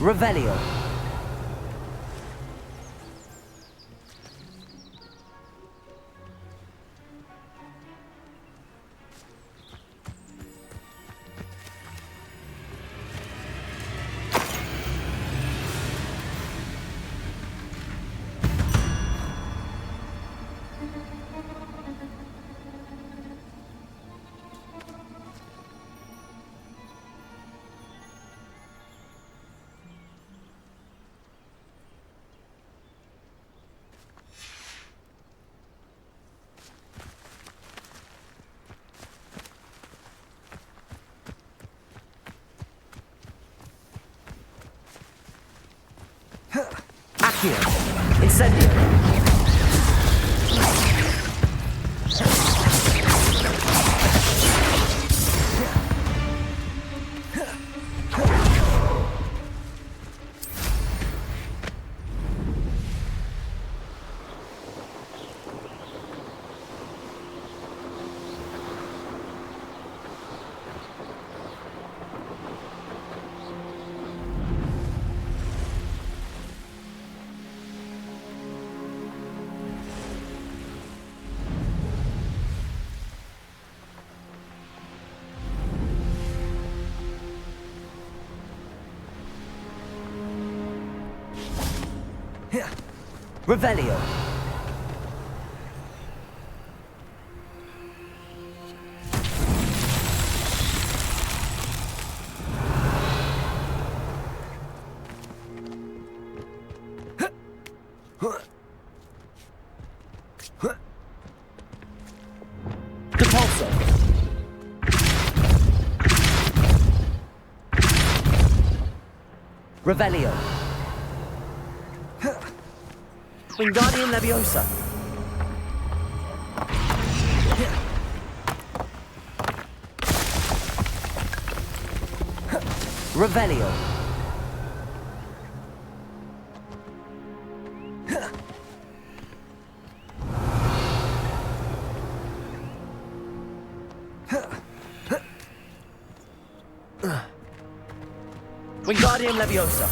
Revelio. Accio. Incendio. Revelio. Depulso. Revelio. Wingardium Leviosa. Revelio. Wingardium Leviosa.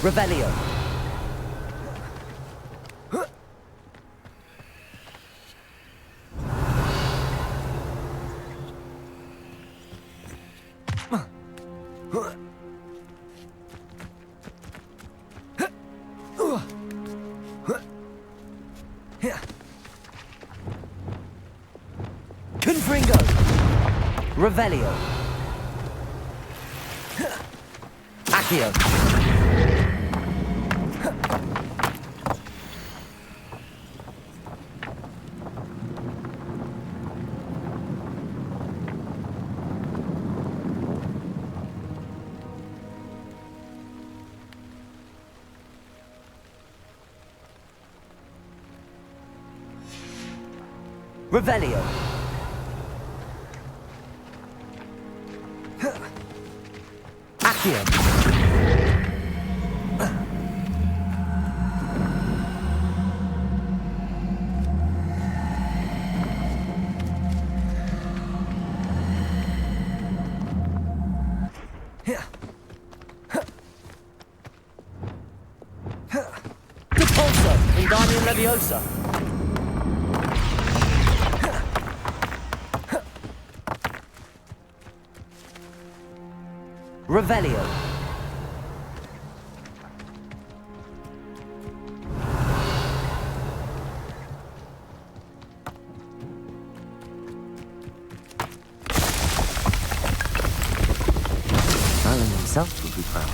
Revelio. Confringo. Revelio. Accio. Revelio. Accio. Depulso. Wingardium Leviosa. Revelio. Alan himself would be proud.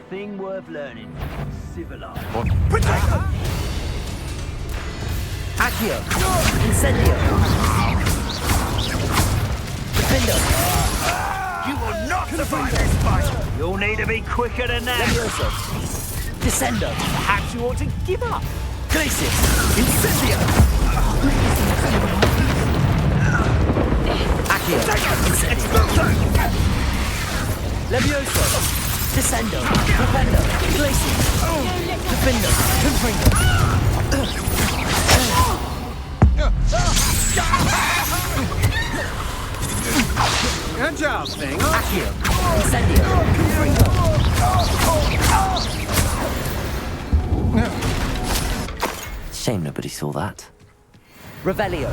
thing worth learning. Civilized. Potato! Accio! Incendio! Defendo! You will not survive this fight! You'll need to be quicker than that. Levioso! Descendo! Perhaps you ought to give up. Glacis! Incendio! Accio! Incendio! Expulso! Levioso! Descendo! Defendo! Glacis! Defendo! Confringo! Good job, thing. Accio! Incendio! Confringo! Shame nobody saw that. Revelio!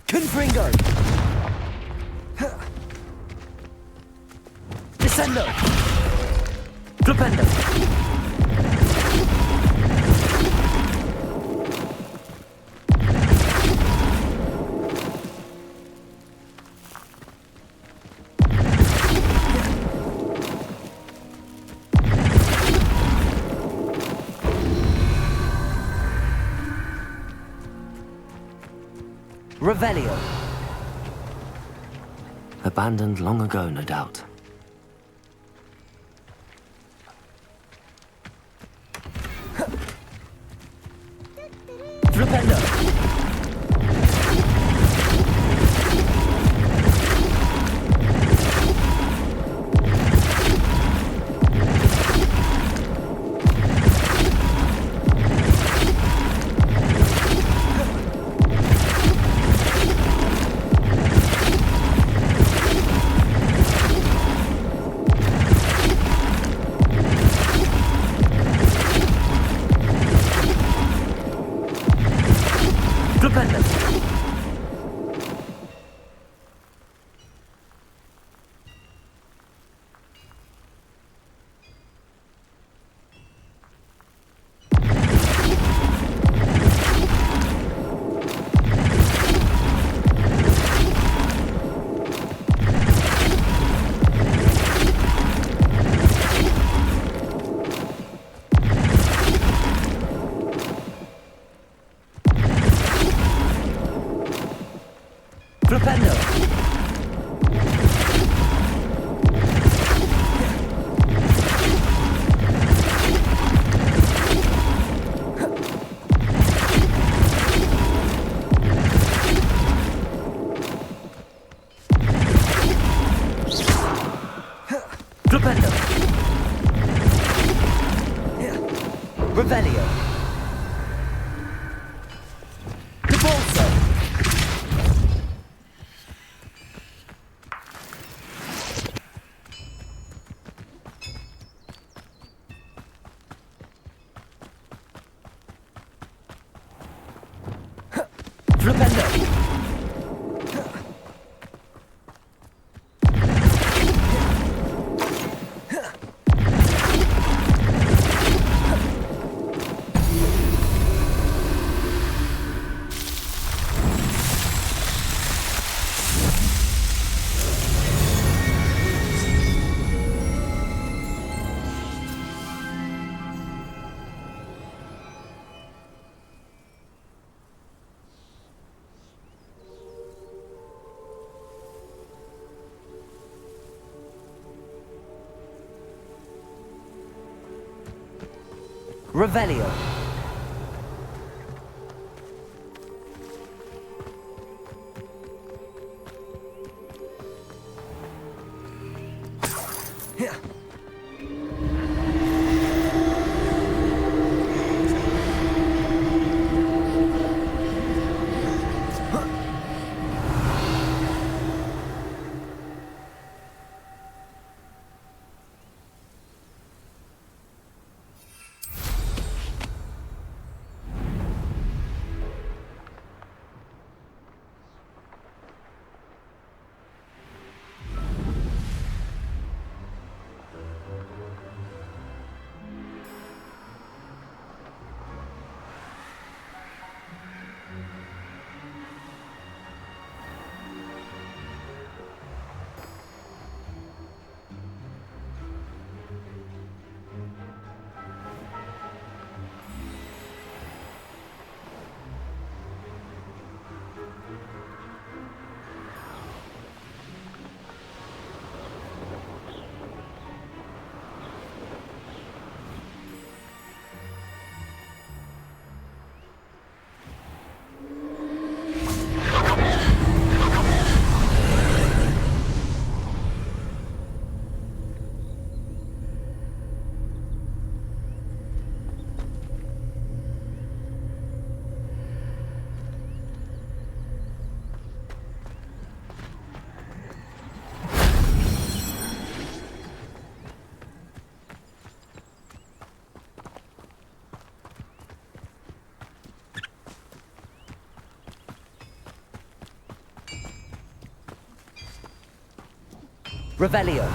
Confringo! Descendo! Flipendo! Revelio. Abandoned long ago, no doubt. Flipendo. Flipendo. Flipendo. Flipendo. Revelio. Repulso. Flipendo. Revelio. Revelio.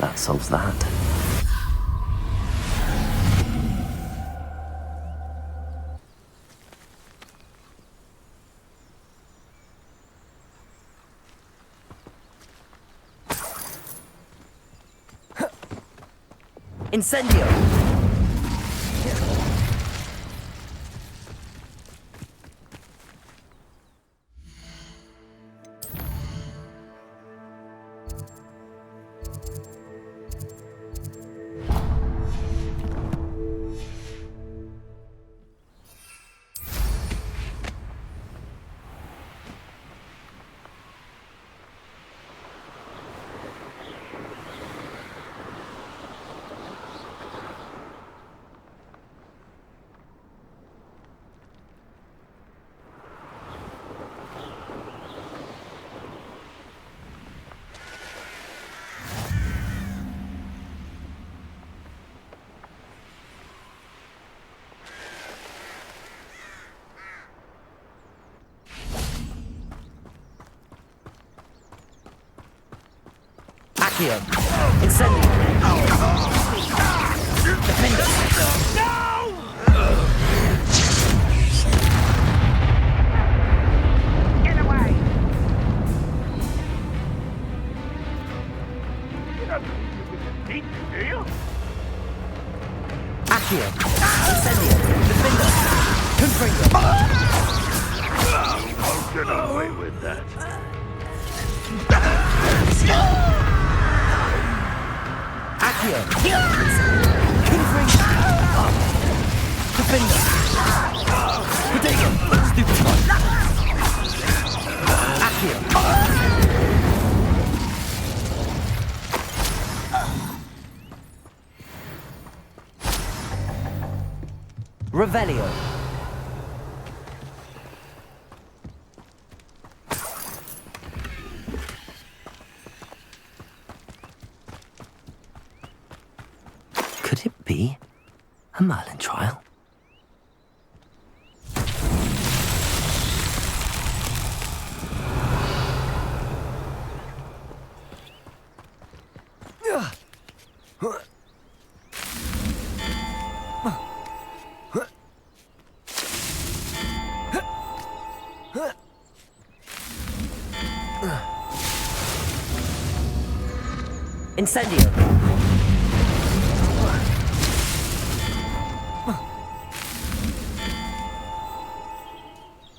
That solves that. Incendio! Accio. Incendio. Defender. Get away! You don't think do you? Accio. Incendio. Defender. Confringo. I'll get away with that. Accio. Confringo. Defender. Protego. Stupid one. Accio. Revelio. Could it be a Merlin trial? Incendio.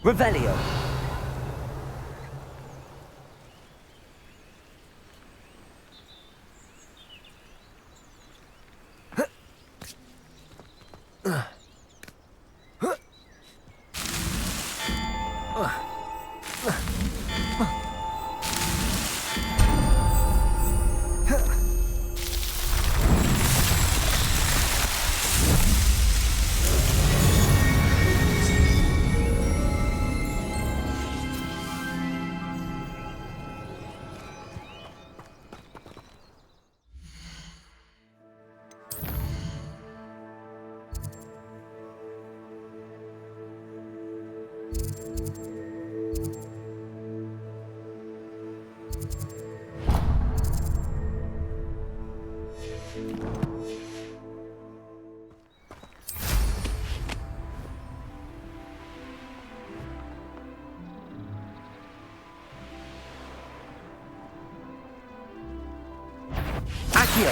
Revelio. Accio.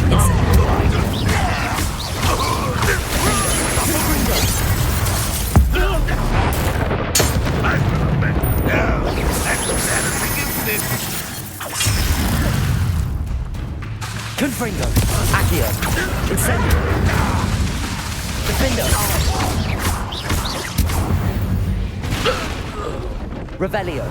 Incendio. Confringo. Accio. Incendio. Defendo. Revelio.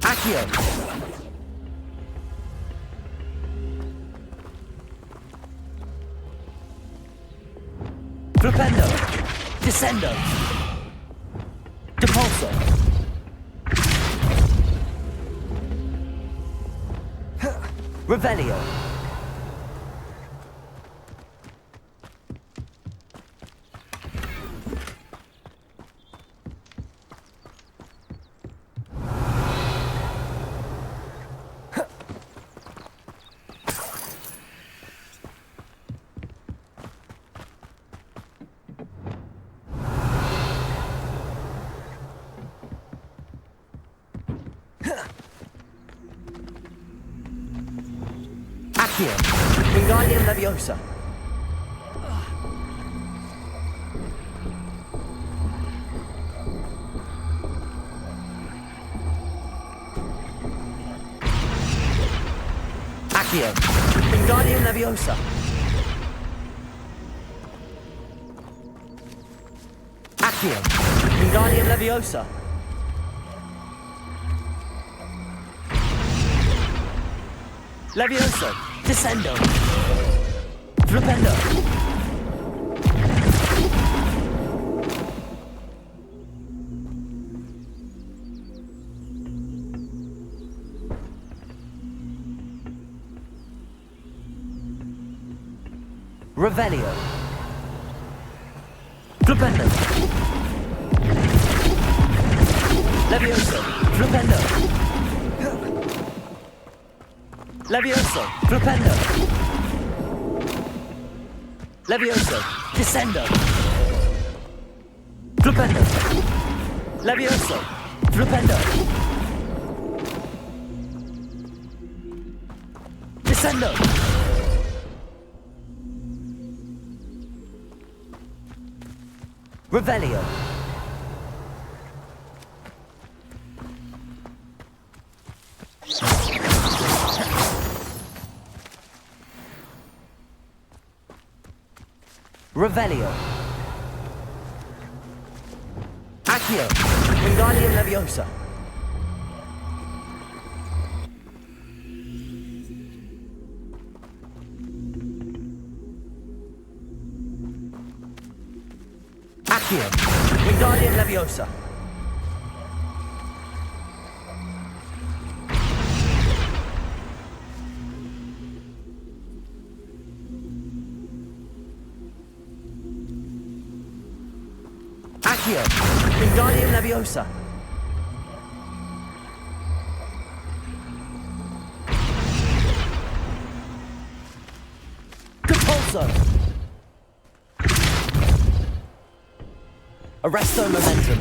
Accio. Flipendo. Descendo. Depulso. Revelio. Accio. Wingardium Leviosa. Accio. Wingardium Leviosa. Accio. Wingardium Leviosa. Levioso. Descendo. Flipendo. Revelio. Flipendo. Levioso. Flipendo. Levioso. Flipendo. Levioso. Descendo. Flipendo. Levioso. Flipendo. Descendo. Revelio. Revelio. Accio. Wingardium Leviosa. Accio. Wingardium Leviosa. Accio. Wingardium Leviosa. Depulso. Arresto Momentum.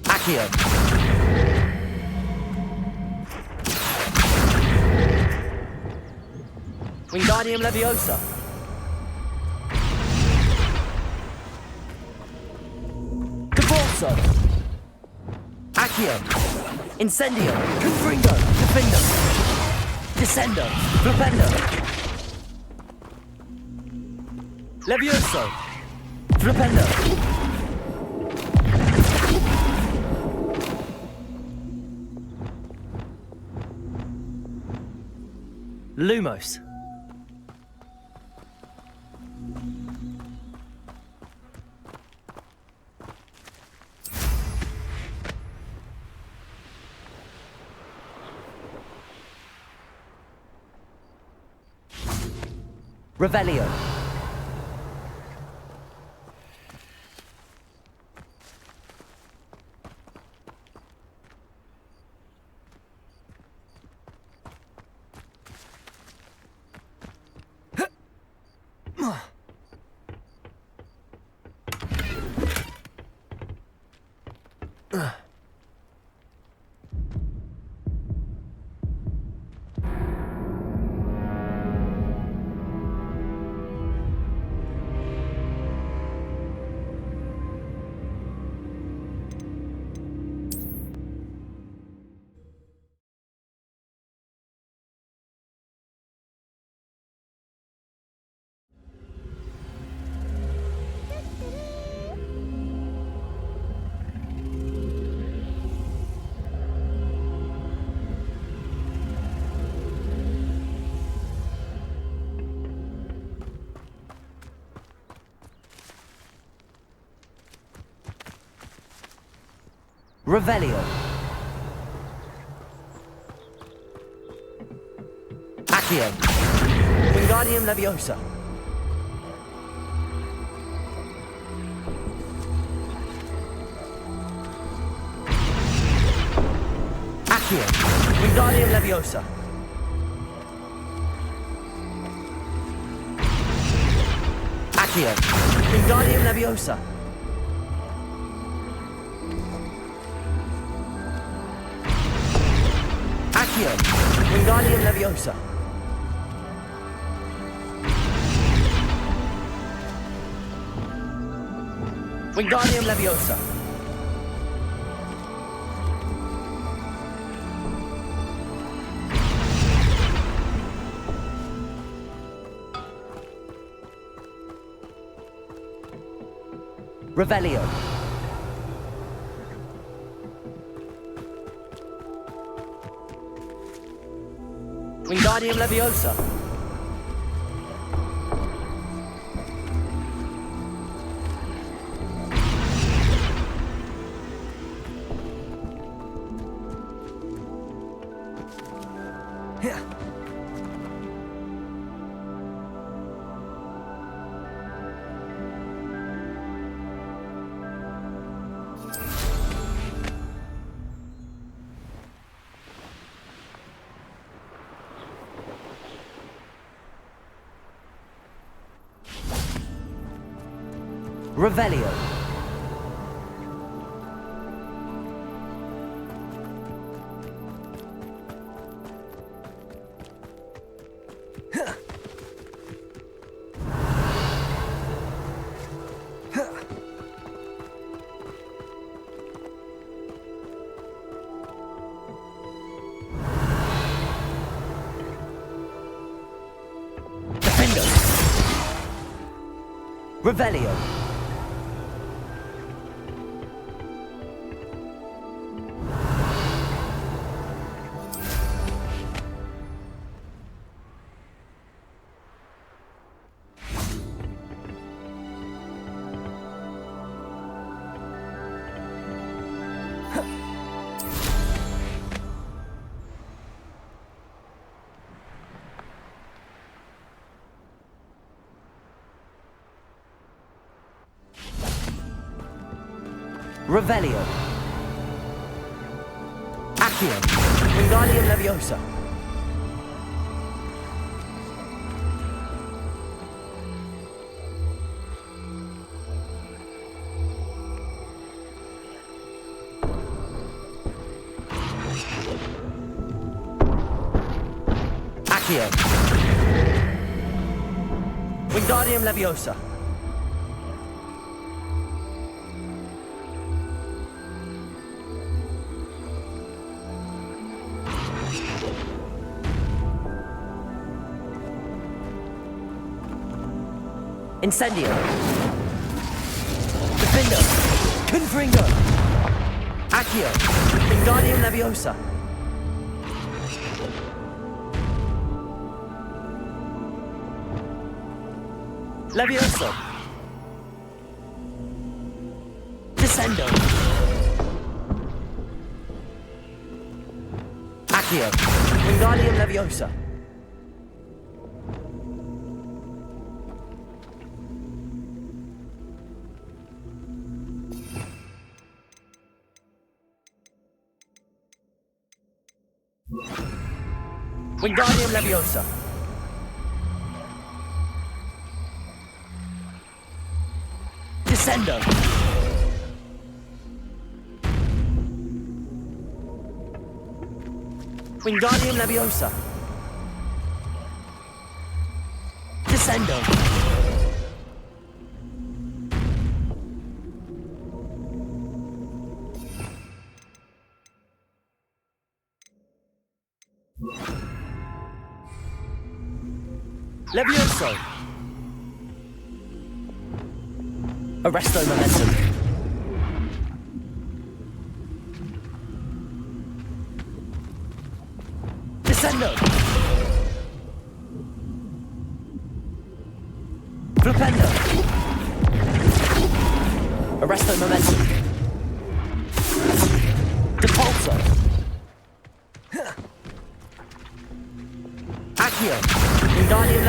Accio. Wingardium Leviosa. Depulso. Accio. Incendio. Confringo. Defendo. Descendo. Flipendo. Levioso. Flipendo. Lumos. Revelio. Revelio. Accio. Wingardium Leviosa. Accio. Wingardium Leviosa. Accio. Wingardium Leviosa. Accio. Wingardium Leviosa. Wingardium Leviosa. Revelio. Wingardium Leviosa. Revelio. Defendo. Revelio. Revelio. Accio. Wingardium Leviosa. Accio. Wingardium Leviosa. Incendio. Defendo. Confringo. Accio. Wingardium Leviosa. Levioso. Descendo. Accio. Wingardium Leviosa. Wingardium Leviosa. Descendo. Wingardium Leviosa. Descendo. Levioso. Arresto momentum. Descendo. Flipendo. Arresto momentum.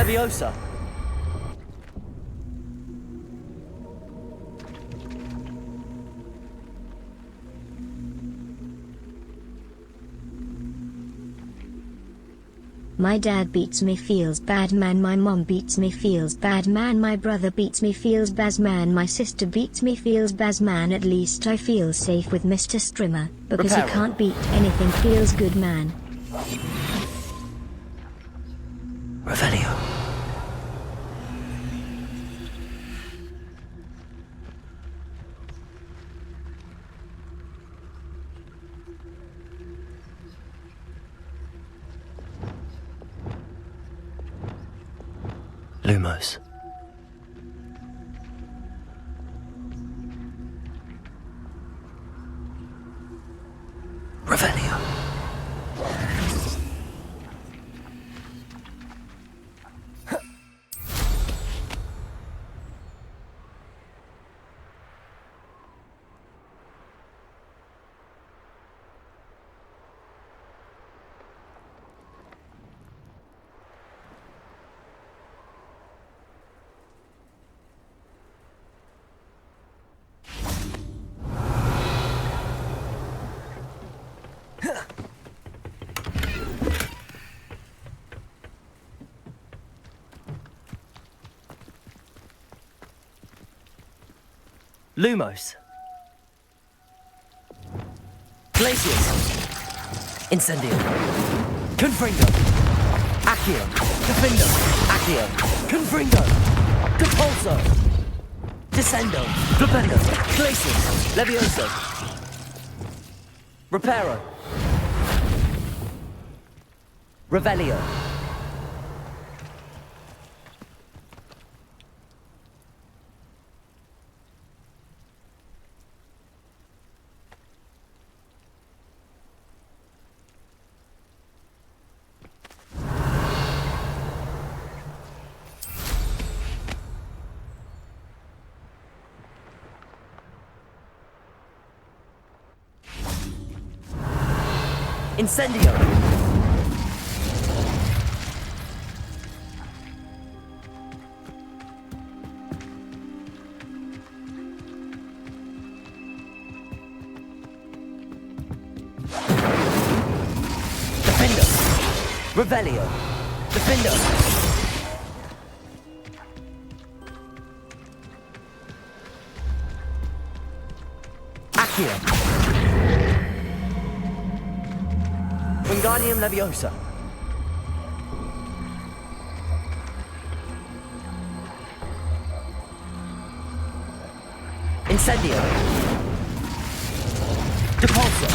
Leviosa. My dad beats me, feels bad man. My mom beats me, feels bad man. My brother beats me, feels bad man. My sister beats me, feels bad man. At least I feel safe with Mr. Strimmer, because he Reparo. can't beat anything, feels good man. Revelio. Lumos. Revelio. Lumos. Glacius. Incendio. Confringo. Accio. Defindo. Accio. Confringo. Compulso. Descendo. Flipendo. Glacius. Levioso. Reparo. Revelio. Incendio. Defendo. Revelio. Defendo. Accio. Wingardium Leviosa. Incendio. Depulso.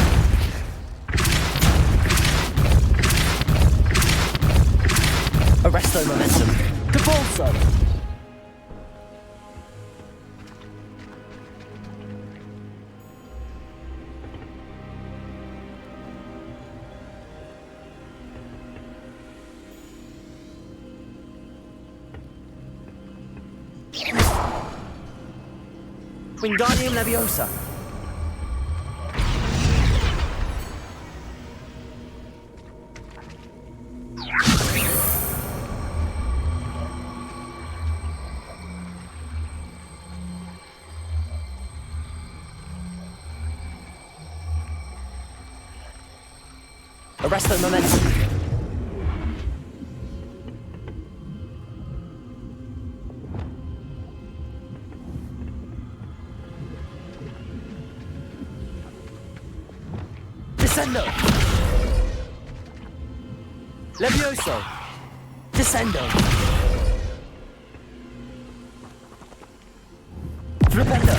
Arresto Momentum. Depulso. Wingardium Leviosa. Arresto Momentum. Descendo. Levioso. Descendo. Flipendo.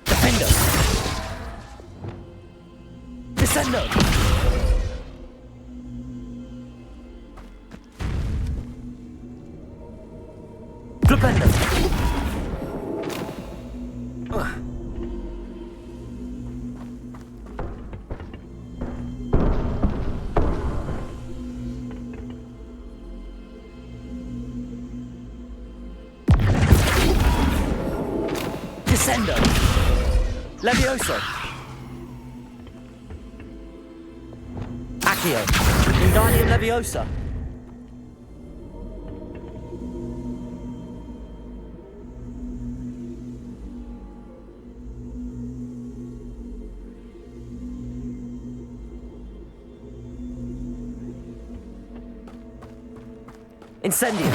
Defendo. Descendo. Flipendo. Descendo. Levioso. Accio. Wingardium Leviosa. Incendio.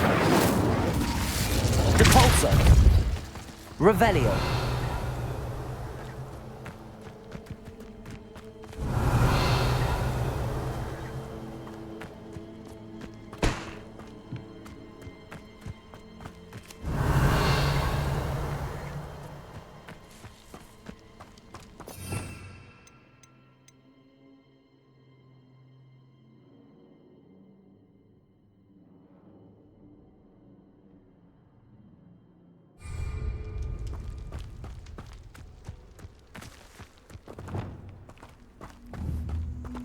Depulso. Revelio.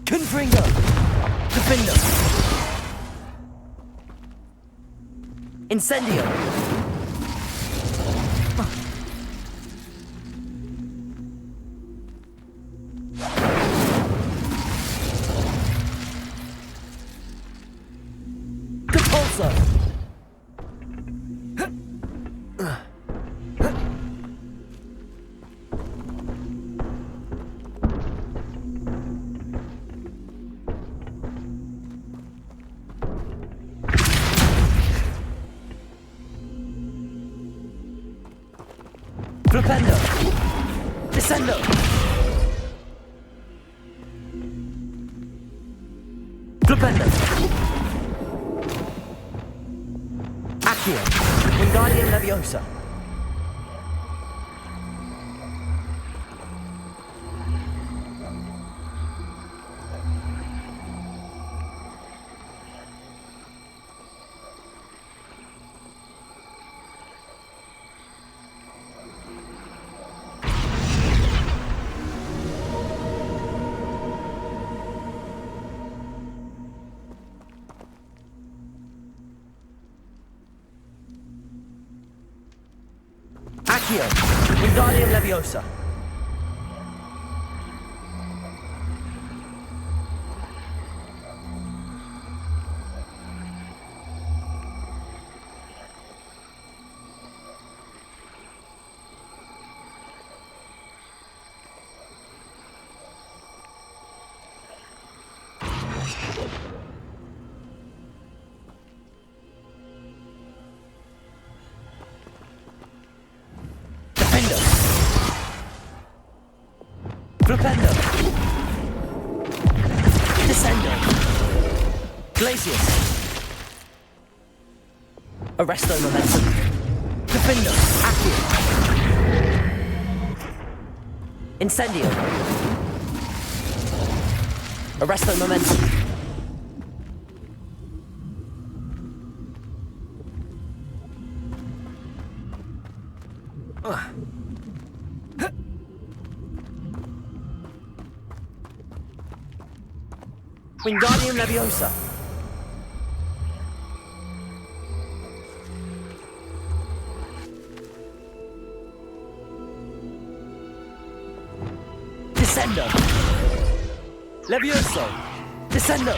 Confringo. Defendo. Incendio. Depulso. Flipendo. Descendo. Flipendo. Accio. Wingardium Leviosa. Accio. Wingardium Leviosa. Defendo. Flipendo. Descendo. Glacius. Arresto Momentum. Defendo. Accio. Incendio. Arresto Momentum. Wingardium Leviosa. Descendo. Levioso. Descendo.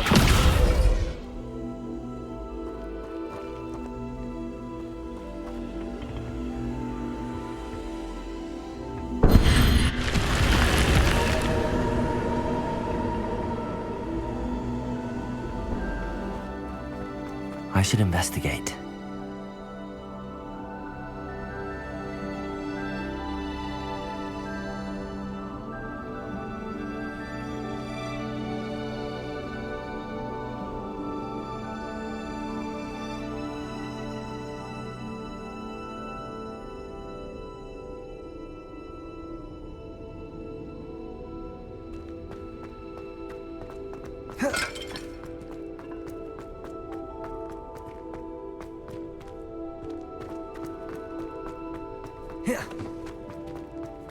I should investigate.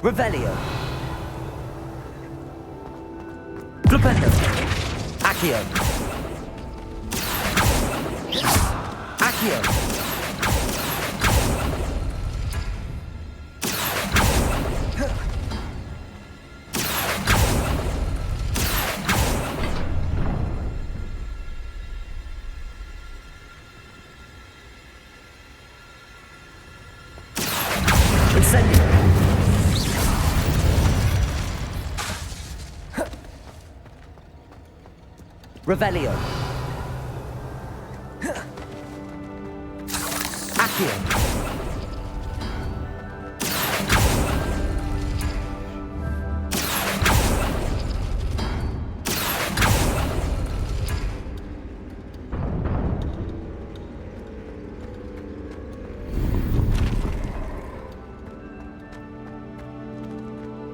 Revelio. Flipendo. Accio. Accio. Revelio. Accio.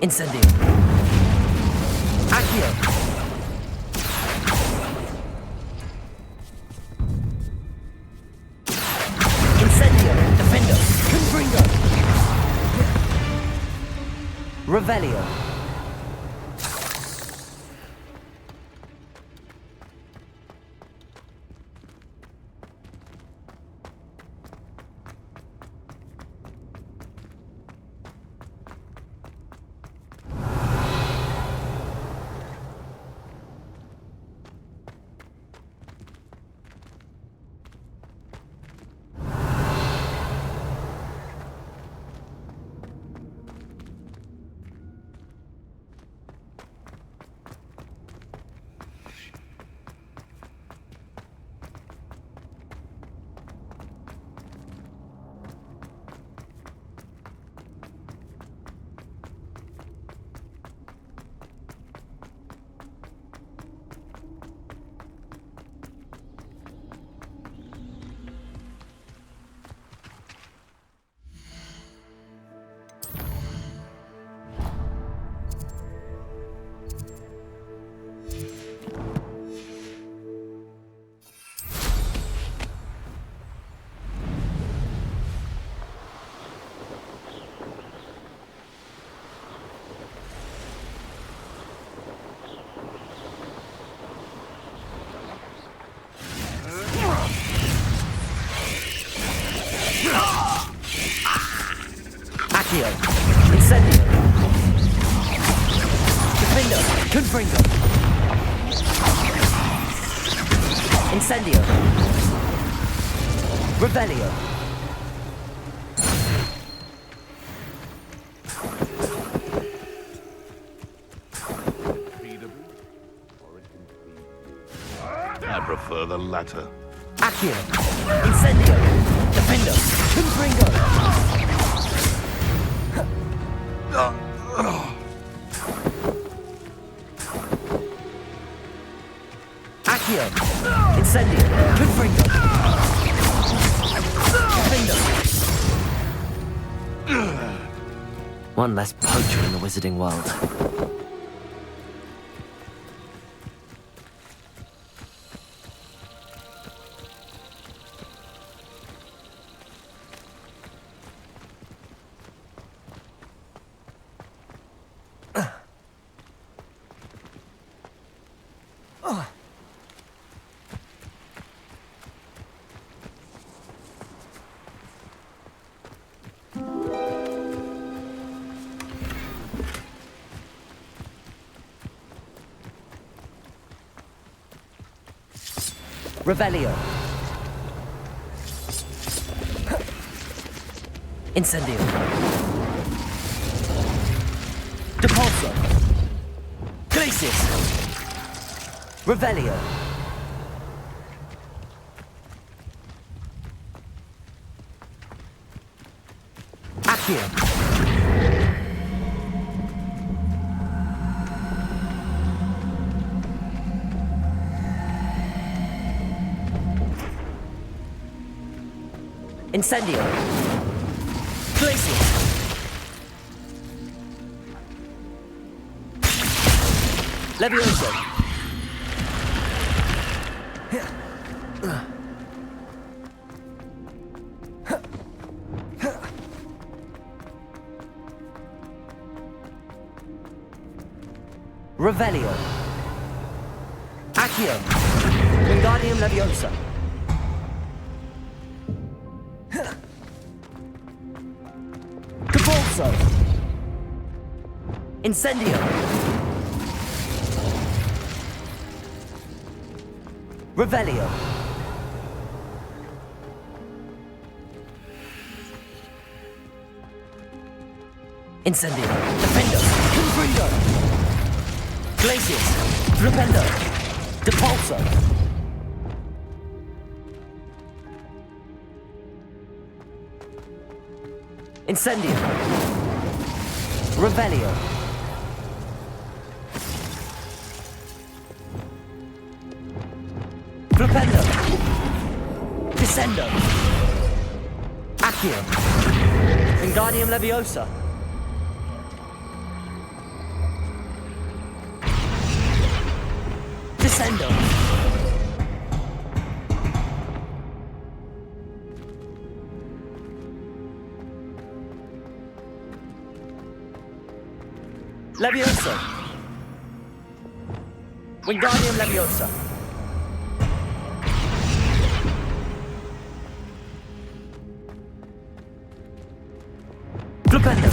Incendio. Accio. Incendio. Defendo. Confringo. Revelio. Accio. Incendio. Defendo. Confringo. Incendio. Revelio. I prefer the latter. Accio. Incendio. Defendo. Confringo. Accio. Incendio. Confringo. Defendo. One less poacher in the wizarding world. Revelio. Incendio. Depulso. Glacius. Revelio. Accio. Incendio. Glacius. Levioso. Revelio. Accio. Wingardium Leviosa. Depulso. Incendio. Revelio. Incendio. Defendo. Confringo. Glacius. Rependo. Depulso. Incendio. Revelio. Flipendo. Descendo. Accio. Wingardium Leviosa. Descendo. Leviosa. Wingardium Leviosa. Flipendo.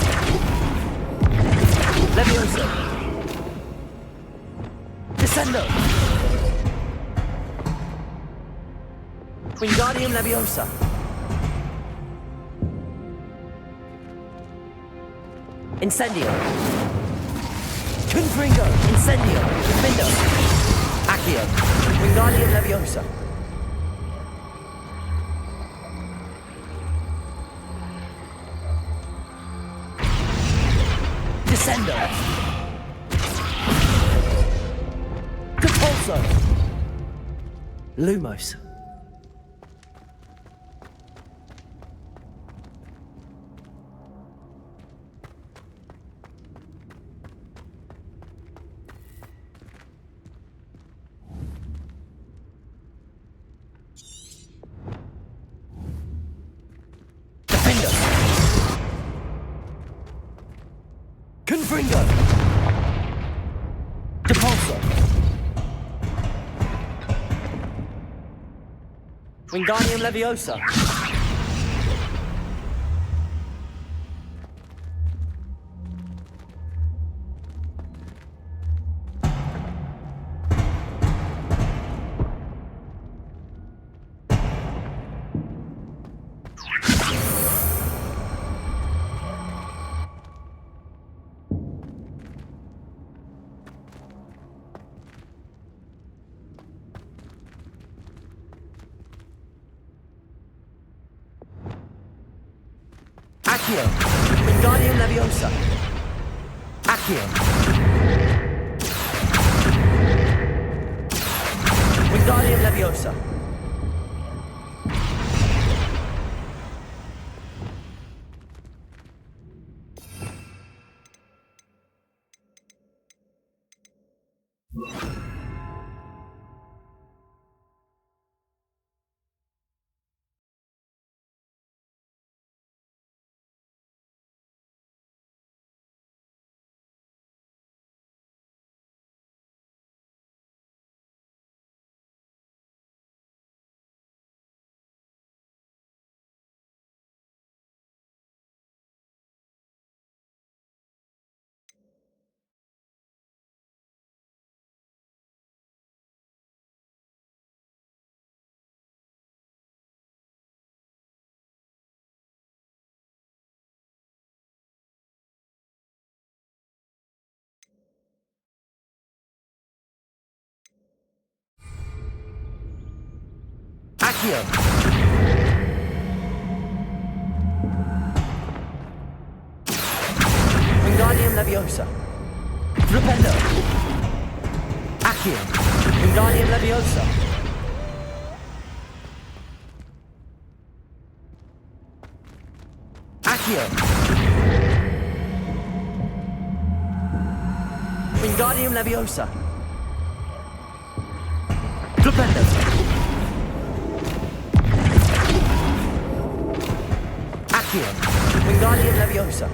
Leviosa. Descendo. Wingardium Leviosa. Incendio. Confringo. Incendio. Defendo. Accio. Wingardium Leviosa. Descendo. Depulso. Lumos. Defendo. Confringo. Depulso. Wingardium Leviosa. Accio. Wingardium Leviosa. Accio. Wingardium Leviosa. Accio. Wingardium Leviosa. Flipendo. Accio. Wingardium Leviosa. Accio. Wingardium Leviosa. Flipendo. Accio. Wingardium Leviosa.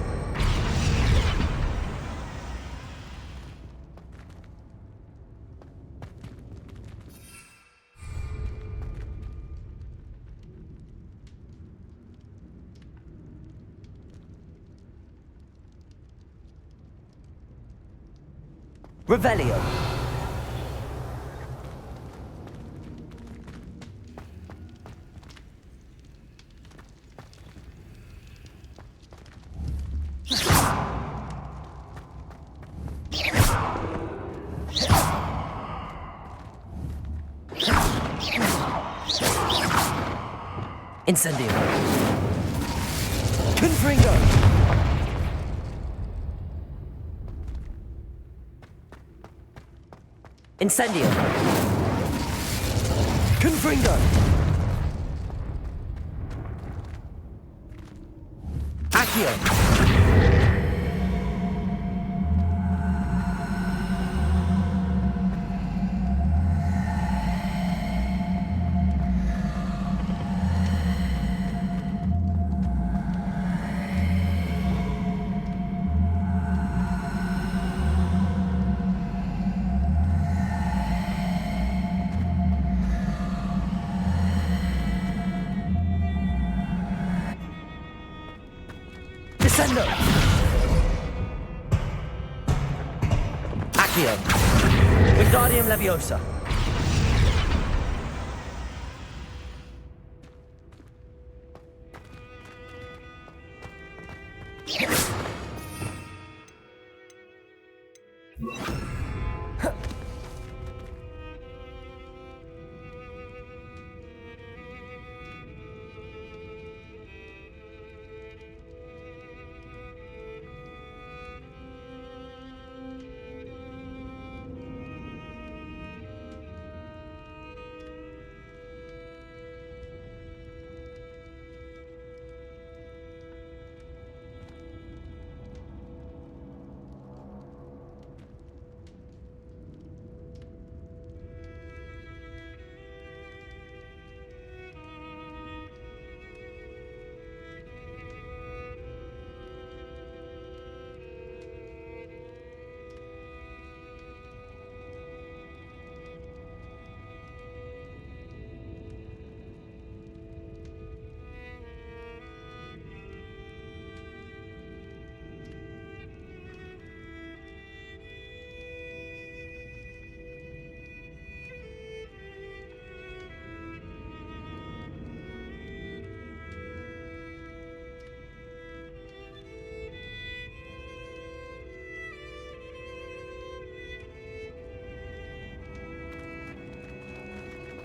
Revelio. Incendio. Confringo. Incendio. Confringo. Accio. Descendo. Accio. Wingardium Leviosa.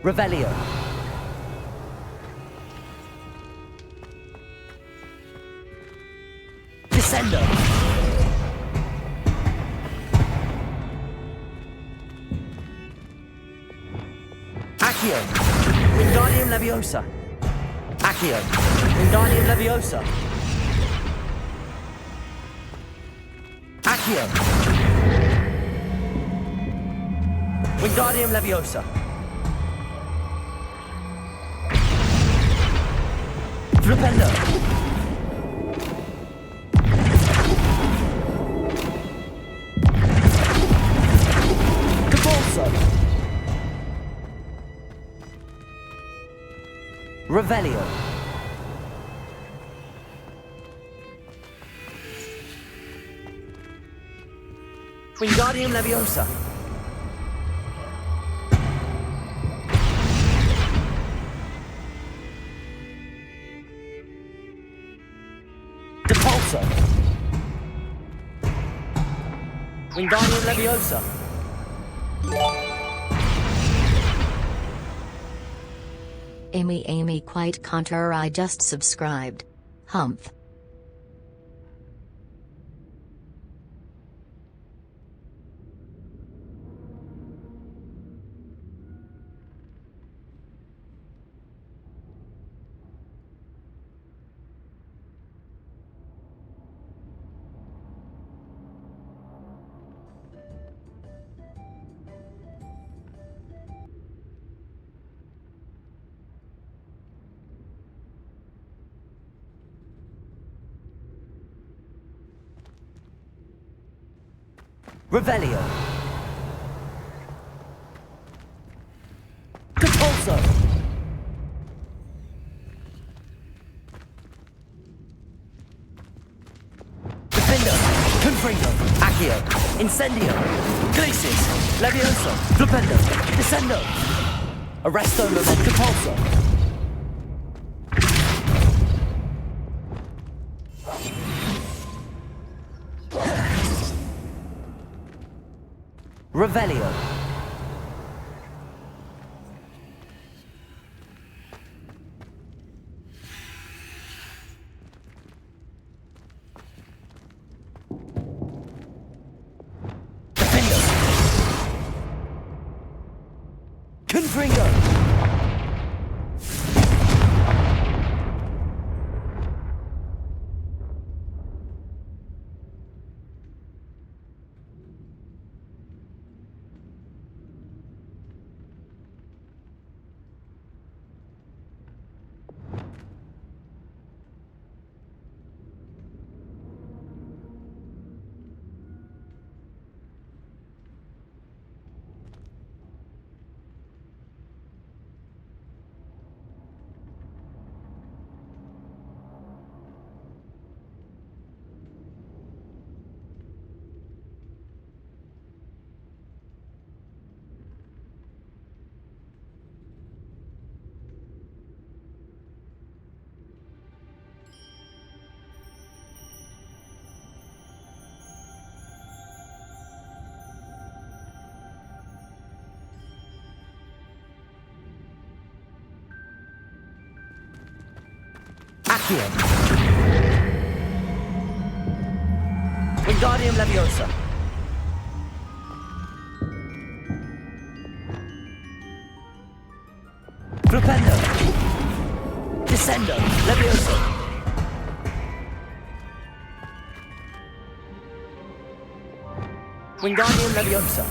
Revelio. Descendo. Accio. Wingardium Leviosa. Accio. Wingardium Leviosa. Accio. Wingardium Leviosa. Flipendo. Capulso. Revelio. Wingardium Leviosa. Depulso. Wingardium Leviosa. Amy quite counter, I just subscribed. Humph. Revelio. Capulso. Defendo. Confringo. Accio. Incendio. Glacis. Levioso. Flipendo. Descendo. Arresto Moment. Capulso. Revelio. Confringo! Accio. Wingardium Leviosa. Flipendo. Descendo. Leviosa. Wingardium Leviosa.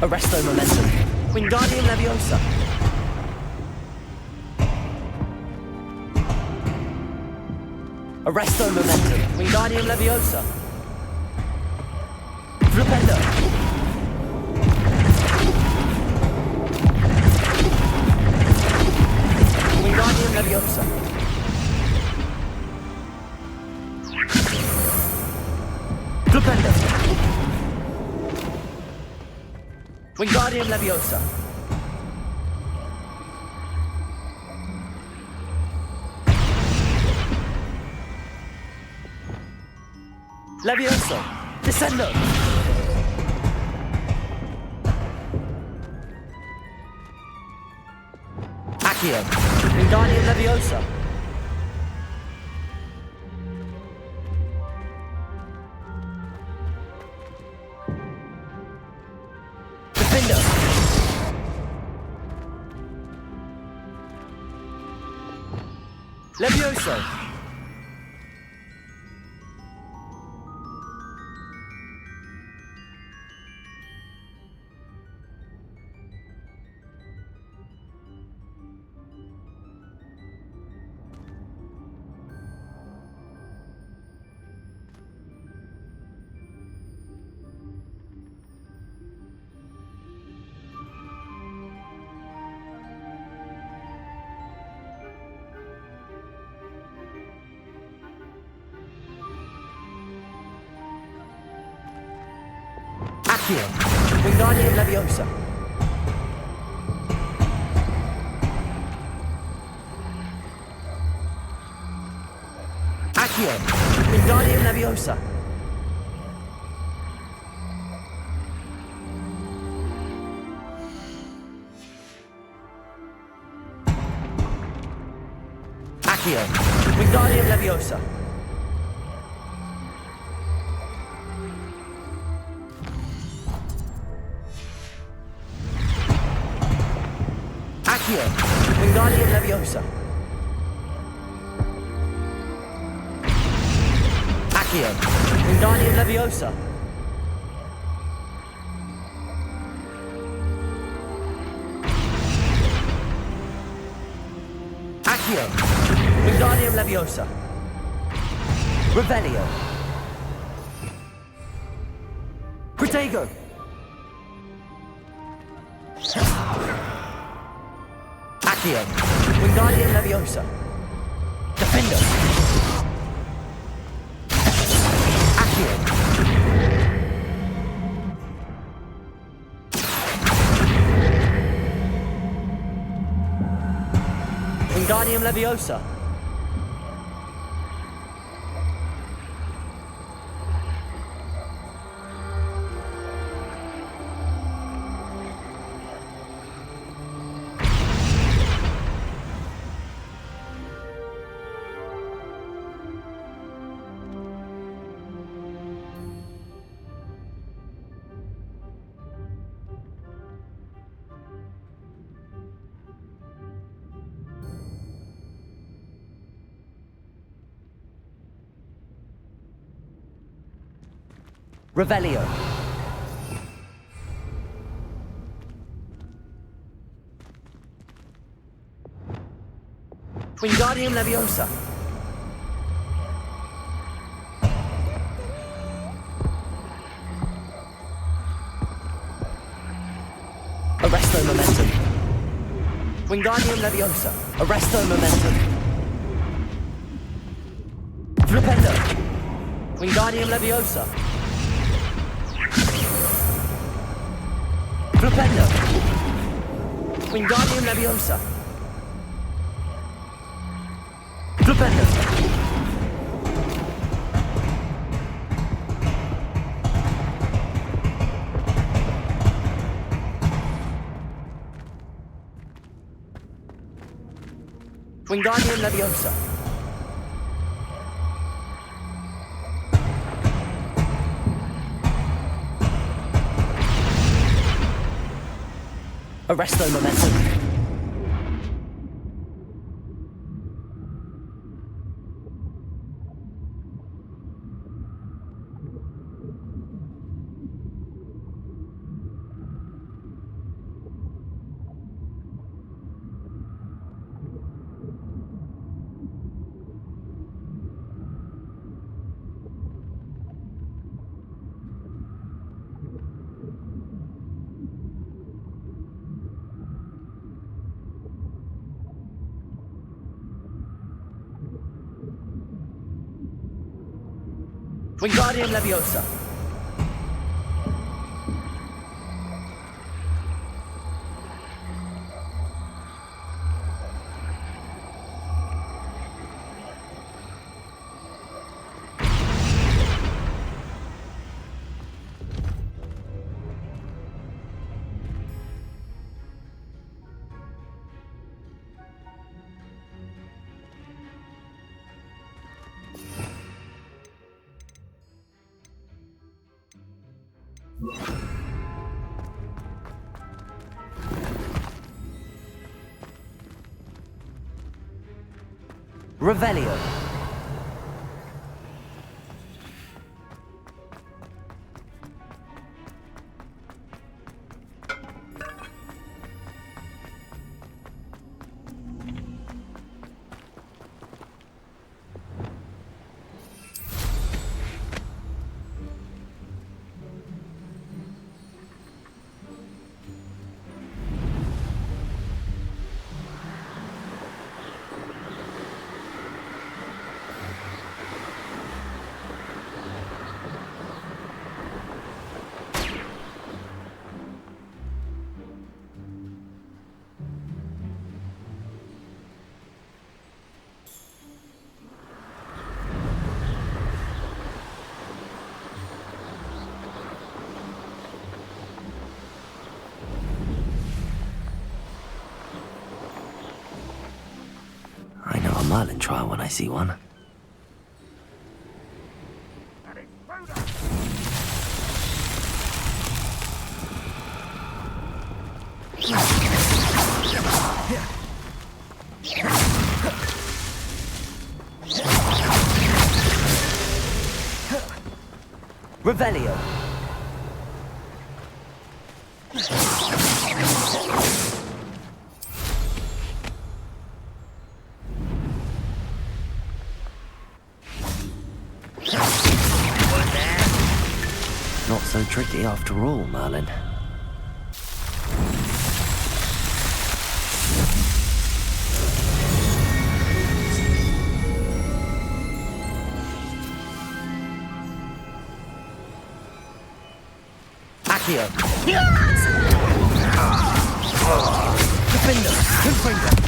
Arresto Momentum. Wingardium Leviosa. Arresto Momentum. Wingardium Leviosa. Flipendo. Wingardium Leviosa. Flipendo. Wingardium Leviosa. Levioso. Descendo. Accio. Wingardium Leviosa. Defender. Levioso. Accio. Wingardium Leviosa. Accio. Wingardium Leviosa. Accio. Wingardium Leviosa. Accio. Wingardium Leviosa. Accio. Wingardium Leviosa. Accio. Wingardium Leviosa. Revelio. Protego. Accio. Wingardium Leviosa. Defender. Accio. Wingardium Leviosa. Revelio. Wingardium Leviosa. Arresto Momentum. Wingardium Leviosa. Arresto Momentum. Flipendo. Wingardium Leviosa. Flipendo. Wingardium Leviosa. Flipendo. Wingardium Leviosa. Arresto Momentum. Wingardium Leviosa. Revelio. I know a Merlin trial when I see one. Revelio. Not so tricky after all, Merlin. Accio. Defender. Confringo.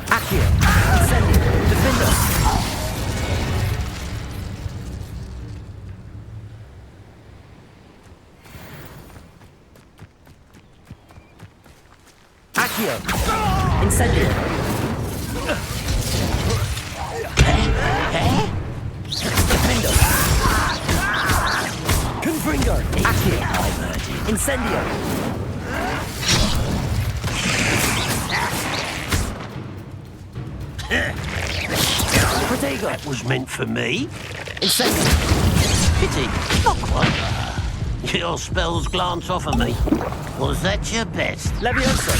Accio. Incendio. Defender. Accio. Incendio. Defender. Confringo. Accio. Incendio. Protego. That was meant for me. Incendio. Pity. Not quite. Your spells glance off of me. Was that your best? Levioso.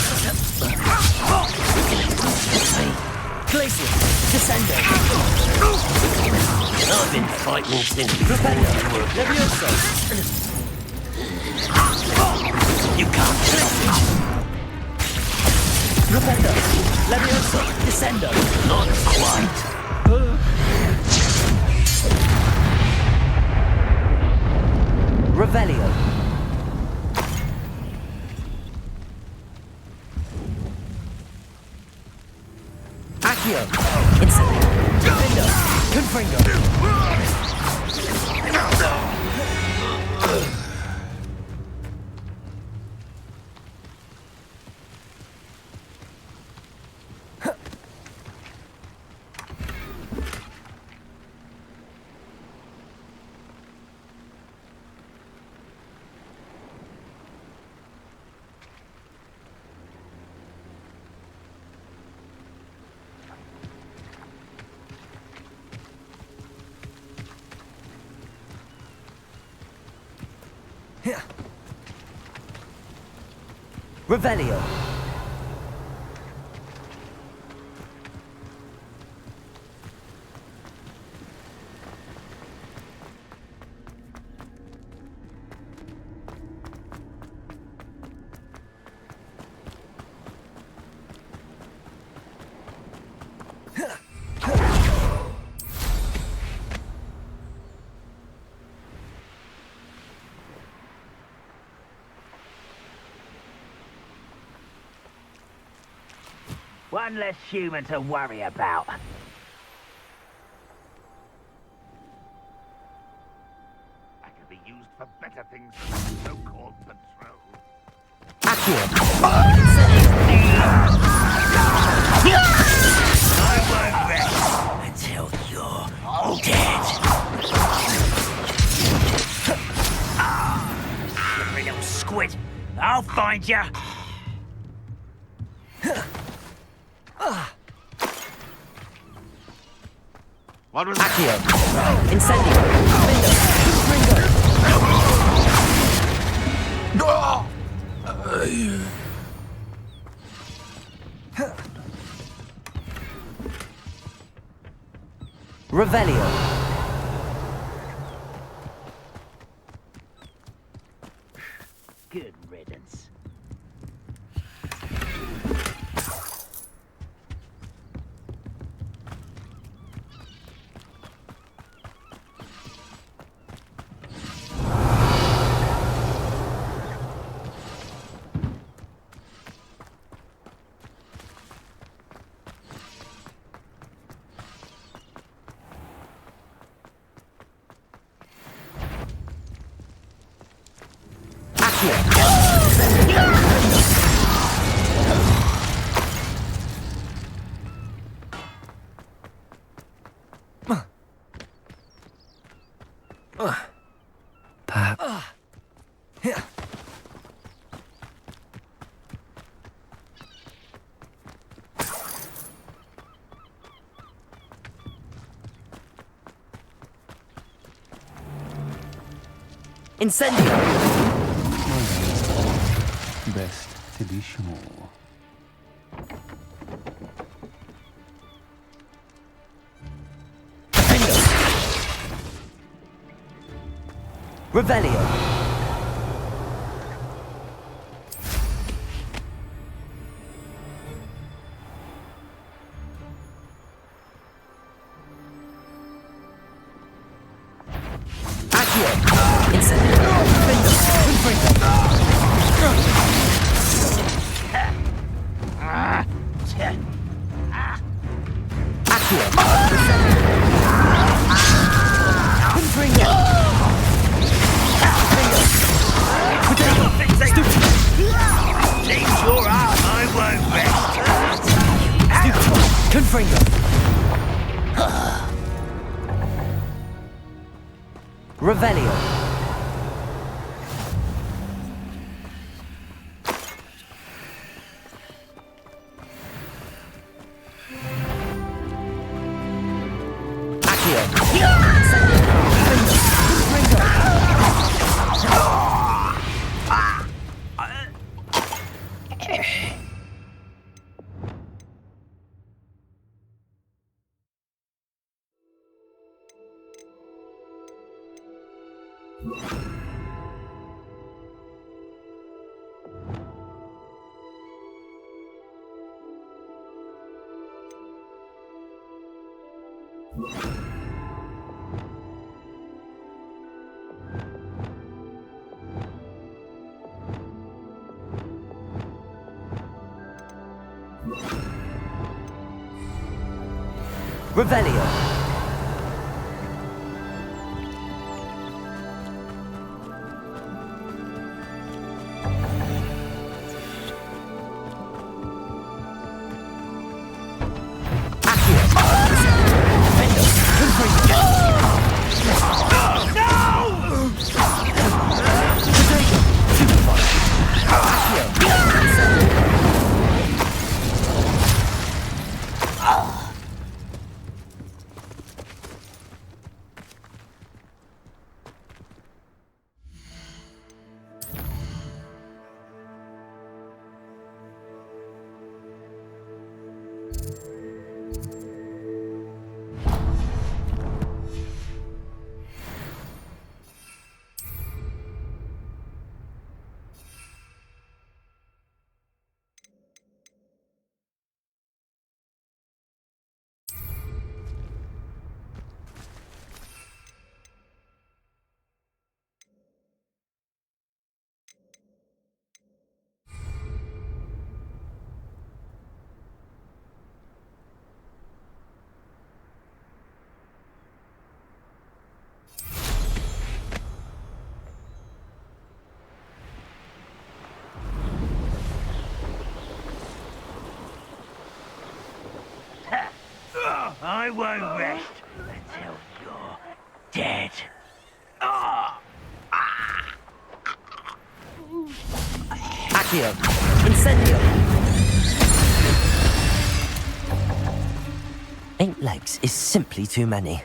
Glacier. Descendo. I've been fighting since Rependo. Levioso. you can't Glacier. Rependo. Levioso. Descendo. Not quite. Revelio. Accio. Incendio. Defendo. Confringo. Revelio. One less human to worry about. I could be used for better things than that so-called patrol. Accio. I won't rest until you're dead. Slippery little squid. I'll find ya. What was Accio. Incendio. Defendo. Confringo. Revelio. Good riddance. Perhaps. Incendio! Best to be sure. Revelio! Accio! Incendio! Confringo. Revelio. Revelio. I won't rest until you're dead. Ah! Accio. Incendio. 8 legs is simply too many.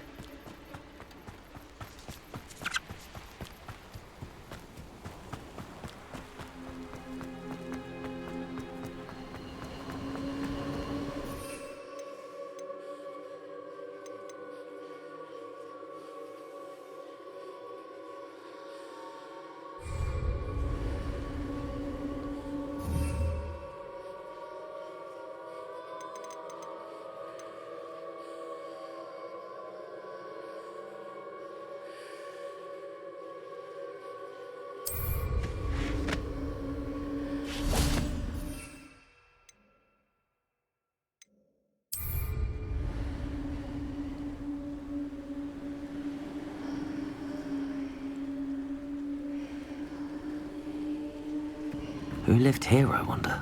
Who lived here, I wonder?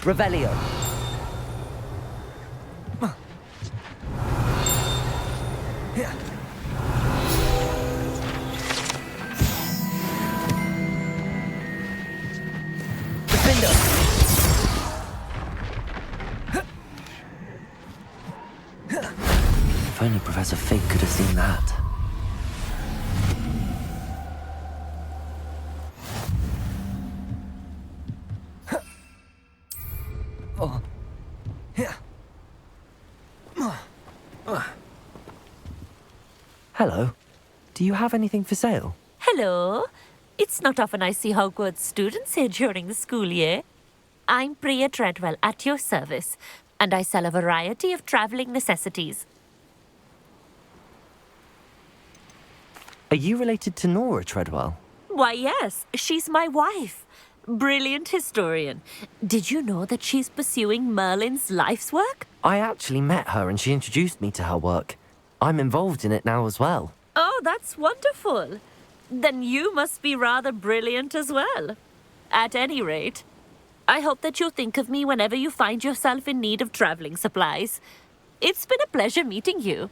Revelio. Defender. If only Professor Fig could have seen that. Hello. Do you have anything for sale? Hello. It's not often I see Hogwarts students here during the school year. I'm Priya Treadwell at your service, and I sell a variety of traveling necessities. Are you related to Nora Treadwell? Why, yes, she's my wife. Brilliant historian. Did you know that she's pursuing Merlin's life's work? I actually met her and she introduced me to her work. I'm involved in it now as well. Oh, that's wonderful. Then you must be rather brilliant as well. At any rate, I hope that you'll think of me whenever you find yourself in need of traveling supplies. It's been a pleasure meeting you.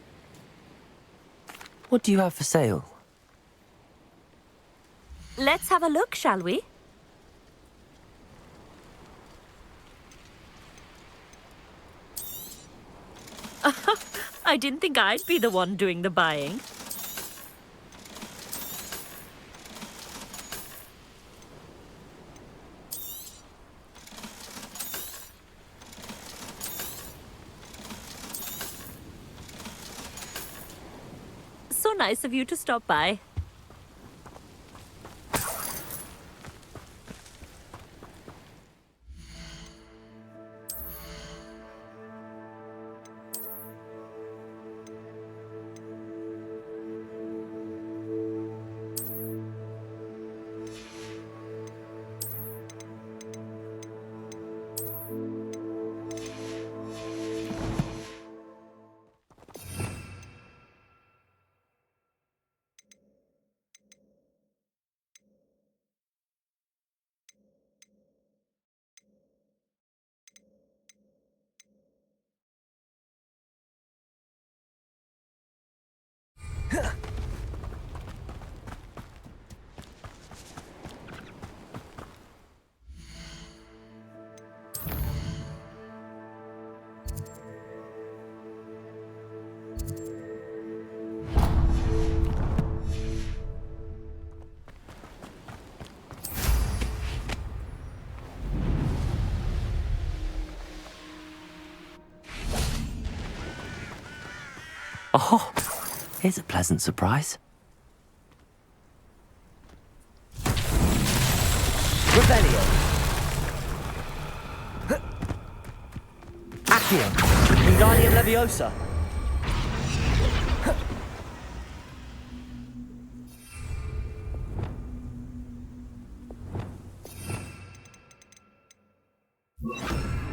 What do you have for sale? Let's have a look, shall we? I didn't think I'd be the one doing the buying. So nice of you to stop by. Oh, here's a pleasant surprise. Revelio. Accio. Wingardium Leviosa.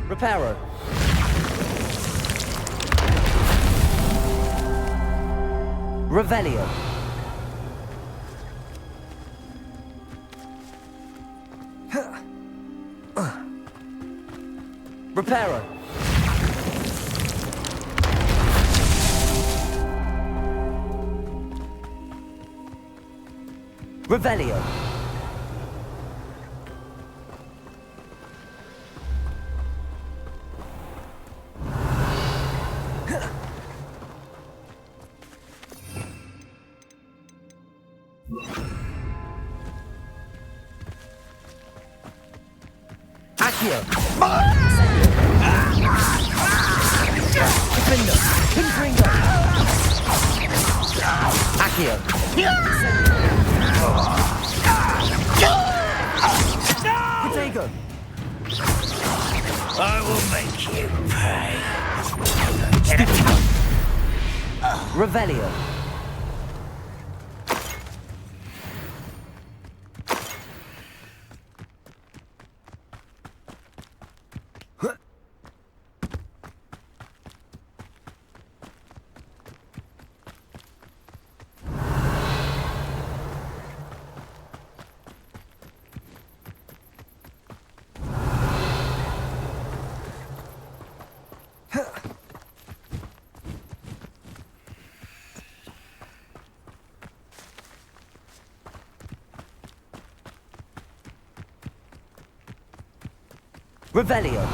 Reparo. Revelio. Reparo. Revelio. Accio. Defendo. Confringo. Accio. Protego. I will make you pay. Revelio. Revelio.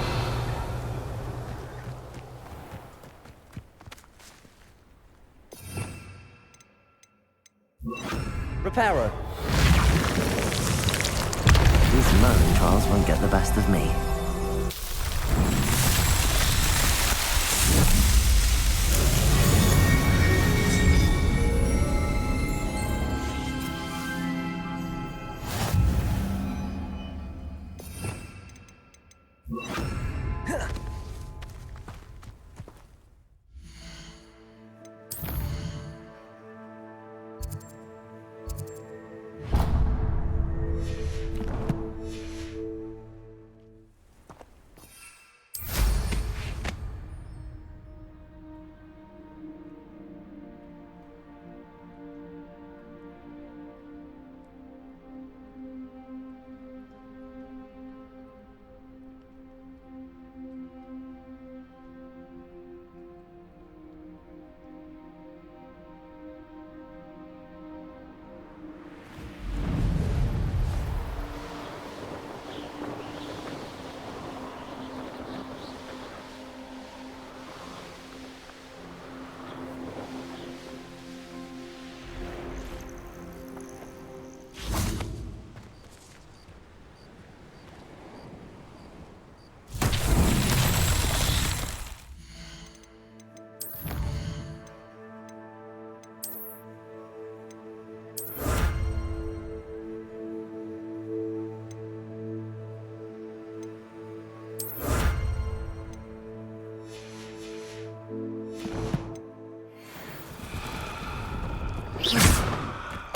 Reparo. These Merlin trials won't get the best of me.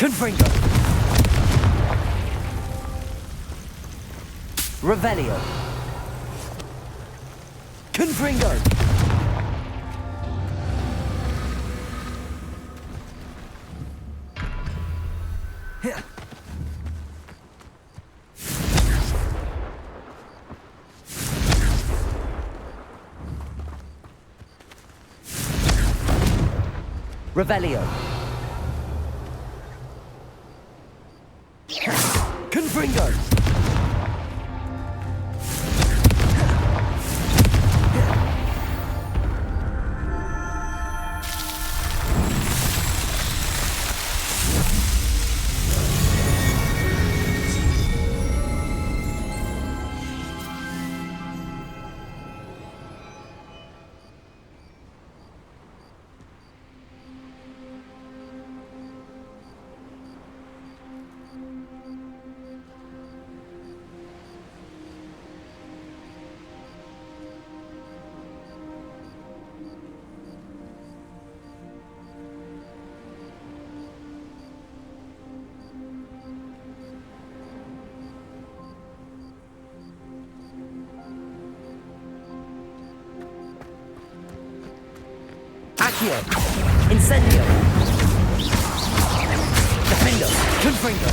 Confringo. Revelio. Confringo. Revelio. Confringo. Accio. Incendio. Defendo. Confringo.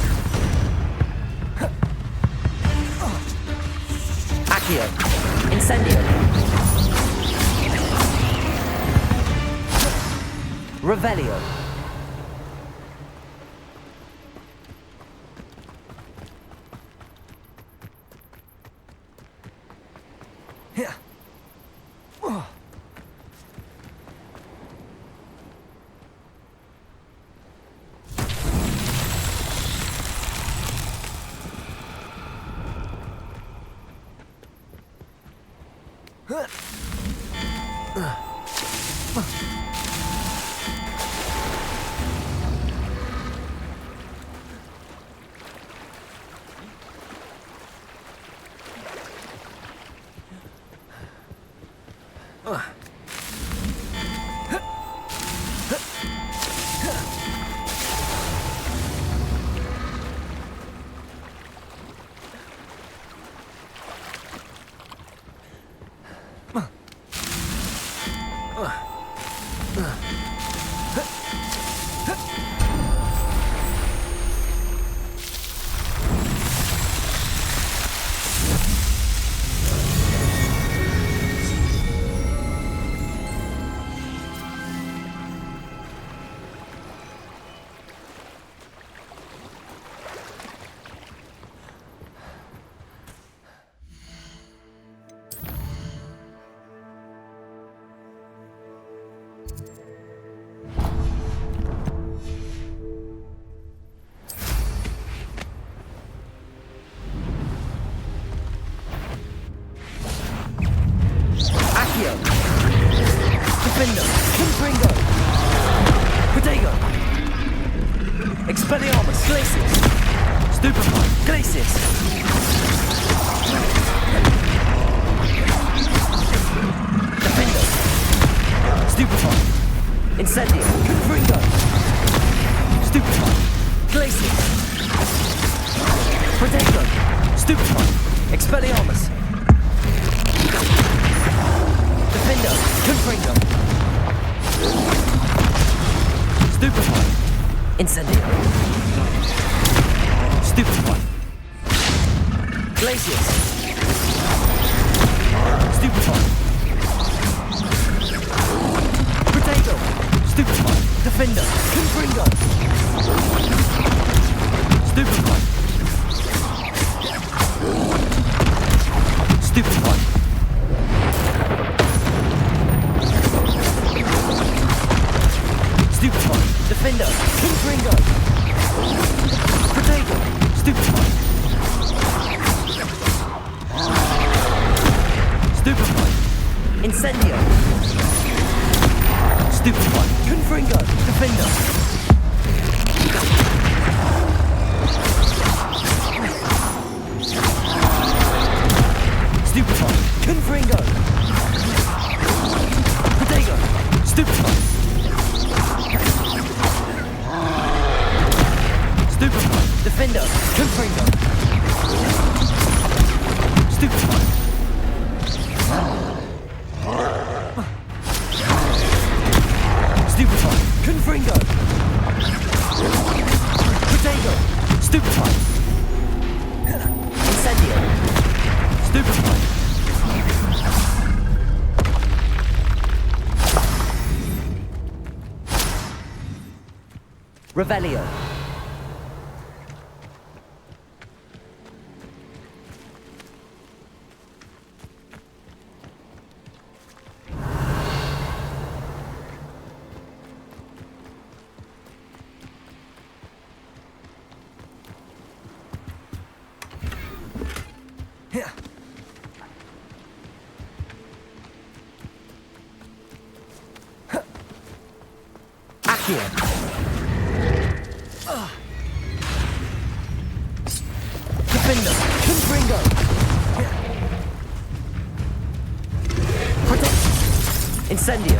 Accio. Incendio. Revelio. Confringo! Protego! Expelliarmus! Glacius! Stupefy! Glacius! Defendo! Stupefy! Incendio! Confringo! Stupefy! Glacius! Protego! Stupefy! Expelliarmus! Defendo! Confringo! Stupefy! Incendio! Stupefy! Glacius! Stupefy! Protego! Stupefy! Defender! Confringo! Stupefy! Stupefy! Stupefy! Defender! Confringo! Protego! Stupefy! Stupefy! Incendio! Stupefy! Confringo! Defender! Stupefy! Confringo! Protego! Stupefy! Stupefy! Defender! Confringo! Stupefy! Stupefy! Confringo! Protego! Stupefy! Incendio! Stupefy! Revelio! Accio! Defender! Confringo! Protect! Incendio!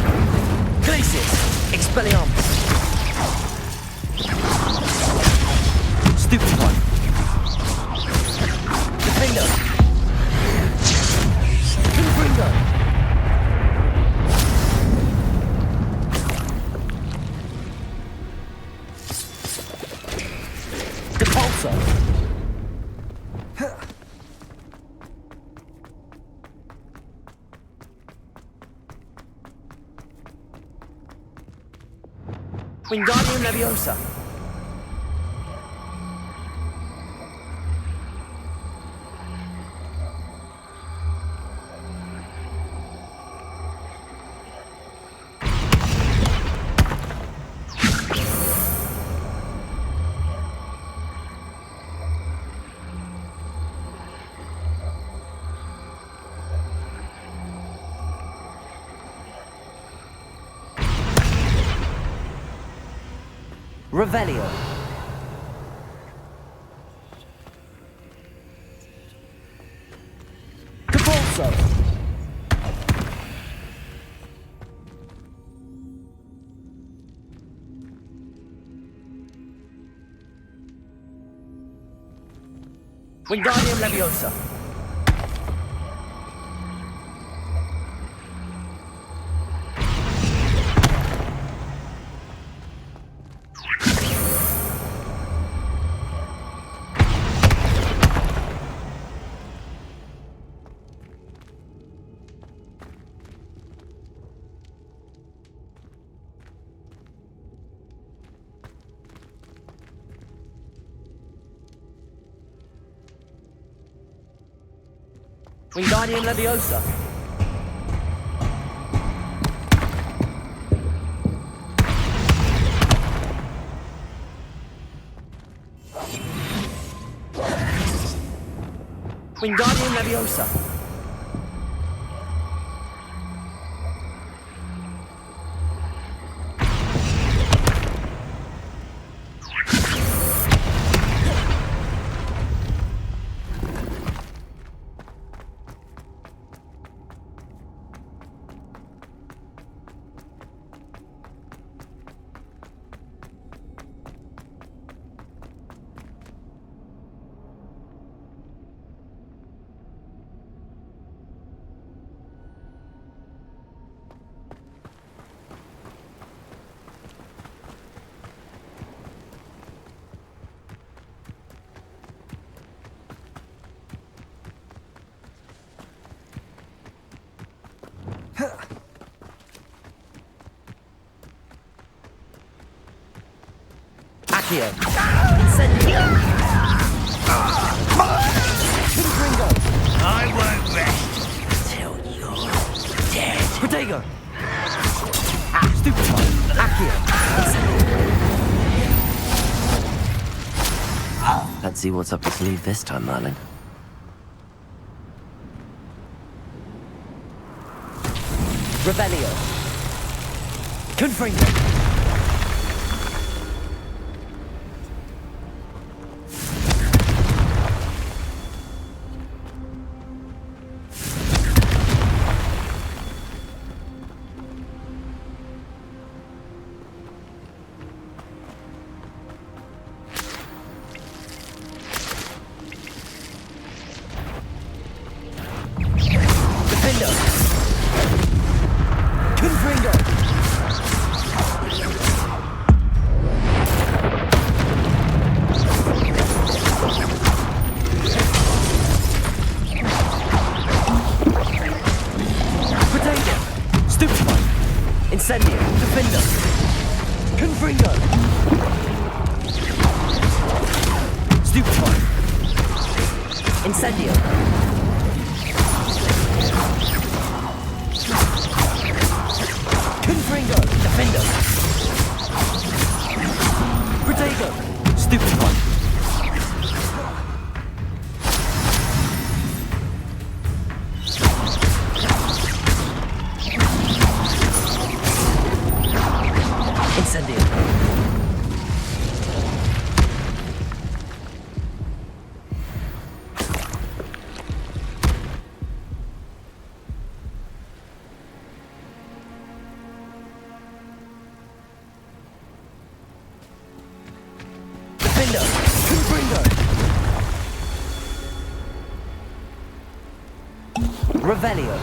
Glacius! Expelliarmus! Stupefy! Defender! Confringo! Depulso! Wingardium Leviosa! Revelio! Depulso! Wingardium Leviosa! Wingardium Leviosa! Wingardium Leviosa! Accio. Incendio. Confringo. I won't rest till you're dead. Protego. Stupefy. Accio. Incendio. Let's see what's up your sleeve this time, Merlin. Revelio. Confringo. Incendio. Defender. Confringo. Stupefy. Incendio. Confringo. Defender. Protego. Stupefy. Incendio. Defender. Confringo. Revelio.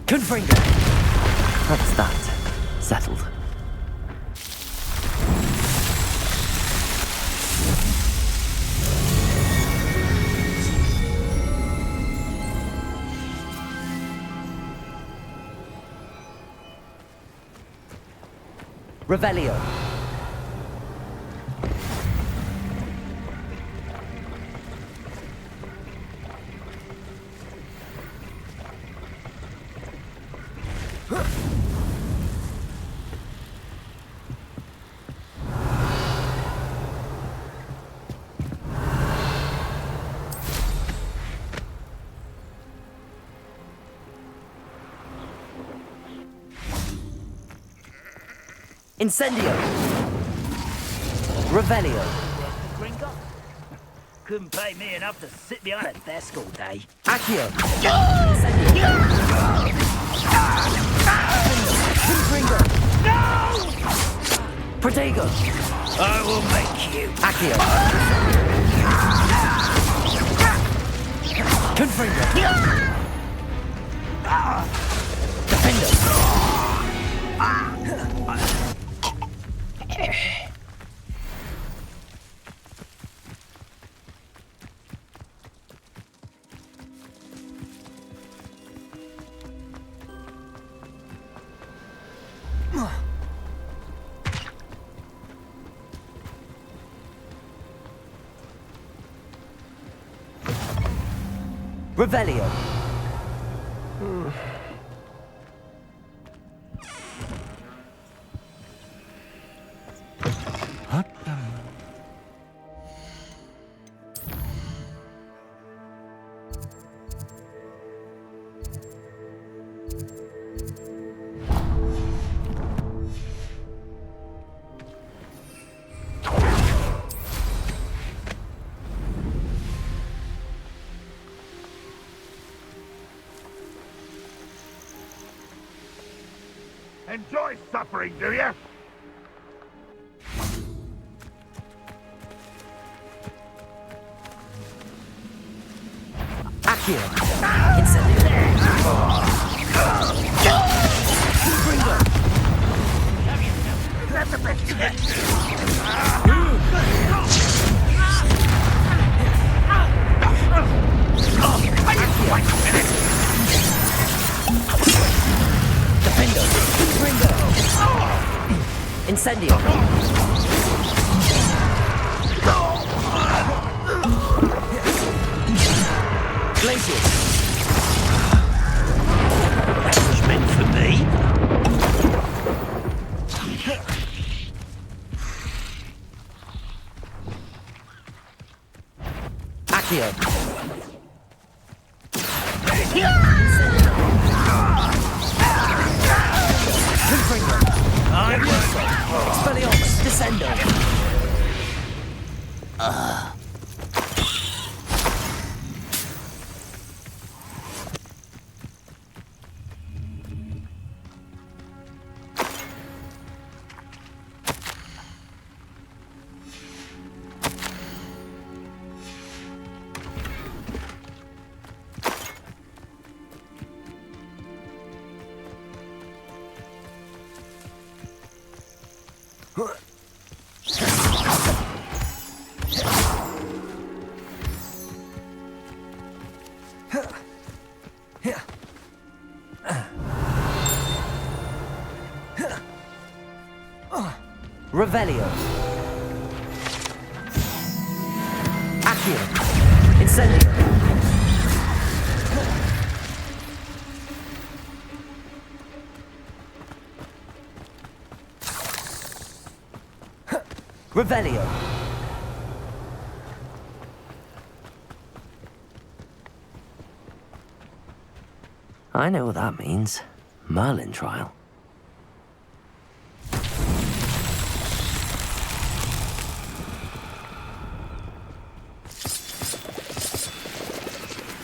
Confringo. That's that. Settled. Revelio. Incendio. Revelio. Gringo? Couldn't pay me enough to sit behind a desk all day. Accio. Incendio. Confringo. No! Protego. I will make you. Accio. Confringo. Defender. Revelio. Enjoy suffering, do you? Accio. Incendio. Defendo. Ringo. Incendio. Glacius. That was meant for me. Accio. Confringo. Expelliarmus. Descendo. Revelio. Accio. Incendio. Revelio. I know what that means. Merlin trial.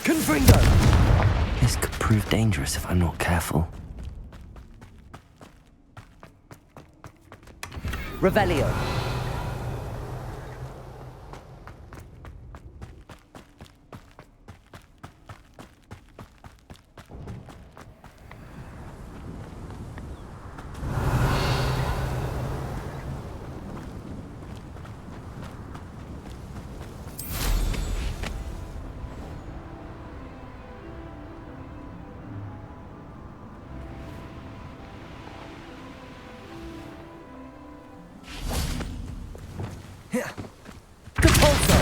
Confringo. This could prove dangerous if I'm not careful. Revelio. Compulso.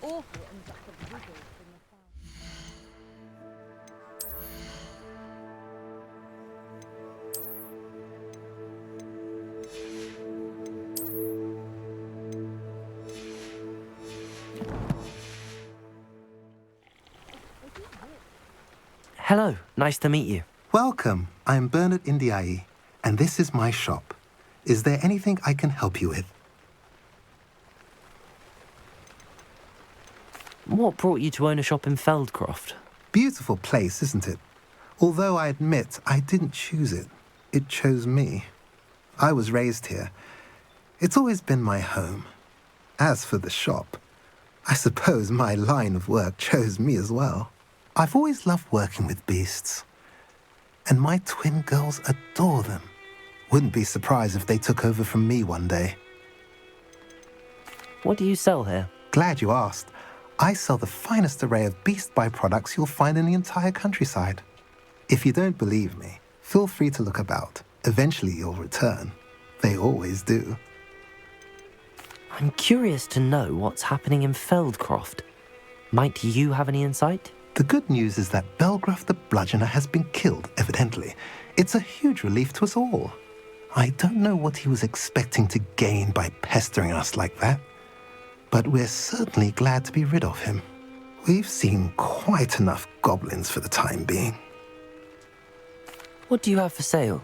Awful and just a wiggle from the fire. Hello, nice to meet you. Welcome. I'm Bernard Indiaye, and this is my shop. Is there anything I can help you with? What brought you to own a shop in Feldcroft? Beautiful place, isn't it? Although I admit I didn't choose it. It chose me. I was raised here. It's always been my home. As for the shop, I suppose my line of work chose me as well. I've always loved working with beasts. And my twin girls adore them. Wouldn't be surprised if they took over from me one day. What do you sell here? Glad you asked. I sell the finest array of beast byproducts you'll find in the entire countryside. If you don't believe me, feel free to look about. Eventually you'll return. They always do. I'm curious to know what's happening in Feldcroft. Might you have any insight? The good news is that Belgruff the Bludgeoner has been killed, evidently. It's a huge relief to us all. I don't know what he was expecting to gain by pestering us like that, but we're certainly glad to be rid of him. We've seen quite enough goblins for the time being. What do you have for sale?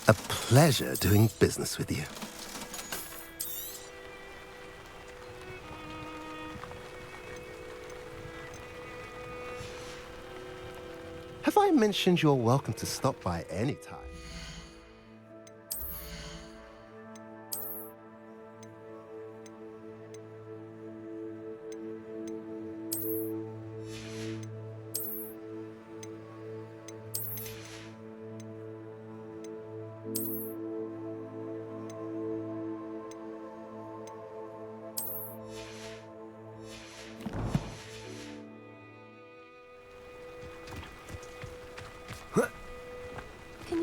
A pleasure doing business with you. Have I mentioned you're welcome to stop by any time?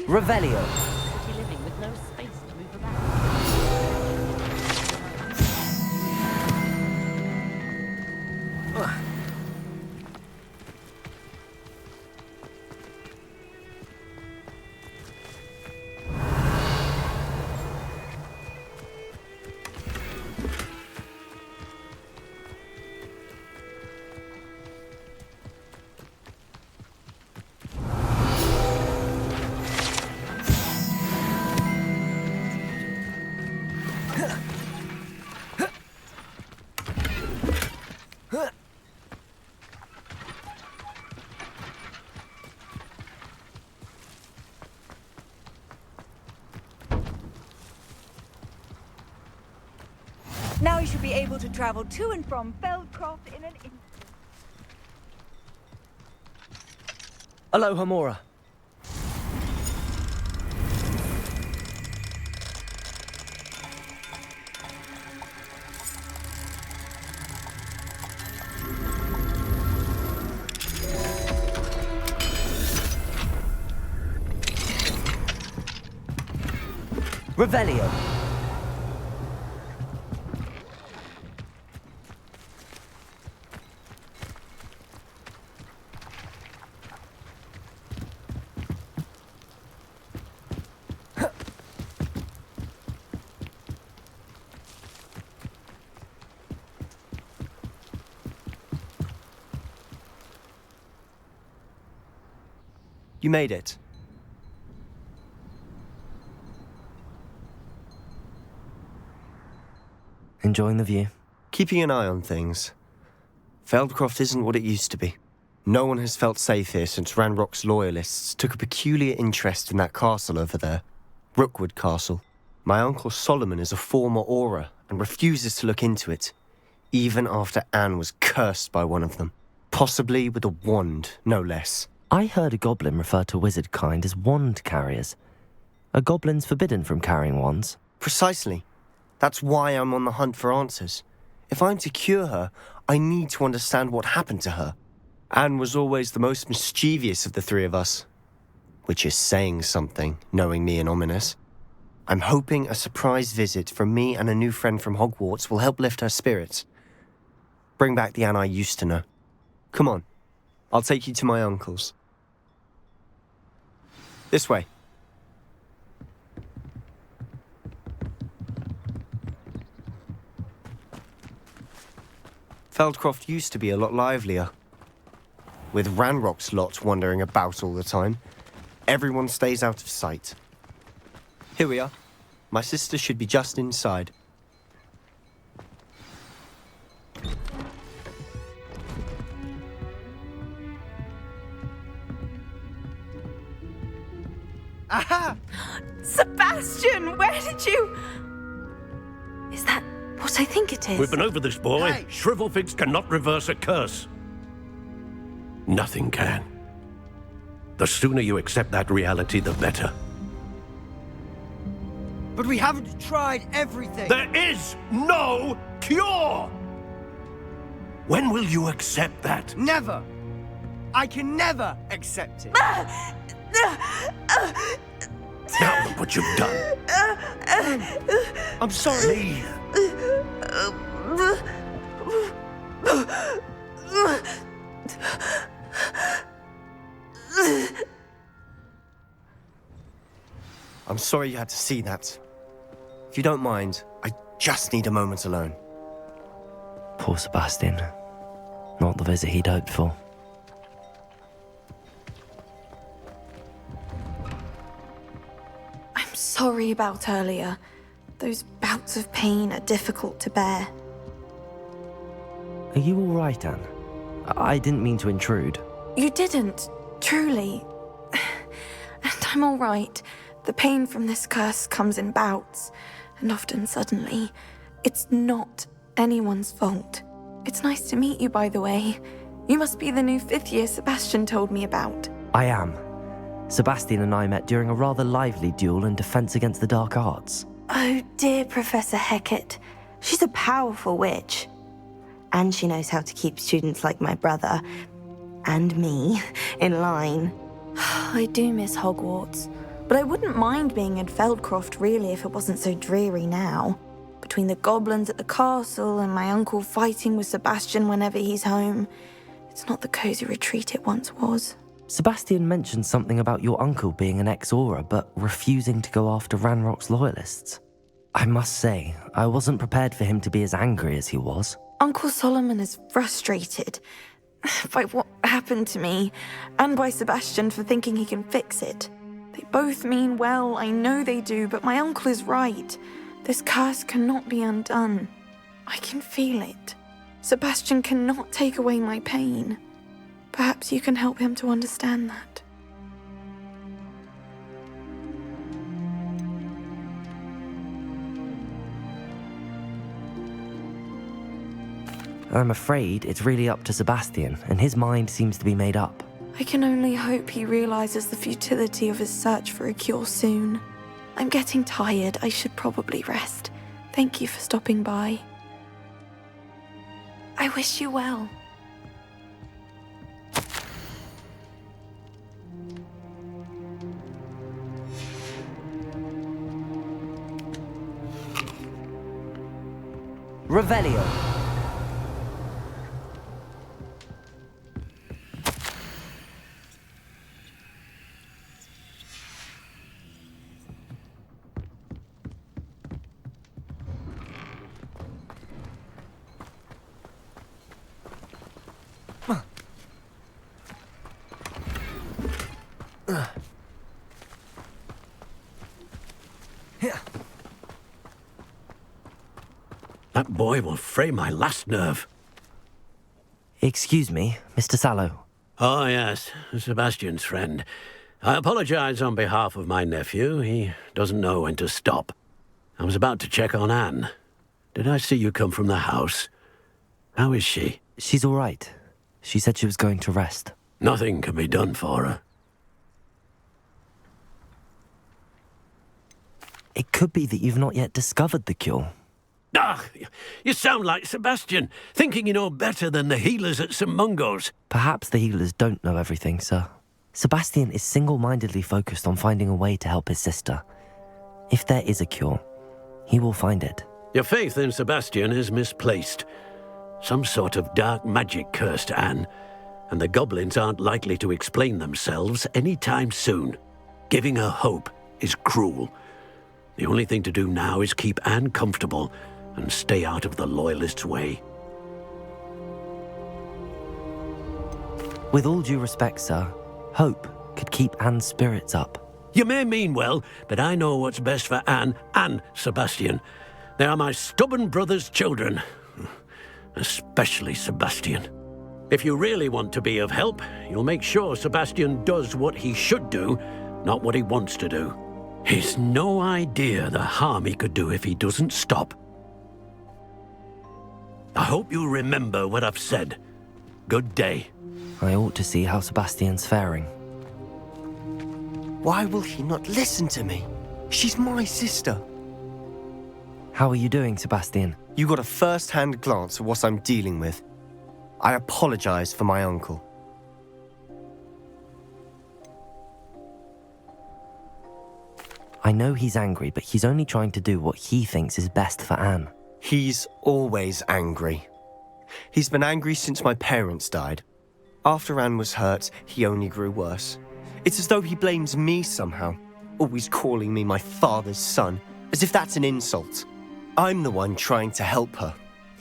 Revelio. City living with no space to move about. Now you should be able to travel to and from Feldcroft in an instant. Aloha Mora. Revelio. You made it. Enjoying the view? Keeping an eye on things. Feldcroft isn't what it used to be. No one has felt safe here since Ranrock's loyalists took a peculiar interest in that castle over there. Rookwood Castle. My uncle Solomon is a former Auror and refuses to look into it, even after Anne was cursed by one of them. Possibly with a wand, no less. I heard a goblin refer to wizard kind as wand carriers. Are goblins forbidden from carrying wands? Precisely. That's why I'm on the hunt for answers. If I'm to cure her, I need to understand what happened to her. Anne was always the most mischievous of the three of us. Which is saying something, knowing me and Ominous. I'm hoping a surprise visit from me and a new friend from Hogwarts will help lift her spirits. Bring back the Anne I used to know. Come on, I'll take you to my uncle's. This way. Feldcroft used to be a lot livelier. With Ranrock's lot wandering about all the time, everyone stays out of sight. Here we are. My sister should be just inside. Aha! Sebastian, where did you... Is that what I think it is? We've been over this, boy. Hey. Shrivelfigs cannot reverse a curse. Nothing can. The sooner you accept that reality, the better. But we haven't tried everything. There is no cure! When will you accept that? Never. I can never accept it. Now look what you've done. I'm sorry. Leave. I'm sorry you had to see that. If you don't mind, I just need a moment alone. Poor Sebastian. Not the visit he'd hoped for. I'm sorry about earlier. Those bouts of pain are difficult to bear. Are you all right, Anne? I didn't mean to intrude. You didn't, truly. And I'm all right. The pain from this curse comes in bouts, and often suddenly. It's not anyone's fault. It's nice to meet you, by the way. You must be the new 5th year Sebastian told me about. I am. Sebastian and I met during a rather lively duel in defense against the dark arts. Oh, dear Professor Hecat. She's a powerful witch. And she knows how to keep students like my brother, and me, in line. I do miss Hogwarts, but I wouldn't mind being in Feldcroft, really, if it wasn't so dreary now. Between the goblins at the castle and my uncle fighting with Sebastian whenever he's home, it's not the cozy retreat it once was. Sebastian mentioned something about your uncle being an ex-Auror, but refusing to go after Ranrock's loyalists. I must say, I wasn't prepared for him to be as angry as he was. Uncle Solomon is frustrated by what happened to me, and by Sebastian for thinking he can fix it. They both mean well, I know they do, but my uncle is right. This curse cannot be undone. I can feel it. Sebastian cannot take away my pain. Perhaps you can help him to understand that. I'm afraid it's really up to Sebastian, and his mind seems to be made up. I can only hope he realizes the futility of his search for a cure soon. I'm getting tired. I should probably rest. Thank you for stopping by. I wish you well. Revelio. That boy will fray my last nerve. Excuse me, Mr. Sallow. Oh, yes, Sebastian's friend. I apologize on behalf of my nephew. He doesn't know when to stop. I was about to check on Anne. Did I see you come from the house? How is she? She's all right. She said she was going to rest. Nothing can be done for her. It could be that you've not yet discovered the cure. Ah, you sound like Sebastian, thinking you know better than the healers at St. Mungo's. Perhaps the healers don't know everything, sir. Sebastian is single-mindedly focused on finding a way to help his sister. If there is a cure, he will find it. Your faith in Sebastian is misplaced. Some sort of dark magic cursed Anne, and the goblins aren't likely to explain themselves anytime soon. Giving her hope is cruel. The only thing to do now is keep Anne comfortable and stay out of the Loyalists' way. With all due respect, sir, hope could keep Anne's spirits up. You may mean well, but I know what's best for Anne and Sebastian. They are my stubborn brother's children. Especially Sebastian. If you really want to be of help, you'll make sure Sebastian does what he should do, not what he wants to do. He's no idea the harm he could do if he doesn't stop. I hope you remember what I've said. Good day. I ought to see how Sebastian's faring. Why will he not listen to me? She's my sister. How are you doing, Sebastian? You got a first-hand glance at what I'm dealing with. I apologize for my uncle. I know he's angry, but he's only trying to do what he thinks is best for Anne. He's always angry. He's been angry since my parents died. After Anne was hurt, he only grew worse. It's as though he blames me somehow, always calling me my father's son, as if that's an insult. I'm the one trying to help her.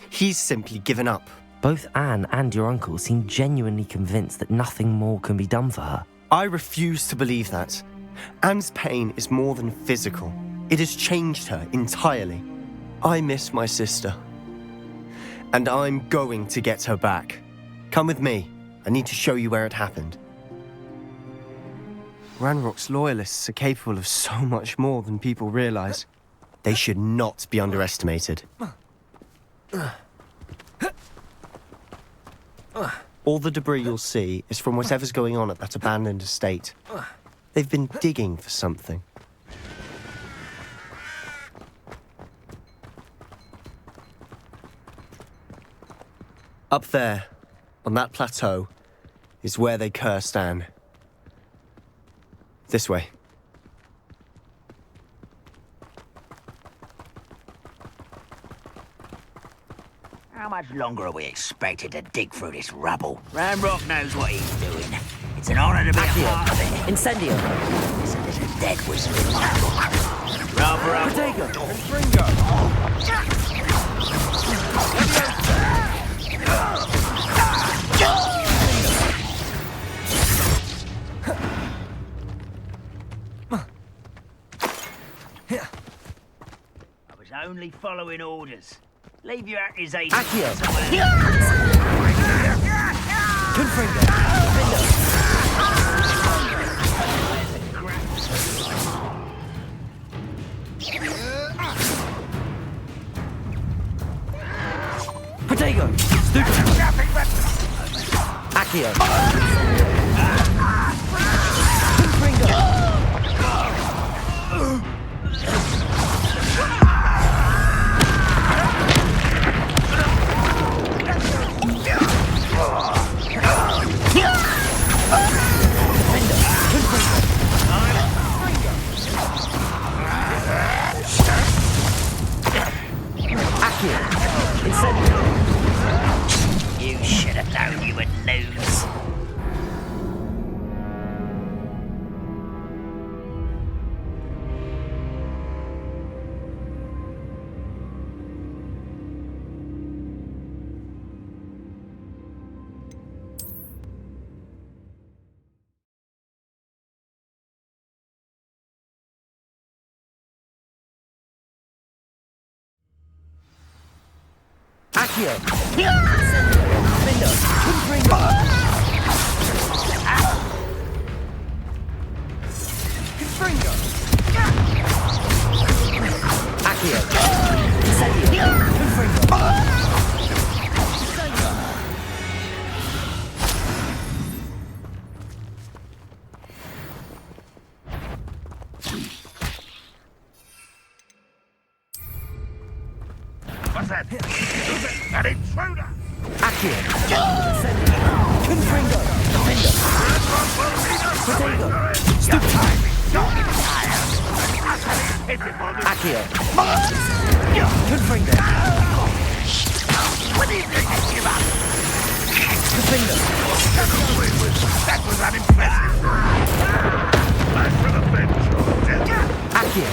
He's simply given up. Both Anne and your uncle seem genuinely convinced that nothing more can be done for her. I refuse to believe that. Anne's pain is more than physical. It has changed her entirely. I miss my sister. And I'm going to get her back. Come with me. I need to show you where it happened. Ranrock's loyalists are capable of so much more than people realize. They should not be underestimated. All the debris you'll see is from whatever's going on at that abandoned estate. They've been digging for something. Up there, on that plateau, is where they cursed Anne. This way. How much longer are we expected to dig through this rubble? Ranrock knows what he's doing. It's an honor to be a part of it. Incendio. There's a dead whistle in my book. Rather up. Fringo. I was only following orders. Leave your accusation Accio. somewhere. Protego! Stupid! Accio! You should have known you would lose. Accio! Confringo! Confringo. Accio! Incendio! Confringo! What's that? Who's it? An intruder! Accio! Incendio! Confringo! Protego! Stupid! Accio! Confringo! What do you think you give up? Confringo! That was unimpressive. I should have been sure. Accio!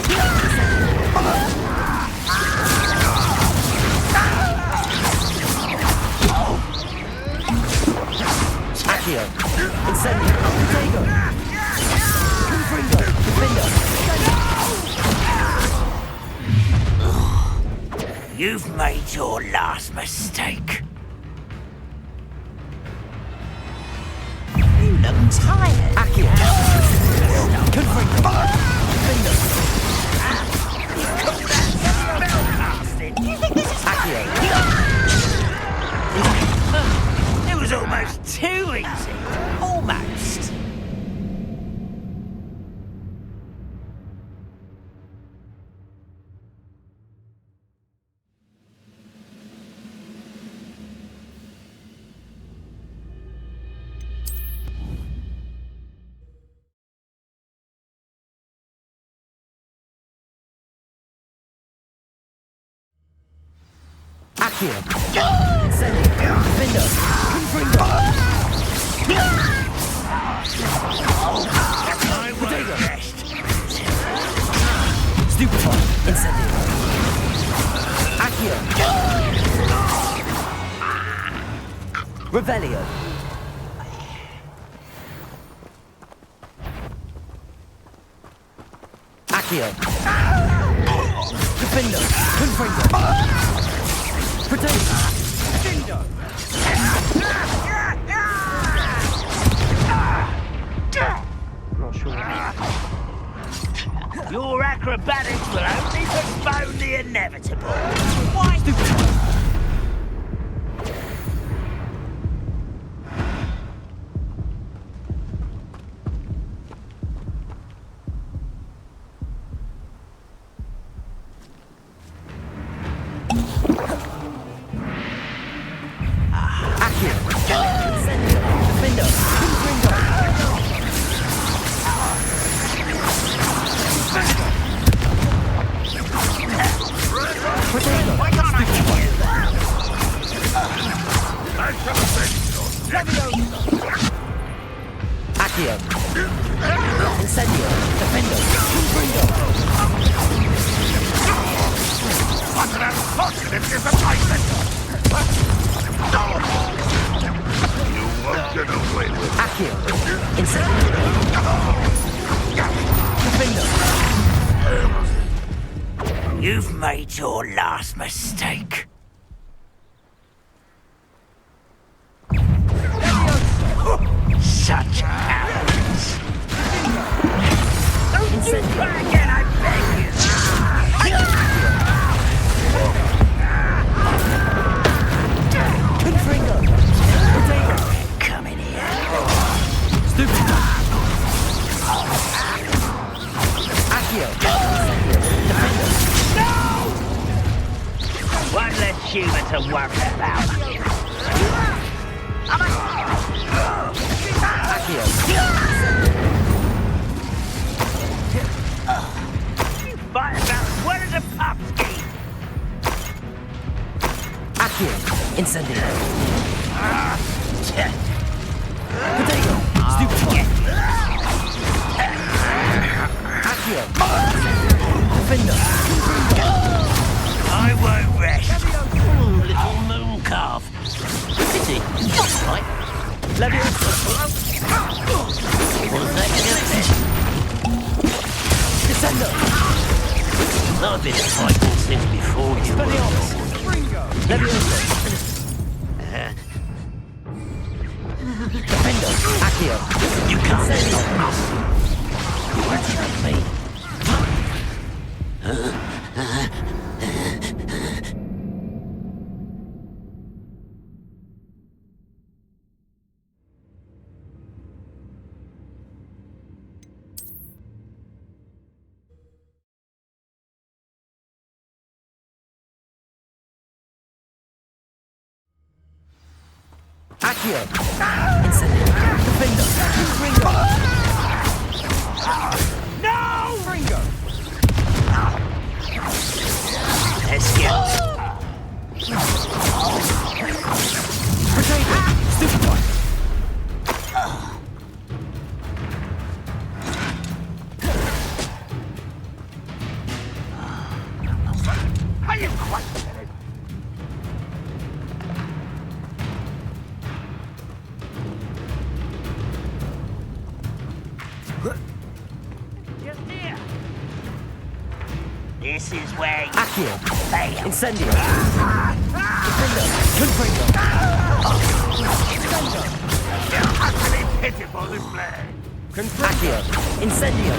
Accio! Incendio. Potato. Confringo. Defender. You've made your last mistake. You look tired. Accio. Confringo. Defender. Do you think this is Accio. It was almost too easy. Almost. Accio. Incendio. Defender. Confringo. Potato. Stupefy. Incendio. Accio. Revelio. Accio. Defender. Confringo. Potato. Not sure. Your acrobatics will only postpone the inevitable. Why? Accio. Incendio. Defender. Confringo. Potato. Why can't I get you Accio. Incendio. Defender. Confringo. What an unfortunate disappointment! You won't get away with Accio. Incendio. Defender. You've made your last mistake. Such arrogance. Don't you try again, I beg you. Confringo. Potato. Come in here. Stupid. Accio. Defender. One less human to worry about. Accio. You fight about as well as a pumpkin. Accio. Incendio. Potato. Stupefy. Accio. Defender. I won't rest. Little moon calf. Pity. Right. Leviosa. What was that again? Descendo. Not been fighting since before you were Expelliarmus. Leviosa. Defender. Accio. You can't Incendio. stop us. What do you mean? Accio. Incendio. Defender. Ringo. No! Ringo. Let's go. Potato. Stupefy. Are you quite Just here. This is where you Accio. fail. Incendio. Confringo. You're utterly pitiful display. Accio. Incendio.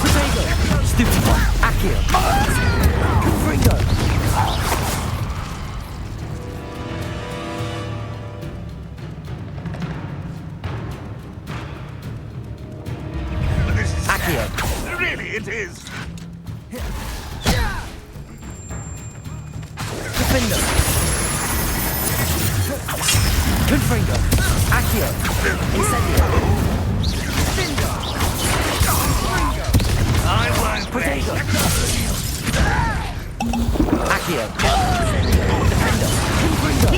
Protego. Stupefy. Accio. Confringo. This is Accio. really, it is. Defendo. Confringo. Accio. Incendio. I won't Protego. Accio. Defendo. Confringo.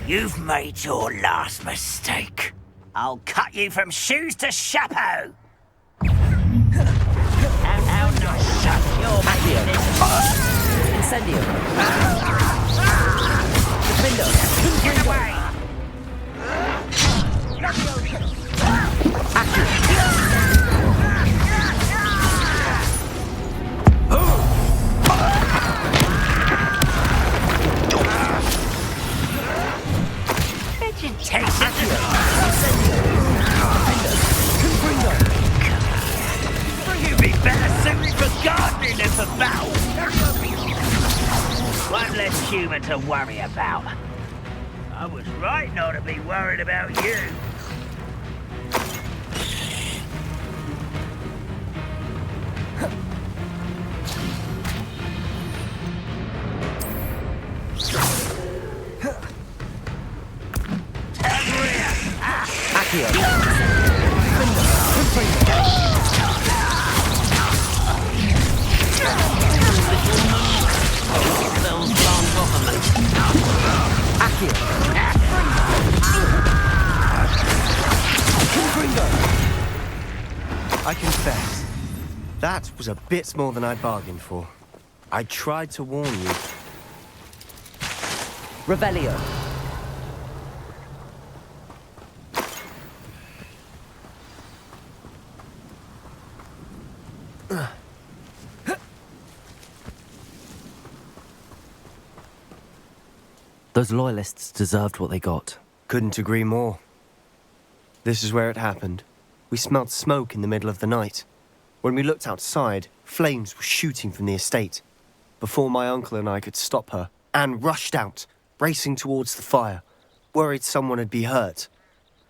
You've made your last mistake. I'll cut you from shoes to chapeau. How nice. Shut your business. Incendio. Defendo. Get away. You'd be better suited for gardening than for battle. One less human to worry about. I was right not to be worried about you. Accio. Confringo. Accio. Confringo. I confess, that was a bit more than I'd bargained for. I tried to warn you. Revelio. Those loyalists deserved what they got. Couldn't agree more. This is where it happened. We smelled smoke in the middle of the night. When we looked outside, flames were shooting from the estate. Before my uncle and I could stop her, Anne rushed out, racing towards the fire, worried someone had been hurt.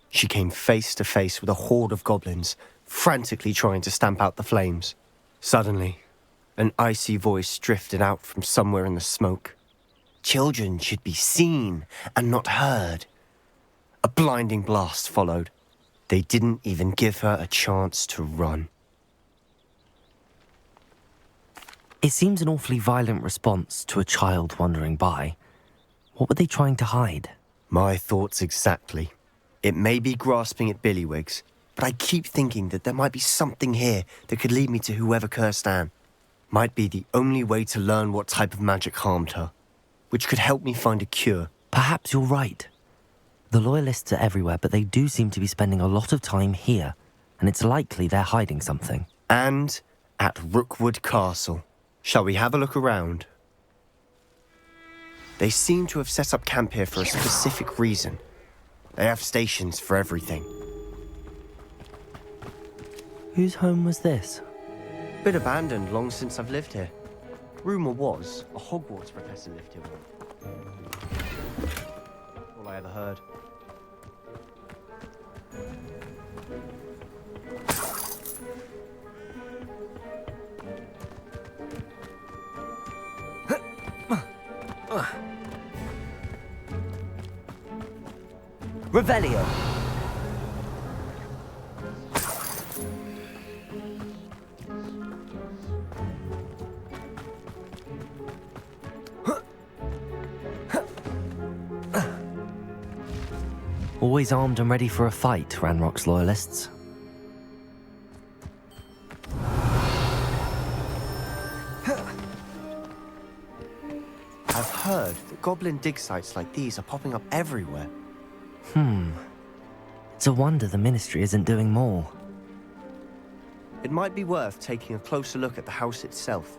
She came face to face with a horde of goblins, frantically trying to stamp out the flames. Suddenly, an icy voice drifted out from somewhere in the smoke. Children should be seen and not heard. A blinding blast followed. They didn't even give her a chance to run. It seems an awfully violent response to a child wandering by. What were they trying to hide? My thoughts exactly. It may be grasping at billywhigs, but I keep thinking that there might be something here that could lead me to whoever cursed Anne. Might be the only way to learn what type of magic harmed her, which could help me find a cure. Perhaps you're right. The Loyalists are everywhere, but they do seem to be spending a lot of time here, and it's likely they're hiding something. And at Rookwood Castle. Shall we have a look around? They seem to have set up camp here for a specific reason. They have stations for everything. Whose home was this? Been abandoned long since I've lived here. Rumour was a Hogwarts professor lived here once. All I ever heard. Revelio. Always armed and ready for a fight, Ranrock's loyalists. I've heard that goblin dig sites like these are popping up everywhere. It's a wonder the Ministry isn't doing more. It might be worth taking a closer look at the house itself.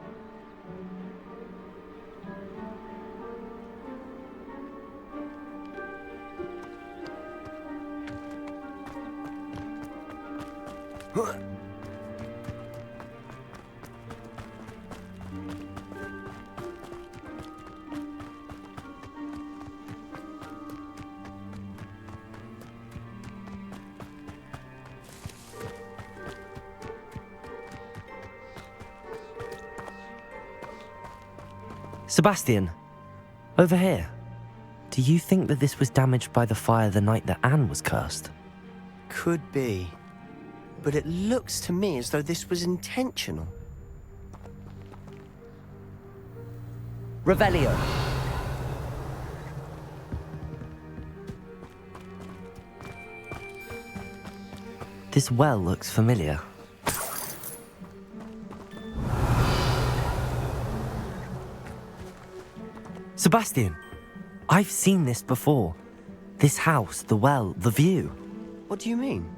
Sebastian, over here. Do you think that this was damaged by the fire the night that Anne was cursed? Could be. But it looks to me as though this was intentional. Revelio. This well looks familiar. Sebastian, I've seen this before. This house, the well, the view. What do you mean?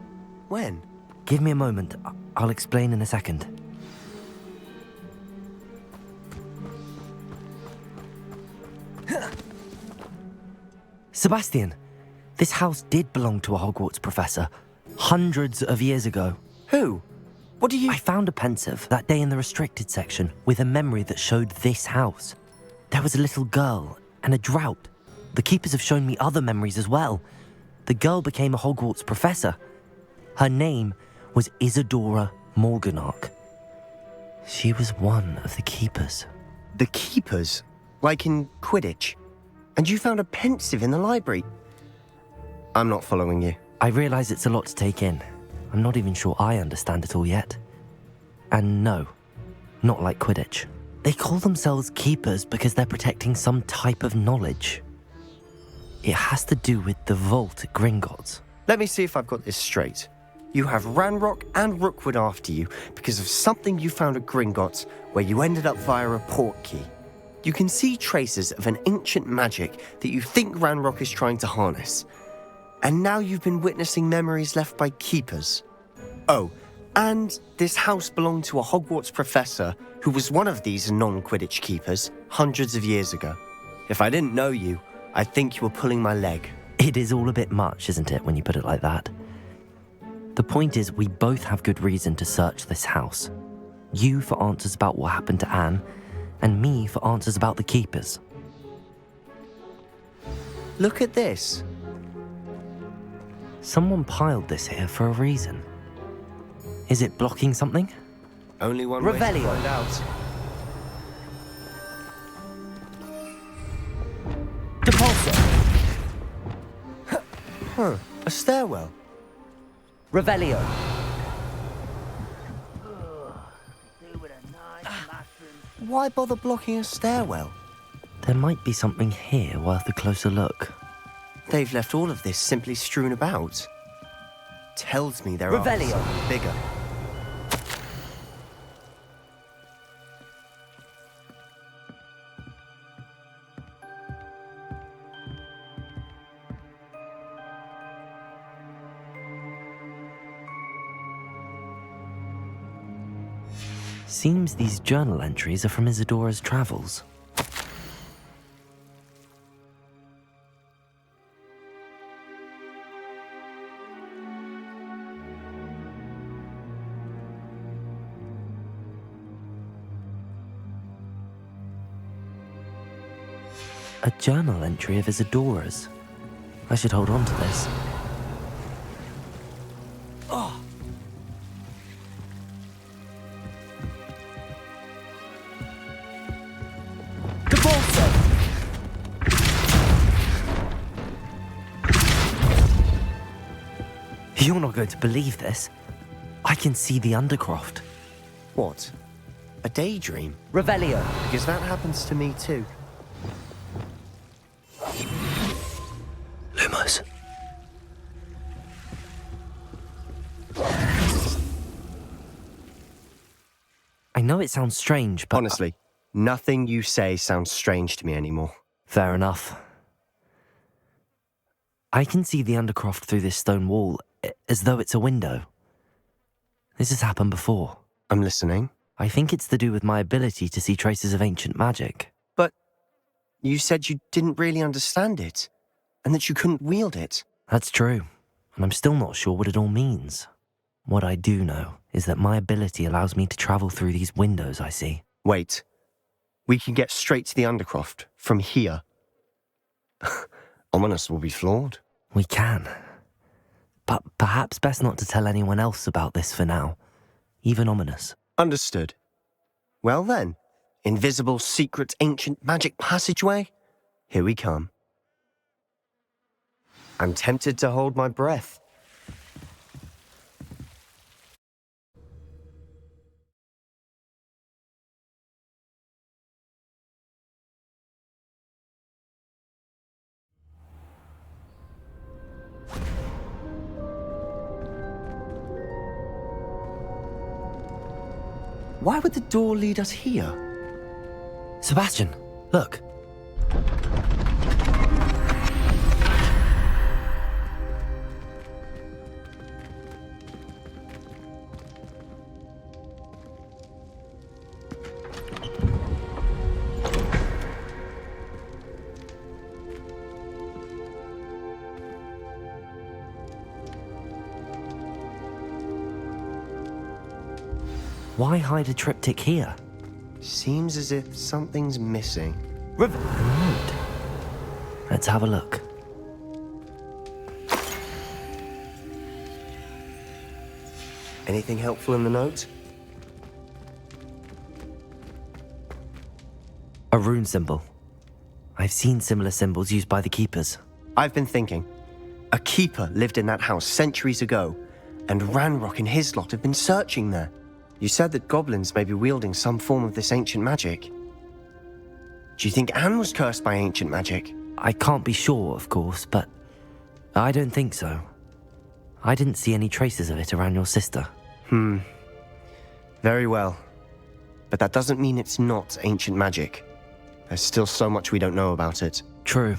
When? Give me a moment. I'll explain in a second. Sebastian, this house did belong to a Hogwarts professor hundreds of years ago. Who? What do you... I found a pensive that day in the restricted section with a memory that showed this house. There was a little girl and a drought. The keepers have shown me other memories as well. The girl became a Hogwarts professor. Her name was Isadora Morganach. She was one of the keepers. The keepers? Like in Quidditch? And you found a pensive in the library? I'm not following you. I realise it's a lot to take in. I'm not even sure I understand it all yet. And no, not like Quidditch. They call themselves keepers because they're protecting some type of knowledge. It has to do with the vault at Gringotts. Let me see if I've got this straight. You have Ranrock and Rookwood after you because of something you found at Gringotts where you ended up via a portkey. You can see traces of an ancient magic that you think Ranrock is trying to harness. And now you've been witnessing memories left by keepers. Oh, and this house belonged to a Hogwarts professor who was one of these non-Quidditch keepers hundreds of years ago. If I didn't know you, I'd think you were pulling my leg. It is all a bit much, isn't it, when you put it like that? The point is, we both have good reason to search this house. You for answers about what happened to Anne, and me for answers about the keepers. Look at this. Someone piled this here for a reason. Is it blocking something? Only one way to Revelio. find out. Depulso. Huh, a stairwell. Revelio. Why bother blocking a stairwell? There might be something here worth a closer look. They've left all of this simply strewn about. Tells me there Revelio. are something bigger. Seems these journal entries are from Isadora's travels. A journal entry of Isadora's. I should hold on to this. Oh. You're not going to believe this. I can see the Undercroft. What? A daydream? Revelio. Because that happens to me too. Lumos. I know it sounds strange, but... Honestly, nothing you say sounds strange to me anymore. Fair enough. I can see the Undercroft through this stone wall, as though it's a window. This has happened before. I'm listening. I think it's to do with my ability to see traces of ancient magic. But you said you didn't really understand it, and that you couldn't wield it. That's true, and I'm still not sure what it all means. What I do know is that my ability allows me to travel through these windows I see. Wait. We can get straight to the Undercroft from here. Ominous will be floored. We can. But perhaps best not to tell anyone else about this for now. Even Ominous. Understood. Well then, invisible, secret, ancient magic passageway? Here we come. I'm tempted to hold my breath. Why would the door lead us here? Sebastian, look. Why hide a triptych here? Seems as if something's missing. Good. Let's have a look. Anything helpful in the note? A rune symbol. I've seen similar symbols used by the keepers. I've been thinking. A keeper lived in that house centuries ago, and Ranrock and his lot have been searching there. You said that goblins may be wielding some form of this ancient magic. Do you think Anne was cursed by ancient magic? I can't be sure, of course, but I don't think so. I didn't see any traces of it around your sister. Very well. But that doesn't mean it's not ancient magic. There's still so much we don't know about it. True.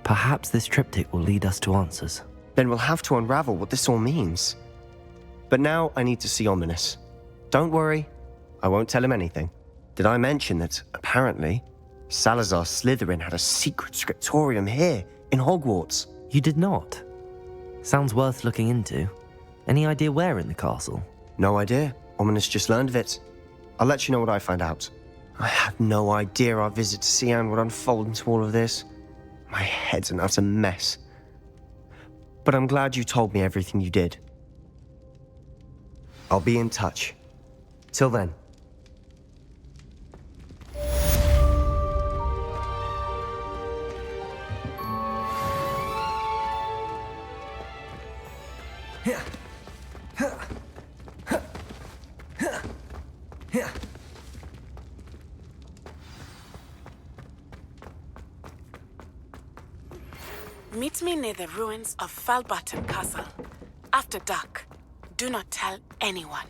Perhaps this triptych will lead us to answers. Then we'll have to unravel what this all means. But now I need to see Ominous. Don't worry, I won't tell him anything. Did I mention that, apparently, Salazar Slytherin had a secret scriptorium here, in Hogwarts? You did not? Sounds worth looking into. Any idea where in the castle? No idea. Ominous just learned of it. I'll let you know what I find out. I had no idea our visit to Cian would unfold into all of this. My head's an utter mess. But I'm glad you told me everything you did. I'll be in touch. Till then. Meet me near the ruins of Falbutton Castle. After dark. Do not tell anyone.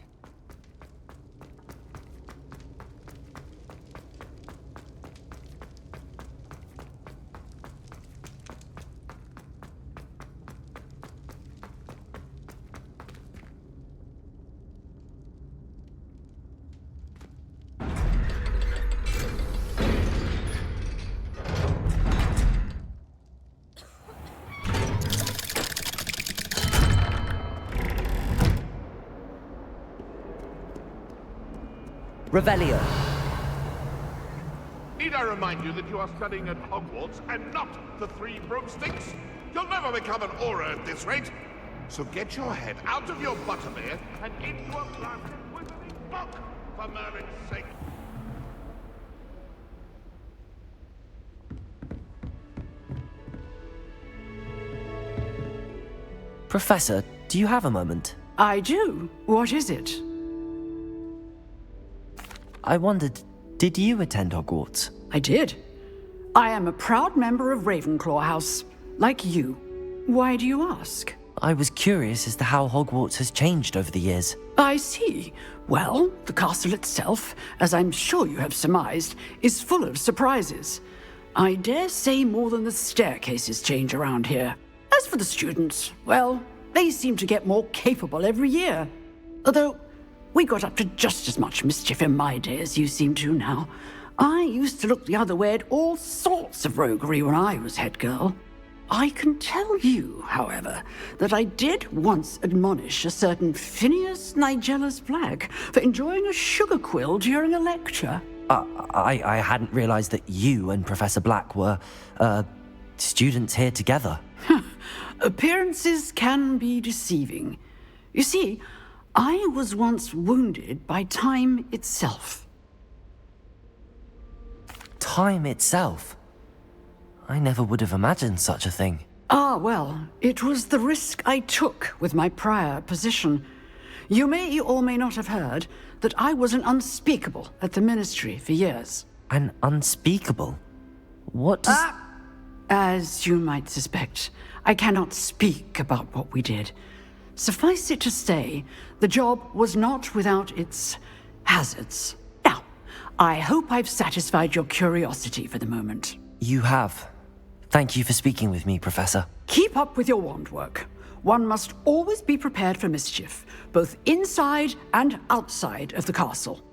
Revelio. Need I remind you that you are studying at Hogwarts and not the Three Broomsticks? You'll never become an aura at this rate. So get your head out of your butterbeer and into a class with a book, for Merlin's sake. Professor, do you have a moment? I do. What is it? I wondered, did you attend Hogwarts? I did. I am a proud member of Ravenclaw House, like you. Why do you ask? I was curious as to how Hogwarts has changed over the years. I see. Well, the castle itself, as I'm sure you have surmised, is full of surprises. I dare say more than the staircases change around here. As for the students, well, they seem to get more capable every year. Although, we got up to just as much mischief in my day as you seem to now. I used to look the other way at all sorts of roguery when I was head girl. I can tell you, however, that I did once admonish a certain Phineas Nigellus Black for enjoying a sugar quill during a lecture. I hadn't realized that you and Professor Black were, students here together. Appearances can be deceiving. You see, I was once wounded by time itself. Time itself? I never would have imagined such a thing. Ah, well, it was the risk I took with my prior position. You may or may not have heard that I was an unspeakable at the Ministry for years. An unspeakable? What does... As you might suspect, I cannot speak about what we did. Suffice it to say, the job was not without its hazards. Now, I hope I've satisfied your curiosity for the moment. You have. Thank you for speaking with me, Professor. Keep up with your wand work. One must always be prepared for mischief, both inside and outside of the castle.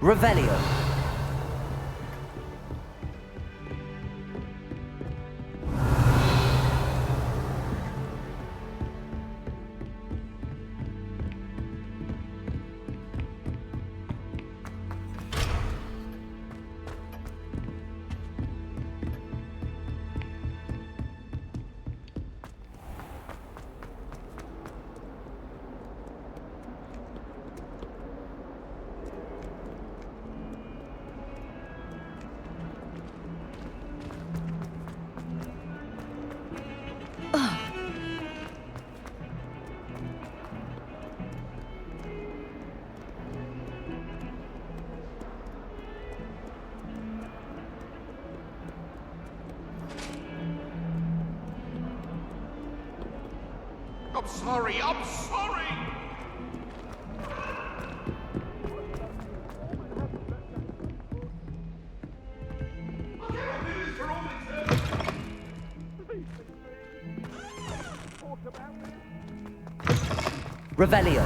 Revelio. I'm sorry, I'm sorry! Revelio.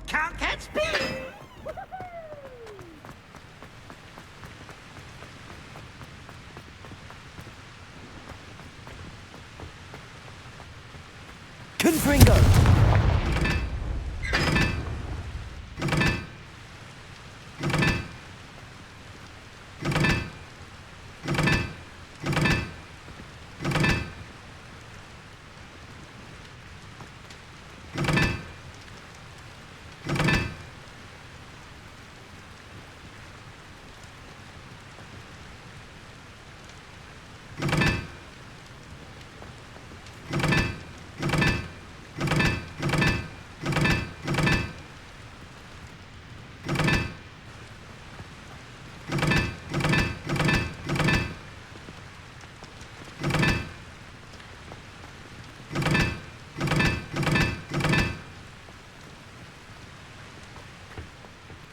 Can't catch me! Confringo!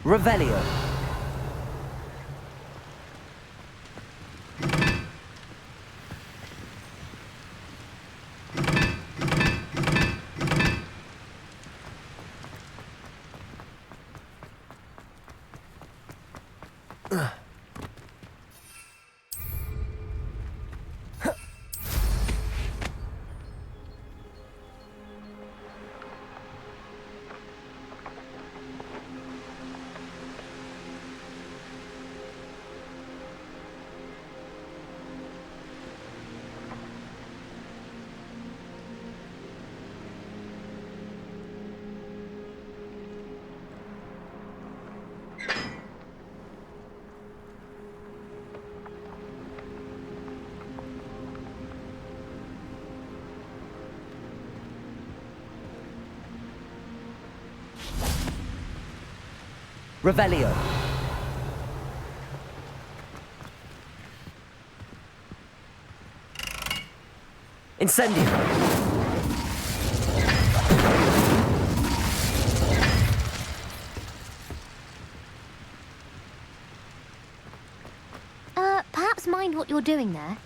Revelio. Revelio. Incendio. Perhaps mind what you're doing there.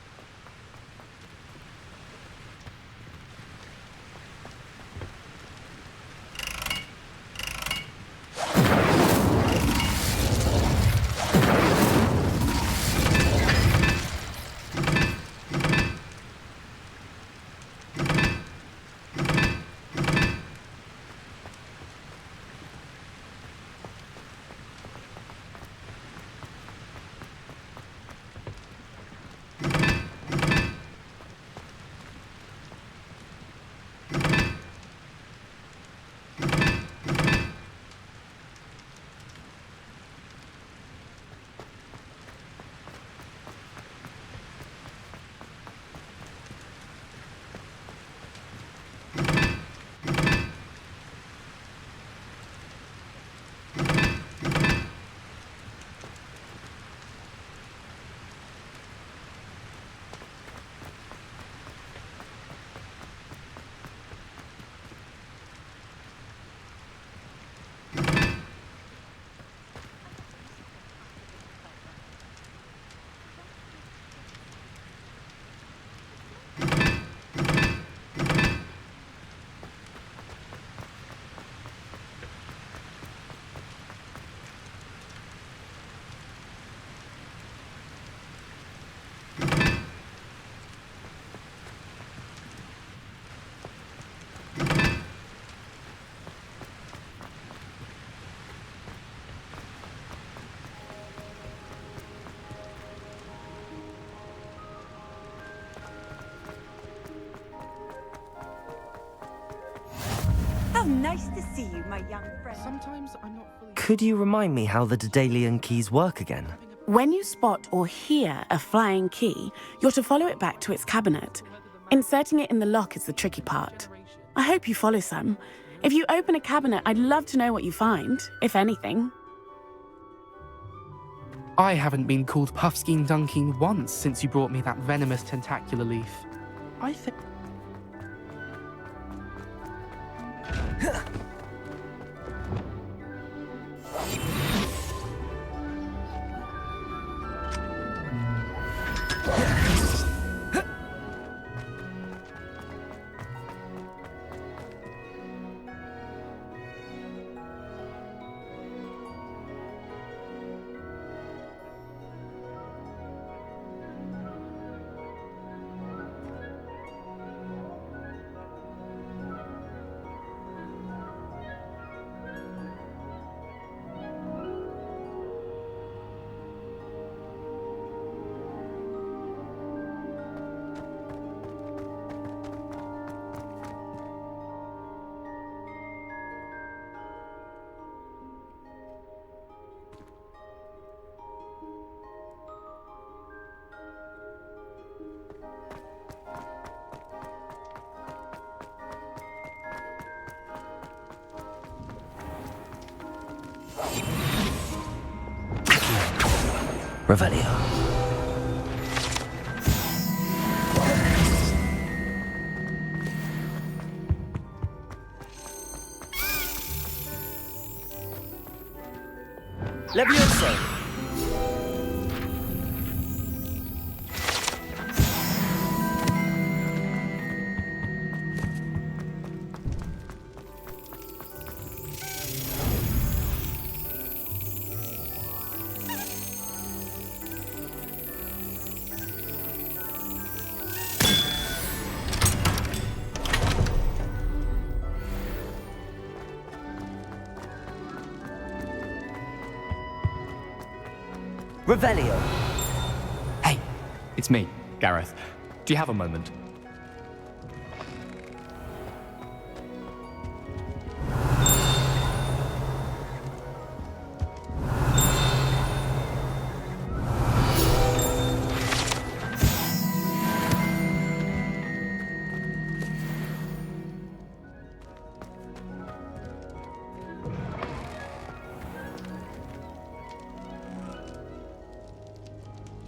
How nice to see you, my young friend. Sometimes I'm not fully... Could you remind me how the Daedalian keys work again? When you spot or hear a flying key, you're to follow it back to its cabinet. Inserting it in the lock is the tricky part. I hope you follow some. If you open a cabinet, I'd love to know what you find, if anything. I haven't been called Puffskein Dunking once since you brought me that venomous tentacular leaf. I think... Revelio. Levioso! Revelio. Hey, it's me, Gareth. Do you have a moment?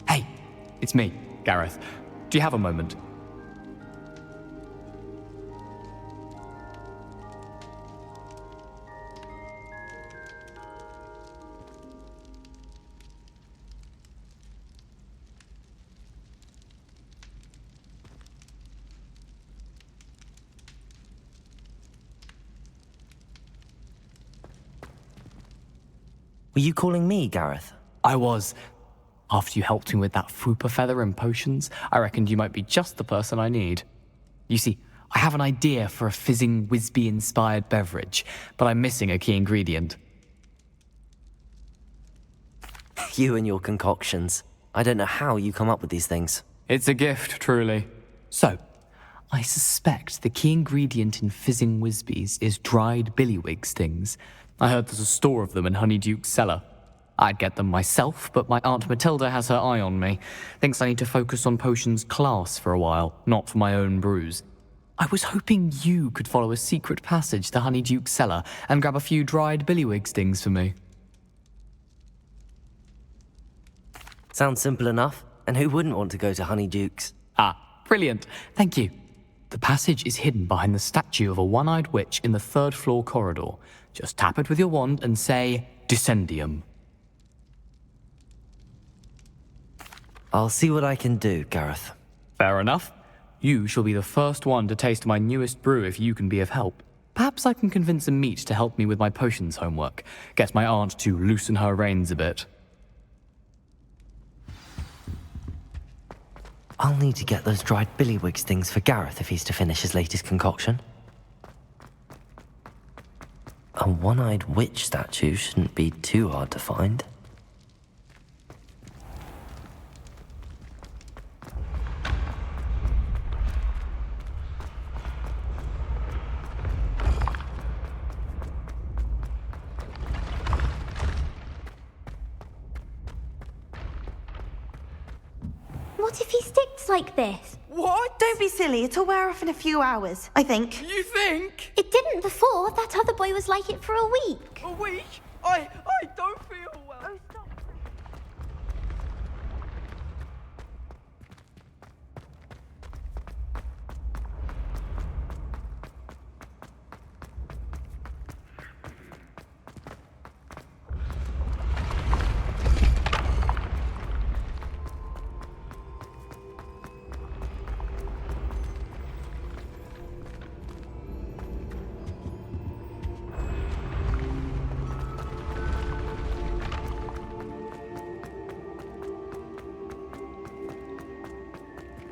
Hey, it's me, Gareth. Do you have a moment? Were you calling me, Gareth? I was. After you helped me with that Fupa feather and potions, I reckoned you might be just the person I need. You see, I have an idea for a fizzing Wisby-inspired beverage, but I'm missing a key ingredient. You and your concoctions. I don't know how you come up with these things. It's a gift, truly. So, I suspect the key ingredient in fizzing Wisbies is dried billywig stings. I heard there's a store of them in Honeyduke's cellar. I'd get them myself, but my Aunt Matilda has her eye on me. Thinks I need to focus on potions class for a while, not for my own brews. I was hoping you could follow a secret passage to Honeyduke's cellar and grab a few dried billywig stings for me. Sounds simple enough. And who wouldn't want to go to Honeyduke's? Ah, brilliant. Thank you. The passage is hidden behind the statue of a one-eyed witch in the third-floor corridor. Just tap it with your wand and say, Descendium. I'll see what I can do, Gareth. Fair enough. You shall be the first one to taste my newest brew if you can be of help. Perhaps I can convince a meat to help me with my potions homework. Get my aunt to loosen her reins a bit. I'll need to get those dried billywig stings for Gareth if he's to finish his latest concoction. A one-eyed witch statue shouldn't be too hard to find. What if he sticks like this? What? Don't be silly. It'll wear off in a few hours, I think. You think? It didn't before. That other boy was like it for a week. A week? I don't feel well. Oh, stop.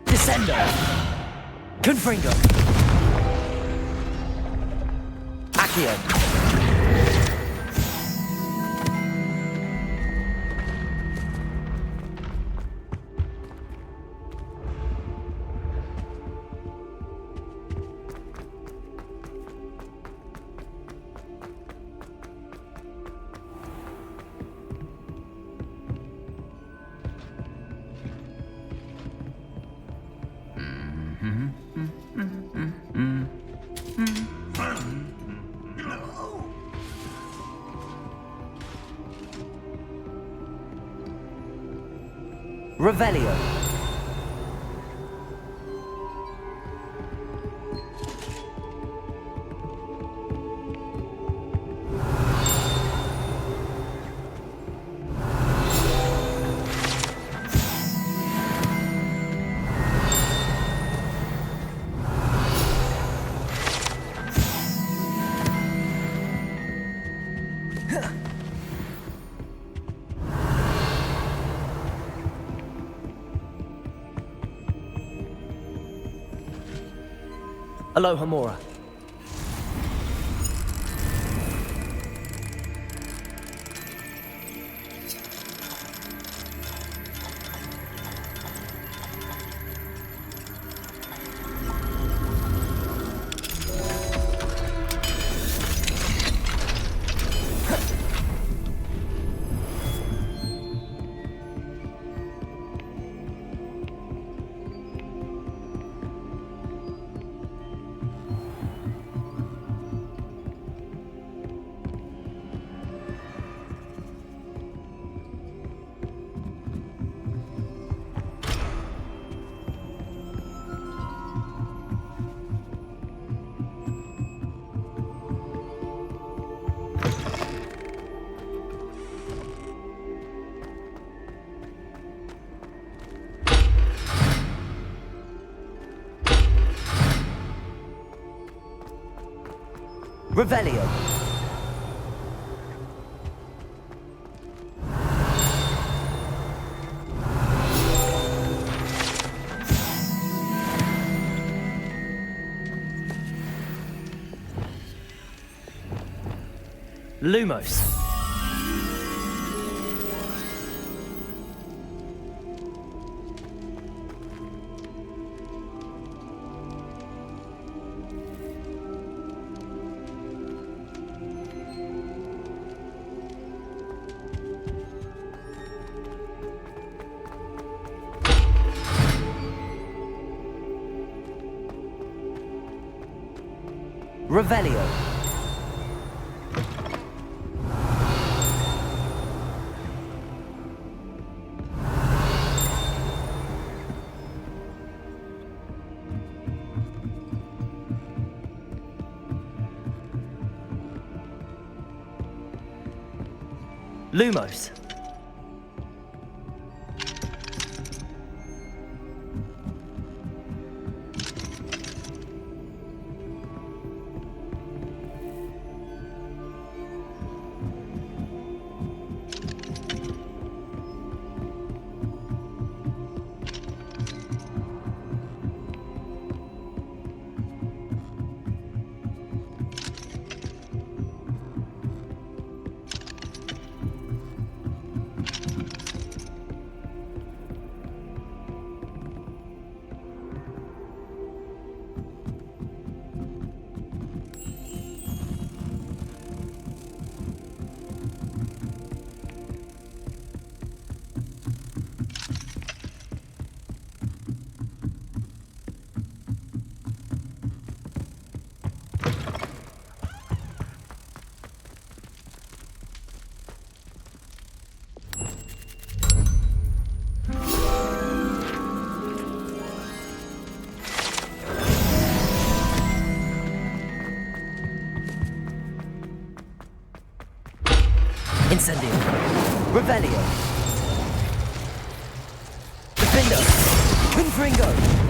Descendo! Confringo! Accio! Revelio. Aloha Mora. Revelio. Lumos. Revelio. Lumos. Incendio. Revelio. Defender. Confringo.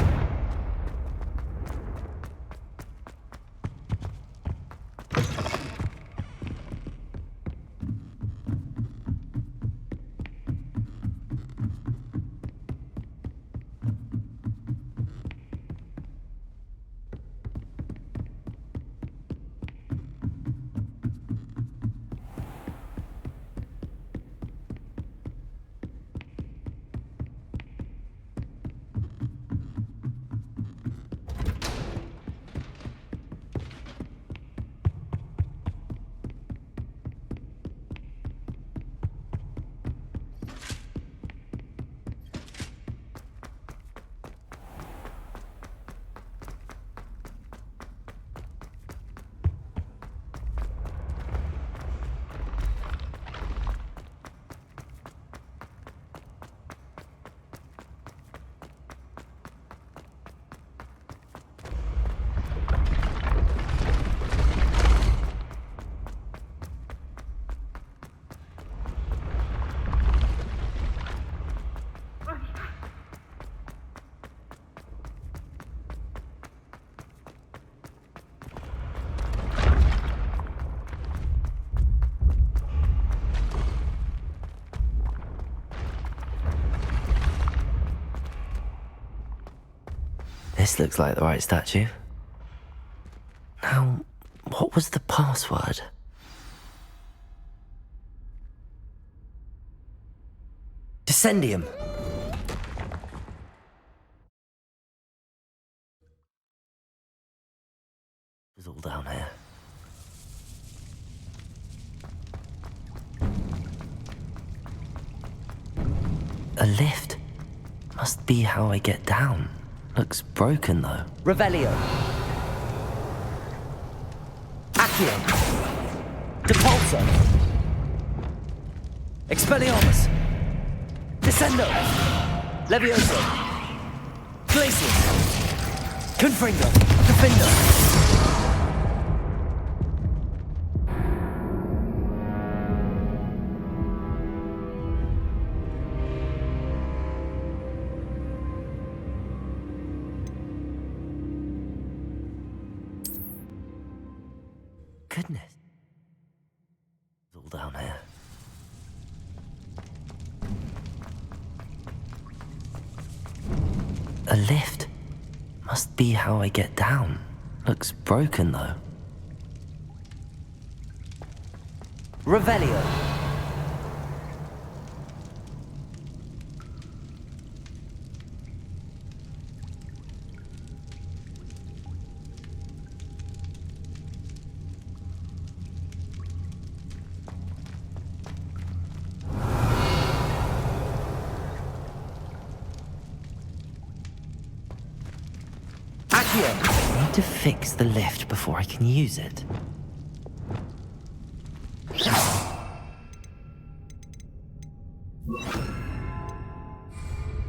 This looks like the right statue. What was the password? Descendium. It's all down here. A lift. Must be how I get down. Looks broken though. Revelio. Accio. Depulso. Expelliarmus. Descendo. Levioso. Glacius. Confringo. Defendo. Goodness. It's all down here. A lift. Must be how I get down. Looks broken though. Revelio. I need to fix the lift before I can use it.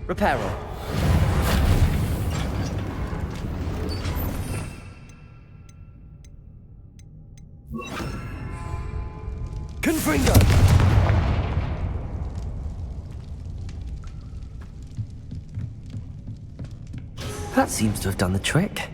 Reparo. Confringo. That seems to have done the trick.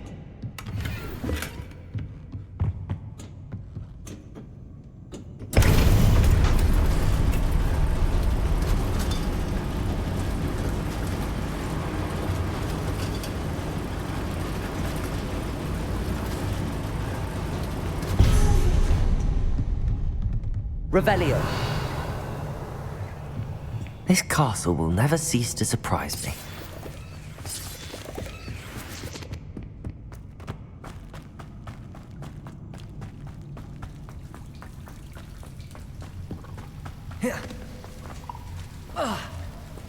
Revelio. This castle will never cease to surprise me.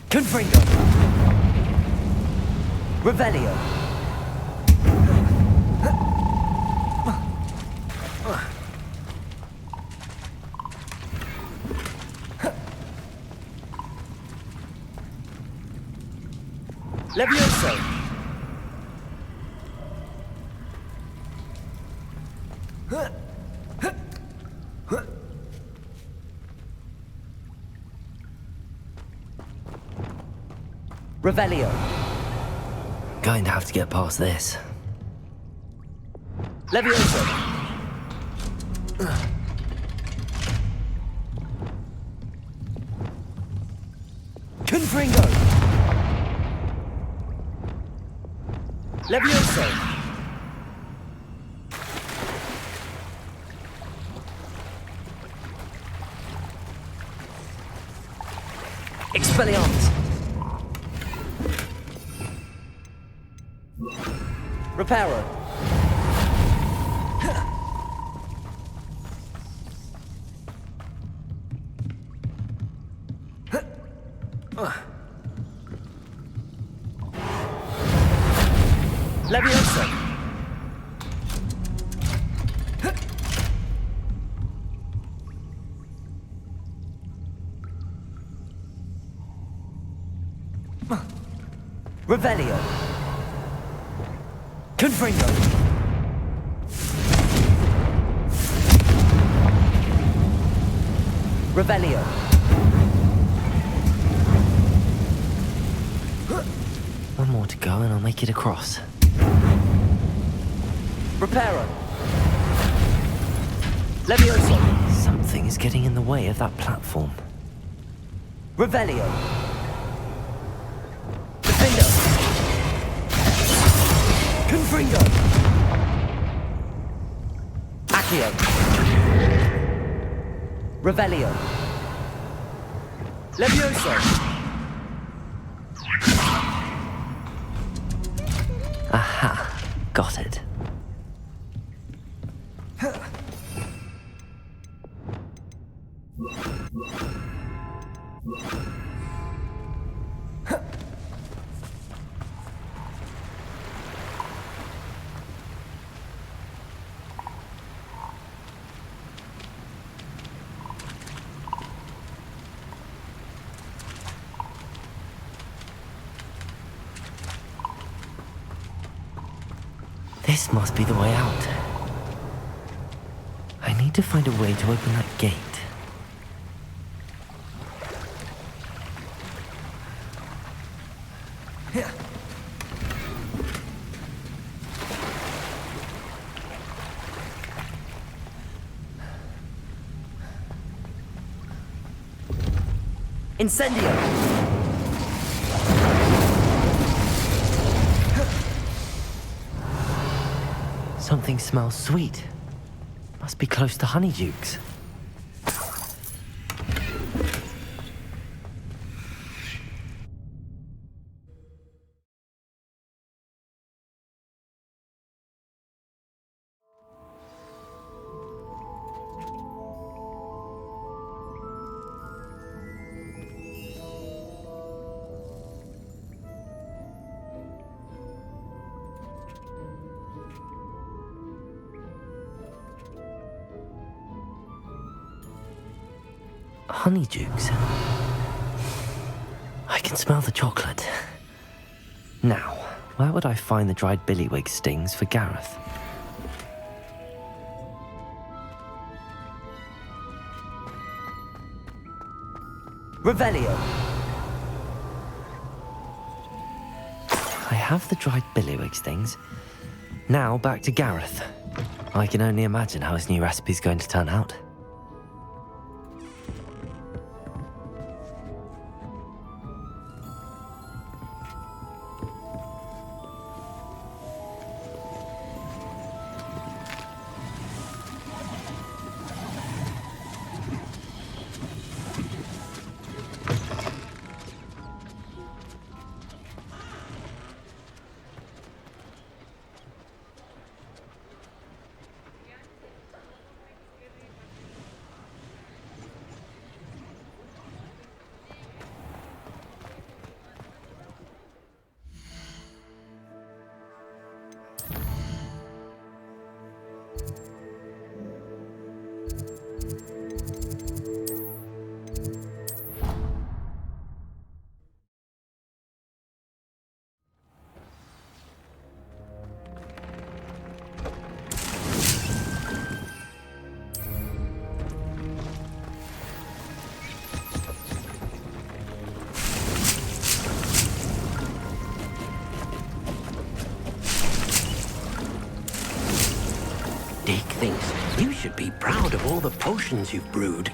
Confringo. Revelio. Levioso. Revelio. Going to have to get past this. Levioso. Confringo. Levioso. Expelliarmus. Reparo. Levioso. Revelio. Confringo. Revelio. One more to go and I'll make it across. Reparo. Levioso. Something is getting in the way of that platform. Revelio. Defendo. Confringo. Accio. Revelio. Levioso. Aha, got it. This must be the way out. I need to find a way to open that gate. Incendio. Something smells sweet. Must be close to Honeydukes. Honeydukes. I can smell the chocolate. Now, where would I find the dried billywig stings for Gareth? Revelio. I have the dried billywig stings. Now back to Gareth. I can only imagine how his new recipe's going to turn out. Dick thinks you should be proud of all the potions you've brewed.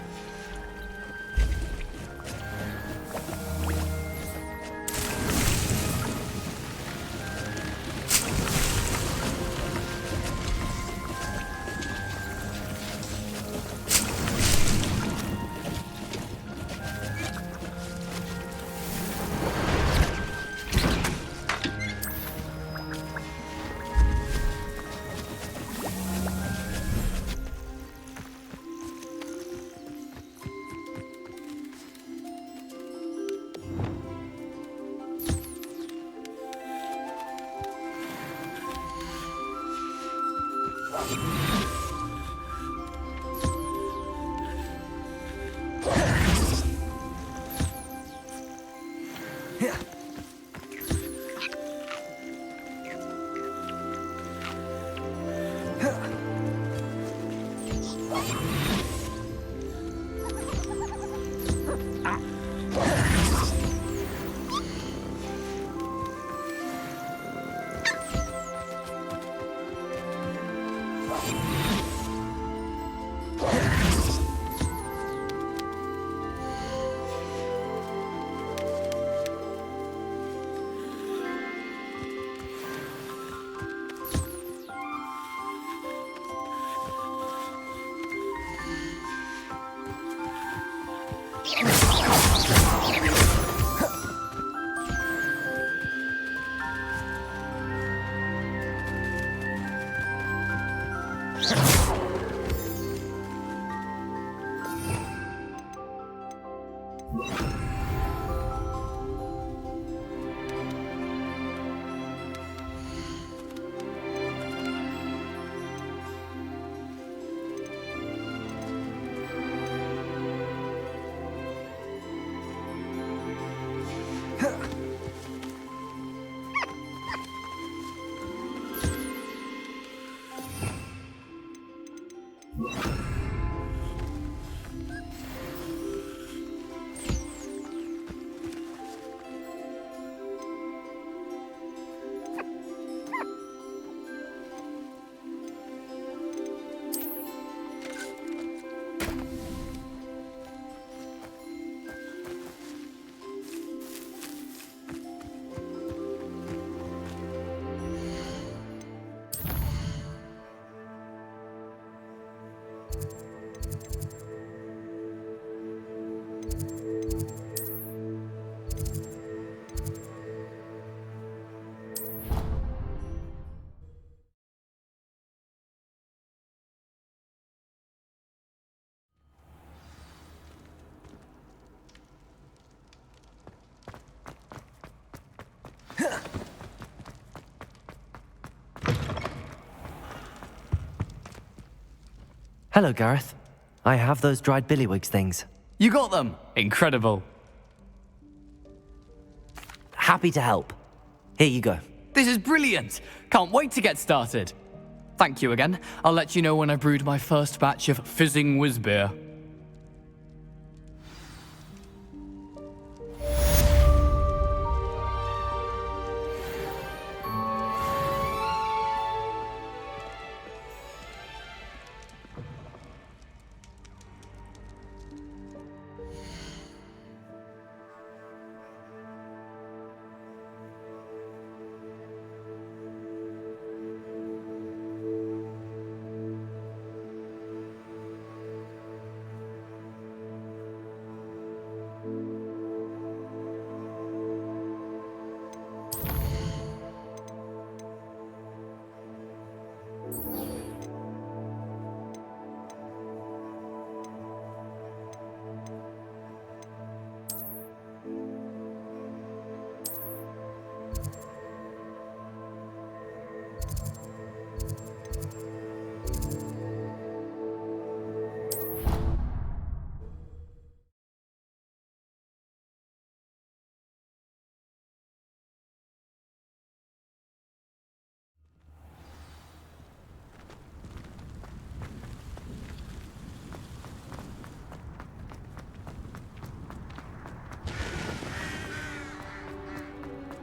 Hello, Gareth. I have those dried billywigs things. You got them! Incredible. Happy to help. Here you go. This is brilliant! Can't wait to get started. Thank you again. I'll let you know when I brewed my first batch of fizzing whiz beer.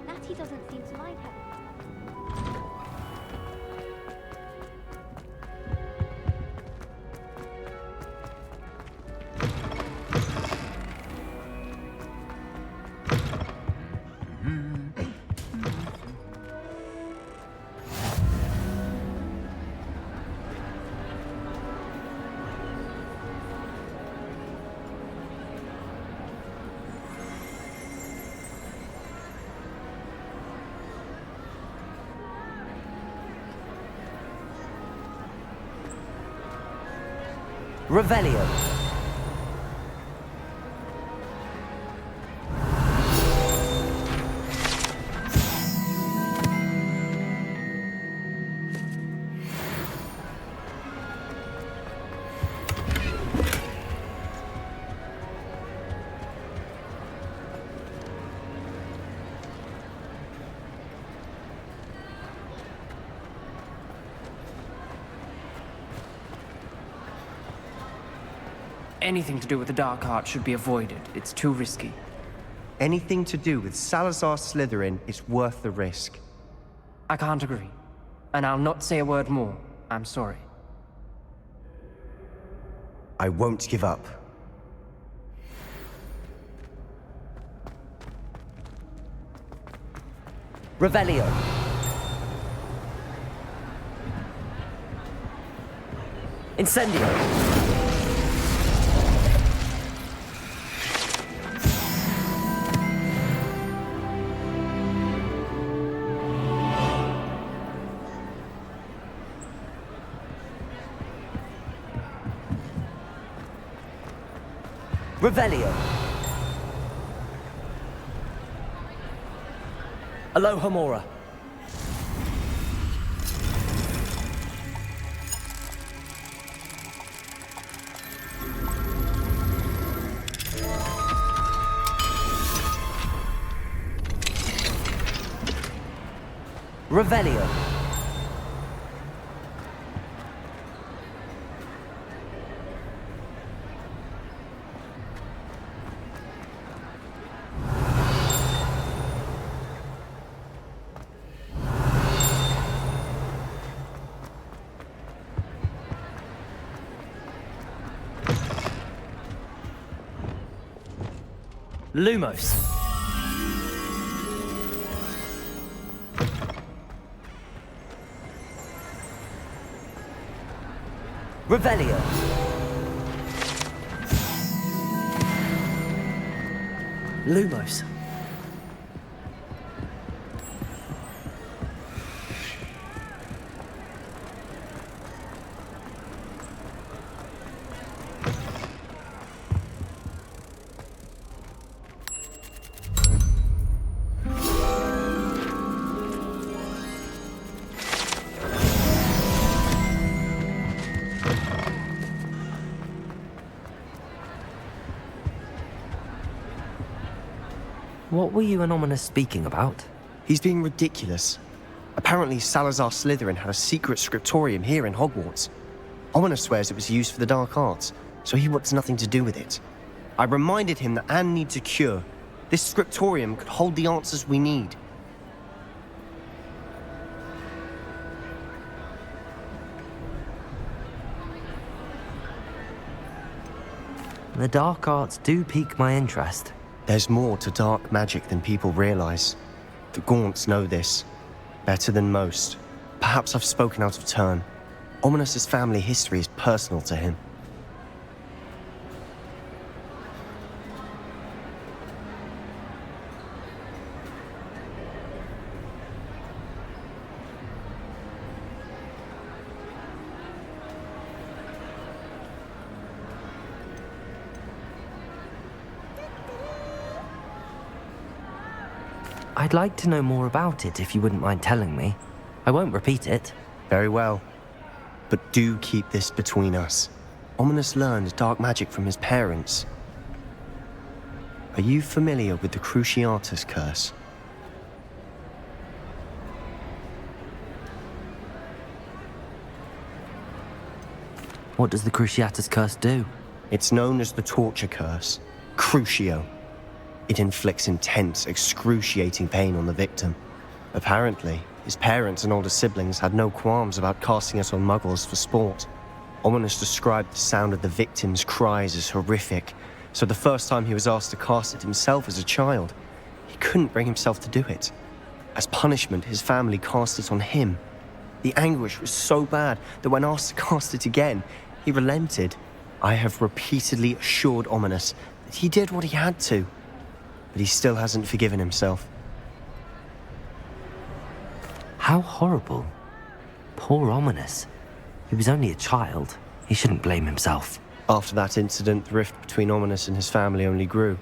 Natty doesn't seem to like having Revelio. Anything to do with the dark art should be avoided. It's too risky. Anything to do with Salazar Slytherin is worth the risk. I can't agree. And I'll not say a word more. I'm sorry. I won't give up. Revelio. Incendio. Revelio. Alohomora. Revelio. Lumos. Revelio. Lumos. What were you and Ominous speaking about? He's being ridiculous. Apparently, Salazar Slytherin had a secret scriptorium here in Hogwarts. Ominous swears it was used for the dark arts, so he wants nothing to do with it. I reminded him that Anne needs a cure. This scriptorium could hold the answers we need. The dark arts do pique my interest. There's more to dark magic than people realize. The Gaunts know this. Better than most. Perhaps I've spoken out of turn. Ominous's family history is personal to him. I'd like to know more about it if you wouldn't mind telling me. I won't repeat it. Very well. But do keep this between us. Ominous learned dark magic from his parents. Are you familiar with the Cruciatus curse? What does the Cruciatus curse do? It's known as the torture curse. Crucio. It inflicts intense, excruciating pain on the victim. Apparently, his parents and older siblings had no qualms about casting it on muggles for sport. Ominous described the sound of the victim's cries as horrific, so the first time he was asked to cast it himself as a child, he couldn't bring himself to do it. As punishment, his family cast it on him. The anguish was so bad that when asked to cast it again, he relented. I have repeatedly assured Ominous that he did what he had to, but he still hasn't forgiven himself. How horrible. Poor Ominous. He was only a child. He shouldn't blame himself. After that incident, the rift between Ominous and his family only grew.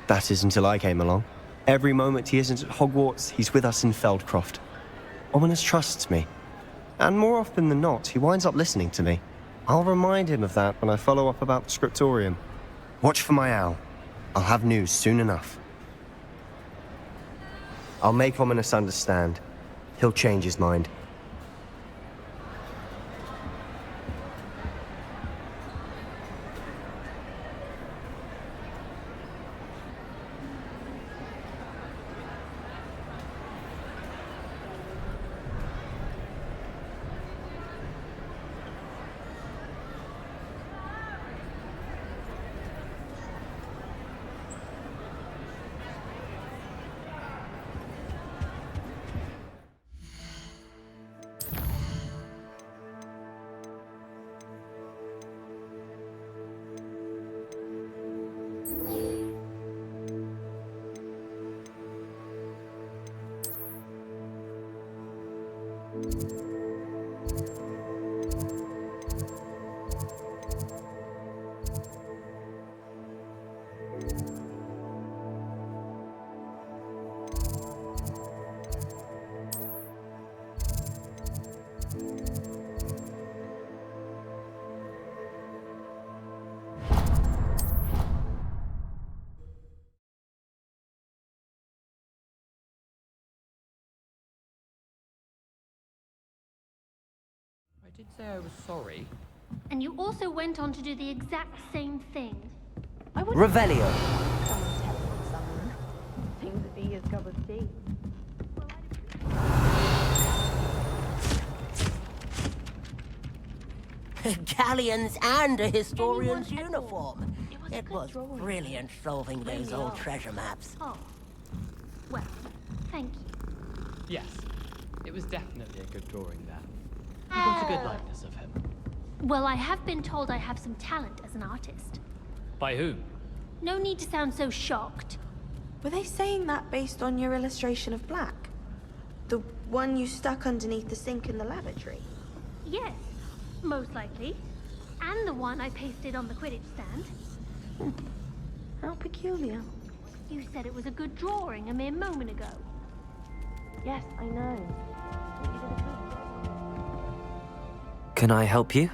That is until I came along. Every moment he isn't at Hogwarts, he's with us in Feldcroft. Ominous trusts me. And more often than not, he winds up listening to me. I'll remind him of that when I follow up about the scriptorium. Watch for my owl. I'll have news soon enough. I'll make Ominous understand. He'll change his mind. I did say I was sorry. And you also went on to do the exact same thing. Revelio. Someone telling someone. Seems to be his cup of tea. Galleons and a historian's uniform. It was brilliant solving those old treasure maps. Oh. Well, thank you. Yes, it was definitely a good drawing there. You got a good likeness of him. Well, I have been told I have some talent as an artist. By whom? No need to sound so shocked. Were they saying that based on your illustration of Black? The one you stuck underneath the sink in the lavatory? Yes, most likely. And the one I pasted on the Quidditch stand. How peculiar. You said it was a good drawing a mere moment ago. Yes, I know. Can I help you?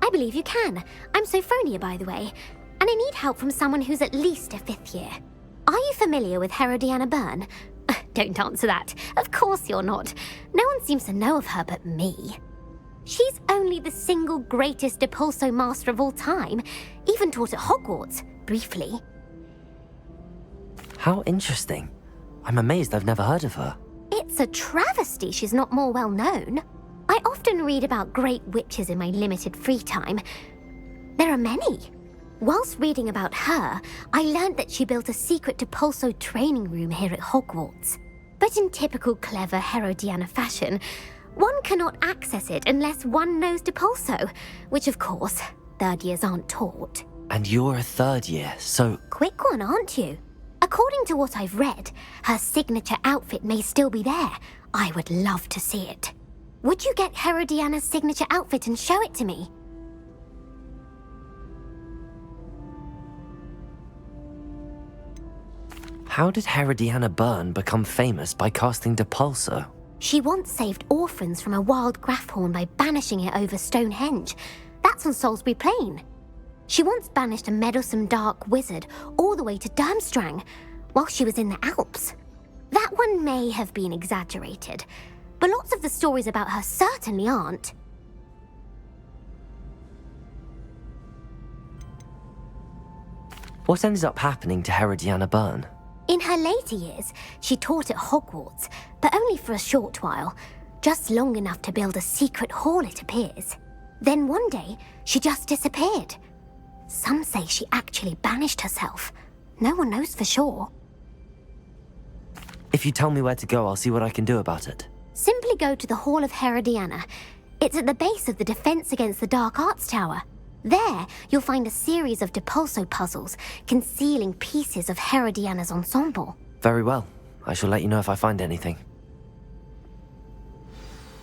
I believe you can. I'm Sophronia, by the way, and I need help from someone who's at least a 5th year. Are you familiar with Herodiana Byrne? Don't answer that. Of course you're not. No one seems to know of her but me. She's only the single greatest Depulso master of all time. Even taught at Hogwarts, briefly. How interesting. I'm amazed I've never heard of her. It's a travesty she's not more well known. I often read about great witches in my limited free time. There are many. Whilst reading about her, I learned that she built a secret Depulso training room here at Hogwarts. But in typical clever Herodiana fashion, one cannot access it unless one knows Depulso, which of course, third years aren't taught. And you're a third year, so... Quick one, aren't you? According to what I've read, her signature outfit may still be there. I would love to see it. Would you get Herodiana's signature outfit and show it to me? How did Herodiana Byrne become famous by casting Depulso? She once saved orphans from a wild Grafhorn by banishing it over Stonehenge. That's on Salisbury Plain. She once banished a meddlesome dark wizard all the way to Durmstrang while she was in the Alps. That one may have been exaggerated, but lots of the stories about her certainly aren't. What ended up happening to Herodiana Byrne? In her later years, she taught at Hogwarts, but only for a short while, just long enough to build a secret hall, it appears. Then one day, she just disappeared. Some say she actually banished herself. No one knows for sure. If you tell me where to go, I'll see what I can do about it. Simply go to the Hall of Herodiana. It's at the base of the Defense Against the Dark Arts Tower. There, you'll find a series of Depulso puzzles concealing pieces of Herodiana's ensemble. Very well. I shall let you know if I find anything.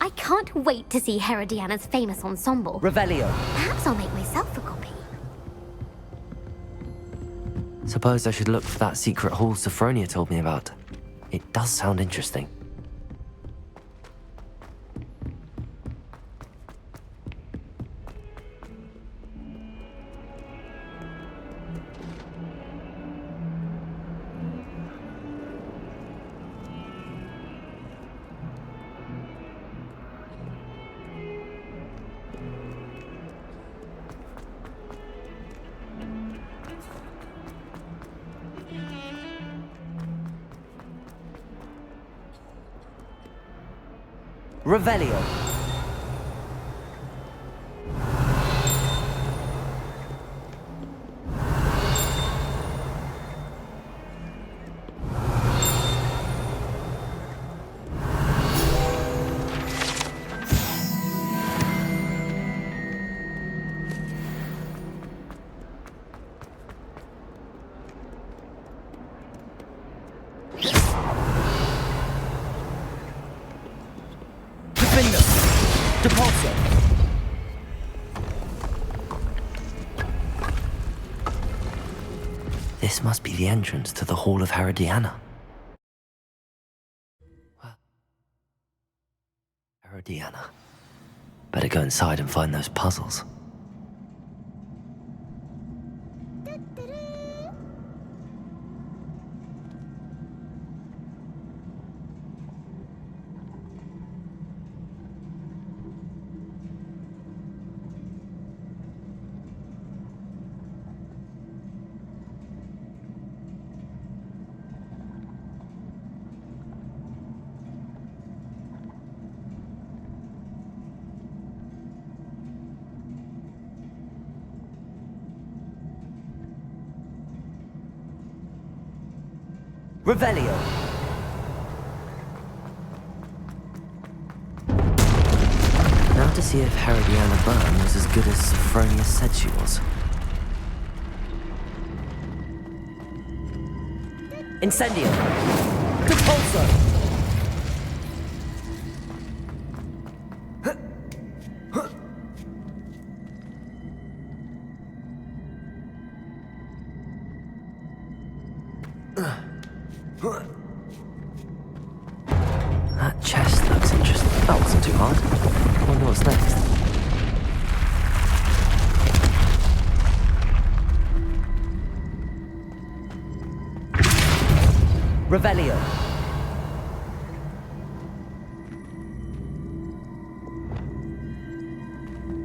I can't wait to see Herodiana's famous ensemble. Revelio. Perhaps I'll make myself a copy. Suppose I should look for that secret hall Sophronia told me about. It does sound interesting. Revelio. This must be the entrance to the Hall of Herodiana. Herodiana. Better go inside and find those puzzles. Revelio. Now to see if Herodiana Byrne was as good as Sophronia said she was. Incendio. Depulso. That chest looks interesting. That wasn't too hard. I wonder what's next. Revelio.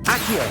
Accio.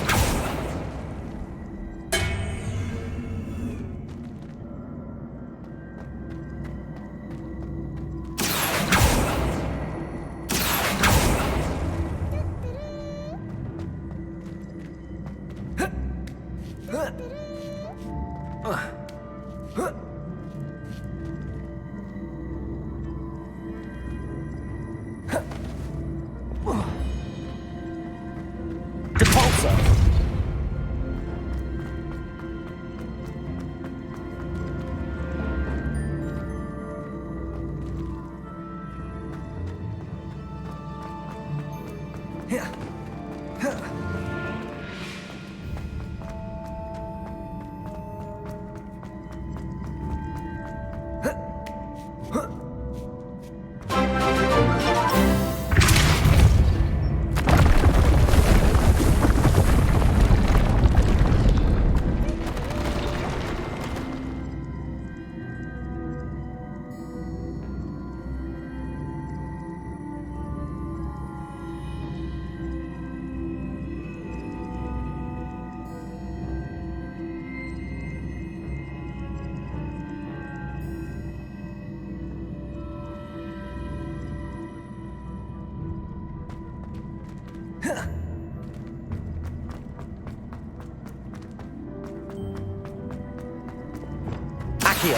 Accio.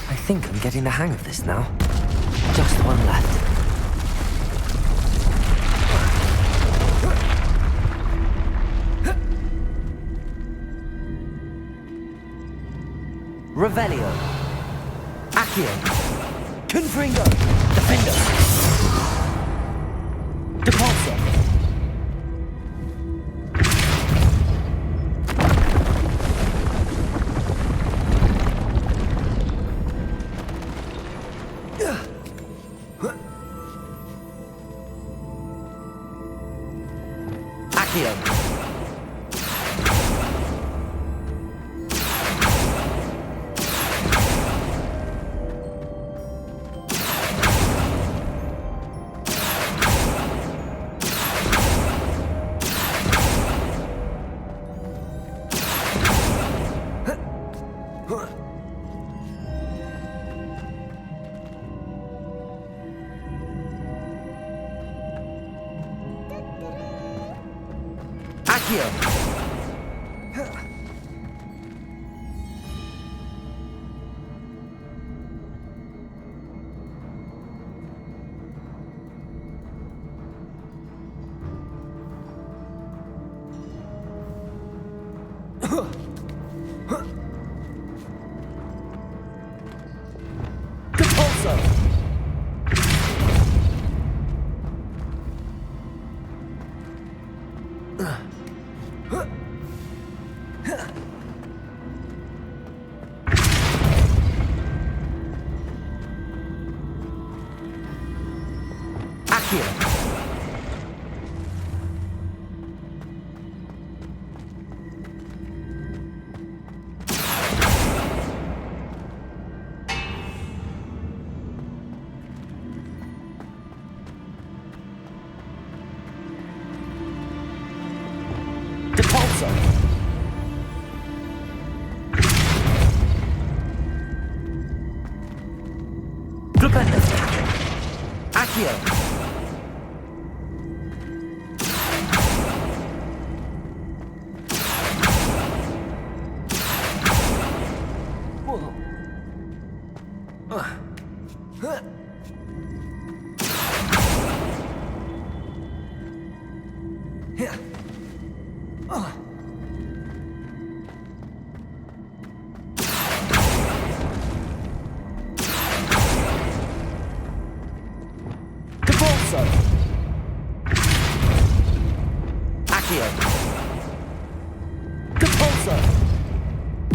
I think I'm getting the hang of this now. Just one left. Revelio. Accio. Confringo. Defendo. Depulso. Accio.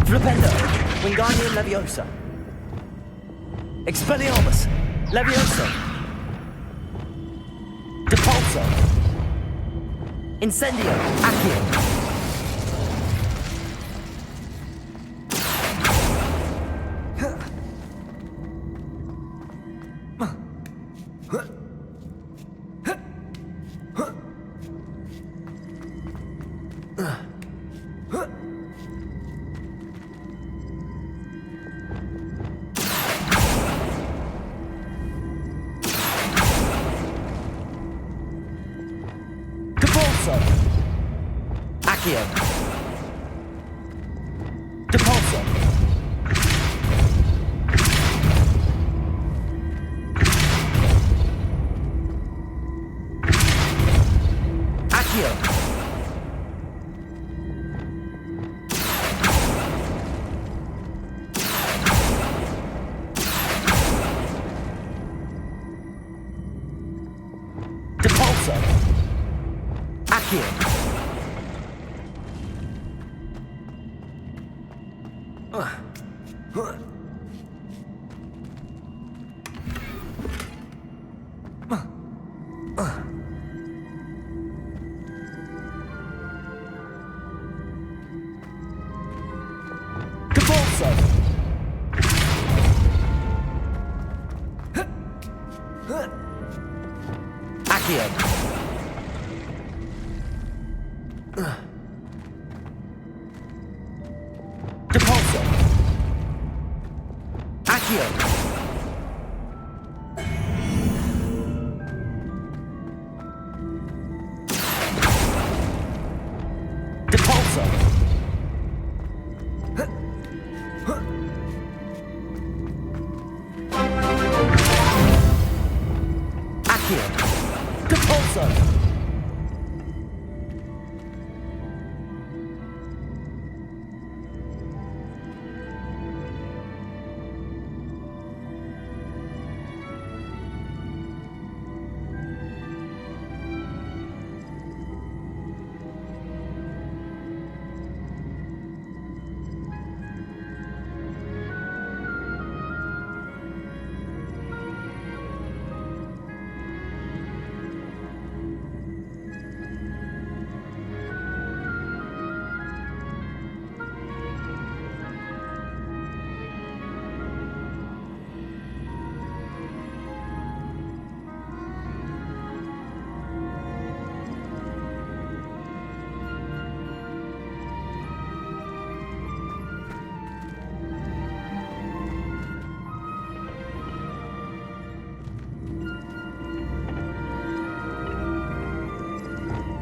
Flipendo. Wingardium Leviosa. Expelliarmus! Levioso! Depulso! Incendio! Accio! Accio! Depulso! Accio! Depulso! Accio! Depulso! Accio! Depulso! Accio! Depulso!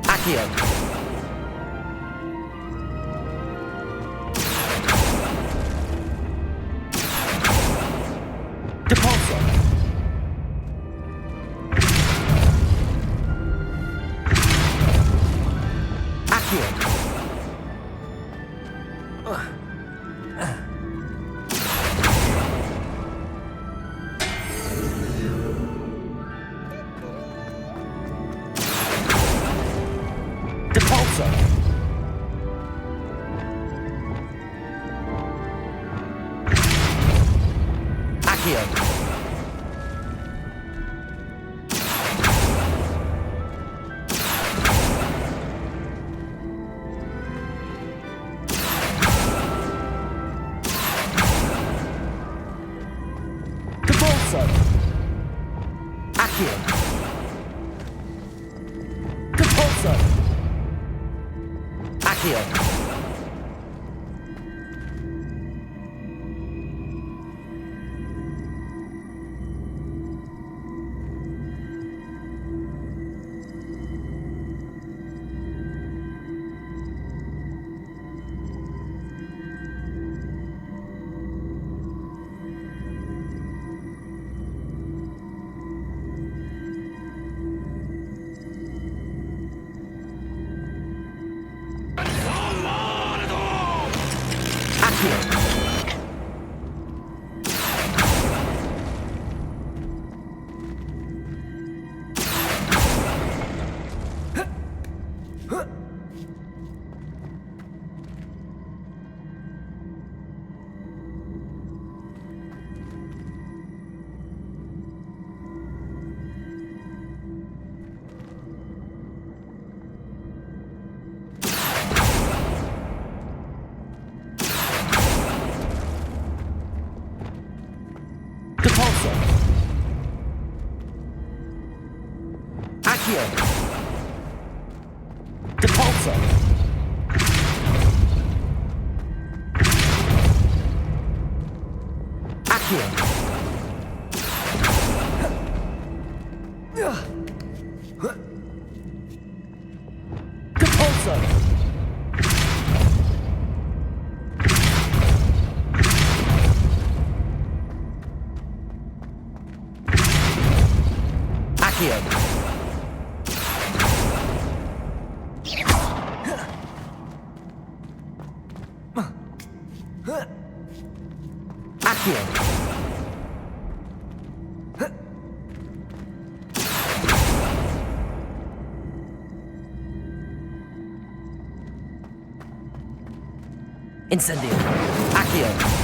Accio! Depulso! Accio! Depulso! Accio! Depulso! Accio! Depulso! Accio! Depulso. Accio. Depulso. Accio. Depulso. Accio. Accio. Incendio. Accio.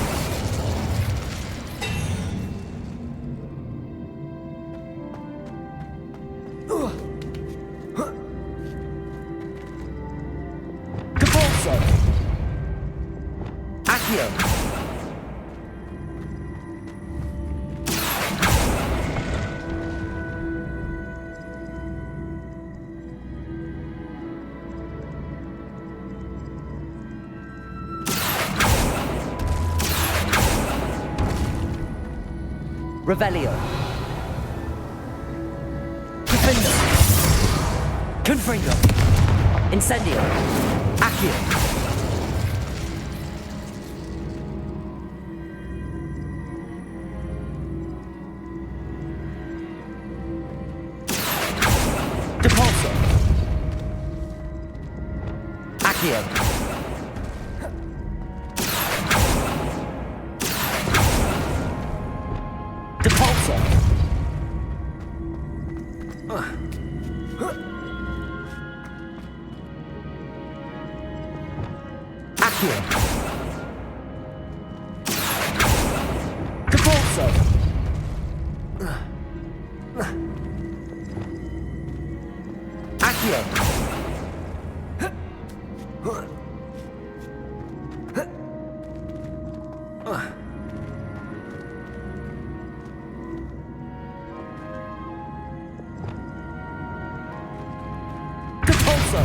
Depulso. Accio. Revelio. Confringo. Confringo. Incendio. Accio. Depulso. Accio. Depulso. Accio. Depulso. Accio. Depulso.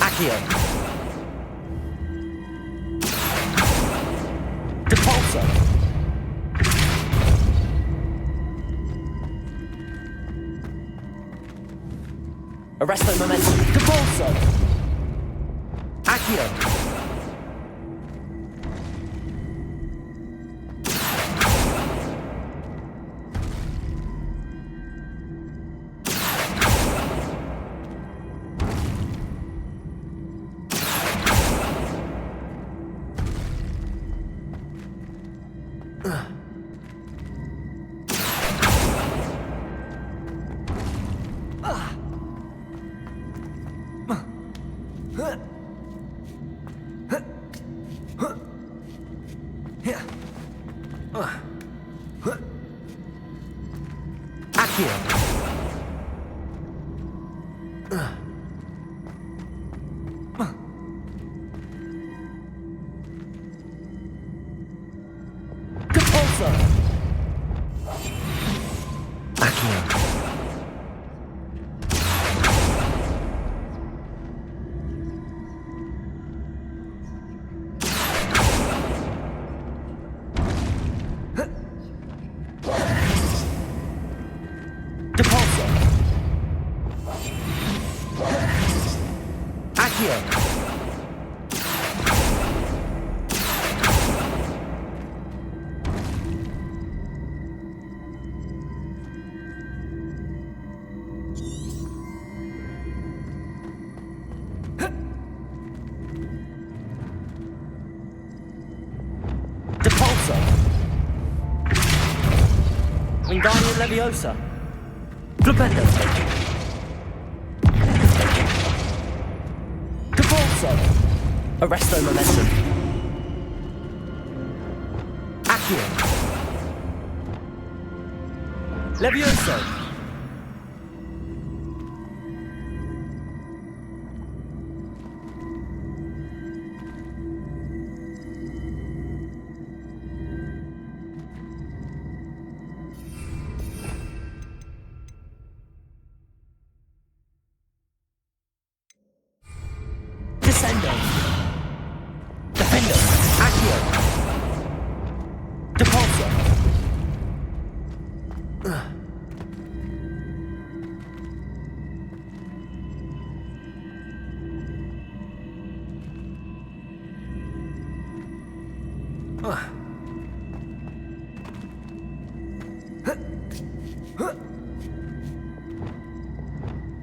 Accio. Depulso. Arresto momentum. Depulso. Accio. Accio. Depulso. Accio. Depulso. Accio. Depulso. Wingardium Leviosa. Flipendo. Depulso. Arresto Momentum. Accio. Levioso. Descendo. Defendo. Accio. Depulso.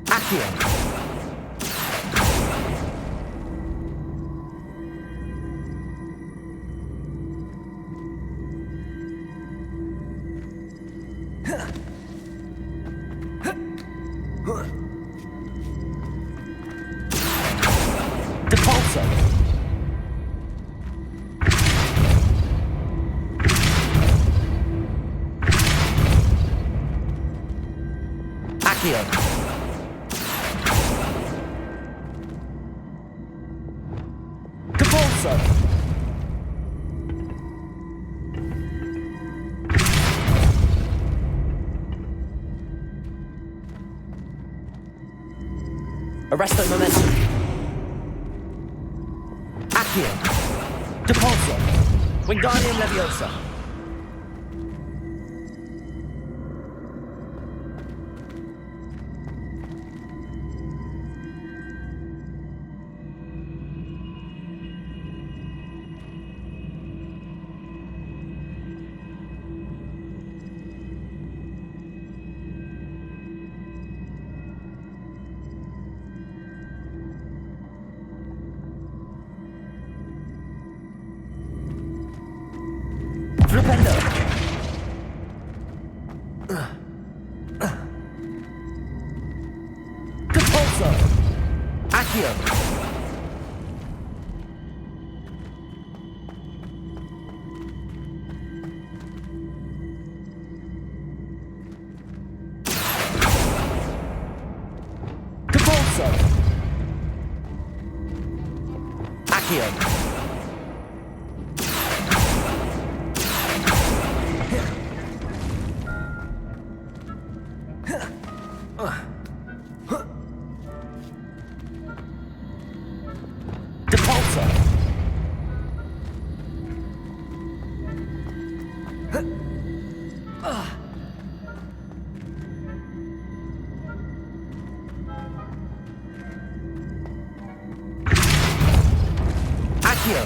Accio. Depulso. Accio. Depulso. Arresto Momentum. Accio. Depulso. Wingardium Leviosa. Flipendo. Depulso. Accio. Depulso. Accio. Depulso. Accio.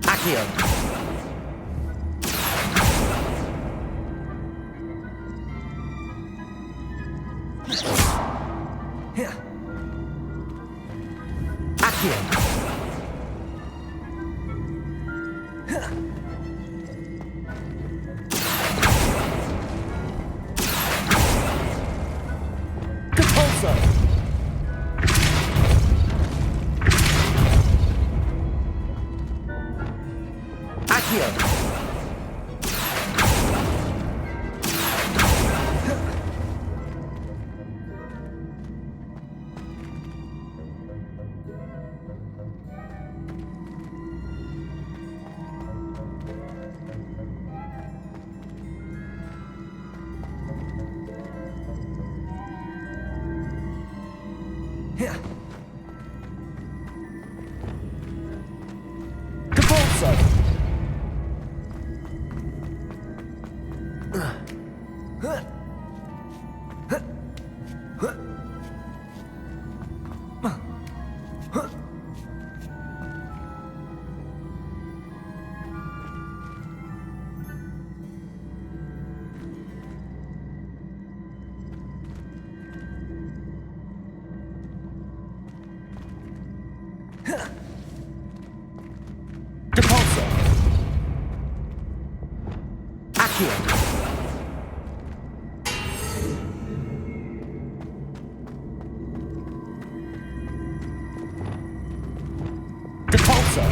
Accio. Accio. Depulso. Depulso! Depulso! Accio! Depulso!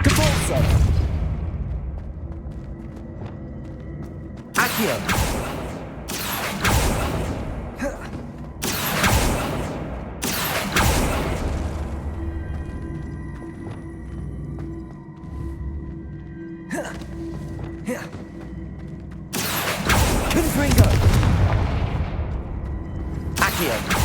Depulso! Accio! Confringo! Accio!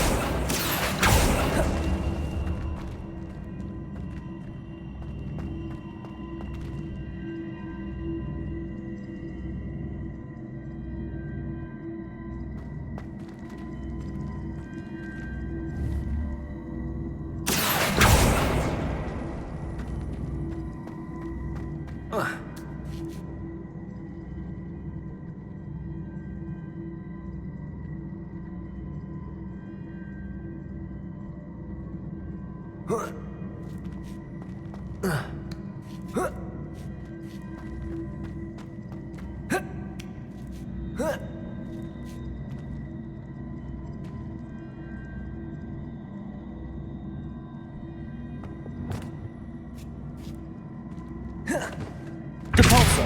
Depulso!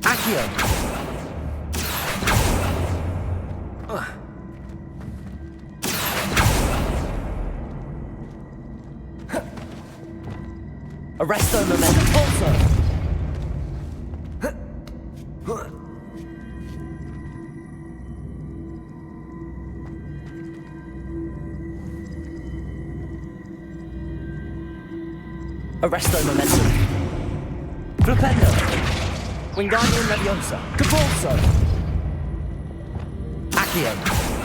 Accio! Arresto momentum. Depulso! Arresto momentum. Flipendo. Wingardium Leviosa. Depulso. Accio.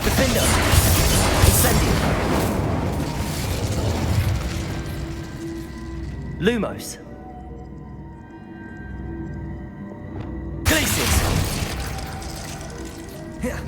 Defendo. Incendio. Lumos. Glacius. Here.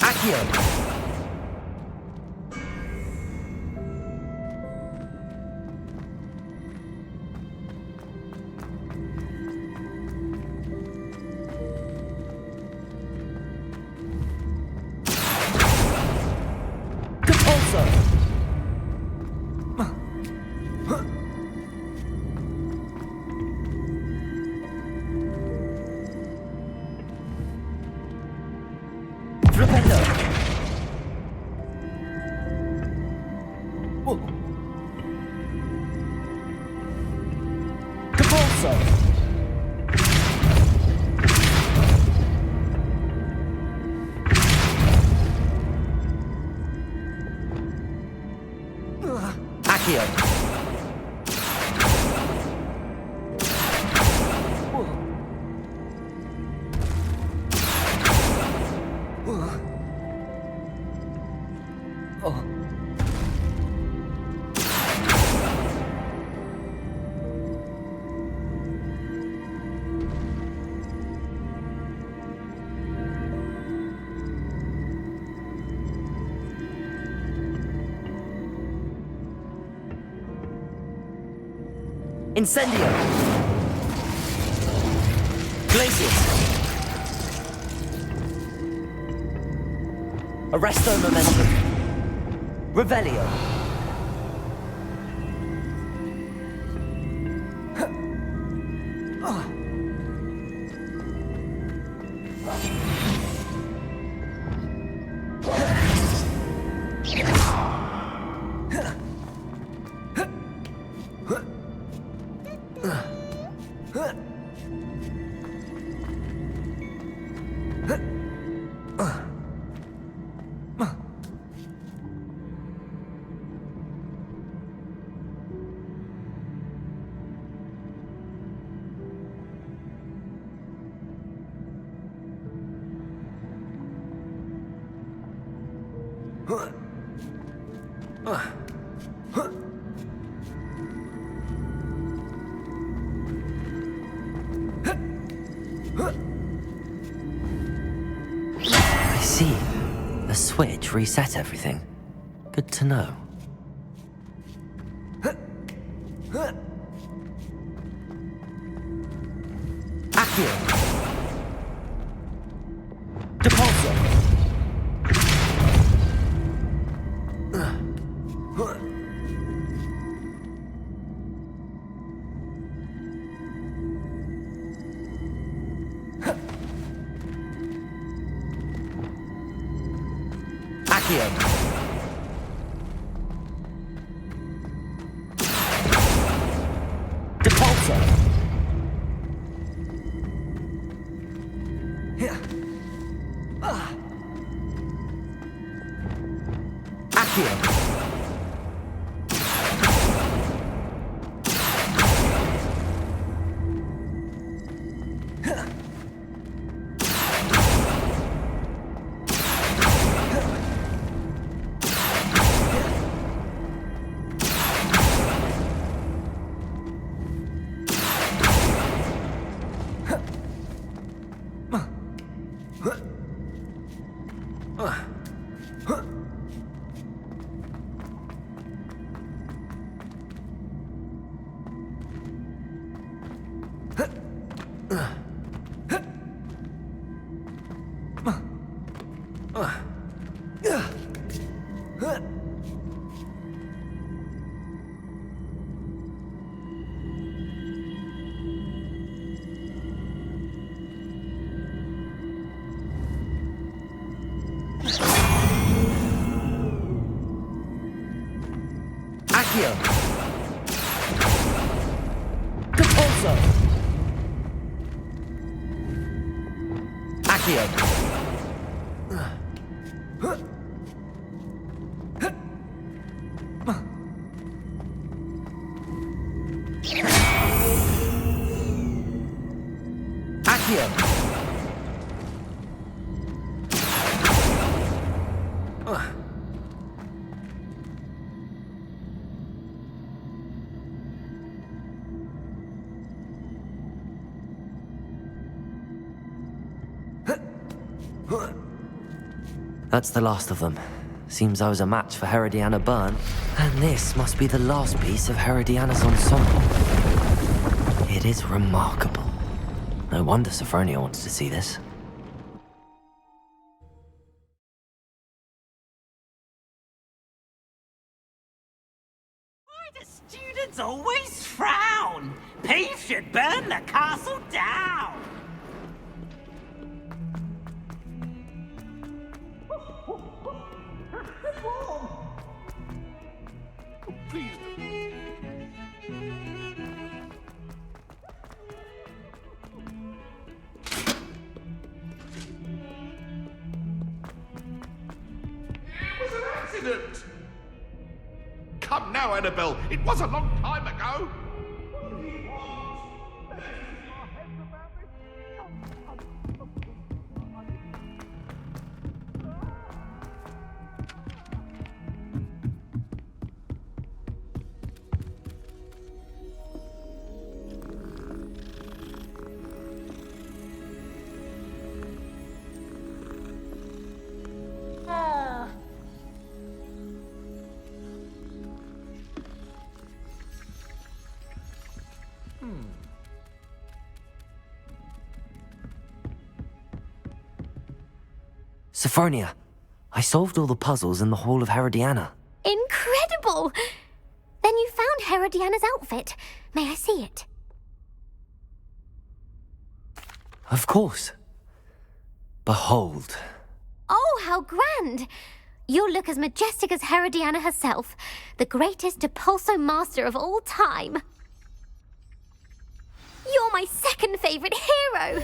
Accio! Depulso! Accio! Incendio! Glacius! Arresto Momentum! Revelio! I see. The switch reset everything. Good to know. Accio! Depulso! Accio! Depulso! Accio! Accio! Depulso! Accio! Accio! That's the last of them. Seems I was a match for Herodiana Byrne. And this must be the last piece of Herodiana's ensemble. It is remarkable. No wonder Sophronia wants to see this. Why do students always frown? Peace should burn the castle down! Please. didn't! Come now, Annabelle. It was a long time ago. Sophronia, I solved all the puzzles in the Hall of Herodiana. Incredible! Then you found Herodiana's outfit. May I see it? Of course. Behold. Oh, how grand! You'll look as majestic as Herodiana herself, the greatest Depulso master of all time. You're my second favorite hero!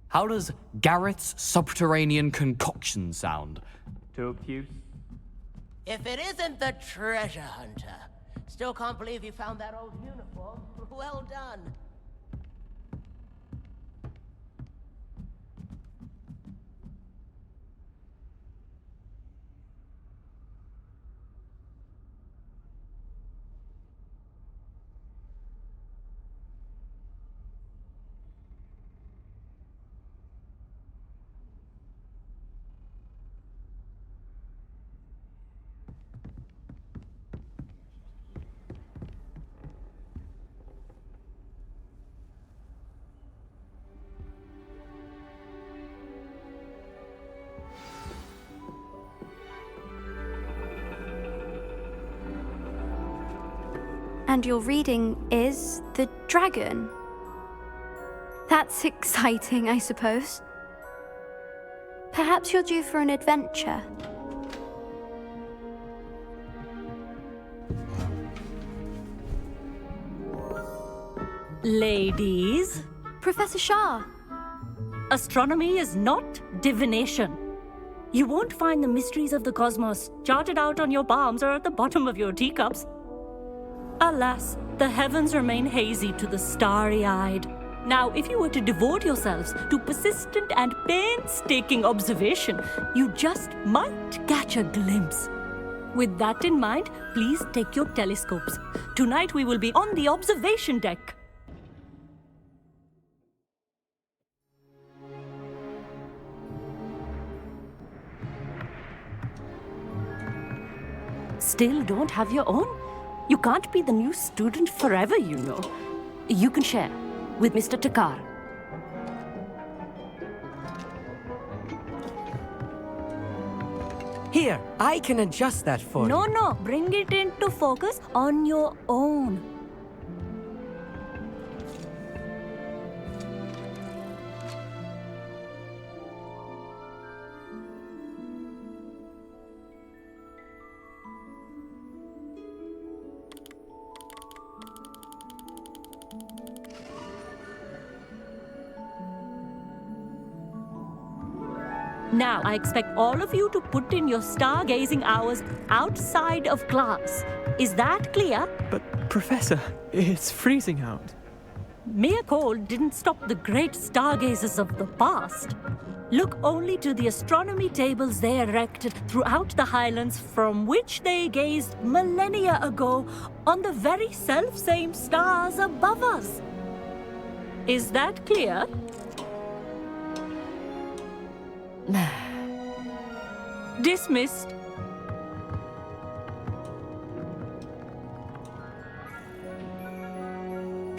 How does Garrett's subterranean concoction sound? Too obtuse? If it isn't the treasure hunter. Still can't believe you found that old uniform. Well done. And your reading is The Dragon. That's exciting, I suppose. Perhaps you're due for an adventure. Ladies. Professor Shah. Astronomy is not divination. You won't find the mysteries of the cosmos charted out on your palms or at the bottom of your teacups. Alas, the heavens remain hazy to the starry-eyed. Now, if you were to devote yourselves to persistent and painstaking observation, you just might catch a glimpse. With that in mind, please take your telescopes. Tonight we will be on the observation deck. still don't have your own? You can't be the new student forever, you know. You can share with Mr. Takar. Here, I can adjust that for you. No, bring it into focus on your own. Now, I expect all of you to put in your stargazing hours outside of class. Is that clear? But, Professor, it's freezing out. Mere cold didn't stop the great stargazers of the past. Look only to the astronomy tables they erected throughout the highlands from which they gazed millennia ago on the very self-same stars above us. Is that clear? Dismissed.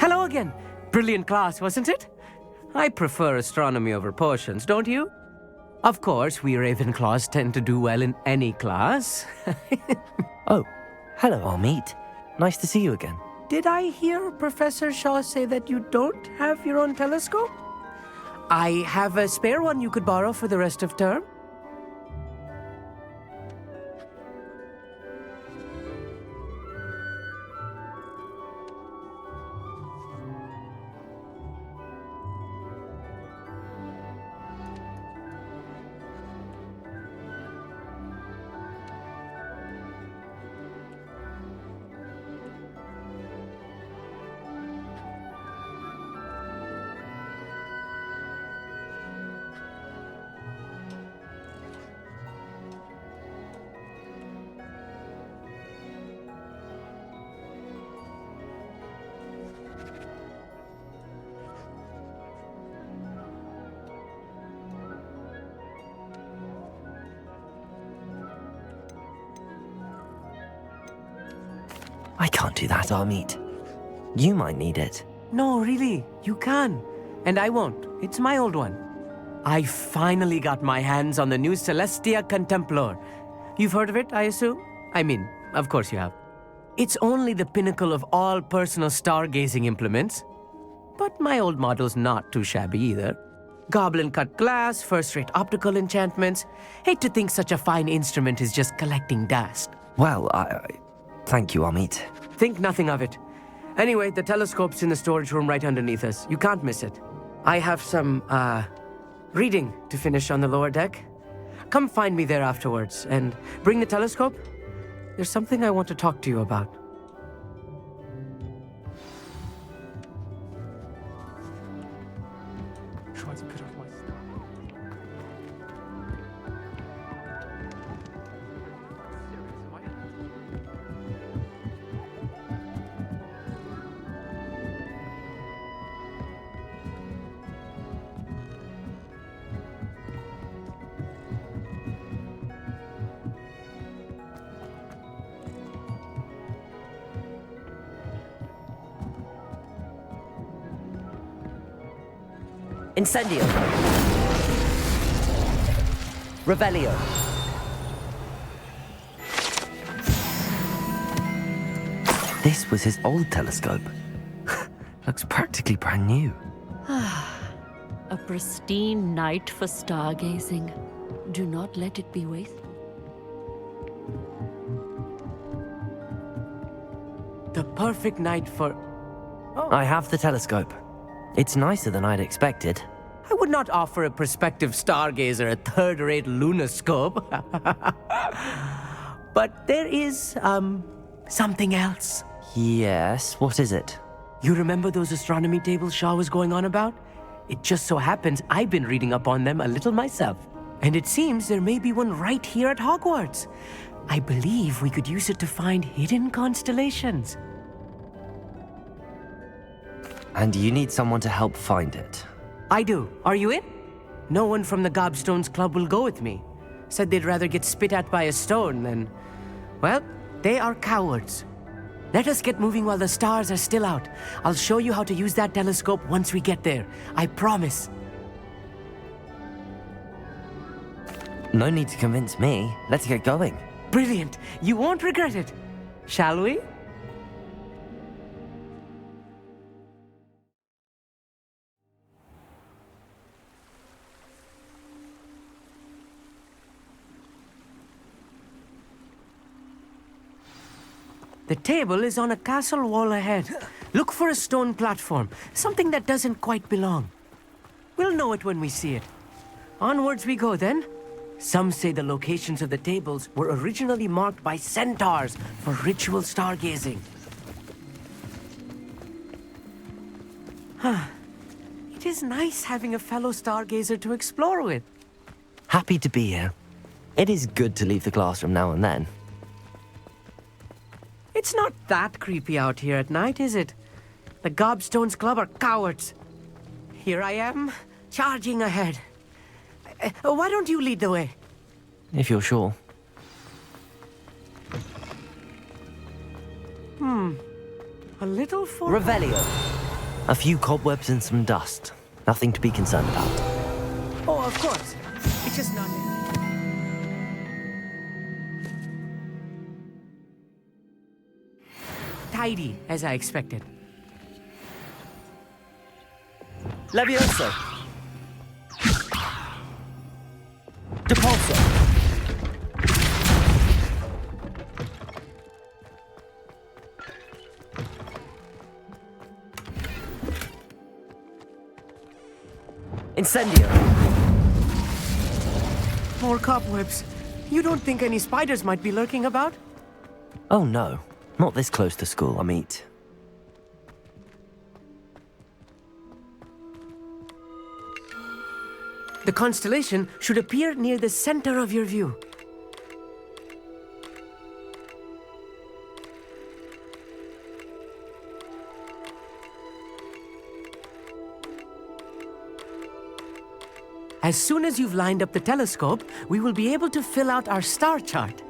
Hello again. Brilliant class, wasn't it? I prefer astronomy over potions, don't you? Of course, we Ravenclaws tend to do well in any class. Oh, hello, Amit. Nice to see you again. Did I hear Professor Shaw say that you don't have your own telescope? I have a spare one you could borrow for the rest of term. I can't do that, Amit. You might need it. No, really, you can. And I won't. It's my old one. I finally got my hands on the new Celestia Contemplar. You've heard of it, I assume? I mean, of course you have. It's only the pinnacle of all personal stargazing implements. But my old model's not too shabby either. Goblin-cut glass, first-rate optical enchantments. Hate to think such a fine instrument is just collecting dust. Well, thank you, Amit. Think nothing of it. Anyway, the telescope's in the storage room right underneath us. You can't miss it. I have some, reading to finish on the lower deck. Come find me there afterwards, and bring the telescope. There's something I want to talk to you about. Try to put off my stuff. Incendio. Revelio. This was his old telescope. Looks practically brand new. A pristine night for stargazing. Do not let it be wasted. The perfect night for... I have the telescope. It's nicer than I'd expected. I would not offer a prospective stargazer a third-rate lunoscope. But there is, something else. Yes, what is it? You remember those astronomy tables Shaw was going on about? It just so happens I've been reading up on them a little myself. And it seems there may be one right here at Hogwarts. I believe we could use it to find hidden constellations. And you need someone to help find it. I do. Are you in? No one from the Gobstones Club will go with me. Said they'd rather get spit at by a stone than... Well, They are cowards. Let us get moving while the stars are still out. I'll show you how to use that telescope once we get there. I promise. No need to convince me. Let's get going. Brilliant. You won't regret it. Shall we? The table is on a castle wall ahead. Look for a stone platform, something that doesn't quite belong. We'll know it when we see it. Onwards we go then. Some say the locations of the tables were originally marked by centaurs for ritual stargazing. It is nice having a fellow stargazer to explore with. Happy to be here. It is good to leave the classroom now and then. It's not that creepy out here at night, is it? The Gobstones Club are cowards. Here I am, charging ahead. Why don't you lead the way? If you're sure. A little for... Revelio. A few cobwebs and some dust. Nothing to be concerned about. Oh, of course. It's just not... Tidy, as I expected. Levioso. Depulso. Incendio. More cobwebs. You don't think any spiders might be lurking about? Oh no, not this close to school, I mean. The constellation should appear near the center of your view. As soon as you've lined up the telescope, we will be able to fill out our star chart.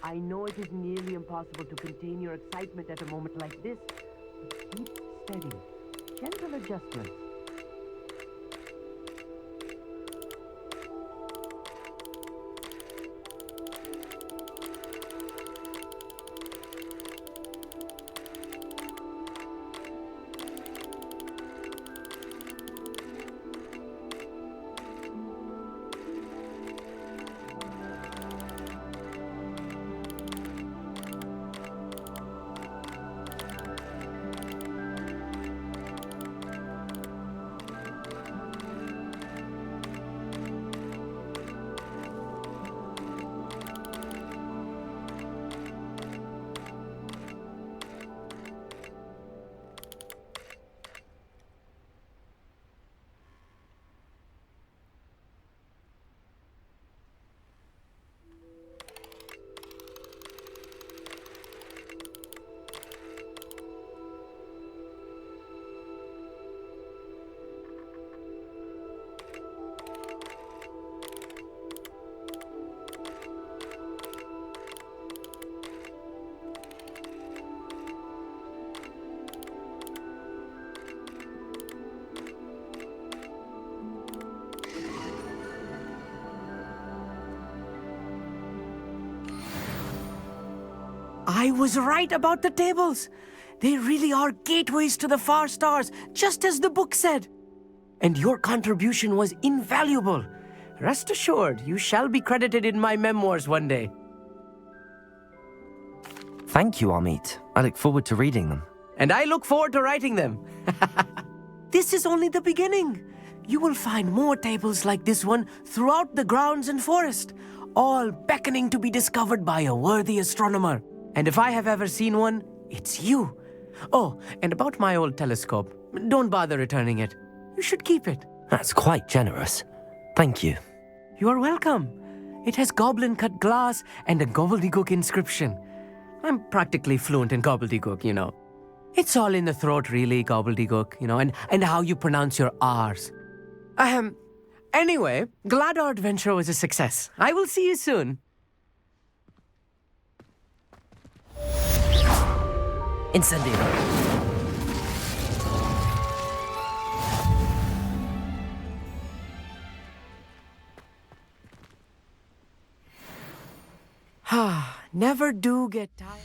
I know it is nearly impossible to contain your excitement at a moment like this, but keep steady. Gentle adjustments. I was right about the tables. They really are gateways to the far stars, just as the book said. And your contribution was invaluable. Rest assured, you shall be credited in my memoirs one day. Thank you, Amit. I look forward to reading them. And I look forward to writing them. This is only the beginning. You will find more tables like this one throughout the grounds and forest, all beckoning to be discovered by a worthy astronomer. And if I have ever seen one, it's you. Oh, and about my old telescope, don't bother returning it. You should keep it. That's quite generous. Thank you. You are welcome. It has goblin-cut glass and a gobbledygook inscription. I'm practically fluent in gobbledygook, you know. It's all in the throat, really, gobbledygook, you know, and how you pronounce your R's. Anyway, glad our adventure was a success. I will see you soon. Incendio. Never do get tired.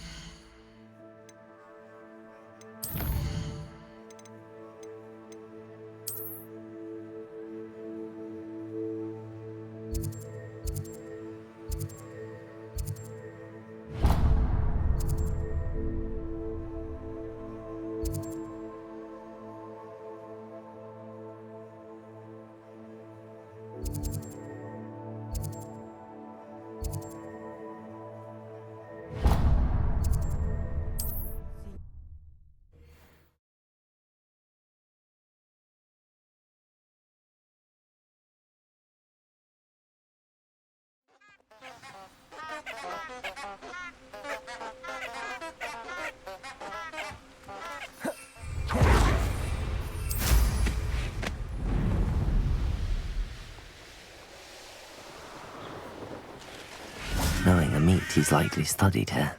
Knowing Amit, he's likely studied here.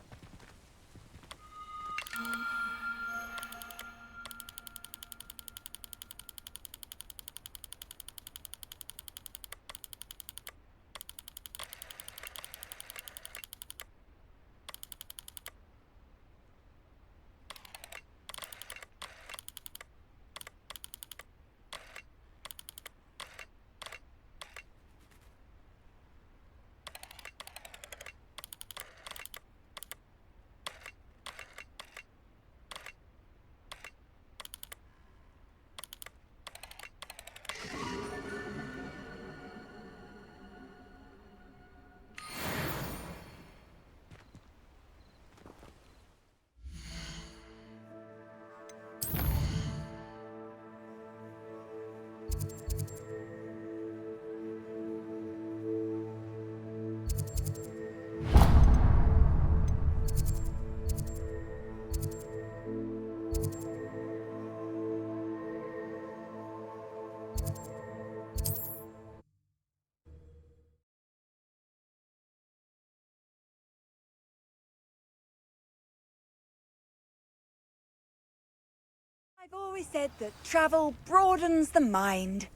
I've always said that travel broadens the mind.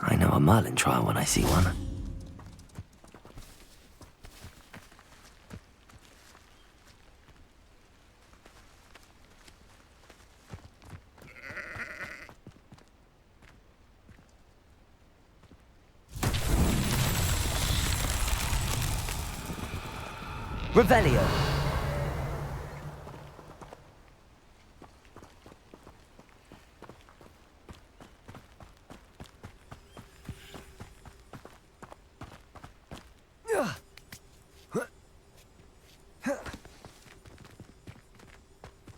I know a Merlin trial when I see one. Revelio.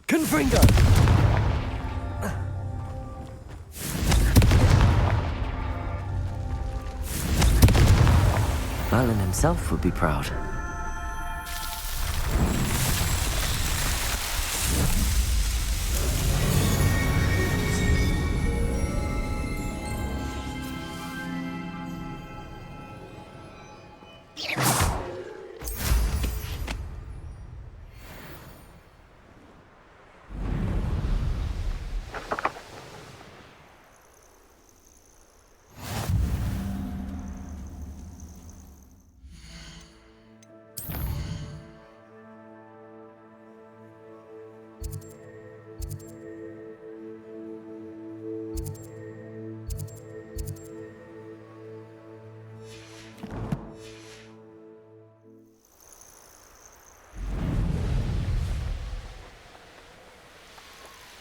Confringo! Merlin himself would be proud.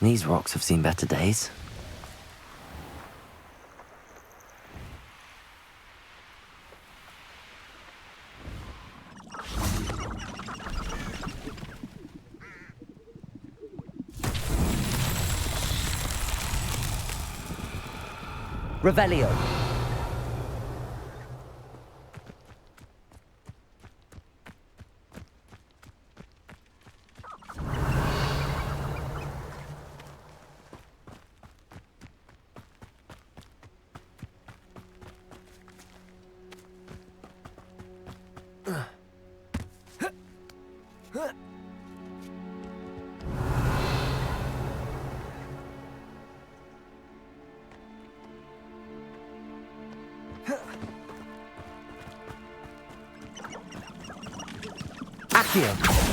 These rocks have seen better days. Revelio. Accio.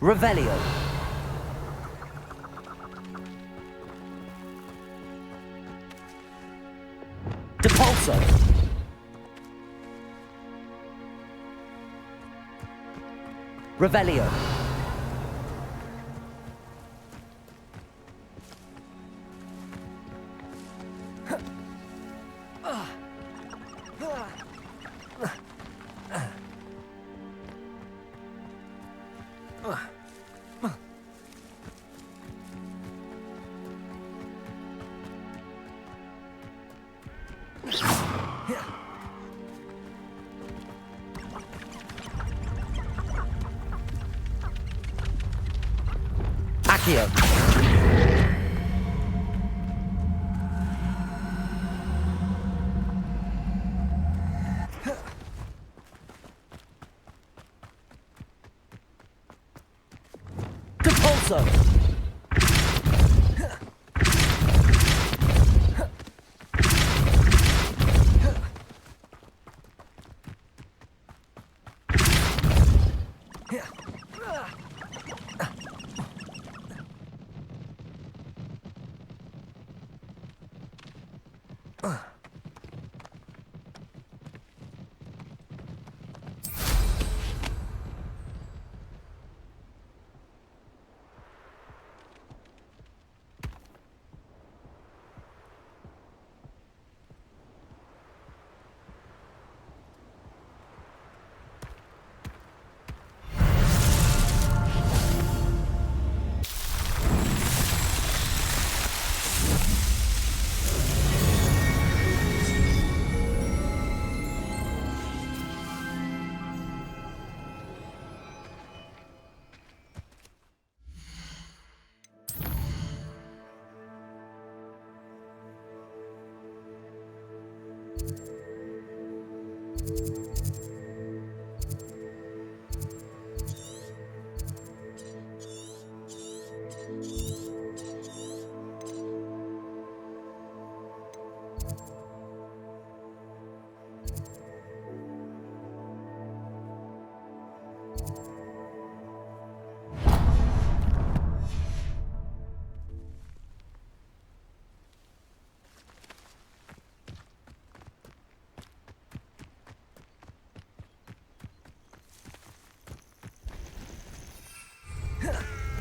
Revelio. Depulso. Revelio. Accio. Depulso.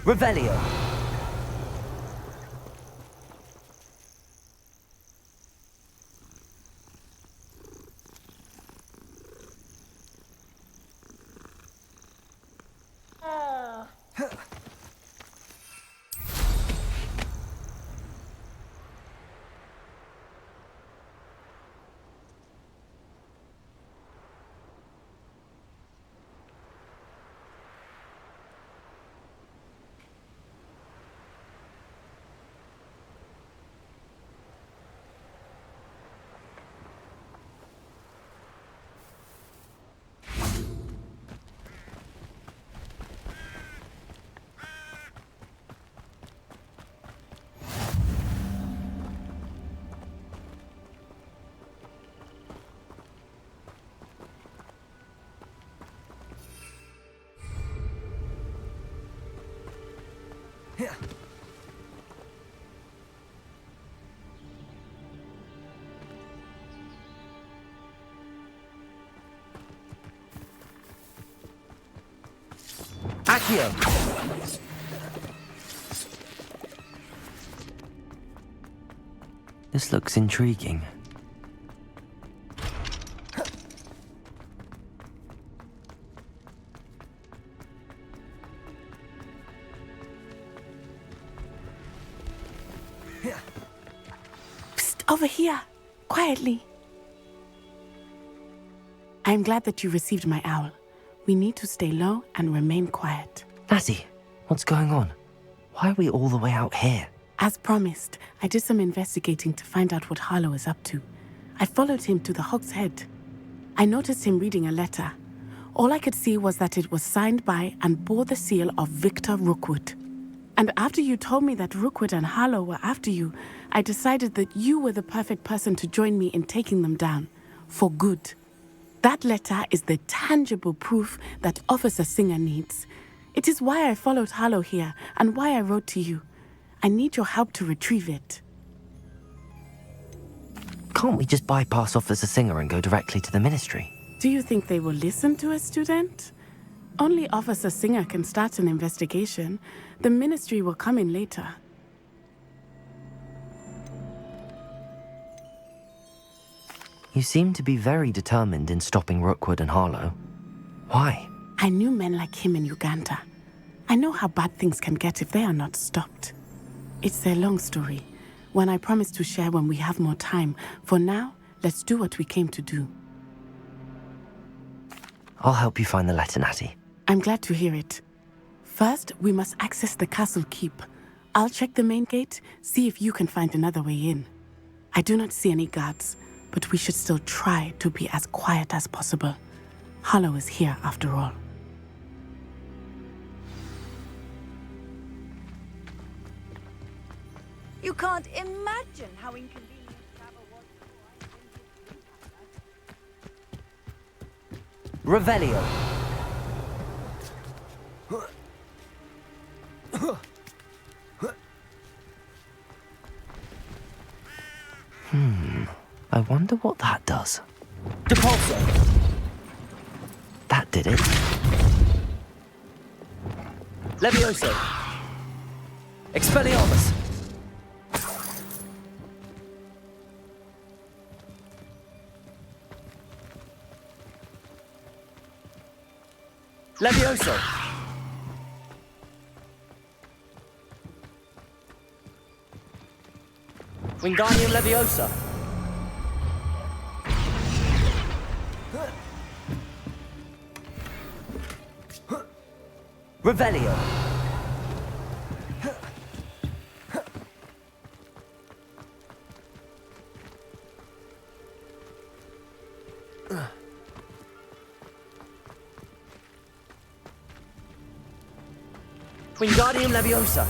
Revelio. Accio! This looks intriguing. Psst, over here. Quietly. I'm glad that you received my owl. We need to stay low and remain quiet. Natty, what's going on? Why are we all the way out here? As promised, I did some investigating to find out what Harlow is up to. I followed him to the Hog's Head. I noticed him reading a letter. All I could see was that it was signed by and bore the seal of Victor Rookwood. And after you told me that Rookwood and Harlow were after you, I decided that you were the perfect person to join me in taking them down. For good. That letter is the tangible proof that Officer Singer needs. It is why I followed Harlow here and why I wrote to you. I need your help to retrieve it. Can't we just bypass Officer Singer and go directly to the Ministry? Do you think they will listen to a student? Only Officer Singer can start an investigation. The Ministry will come in later. You seem to be very determined in stopping Rookwood and Harlow. Why? I knew men like him in Uganda. I know how bad things can get if they are not stopped. It's a long story, one I promise to share when we have more time. For now, let's do what we came to do. I'll help you find the letter, Natty. I'm glad to hear it. First, we must access the castle keep. I'll check the main gate, see if you can find another way in. I do not see any guards, but we should still try to be as quiet as possible. Harlow is here after all. You can't imagine how inconvenient travel was. Revelio. I wonder what that does. Depulso. That did it. Levioso. Expelliarmus. Levioso. Wingardium Leviosa. Revelio. Wingardium Leviosa.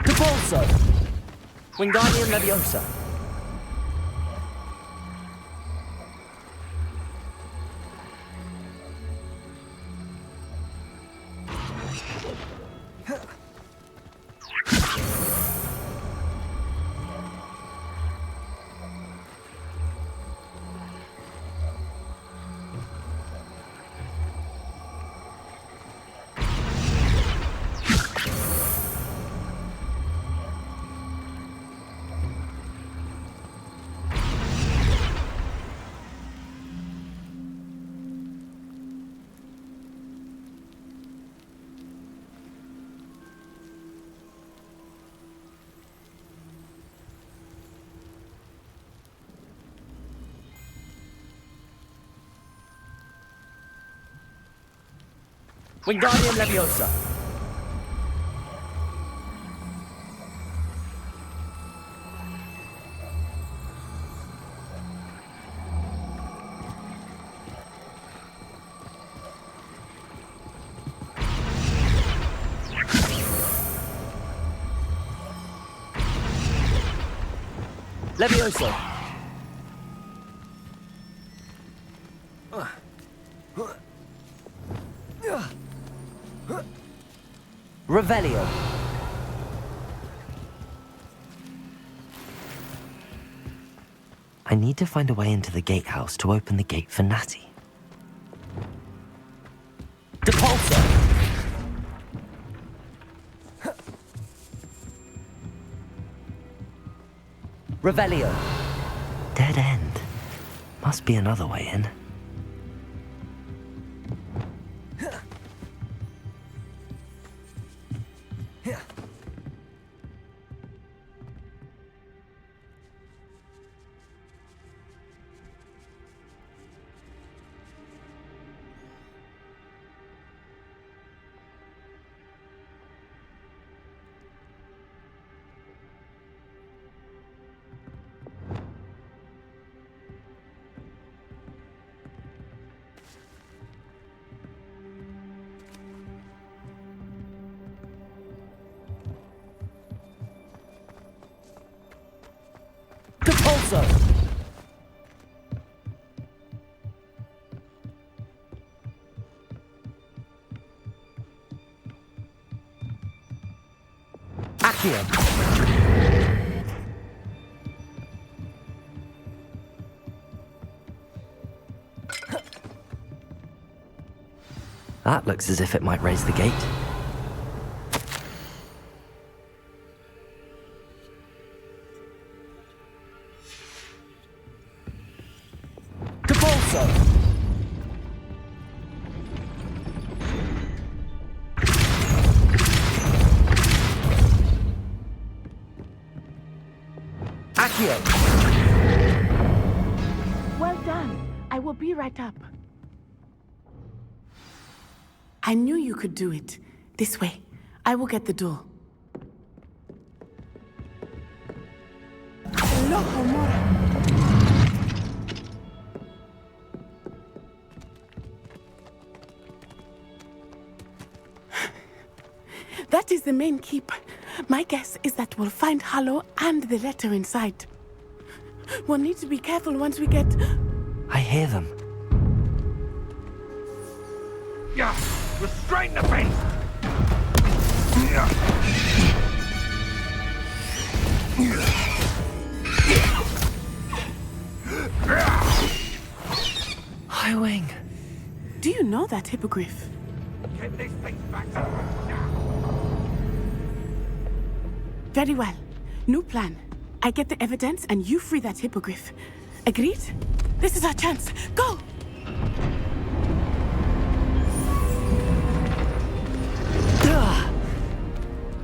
Depulso. Wingardium Leviosa. Wingardium Leviosa. Levioso! Revelio. I need to find a way into the gatehouse to open the gate for Natty. Depulso! Revelio. Dead end. Must be another way in. Depulso! Accio. That looks as if it might raise the gate. Depulso! Accio! Well done. I will be right up. I knew you could do it. This way. I will get the door. Loco Mora. That is the main keep. My guess is that we'll find Harlow and the letter inside. We'll need to be careful once we get... I hear them. Yeah, restrain the beast! High Wing. Do you know that hippogriff? Get this thing back. Very well. New plan. I get the evidence and you free that hippogriff. Agreed? This is our chance. Go!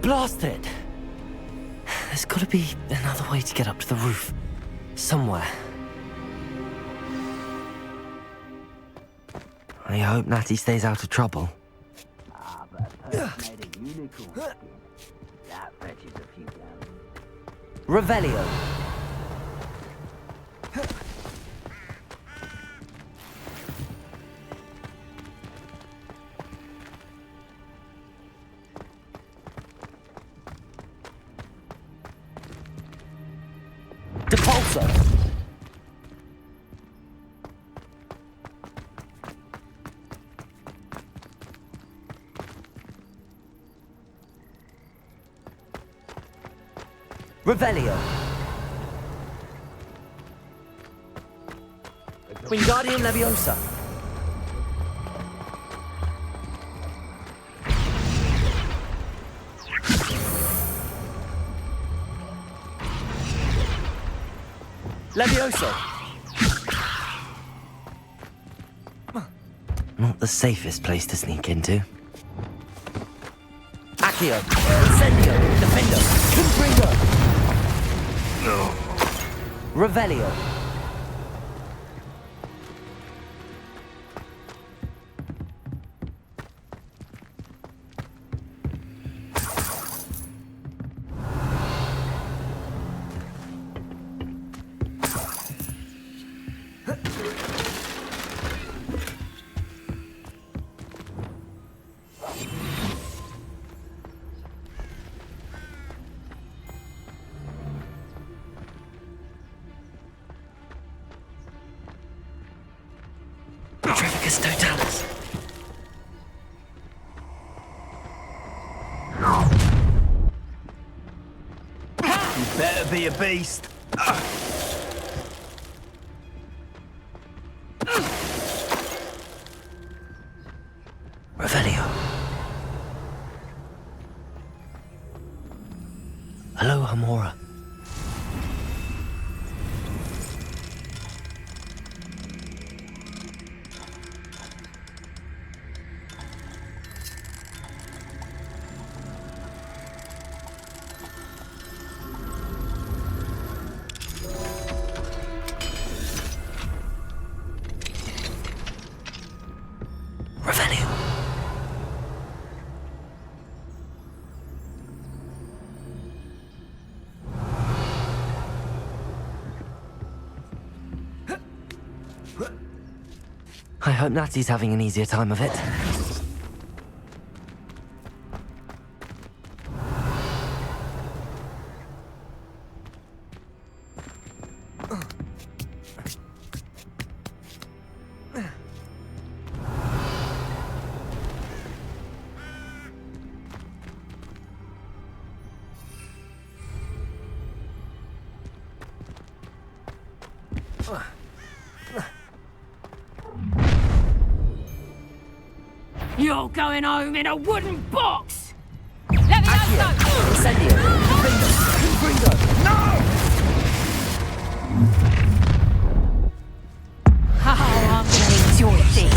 Blast it! There's gotta be another way to get up to the roof. Somewhere. I hope Natty stays out of trouble. That fetches a few gallons. Revelio. Depulso! Revelio. Wingardium Leviosa! Levioso! Not the safest place to sneak into. Accio! Incendio! Defendo! Confringo! Revelio. Better be a beast. Revelio. Hello, Hamora. Revelio. I hope Natty's having an easier time of it. You're going home in a wooden box! Let me go! Incendio. Defender. Confringo. No! Oh, I'm gonna enjoy this.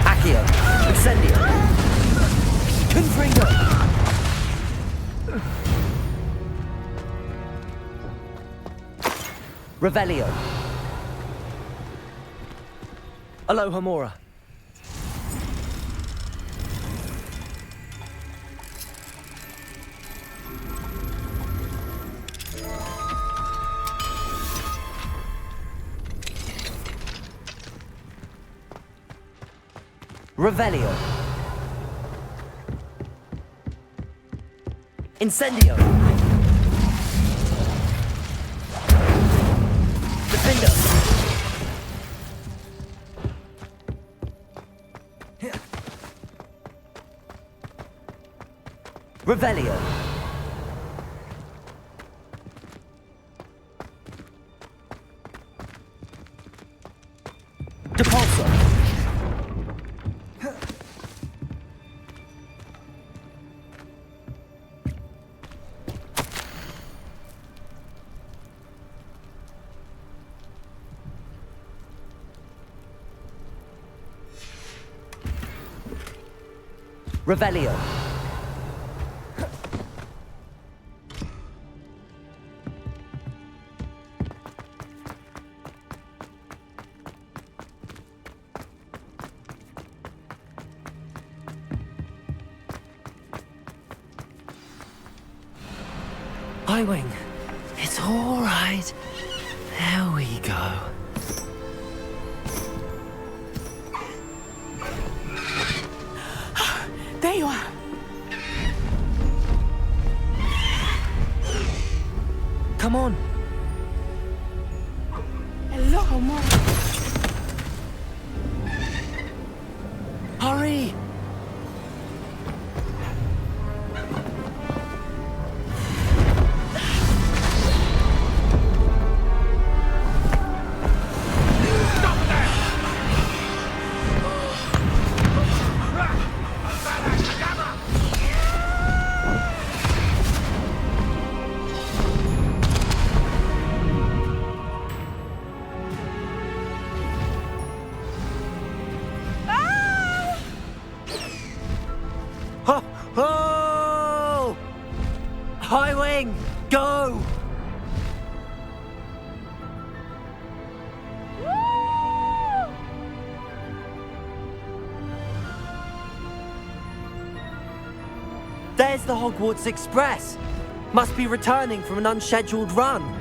Accio. Incendio. Confringo. Revelio. Hello, Hamora. Revelio. Incendio. Defender. Revelio. Depulso. Revelio. Highwing. It's all right. There we go. There you are. Come on. Hello, Hamora. Hurry. Oh! Highwing, go! There's the Hogwarts Express. Must be returning from an unscheduled run.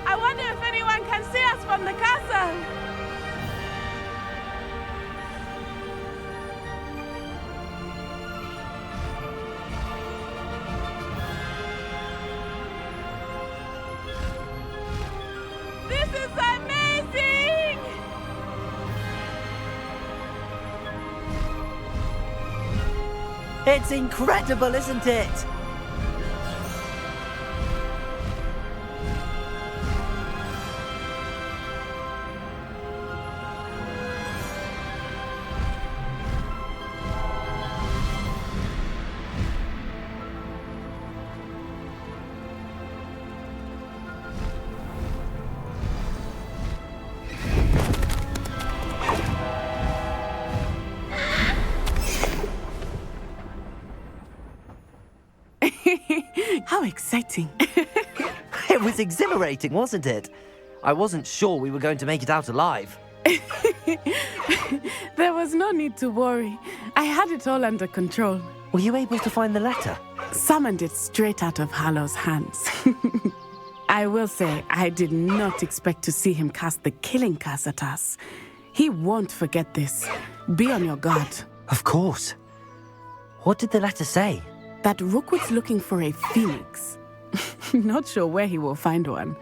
I wonder if anyone can see us from the castle. This is amazing! It's incredible, isn't it? How exciting. It was exhilarating, wasn't it? I wasn't sure we were going to make it out alive. There was no need to worry. I had it all under control. Were you able to find the letter? Summoned it straight out of Harlow's hands. I will say, I did not expect to see him cast the killing curse at us. He won't forget this. Be on your guard. Of course. What did the letter say? That Rookwood's looking for a phoenix. Not sure where he will find one.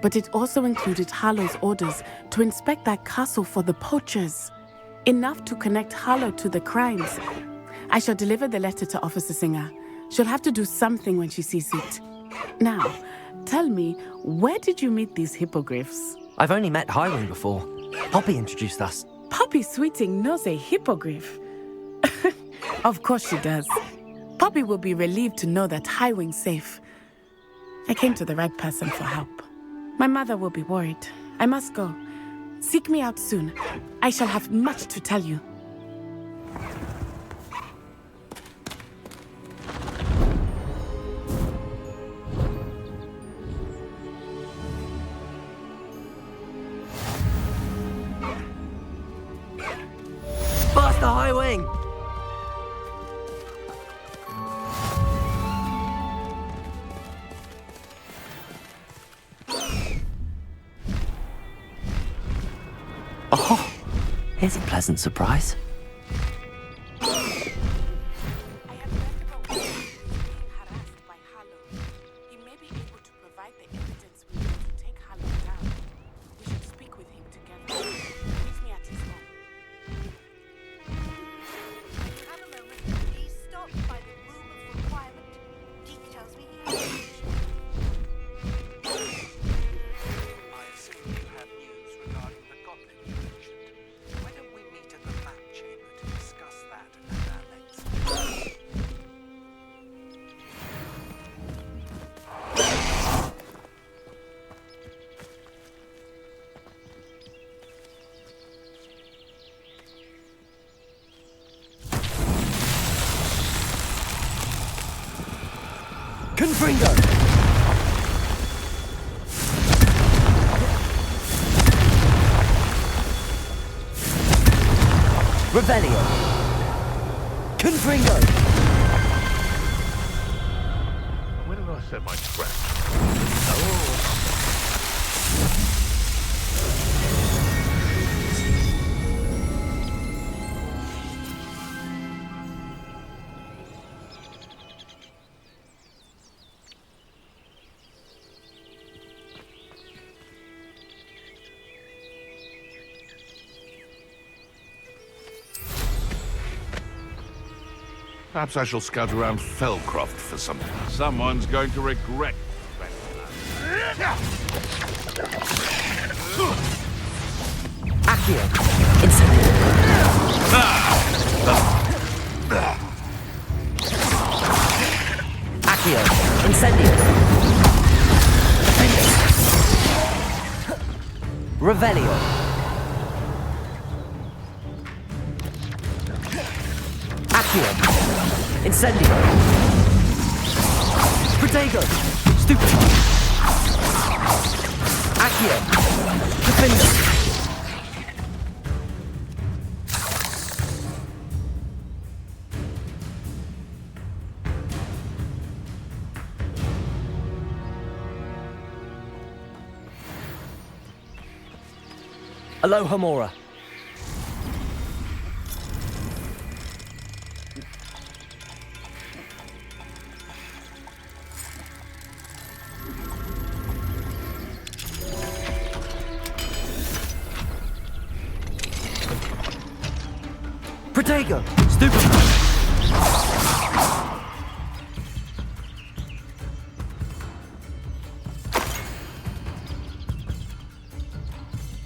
But it also included Harlow's orders to inspect that castle for the poachers. Enough to connect Harlow to the crimes. I shall deliver the letter to Officer Singer. She'll have to do something when she sees it. Now, tell me, where did you meet these hippogriffs? I've only met Highwing before. Poppy introduced us. Poppy Sweeting knows a hippogriff. Of course she does. Poppy will be relieved to know that Highwing's safe. I came to the right person for help. My mother will be worried. I must go. Seek me out soon. I shall have much to tell you. Faster, Highwing! Oh, here's a pleasant surprise. Confringo! Revelio! Confringo! Where did I set my trap? Perhaps I shall scout around Fellcroft for something. Someone's going to regret Accio! Incendio! Accio! Incendio! Revelio! Accio! Incendio! Protego! Stupefy! Accio! Defender! Aloha Mora. Protego! Stupefy!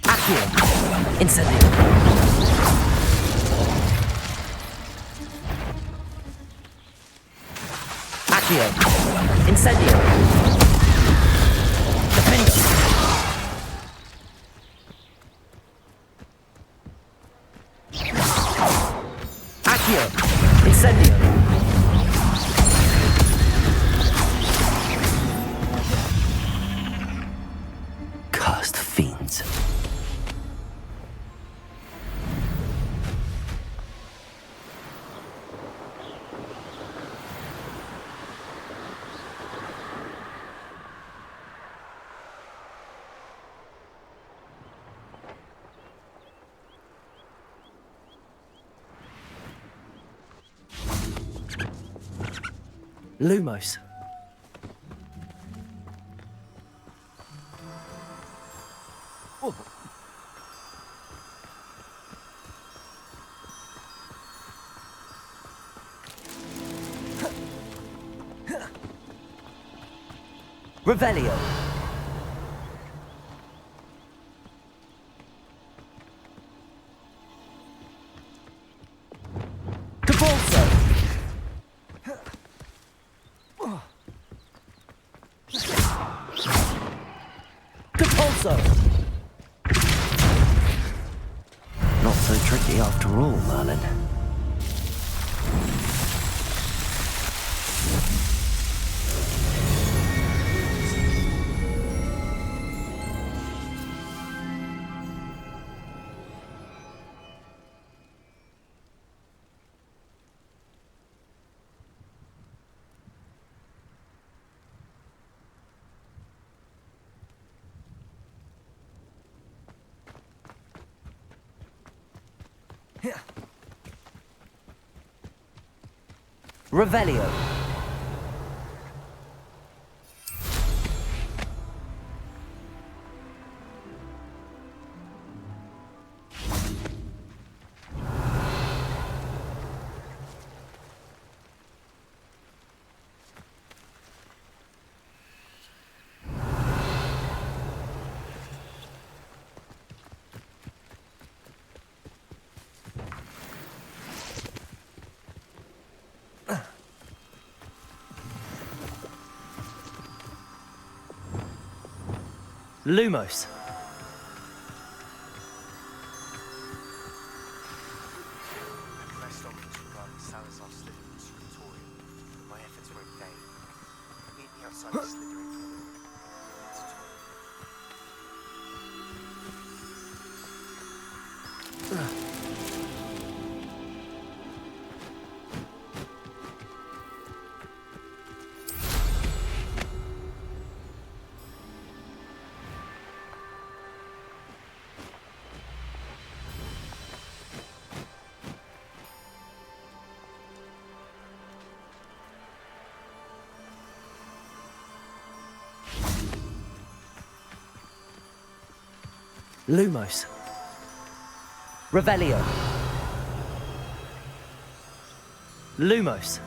Accio! Incendio! Accio! Incendio! Defendo! Accio! Incendio! Cursed fiends. Lumos. Oh. Revelio. Cabalso. Capulso! Not so tricky after all, Merlin. Revelio. Lumos. My efforts were in vain. Meet me outside the Slytherin Common. Lumos. Revelio. Lumos.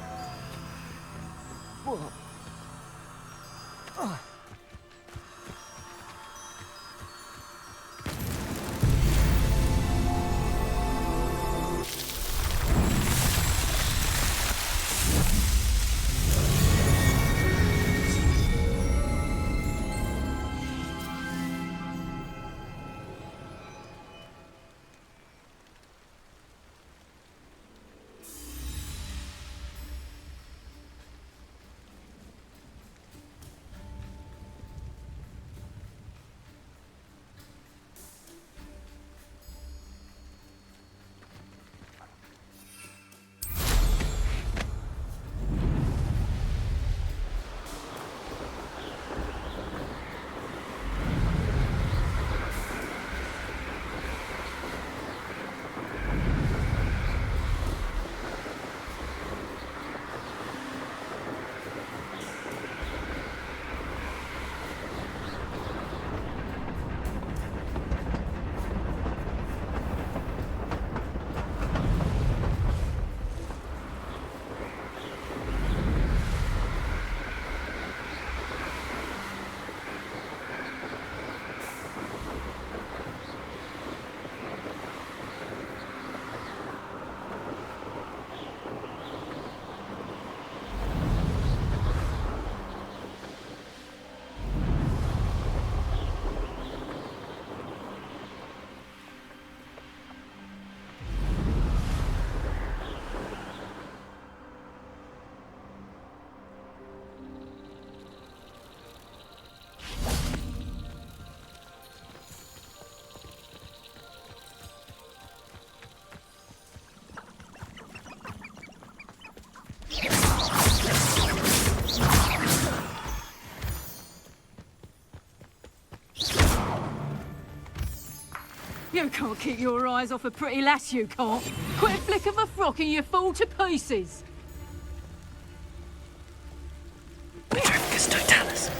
You can't keep your eyes off a pretty lass, you can't. Quit a flick of a frock and you fall to pieces. Petrificus totalis.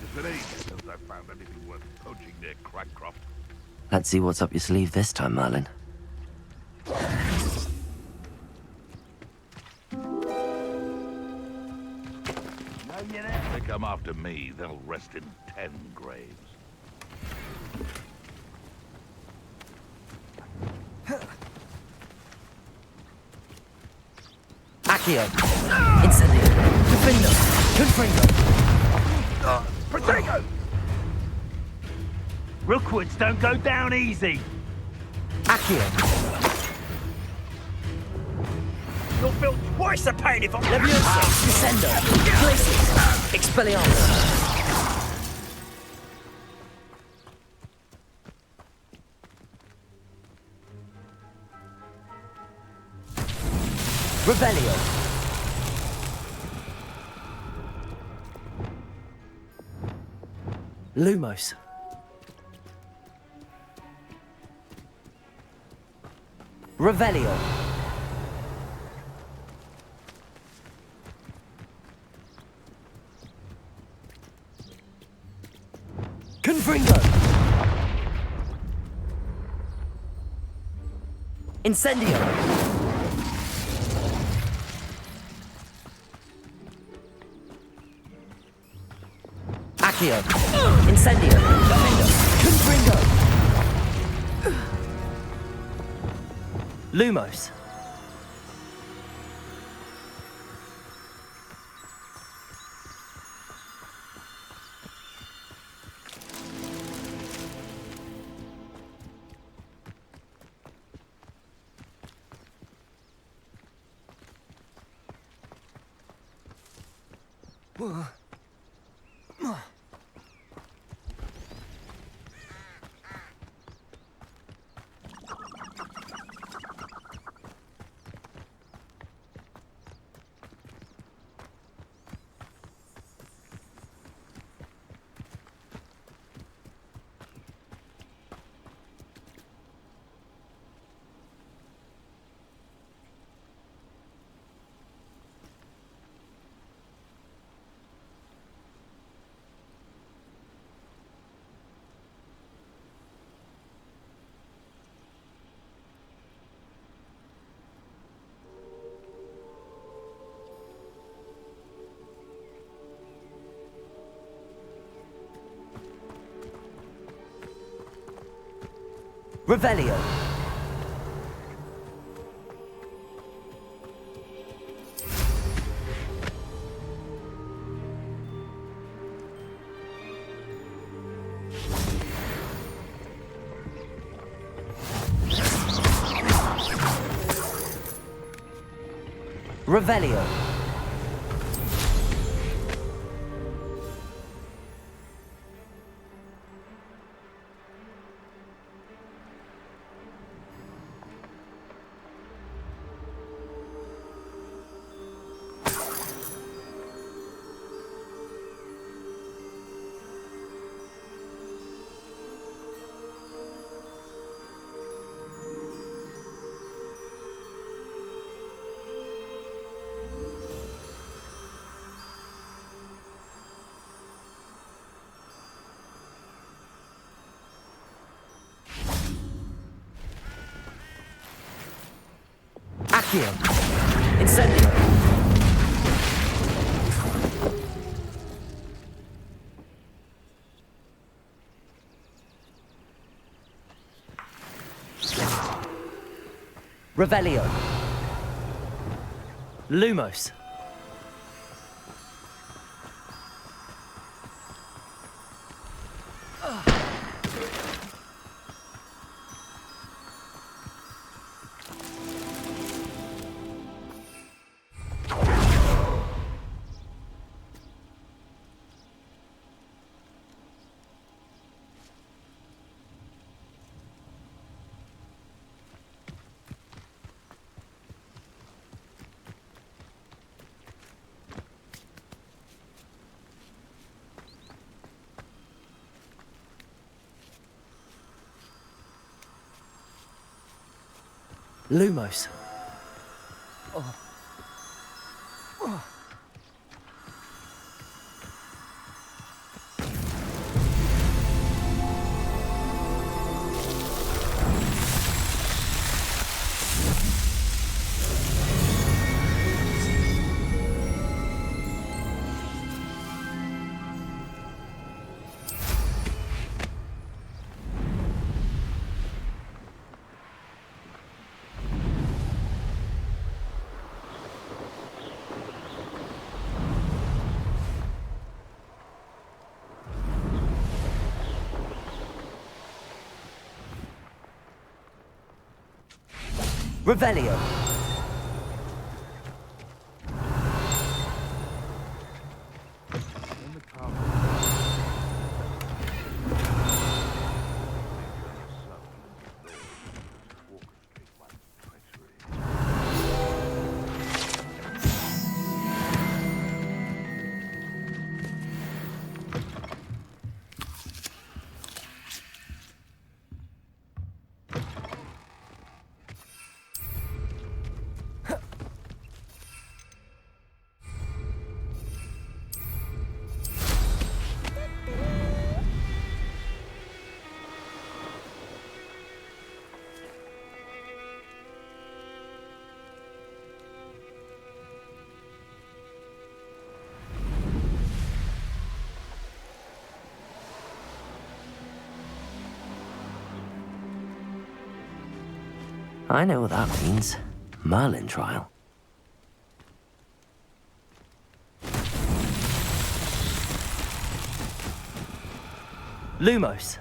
It's been ages since I've found anything worth poaching near Crackcroft. Let's see what's up your sleeve this time, Merlin. If they come after me, they'll rest in 10 graves. Accio! Incendio! Defendo! Confringo! Protego! Rookwoods don't go down easy. Accio! You'll feel twice the pain if I'm... Leviosa! Descendo! Glacius! Expelliarmus! Revelio! Lumos! Revelio! Confringo! Incendio! Accio! Incendio! Defendo! Confringo! Lumos! Revelio! Revelio! Accio! Incendio! Revelio! Lumos! Lumos. Oh. Oh. Revelio. I know what that means. Merlin trial. Lumos.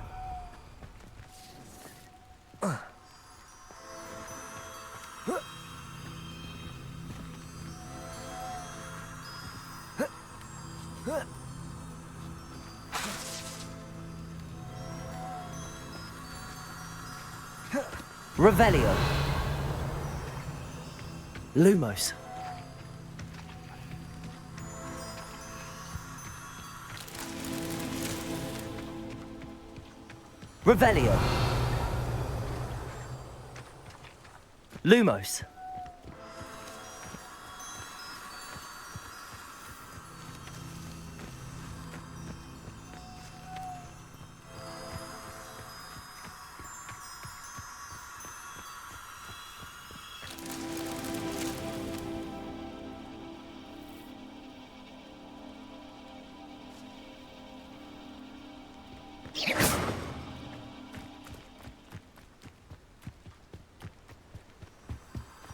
Revelio. Lumos. Revelio. Lumos.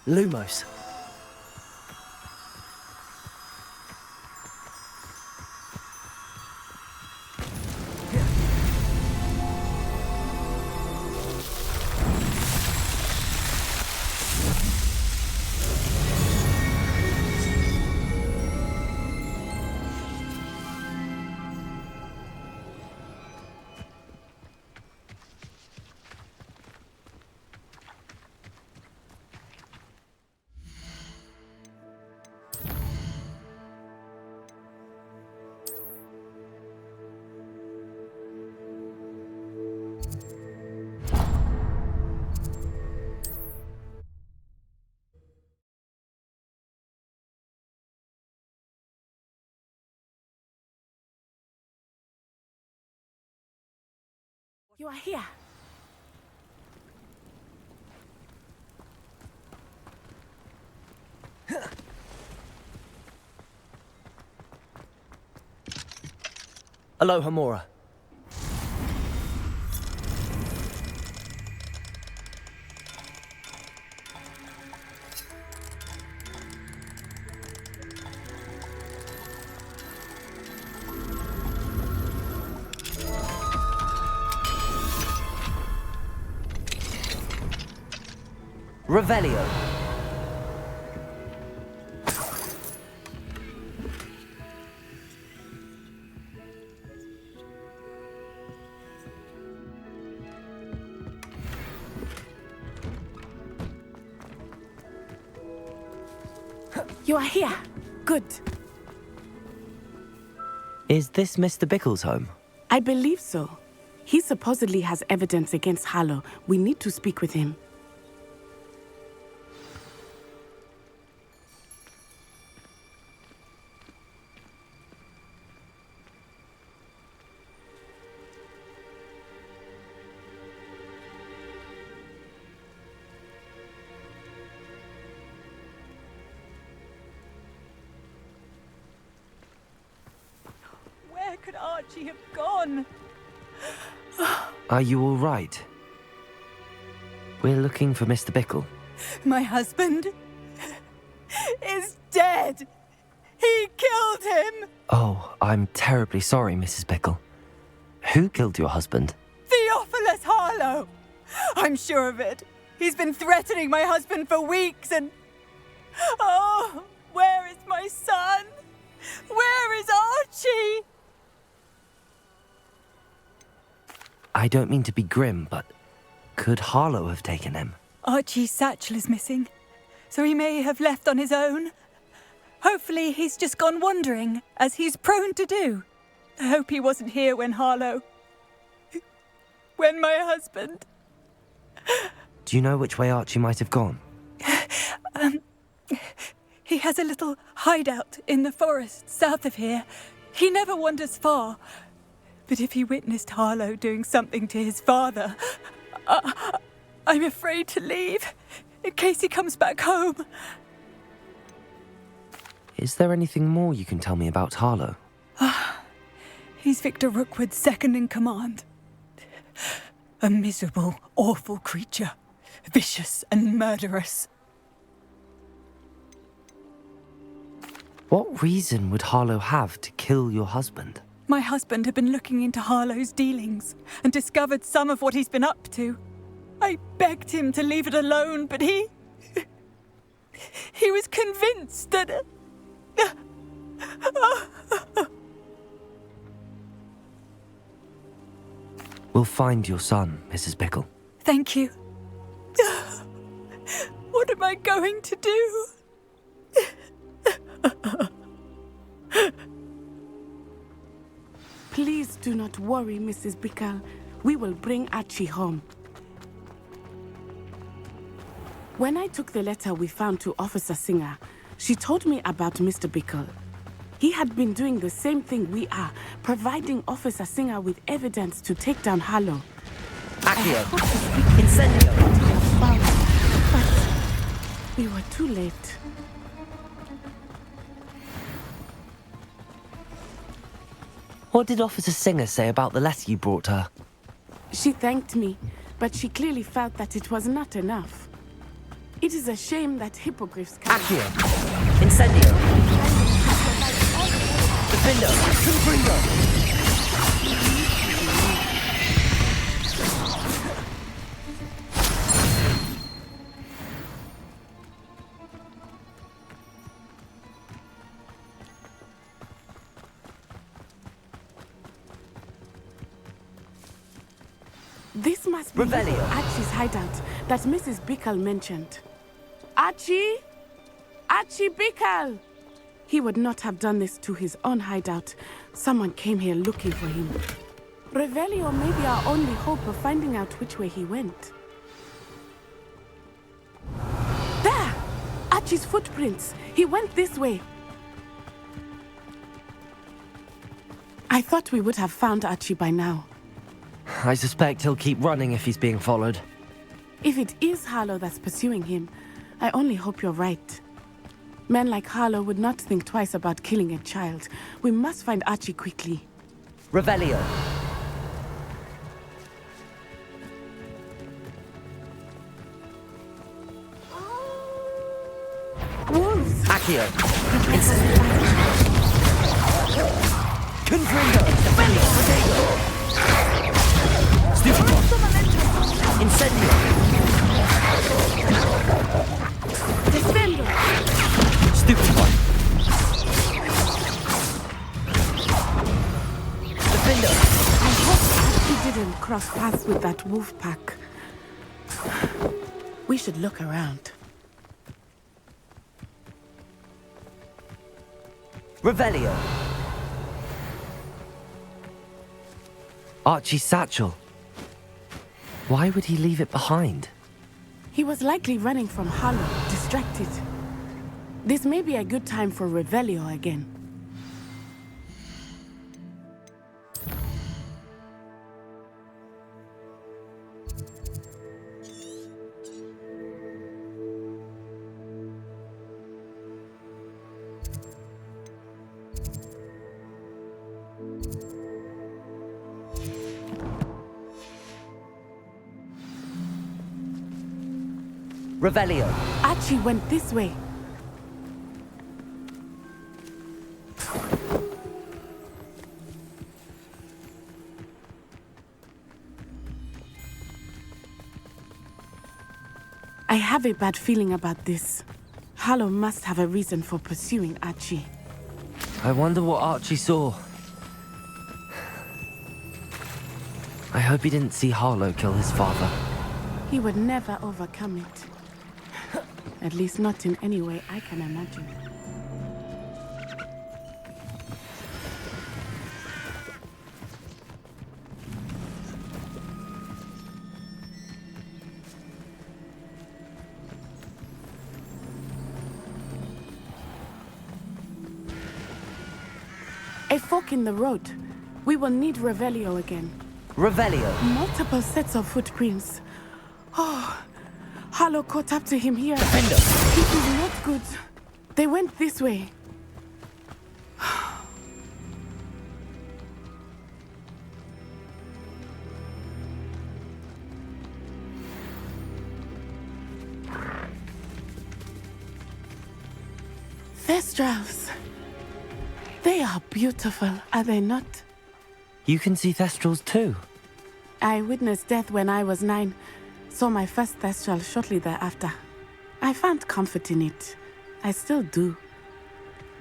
Lumos. You are here. Aloha Mora. Revelio. You are here. Good. Is this Mr. Bickle's home? I believe so. He supposedly has evidence against Harlow. We need to speak with him. Archie have gone? Are you all right? We're looking for Mr. Bickle. My husband is dead. He killed him. Oh, I'm terribly sorry, Mrs. Bickle. Who killed your husband? Theophilus Harlow. I'm sure of it. He's been threatening my husband for weeks and... Oh, where is my son? Where is Archie? I don't mean to be grim, but could Harlow have taken him? Archie's satchel is missing, so he may have left on his own. Hopefully he's just gone wandering, as he's prone to do. I hope he wasn't here when when my husband... Do you know which way Archie might have gone? He has a little hideout in the forest south of here. He never wanders far. But if he witnessed Harlow doing something to his father, I'm afraid to leave, in case he comes back home. Is there anything more you can tell me about Harlow? He's Victor Rookwood's second in command. A miserable, awful creature. Vicious and murderous. What reason would Harlow have to kill your husband? My husband had been looking into Harlow's dealings and discovered some of what he's been up to. I begged him to leave it alone, but he was convinced that... We'll find your son, Mrs. Bickle. Thank you. What am I going to do? Please do not worry, Mrs. Bickle. We will bring Archie home. When I took the letter we found to Officer Singer, she told me about Mr. Bickle. He had been doing the same thing we are, providing Officer Singer with evidence to take down Harlow. Accio! Incendio! But we were too late. What did Officer Singer say about the letter you brought her? She thanked me, but she clearly felt that it was not enough. It is a shame that hippogriffs can... Accio! Incendio! Defendo! Confringo! This must be Archie's hideout that Mrs. Bickle mentioned. Archie? Archie Bickle! He would not have done this to his own hideout. Someone came here looking for him. Revelio may be our only hope of finding out which way he went. There! Archie's footprints. He went this way. I thought we would have found Archie by now. I suspect he'll keep running if he's being followed. If it is Harlow that's pursuing him, I only hope you're right. Men like Harlow would not think twice about killing a child. We must find Archie quickly. Revelio. Wolves! Accio. Confringo. Defendo. Protego. Incendio! Defendo! Stupefy! Defendo! I hope he didn't cross paths with that wolf pack. We should look around. Revelio! Archie's satchel. Why would he leave it behind? He was likely running from Harlow, distracted. This may be a good time for Revelio again. Revelio. Archie went this way. I have a bad feeling about this. Harlow must have a reason for pursuing Archie. I wonder what Archie saw. I hope he didn't see Harlow kill his father. He would never overcome it. At least not in any way I can imagine. A fork in the road. We will need Revelio again. Revelio. Multiple sets of footprints. Oh, Harlow caught up to him here. Defender. This is not good. They went this way. Thestrals. They are beautiful, are they not? You can see Thestrals too. I witnessed death when I was 9. Saw my first Thestral shortly thereafter. I found comfort in it. I still do.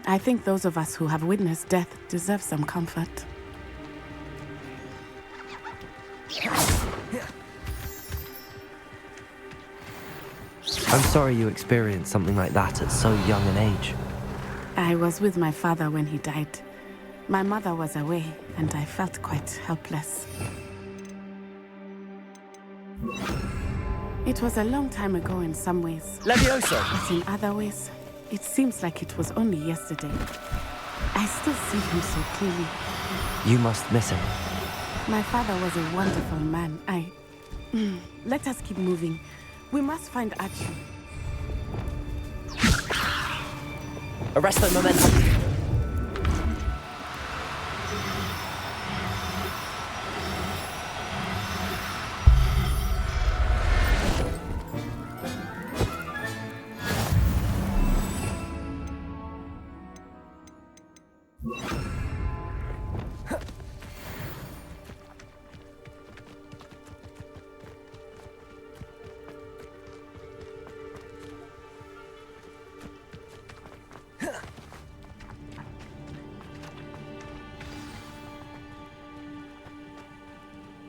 I think those of us who have witnessed death deserve some comfort. I'm sorry you experienced something like that at so young an age. I was with my father when he died. My mother was away, and I felt quite helpless. It was a long time ago in some ways. Levioso! But in other ways, it seems like it was only yesterday. I still see him so clearly. You must miss him. My father was a wonderful man. Let us keep moving. We must find Archie. Arresto momentum.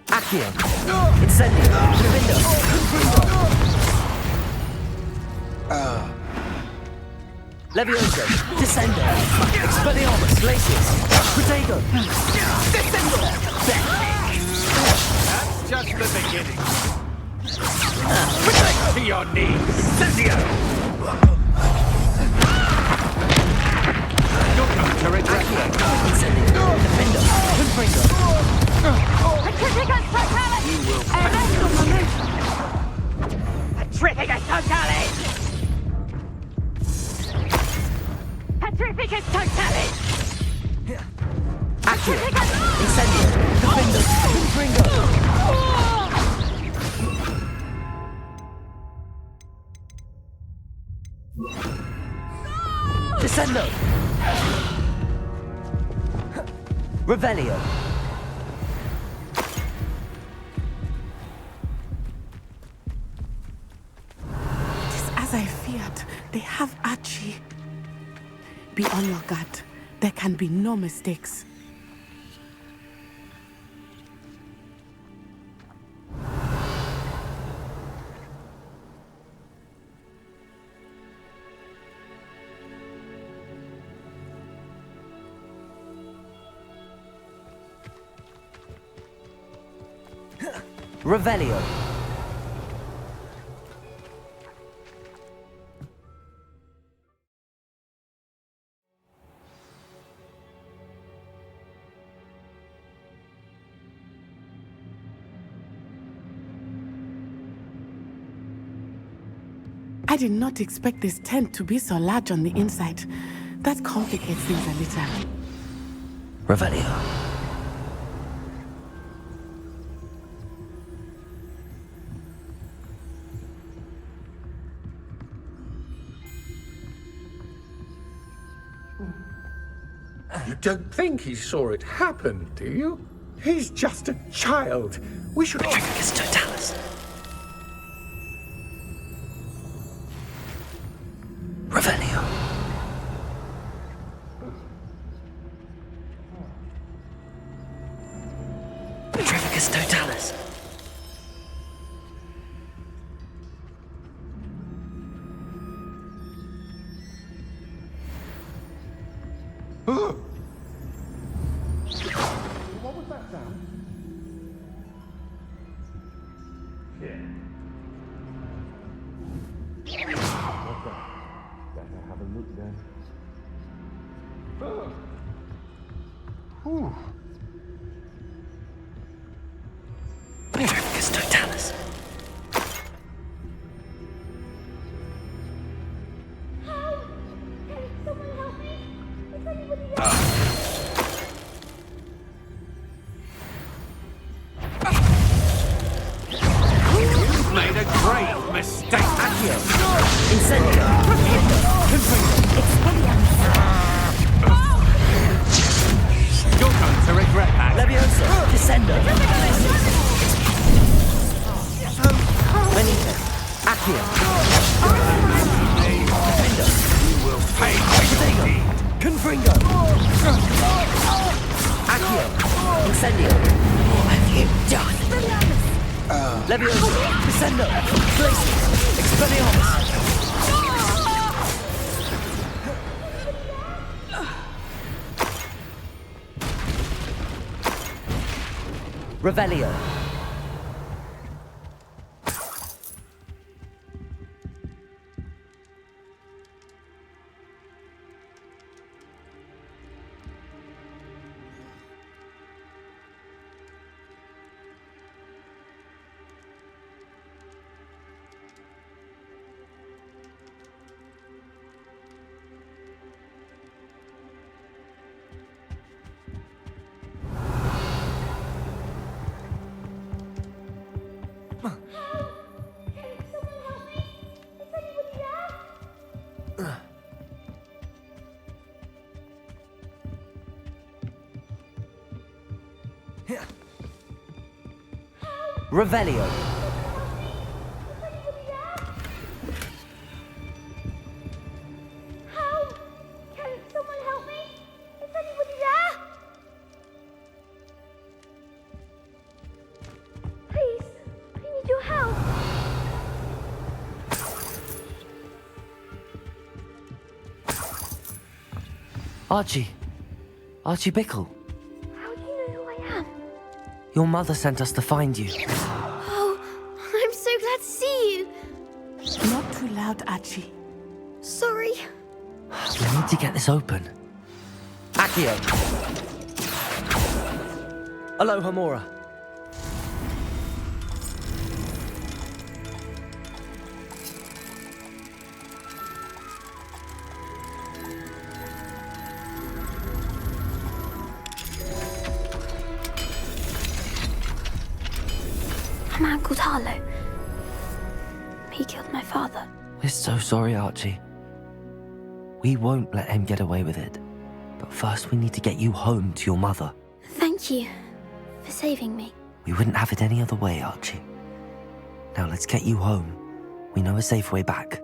Accio! Incendio! Defendo! Levioso! Descendo! Expelliarmus! Glacius! Protego! Descendo! That's just the beginning. To your knees! Incendio! You're going to regret that. Incendio! Defendo! Confringo! Petrificus totalis! Arresto momentum! Petrificus totalis! Petrificus totalis! Accio! Incendio! Defendo! Confringo! Descendo! Revelio! As I feared, they have Archie. Be on your guard. There can be no mistakes. Revelio! I did not expect this tent to be so large on the inside. That complicates things a little. Revelio. You don't think he saw it happen, do you? He's just a child. We should... Petrificus totalis. Revelio. Petrificus totalis. What was that sound? Better have a look then. Petrificus totalis. You've made a great mistake. Accio. Incendio. Confringo. You're going to regret that. Leviosa. Descendo. Benito. Accio. You will pay for your deed. Confringo. Accio. Incendio. What have you done? Leviosa. Descendo. Glacius. Expelliarmus. Revelio. Revelio. Help! Can someone help me? Is anybody there? Please, I need your help. Archie. Archie Bickle. How do you know who I am? Your mother sent us to find you. Oh, I'm so glad to see you. Not too loud, Archie. Sorry. We need to get this open. Accio. Aloha Mora. A man called Harlow. He killed my father. We're so sorry, Archie. We won't let him get away with it. But first we need to get you home to your mother. Thank you for saving me. We wouldn't have it any other way, Archie. Now let's get you home. We know a safe way back.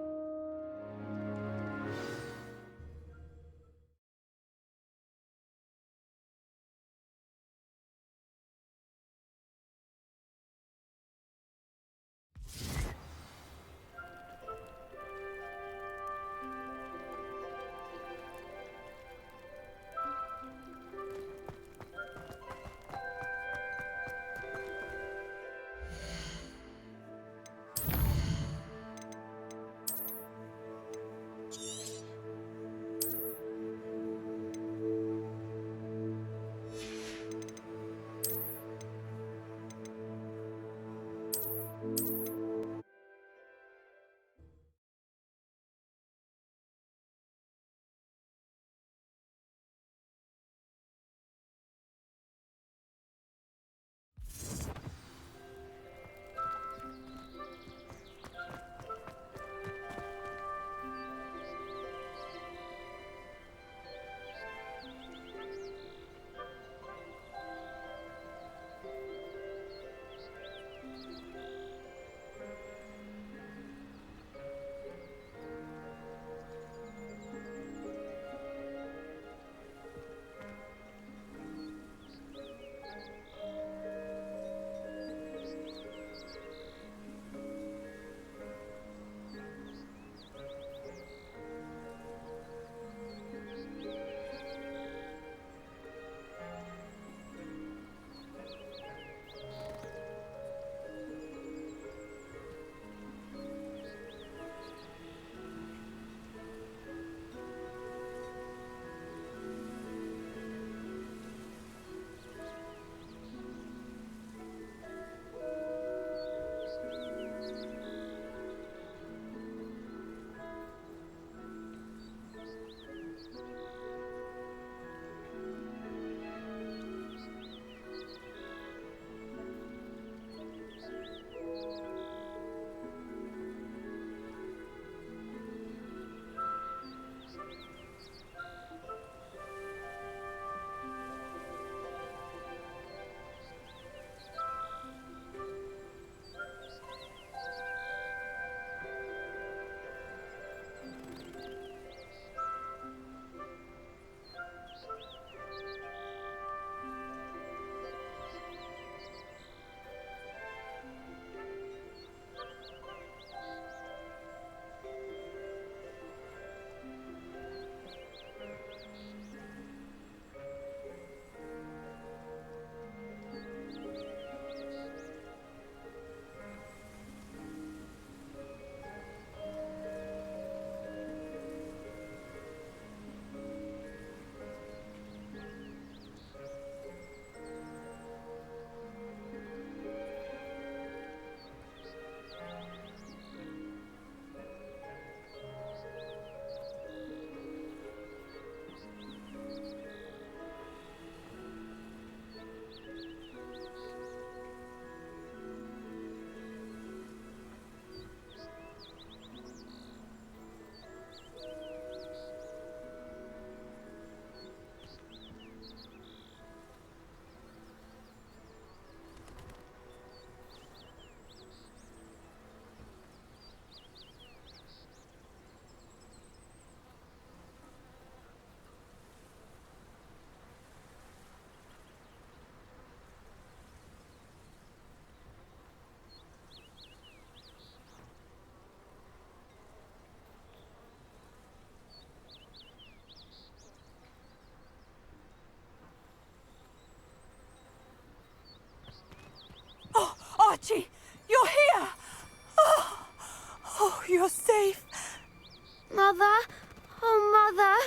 Mother!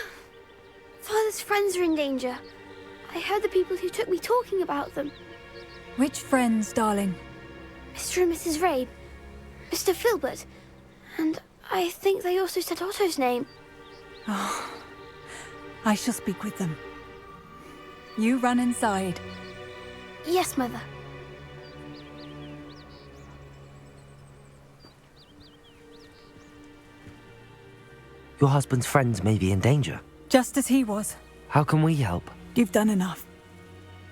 Father's friends are in danger. I heard the people who took me talking about them. Which friends, darling? Mr. and Mrs. Rabe, Mr. Filbert, and I think they also said Otto's name. Oh, I shall speak with them. You run inside. Yes, Mother. Your husband's friends may be in danger. Just as he was. How can we help? You've done enough.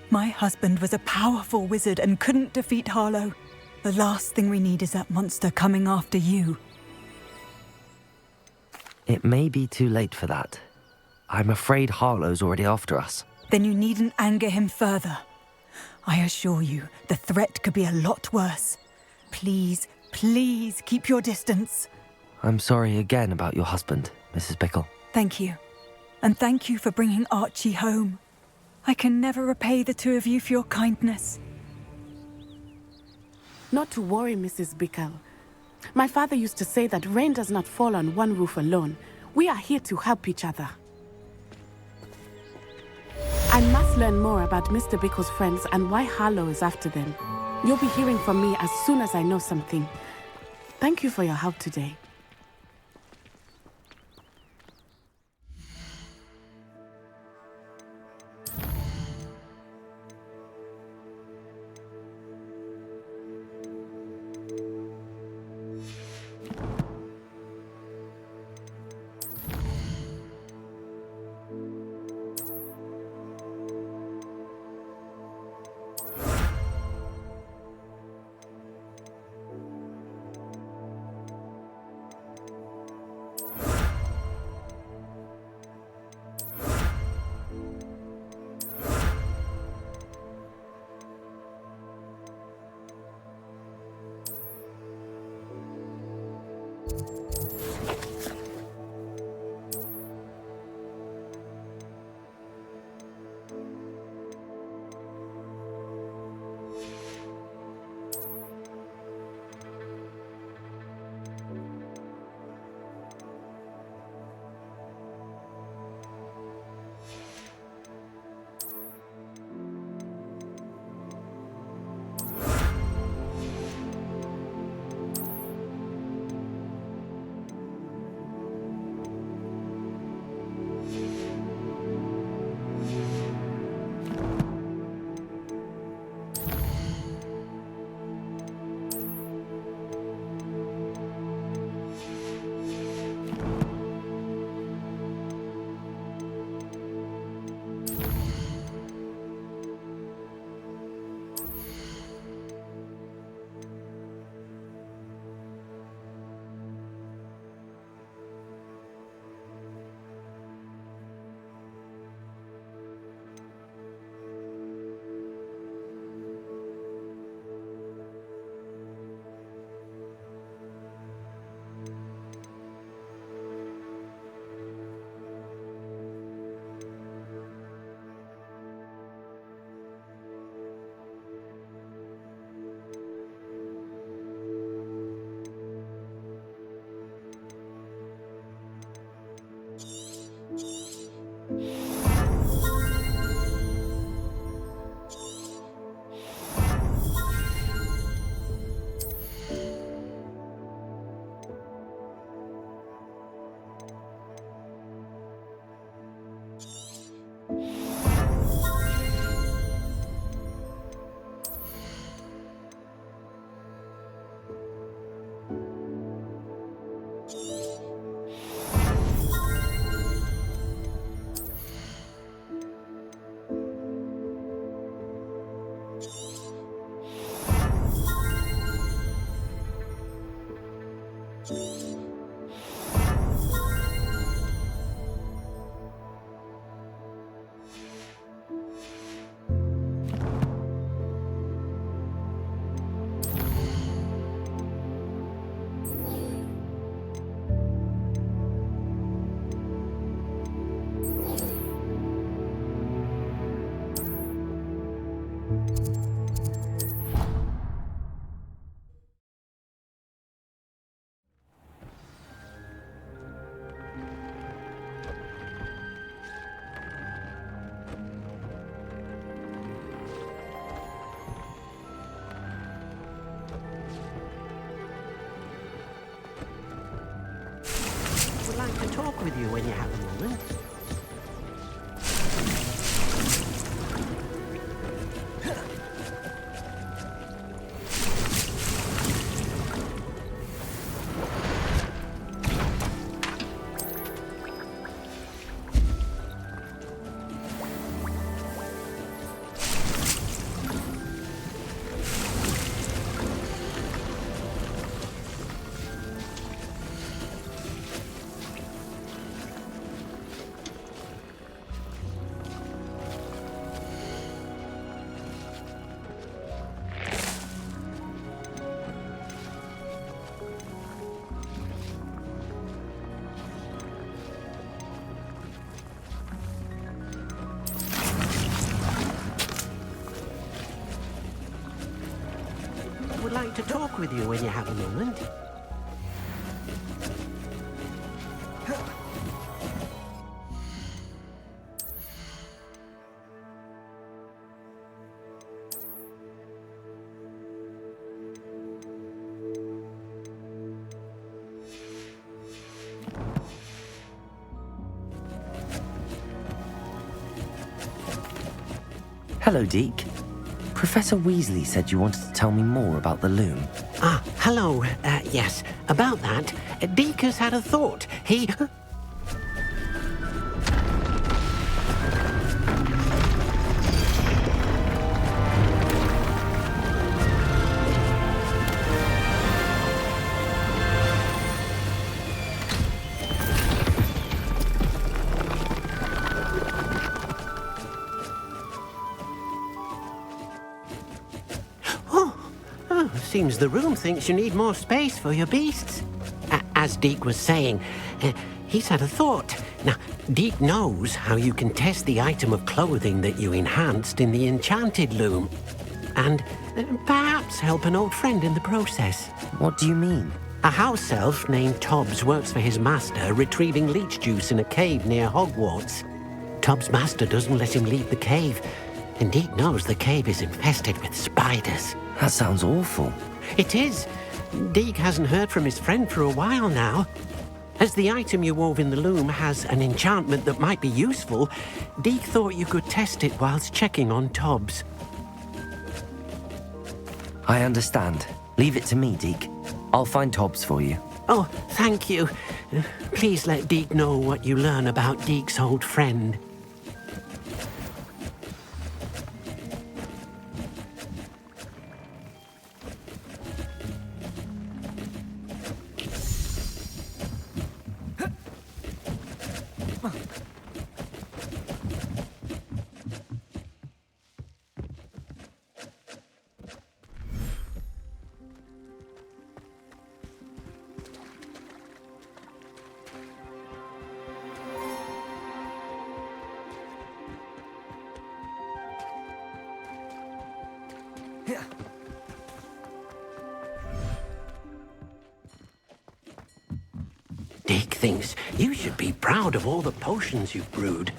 My husband was a powerful wizard and couldn't defeat Harlow. The last thing we need is that monster coming after you. It may be too late for that. I'm afraid Harlow's already after us. Then you needn't anger him further. I assure you, the threat could be a lot worse. Please, please keep your distance. I'm sorry again about your husband, Mrs. Bickle. Thank you. And thank you for bringing Archie home. I can never repay the two of you for your kindness. Not to worry, Mrs. Bickle. My father used to say that rain does not fall on one roof alone. We are here to help each other. I must learn more about Mr. Bickle's friends and why Harlow is after them. You'll be hearing from me as soon as I know something. Thank you for your help today. like to talk with you when you have a moment. Would like to talk with you when you have a moment. Hello, Deke. Professor Weasley said you wanted to tell me more about the loom. Ah, hello. Yes, about that. Deke has had a thought. He... Seems the room thinks you need more space for your beasts. As Deke was saying, he's had a thought. Now, Deke knows how you can test the item of clothing that you enhanced in the enchanted loom. And perhaps help an old friend in the process. What do you mean? A house elf named Tobbs works for his master, retrieving leech juice in a cave near Hogwarts. Tobbs' master doesn't let him leave the cave, and Deke knows the cave is infested with spiders. That sounds awful. It is. Deke hasn't heard from his friend for a while now. As the item you wove in the loom has an enchantment that might be useful, Deke thought you could test it whilst checking on Tobbs. I understand. Leave it to me, Deke. I'll find Tobbs for you. Oh, thank you. Please let Deke know what you learn about Deke's old friend. Deke thinks you should be proud of all the potions you've brewed.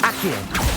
Accio!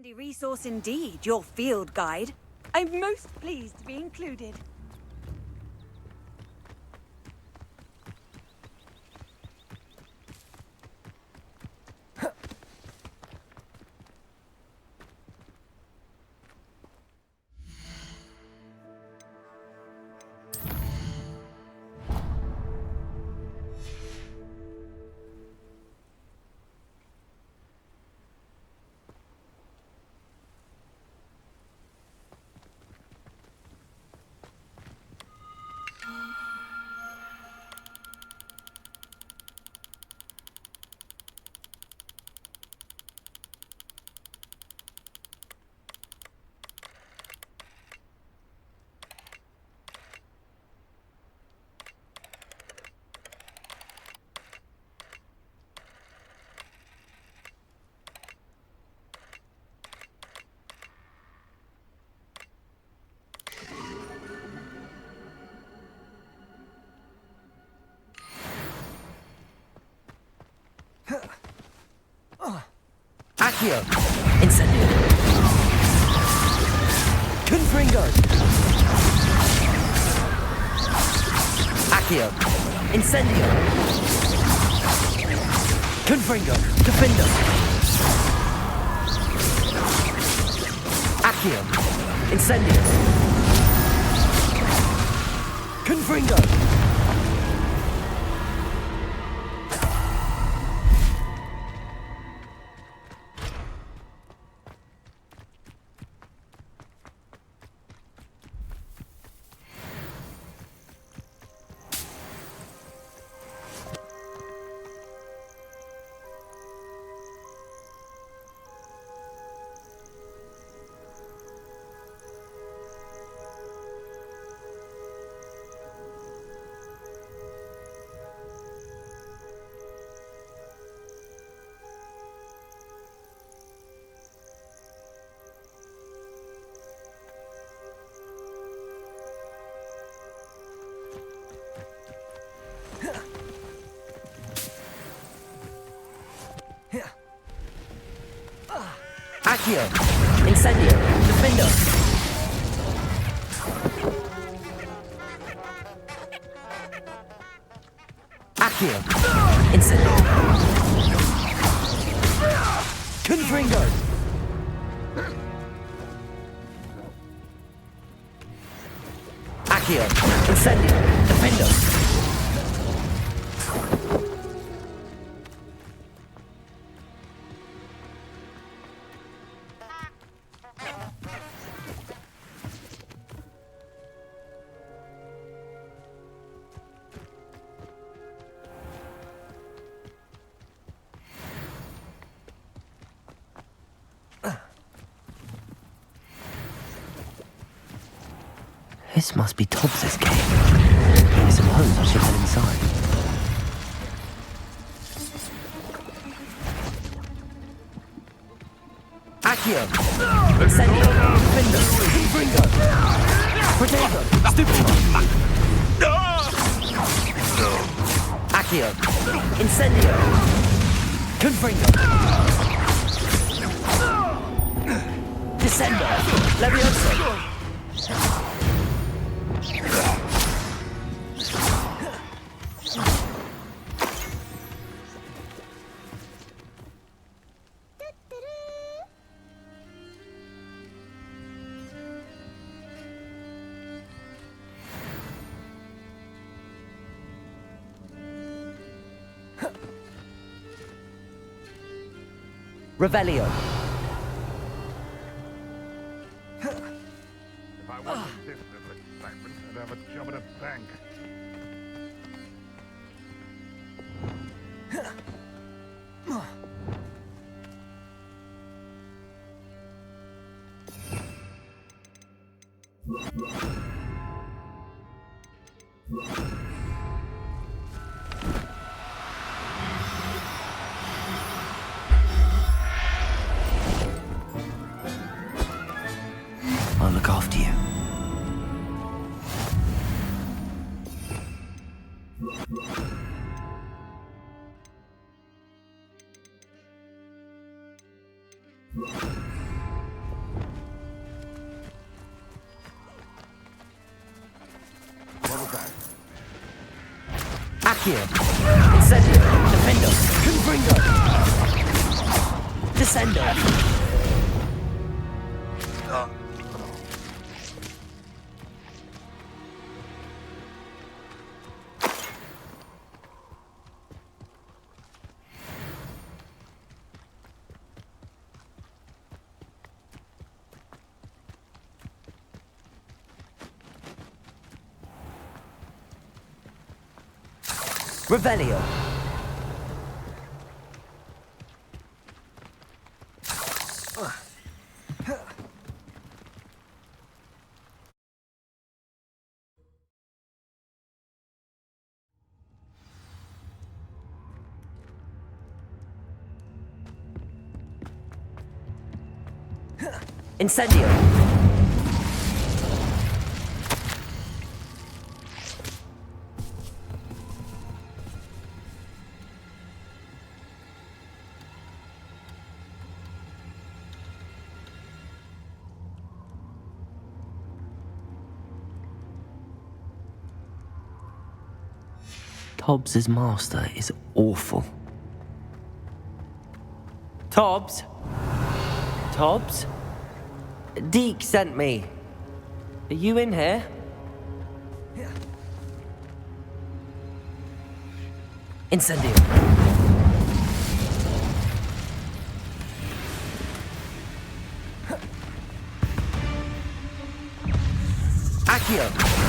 Handy resource indeed, your field guide. I'm most pleased to be included. Accio! Incendio! Confringo! Accio! Incendio! Confringo! Defendo! Accio! Incendio! Confringo! Accio! Incendio! Defendo! Accio! Incendio! Confringo! Accio! Incendio! Defendo! This must be Tobbs's cave. I suppose I should head inside. Accio! Incendio! Findo! Confringo! Protego! Stupefy! Accio! Incendio! Confringo! Descendo! Levioso! Revelio. If I wasn't this little excitement, I'd have a job at a bank. I'll look after you. What was that? Accio! Incendio! Defendo! Confringo! Descendo! Revelio. Incendio. Tobbs's master is awful. Tobbs? Tobbs? Deke sent me. Are you in here? Incendio. Accio.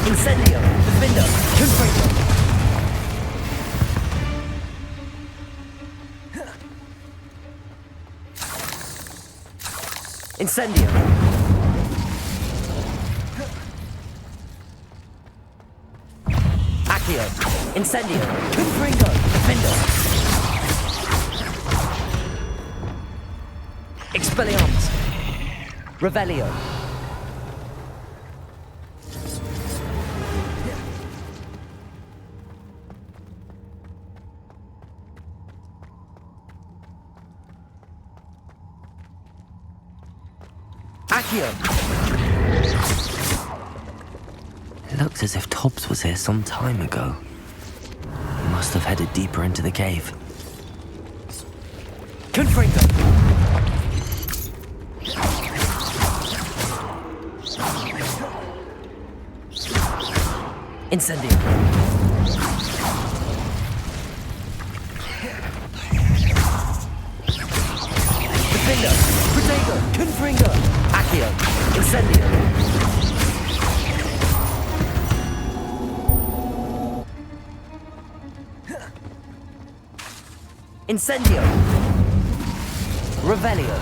Incendio. Defendo. Confringo. Incendio. Accio. Incendio. Confringo. Defendo. Expelliarmus. Revelio. Accio. It looks as if Tobbs was here some time ago. He must have headed deeper into the cave. Confringo! Incendio! Defendo! Protego! Confringo! Accio! Incendio! Incendio! Revelio!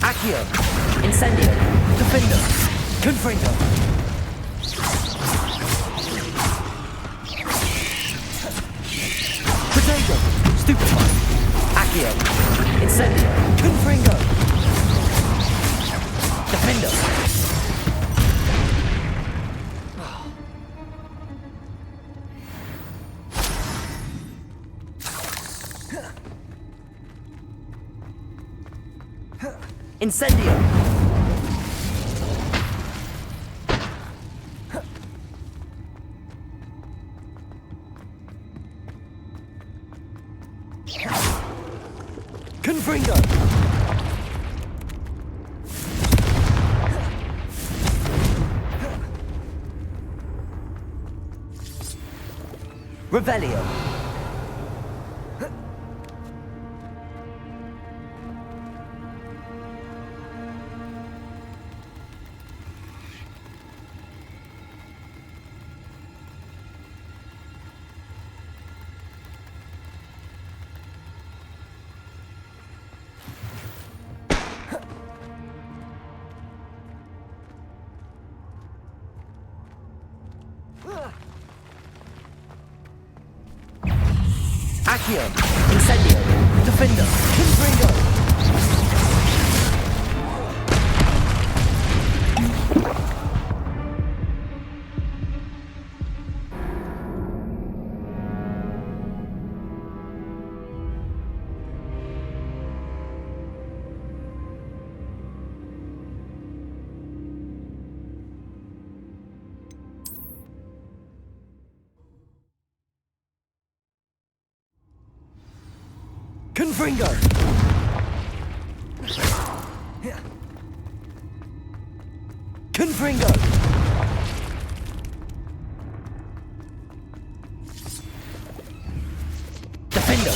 Accio! Incendio! Defender! Confringo! Potato! Stupefy! Accio! Incendio! Confringo! Defender! Incendio! Confringo! Revelio! Accio! Incendio! Defender! Confringo! Confringo! Confringo! Defender!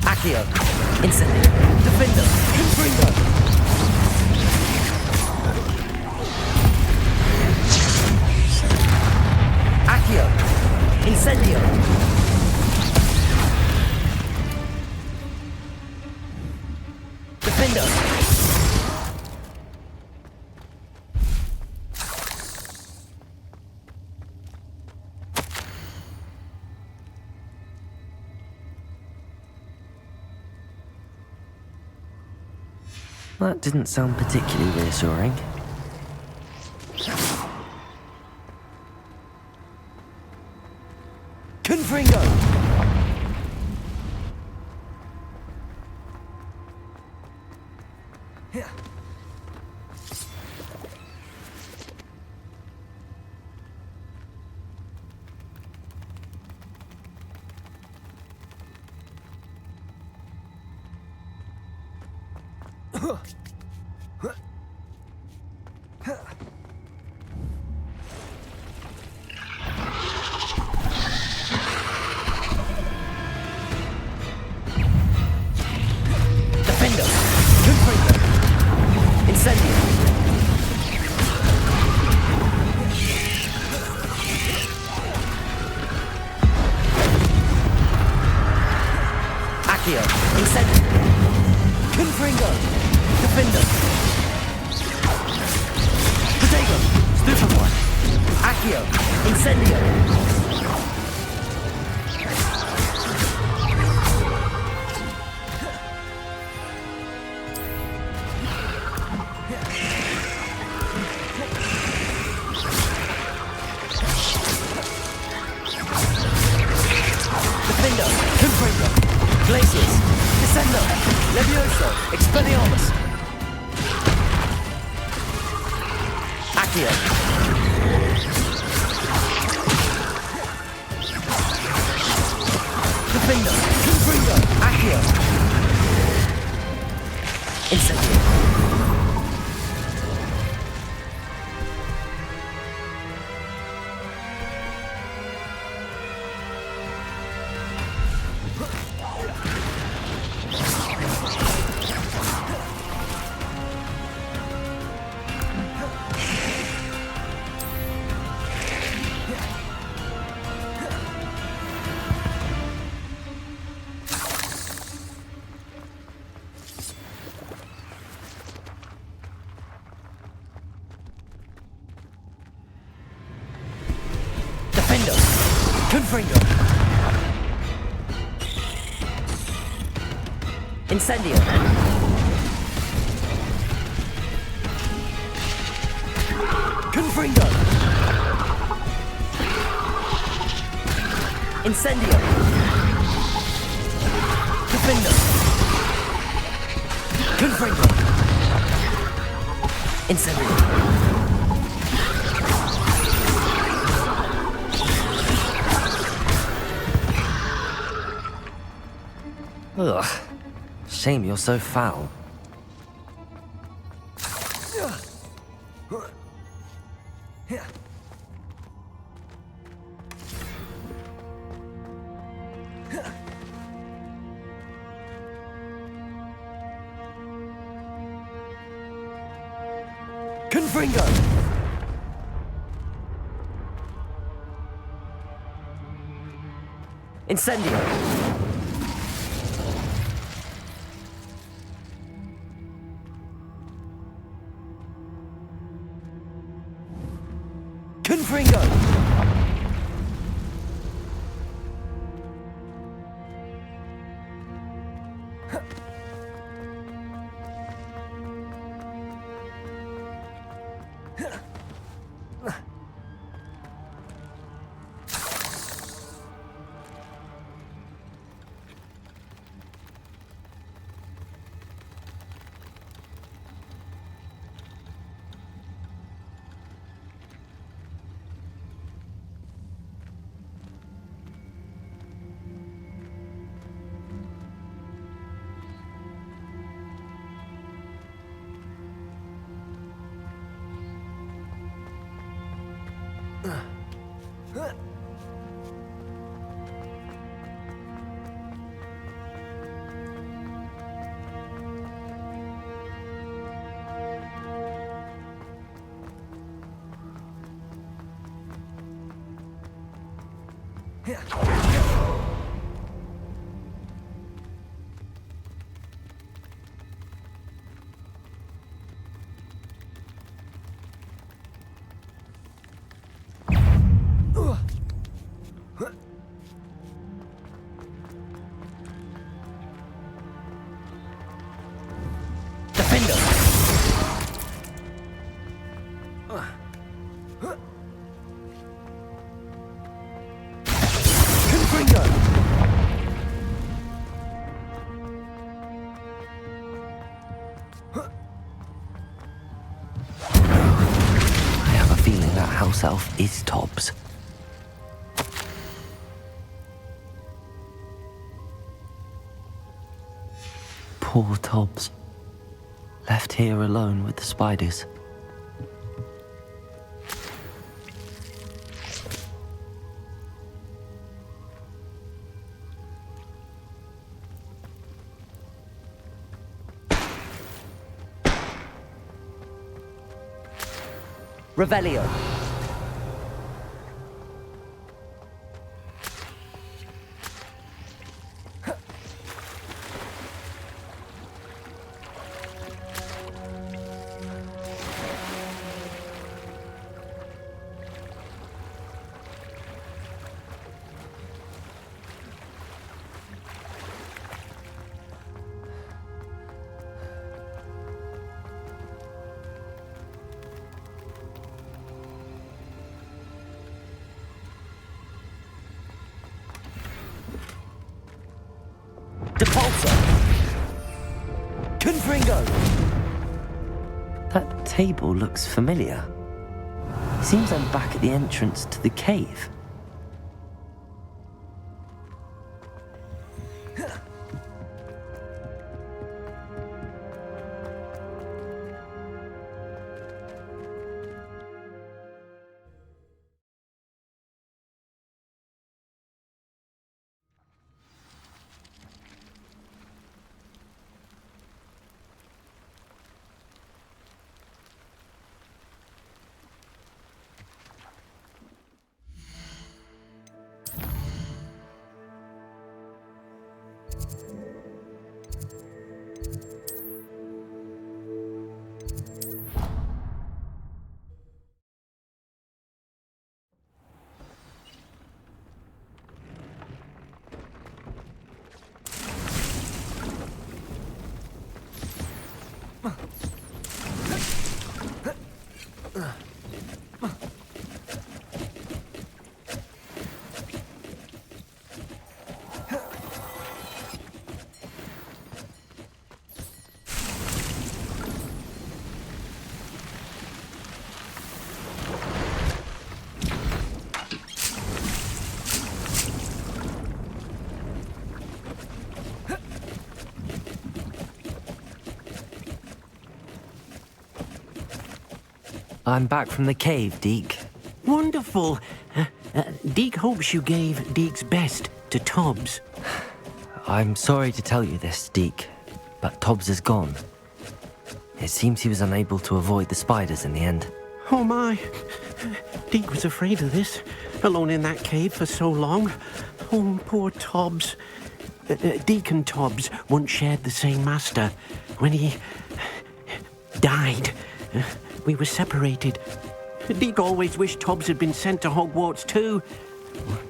Accio! Incendio! Defender! Confringo! Accio! Incendio! Defender! That didn't sound particularly reassuring. Confringo! Defender! Confringo! Incendio! Accio! Incendio! Confringo! Defender! Potato! Stupefy! Accio! Incendio! Defender! Confringo! Glaciers! Descendo! Levioso! Expelliarmus! Accio! Incendio. Defender! Confringo! Incendio! Confringo! Incendio! Defender! Confringo! Incendio! Ugh. Shame you're so foul. Confringo! Incendio! Confringo! House elf is Tobbs. Poor Tobbs. Left here alone with the spiders. Revelio. Confringo! That table looks familiar. Seems I'm back at the entrance to the cave. I'm back from the cave, Deke. Wonderful. Deke hopes you gave Deke's best to Tobbs. I'm sorry to tell you this, Deke, but Tobbs is gone. It seems he was unable to avoid the spiders in the end. Oh my. Deke was afraid of this, alone in that cave for so long. Oh, poor Tobbs. Deke and Tobbs once shared the same master. When he died, we were separated. Deke always wished Tobbs had been sent to Hogwarts too.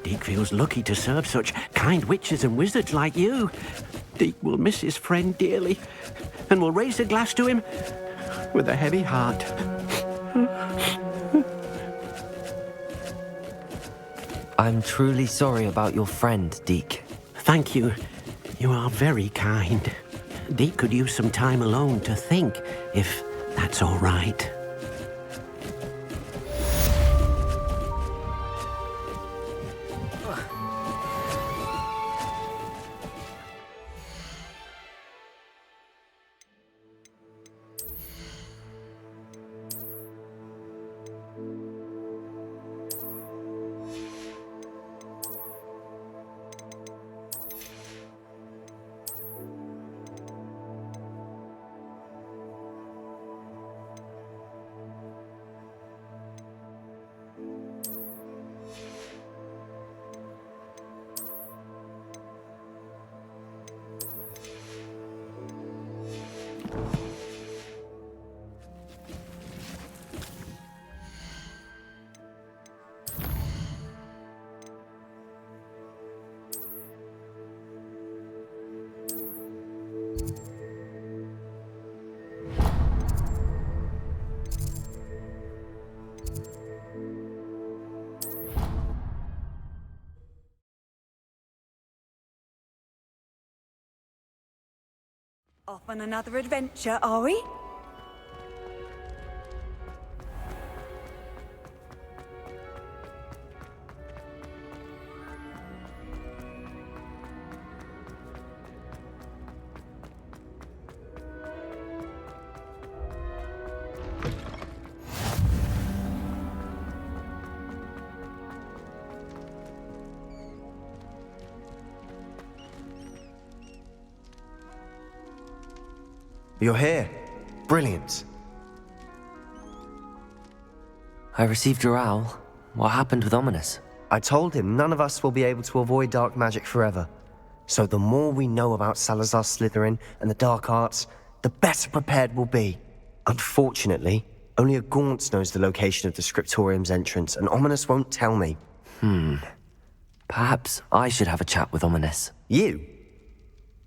Deke feels lucky to serve such kind witches and wizards like you. Deke will miss his friend dearly, and will raise a glass to him with a heavy heart. I'm truly sorry about your friend, Deke. Thank you. You are very kind. Deke could use some time alone to think, if that's all right. Off on another adventure, are we? You're here. Brilliant. I received your owl. What happened with Ominous? I told him none of us will be able to avoid dark magic forever. So the more we know about Salazar Slytherin and the dark arts, the better prepared we'll be. Unfortunately, only a Gaunt knows the location of the Scriptorium's entrance, and Ominous won't tell me. Perhaps I should have a chat with Ominous. You?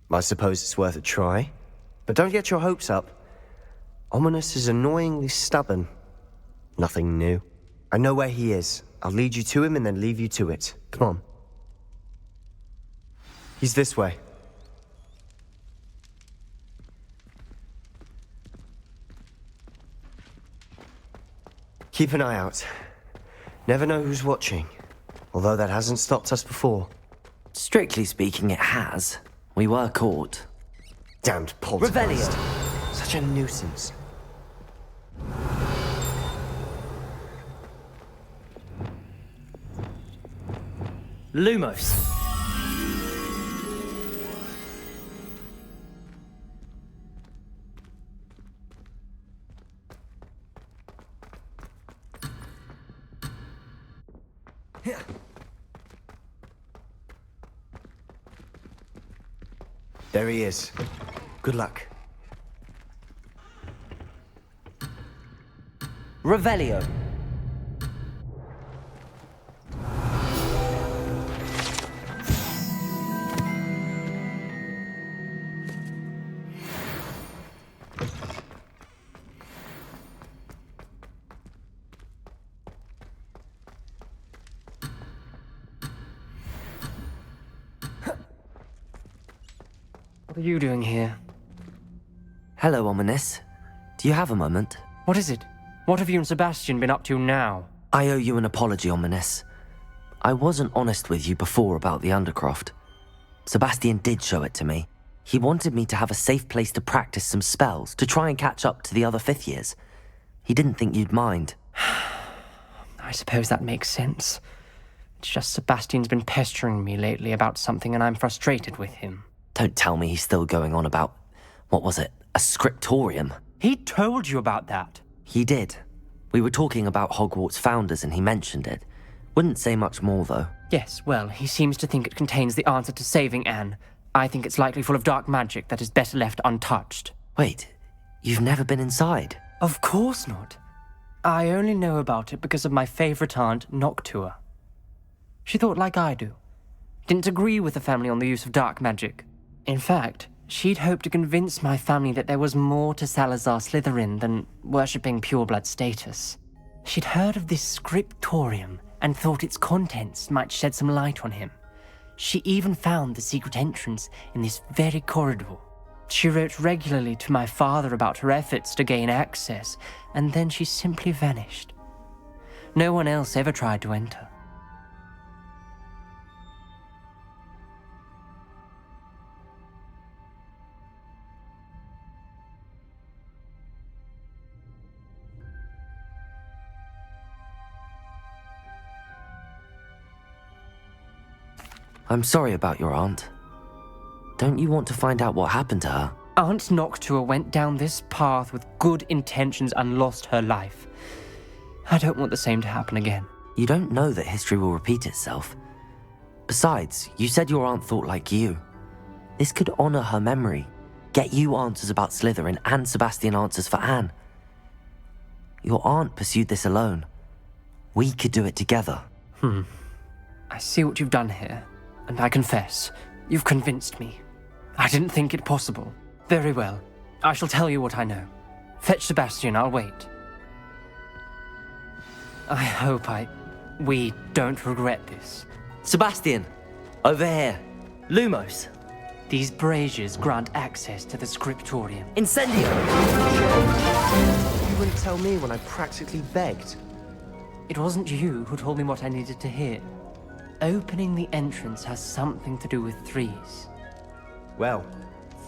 I suppose it's worth a try. But don't get your hopes up. Ominous is annoyingly stubborn. Nothing new. I know where he is. I'll lead you to him and then leave you to it. Come on. He's this way. Keep an eye out. Never know who's watching. Although that hasn't stopped us before. Strictly speaking, it has. We were caught. Damned poltergeist. Revelio. Such a nuisance. Lumos. There he is. Good luck. Revelio. What are you doing here? Hello, Ominous. Do you have a moment? What is it? What have you and Sebastian been up to now? I owe you an apology, Ominous. I wasn't honest with you before about the Undercroft. Sebastian did show it to me. He wanted me to have a safe place to practice some spells, to try and catch up to the other 5th years. He didn't think you'd mind. I suppose that makes sense. It's just Sebastian's been pestering me lately about something and I'm frustrated with him. Don't tell me he's still going on about, what was it, a scriptorium? He told you about that? He did. We were talking about Hogwarts founders and he mentioned it. Wouldn't say much more, though. Yes, well, he seems to think it contains the answer to saving Anne. I think it's likely full of dark magic that is better left untouched. Wait, you've never been inside? Of course not. I only know about it because of my favourite aunt, Noctua. She thought like I do. Didn't agree with the family on the use of dark magic. In fact, she'd hoped to convince my family that there was more to Salazar Slytherin than worshipping pureblood status. She'd heard of this scriptorium and thought its contents might shed some light on him. She even found the secret entrance in this very corridor. She wrote regularly to my father about her efforts to gain access, and then she simply vanished. No one else ever tried to enter. I'm sorry about your aunt. Don't you want to find out what happened to her? Aunt Noctua went down this path with good intentions and lost her life. I don't want the same to happen again. You don't know that history will repeat itself. Besides, you said your aunt thought like you. This could honor her memory, get you answers about Slytherin and Sebastian answers for Anne. Your aunt pursued this alone. We could do it together. I see what you've done here, and I confess, you've convinced me. I didn't think it possible. Very well. I shall tell you what I know. Fetch Sebastian, I'll wait. I hope we don't regret this. Sebastian! Over here! Lumos! These braziers grant access to the scriptorium. Incendio! You wouldn't tell me when I practically begged. It wasn't you who told me what I needed to hear. Opening the entrance has something to do with threes. Well,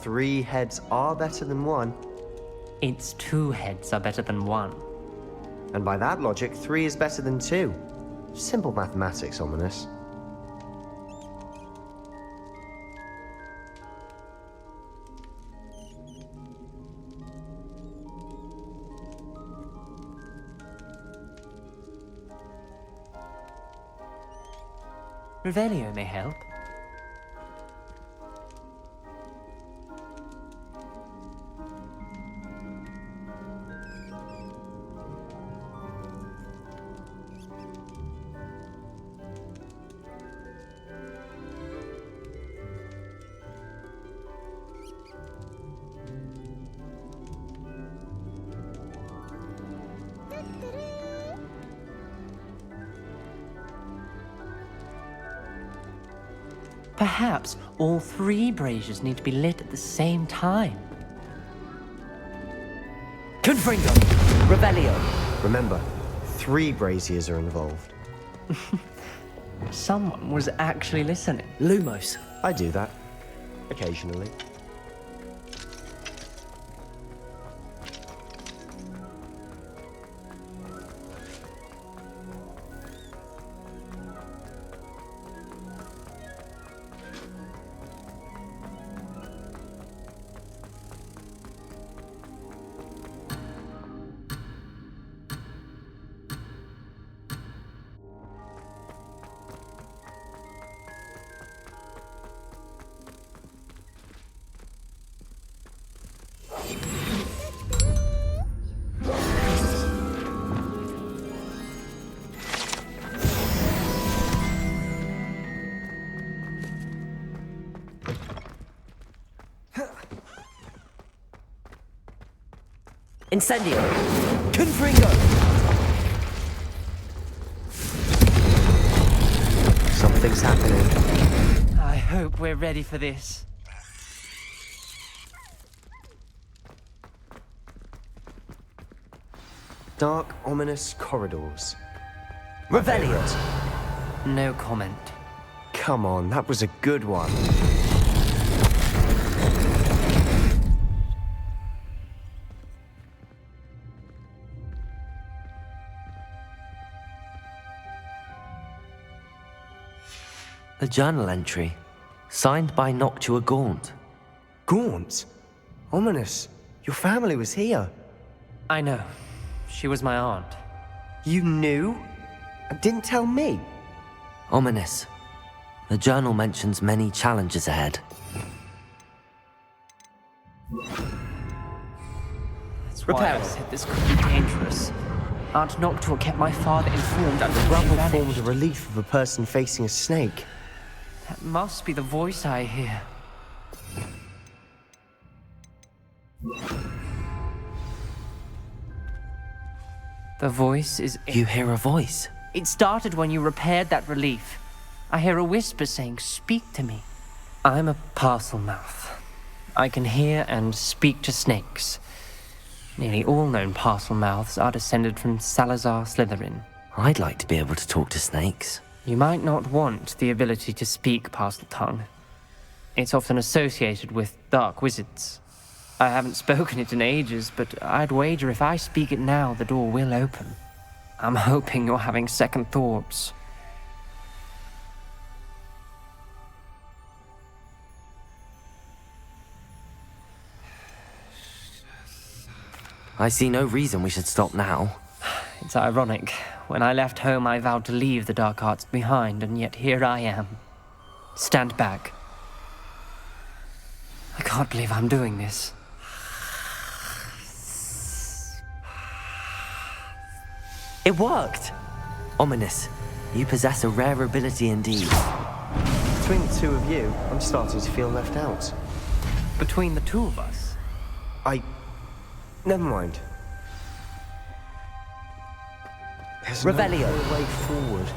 3 heads are better than 1. It's 2 heads are better than 1. And by that logic, 3 is better than 2. Simple mathematics, Ominous. Revelio may help. Perhaps all 3 braziers need to be lit at the same time. Confringo! Revelio! Remember, 3 braziers are involved. Someone was actually listening. Lumos. I do that. Occasionally. Incendio! Confringo! Something's happening. I hope we're ready for this. Dark, ominous corridors. Revelio. No comment. Come on, that was a good one. A journal entry, signed by Noctua Gaunt. Gaunt? Ominous. Your family was here. I know. She was my aunt. You knew? And didn't tell me? Ominous. The journal mentions many challenges ahead. That's why I said this could be dangerous. Aunt Noctua kept my father informed and The the rubble rubble formed a relief of a person facing a snake. That must be the voice I hear. The voice is... You hear a voice? It started when you repaired that relief. I hear a whisper saying, "Speak to me." I'm a parcel mouth. I can hear and speak to snakes. Nearly all known parcel mouths are descended from Salazar Slytherin. I'd like to be able to talk to snakes. You might not want the ability to speak parcel tongue. It's often associated with dark wizards. I haven't spoken it in ages, but I'd wager if I speak it now, the door will open. I'm hoping you're having second thoughts. I see no reason we should stop now. It's ironic. When I left home, I vowed to leave the dark arts behind, and yet here I am. Stand back. I can't believe I'm doing this. It worked! Ominous. You possess a rare ability indeed. Between the two of you, I'm starting to feel left out. Between the two of us? Never mind. There's Revelio. no way forward.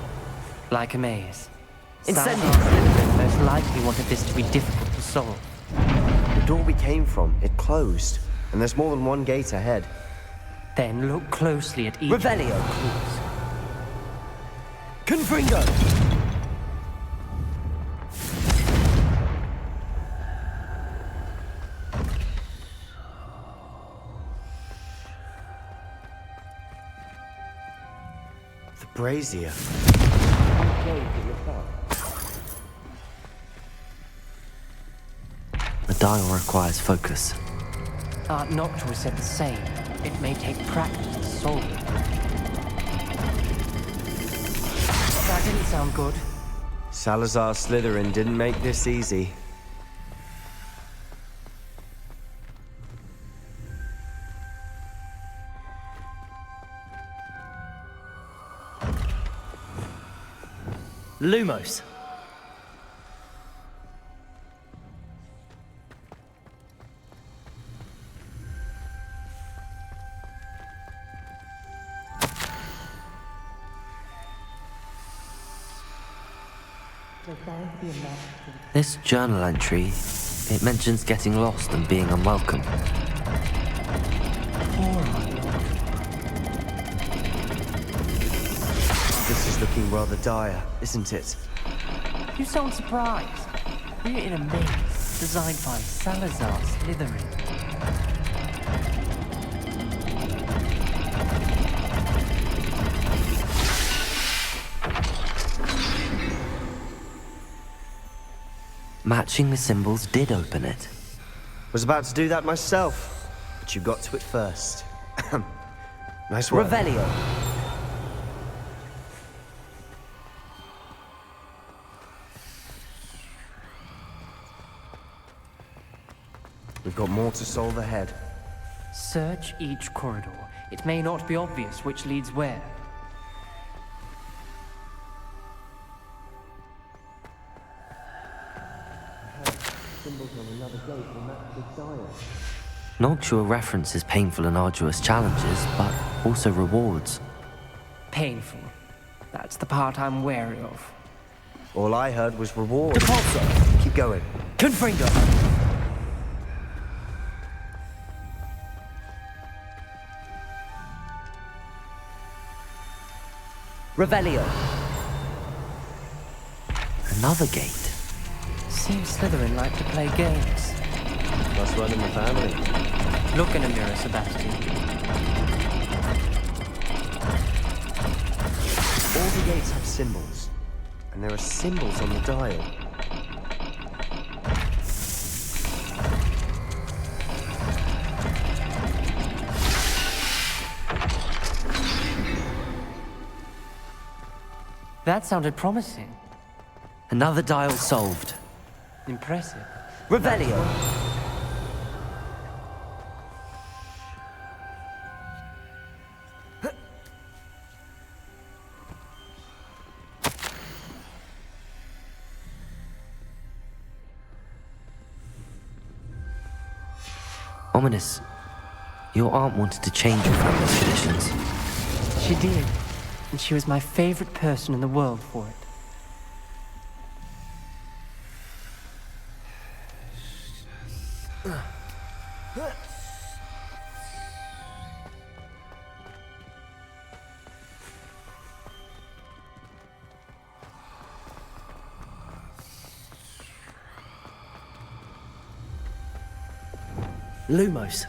Like a maze. Incendio. Slytherin most likely wanted this to be difficult to solve. The door we came from, it closed. And there's more than one gate ahead. Then look closely at each Revelio. of the clues. Confringo. The brazier. The dial requires focus. Aunt Noctua said the same. It may take practice to solve it. That didn't sound good. Salazar Slytherin didn't make this easy. Lumos. This journal entry, it mentions getting lost and being unwelcome. This is looking rather dire, isn't it? You sound surprised. We're in a maze designed by Salazar Slytherin. Matching the symbols did open it. Was about to do that myself, but you got to it first. Nice work. Revelio. We've got more to solve ahead. Search each corridor. It may not be obvious which leads where. Noctua references painful and arduous challenges, but also rewards. Painful. That's the part I'm wary of. All I heard was reward. Keep going. Confringo. Revelio. Another gate. Seems Slytherin like to play games. Must run in the family. Look in a mirror, Sebastian. All the gates have symbols, and there are symbols on the dial. That sounded promising. Another dial solved. Impressive. Revelio. Ominous. Your aunt wanted to change your family's traditions. She did. And she was my favorite person in the world for it. Lumos.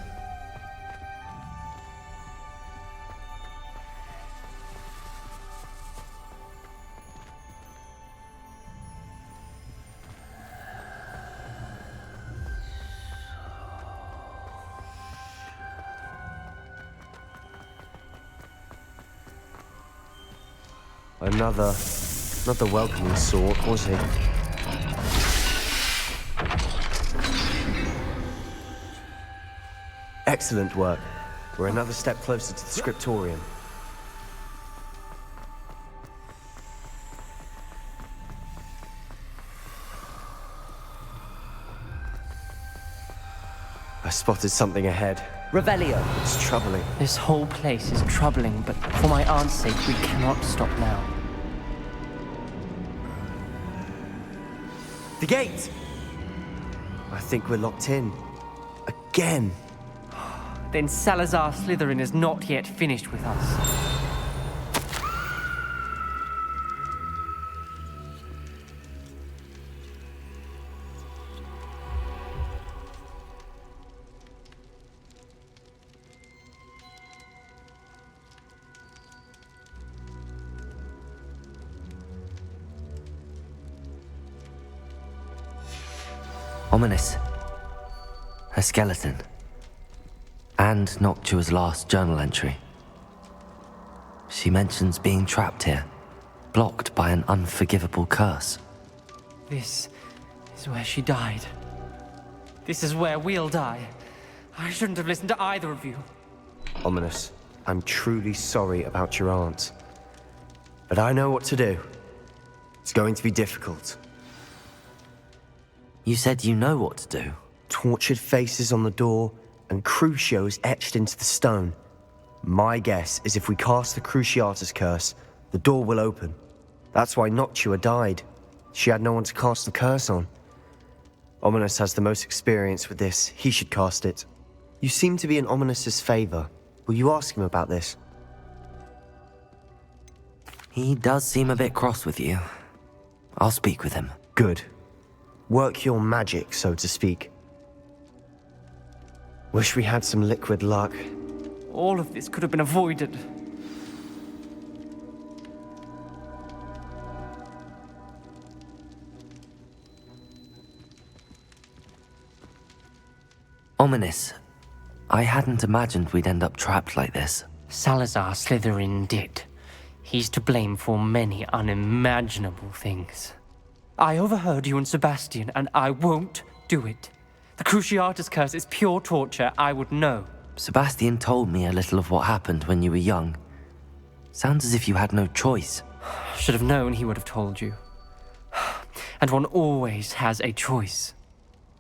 Not the welcoming sort, was he? Excellent work. We're another step closer to the scriptorium. I spotted something ahead. Revelio. It's troubling. This whole place is troubling, but for my aunt's sake, we cannot stop now. The gate! I think we're locked in. Again. Then Salazar Slytherin is not yet finished with us. Ominous. Her skeleton. And Noctua's last journal entry. She mentions being trapped here, blocked by an unforgivable curse. This is where she died. This is where we'll die. I shouldn't have listened to either of you. Ominous, I'm truly sorry about your aunt. But I know what to do. It's going to be difficult. You said you know what to do. Tortured faces on the door and Crucios etched into the stone. My guess is if we cast the Cruciatus curse, the door will open. That's why Noctua died. She had no one to cast the curse on. Ominous has the most experience with this. He should cast it. You seem to be in Ominous's favor. Will you ask him about this? He does seem a bit cross with you. I'll speak with him. Good. Work your magic, so to speak. Wish we had some liquid luck. All of this could have been avoided. Ominous. I hadn't imagined we'd end up trapped like this. Salazar Slytherin did. He's to blame for many unimaginable things. I overheard you and Sebastian, and I won't do it. The Cruciatus curse is pure torture, I would know. Sebastian told me a little of what happened when you were young. Sounds as if you had no choice. Should have known he would have told you. And one always has a choice.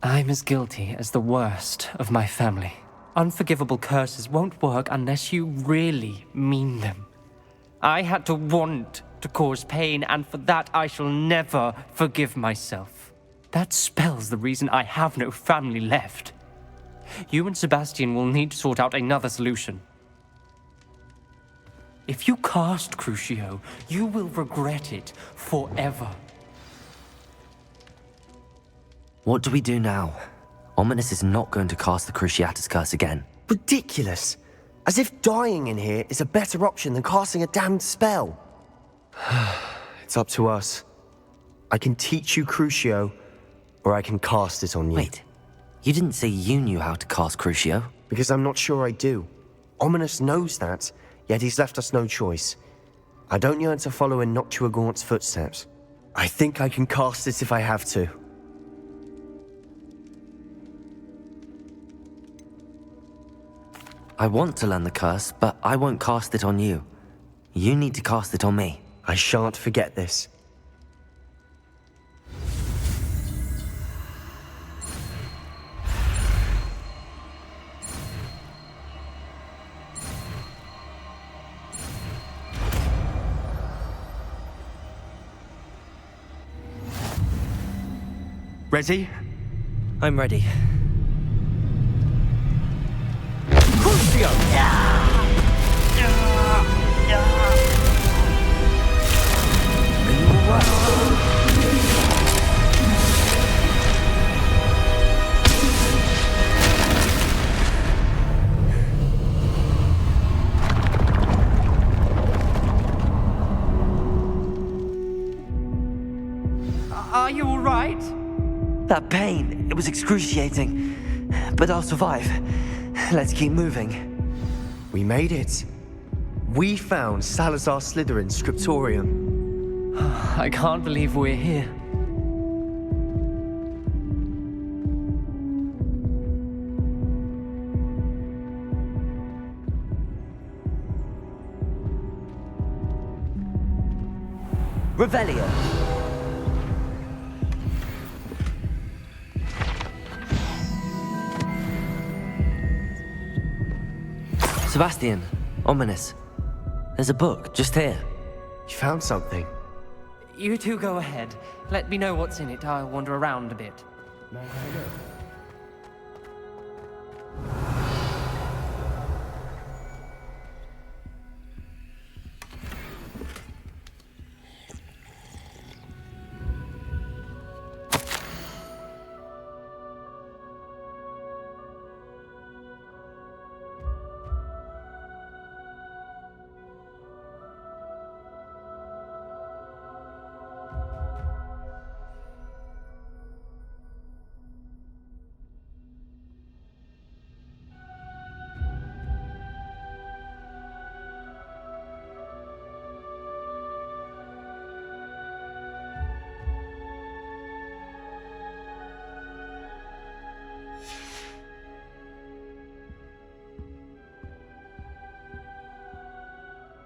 I'm as guilty as the worst of my family. Unforgivable curses won't work unless you really mean them. I had to want to cause pain, and for that I shall never forgive myself. That spells the reason I have no family left. You and Sebastian will need to sort out another solution. If you cast Crucio, you will regret it forever. What do we do now? Ominous is not going to cast the Cruciatus Curse again. Ridiculous! As if dying in here is a better option than casting a damned spell. It's up to us. I can teach you Crucio, or I can cast it on you. Wait, you didn't say you knew how to cast Crucio? Because I'm not sure I do. Ominous knows that, yet he's left us no choice. I don't yearn to follow in Noctua Gaunt's footsteps. I think I can cast it if I have to. I want to learn the curse, but I won't cast it on you. You need to cast it on me. I shan't forget this. Ready? I'm ready. Crucio! Are you all right? That pain, it was excruciating. But I'll survive. Let's keep moving. We made it. We found Salazar Slytherin's scriptorium. I can't believe we're here. Revelio. Sebastian, Ominous. There's a book just here. You found something? You two go ahead. Let me know what's in it. I'll wander around a bit.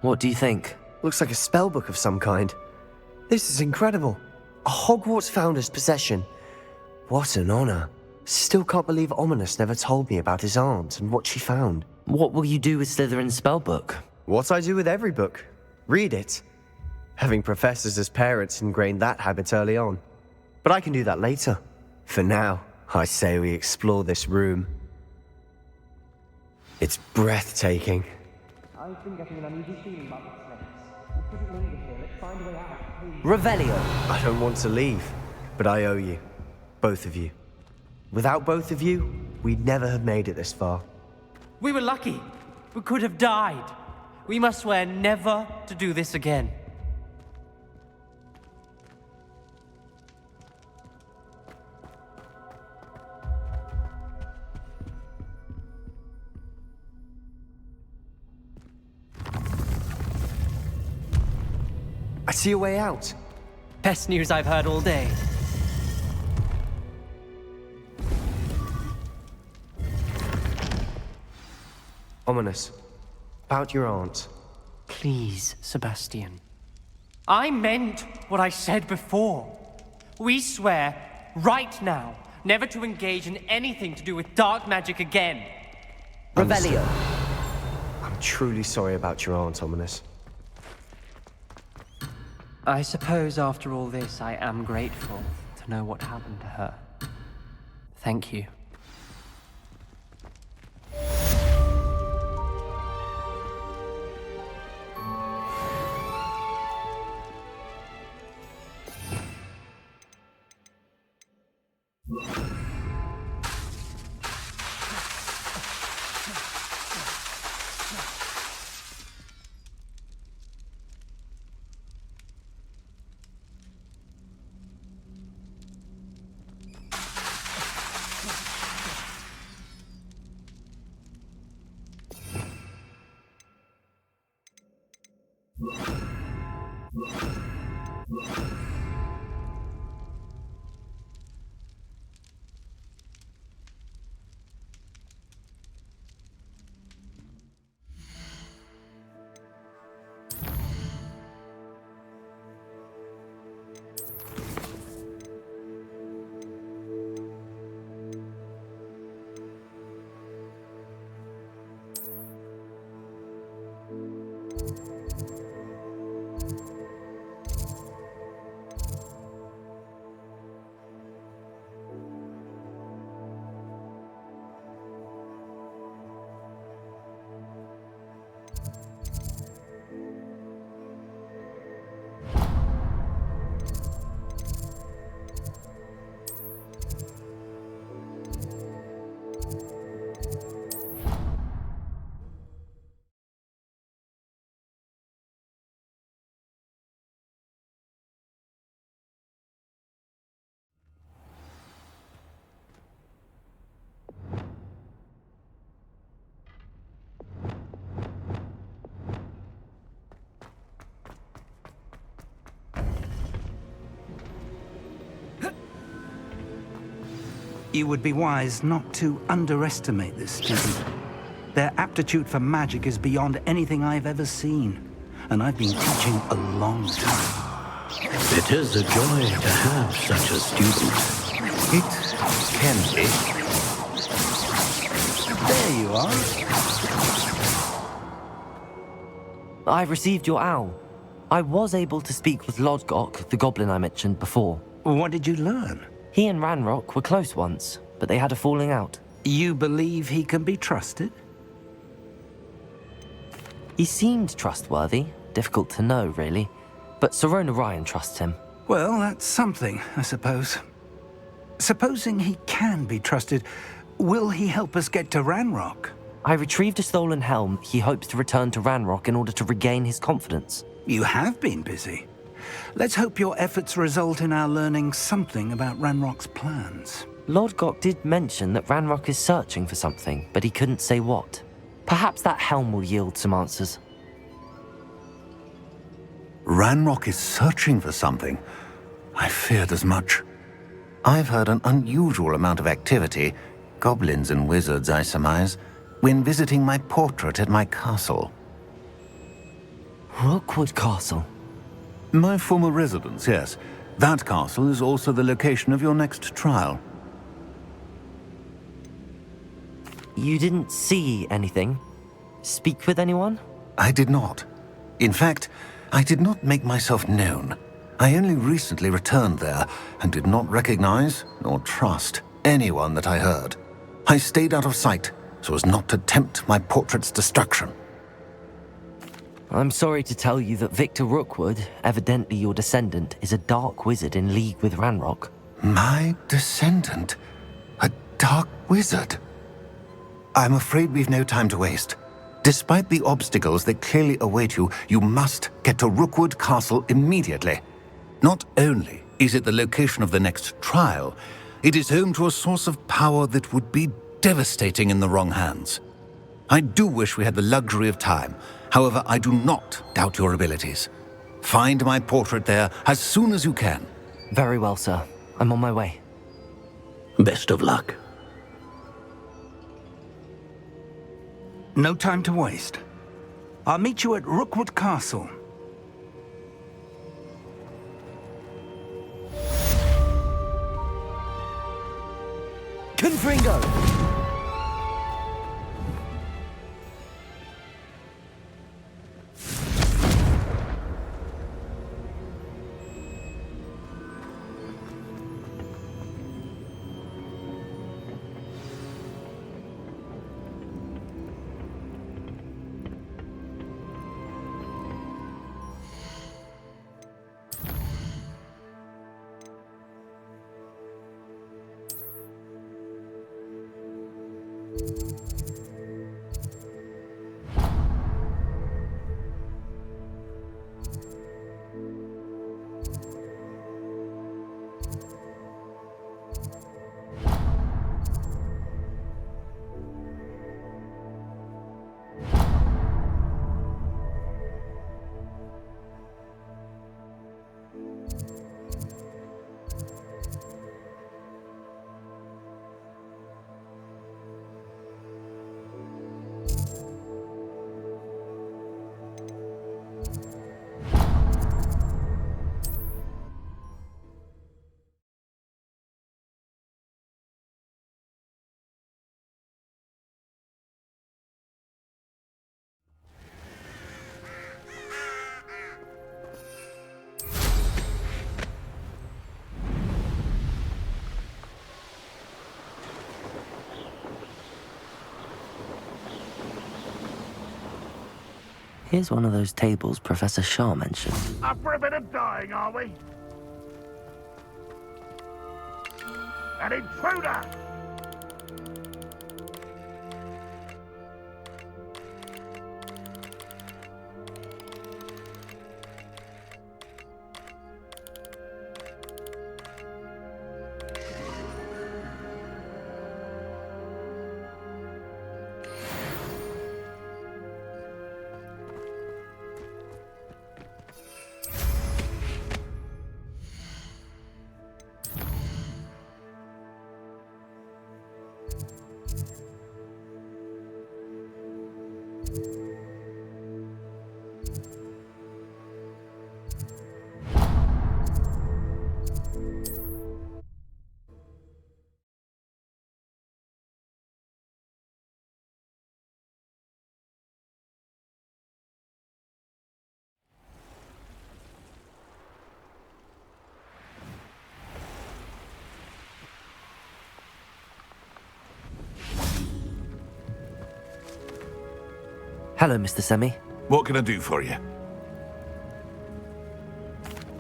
What do you think? Looks like a spellbook of some kind. This is incredible. A Hogwarts founder's possession. What an honor. Still can't believe Ominous never told me about his aunt and what she found. What will you do with Slytherin's spellbook? What I do with every book. Read it. Having professors as parents ingrained that habit early on. But I can do that later. For now, I say we explore this room. It's breathtaking. I've been getting an uneasy feeling about this place. We couldn't linger here. Let's find a way out, please. Revelio. I don't want to leave, but I owe you. Both of you. Without both of you, we'd never have made it this far. We were lucky. We could have died. We must swear never to do this again. I see a way out. Best news I've heard all day. Ominous. About your aunt. Please, Sebastian. I meant what I said before. We swear, right now, never to engage in anything to do with dark magic again. Revelio. I'm truly sorry about your aunt, Ominous. I suppose after all this, I am grateful to know what happened to her. Thank you. You would be wise not to underestimate this student. Their aptitude for magic is beyond anything I've ever seen, and I've been teaching a long time. It is a joy to have such a student. It can be. There you are. I received your owl. I was able to speak with Lodgok, the goblin I mentioned before. What did you learn? He and Ranrock were close once, but they had a falling out. You believe he can be trusted? He seemed trustworthy. Difficult to know, really. But Sirona Ryan trusts him. Well, that's something, I suppose. Supposing he can be trusted, will he help us get to Ranrock? I retrieved a stolen helm. He hopes to return to Ranrock in order to regain his confidence. You have been busy. Let's hope your efforts result in our learning something about Ranrock's plans. Lodgok did mention that Ranrock is searching for something, but he couldn't say what. Perhaps that helm will yield some answers. Ranrock is searching for something. I feared as much. I've heard an unusual amount of activity, goblins and wizards, I surmise, when visiting my portrait at my castle. Rookwood Castle? My former residence, yes. That castle is also the location of your next trial. You didn't see anything? Speak with anyone? I did not. In fact, I did not make myself known. I only recently returned there and did not recognize nor trust anyone that I heard. I stayed out of sight so as not to tempt my portrait's destruction. I'm sorry to tell you that Victor Rookwood, evidently your descendant, is a dark wizard in league with Ranrock. My descendant? A dark wizard? I'm afraid we've no time to waste. Despite the obstacles that clearly await you, you must get to Rookwood Castle immediately. Not only is it the location of the next trial, it is home to a source of power that would be devastating in the wrong hands. I do wish we had the luxury of time. However, I do not doubt your abilities. Find my portrait there as soon as you can. Very well, sir. I'm on my way. Best of luck. No time to waste. I'll meet you at Rookwood Castle. Confringo! Here's one of those tables Professor Shah mentioned. Up for a bit of dying, are we? An intruder! Hello, Mr. Semi. What can I do for you?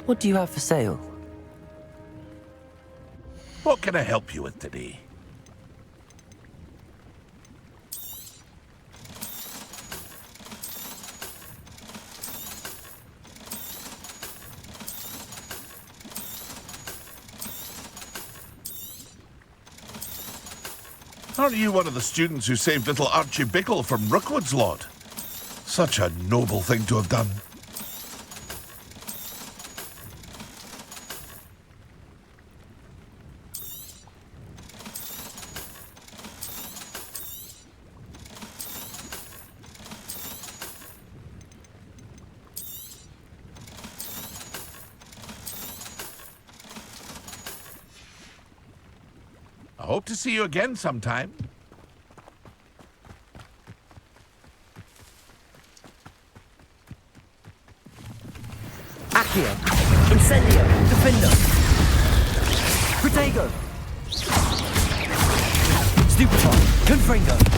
What do you have for sale? What can I help you with today? Aren't you one of the students who saved little Archie Bickle from Rookwood's lot? Such a noble thing to have done. I hope to see you again sometime. Accio, Incendio, Defender, Protego, Stupefy, Confringo.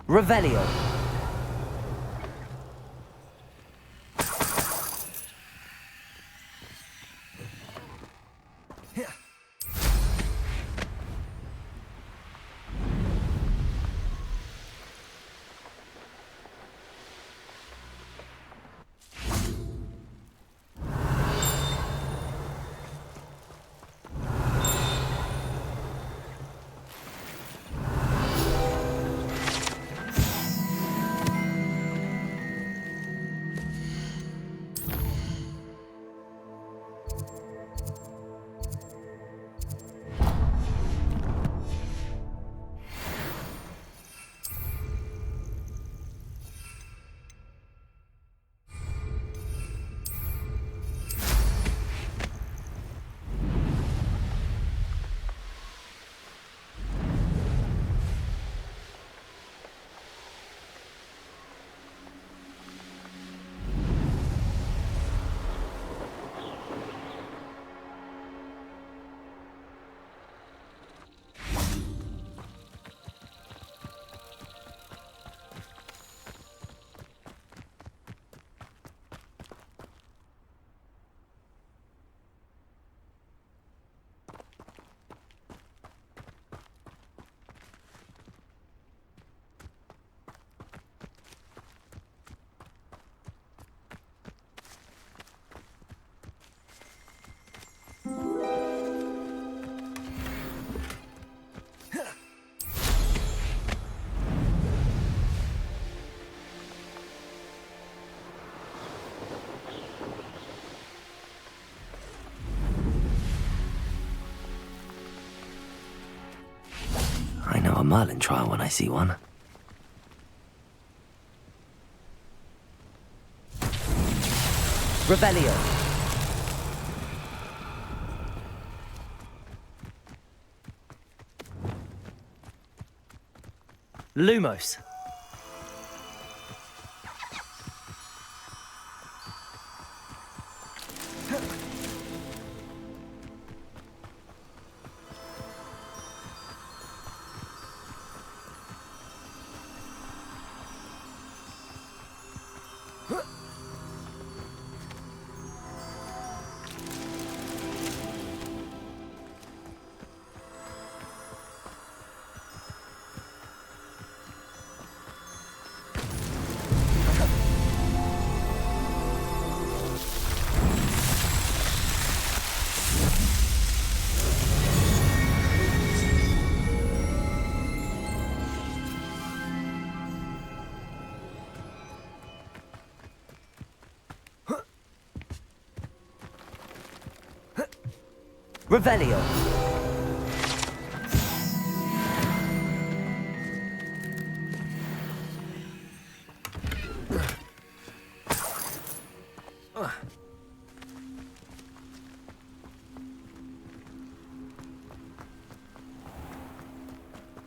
Revelio. I know a Merlin trial when I see one. Revelio. Lumos. Revelio.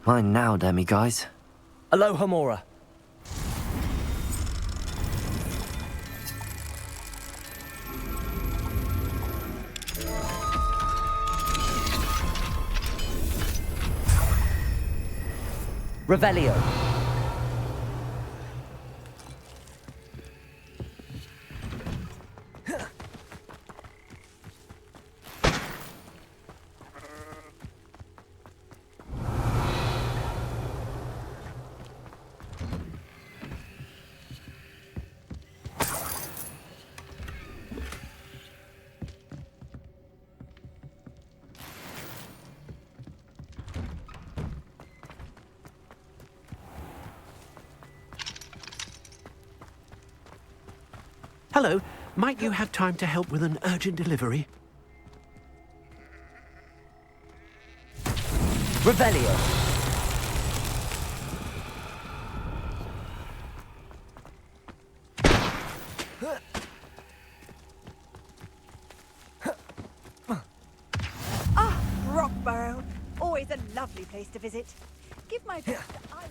Mine now, demi-guys. Aloha Mora. Revelio. Hello, might you have time to help with an urgent delivery? Revelio. Ah, Rockborough. Always a lovely place to visit. Give my best to either.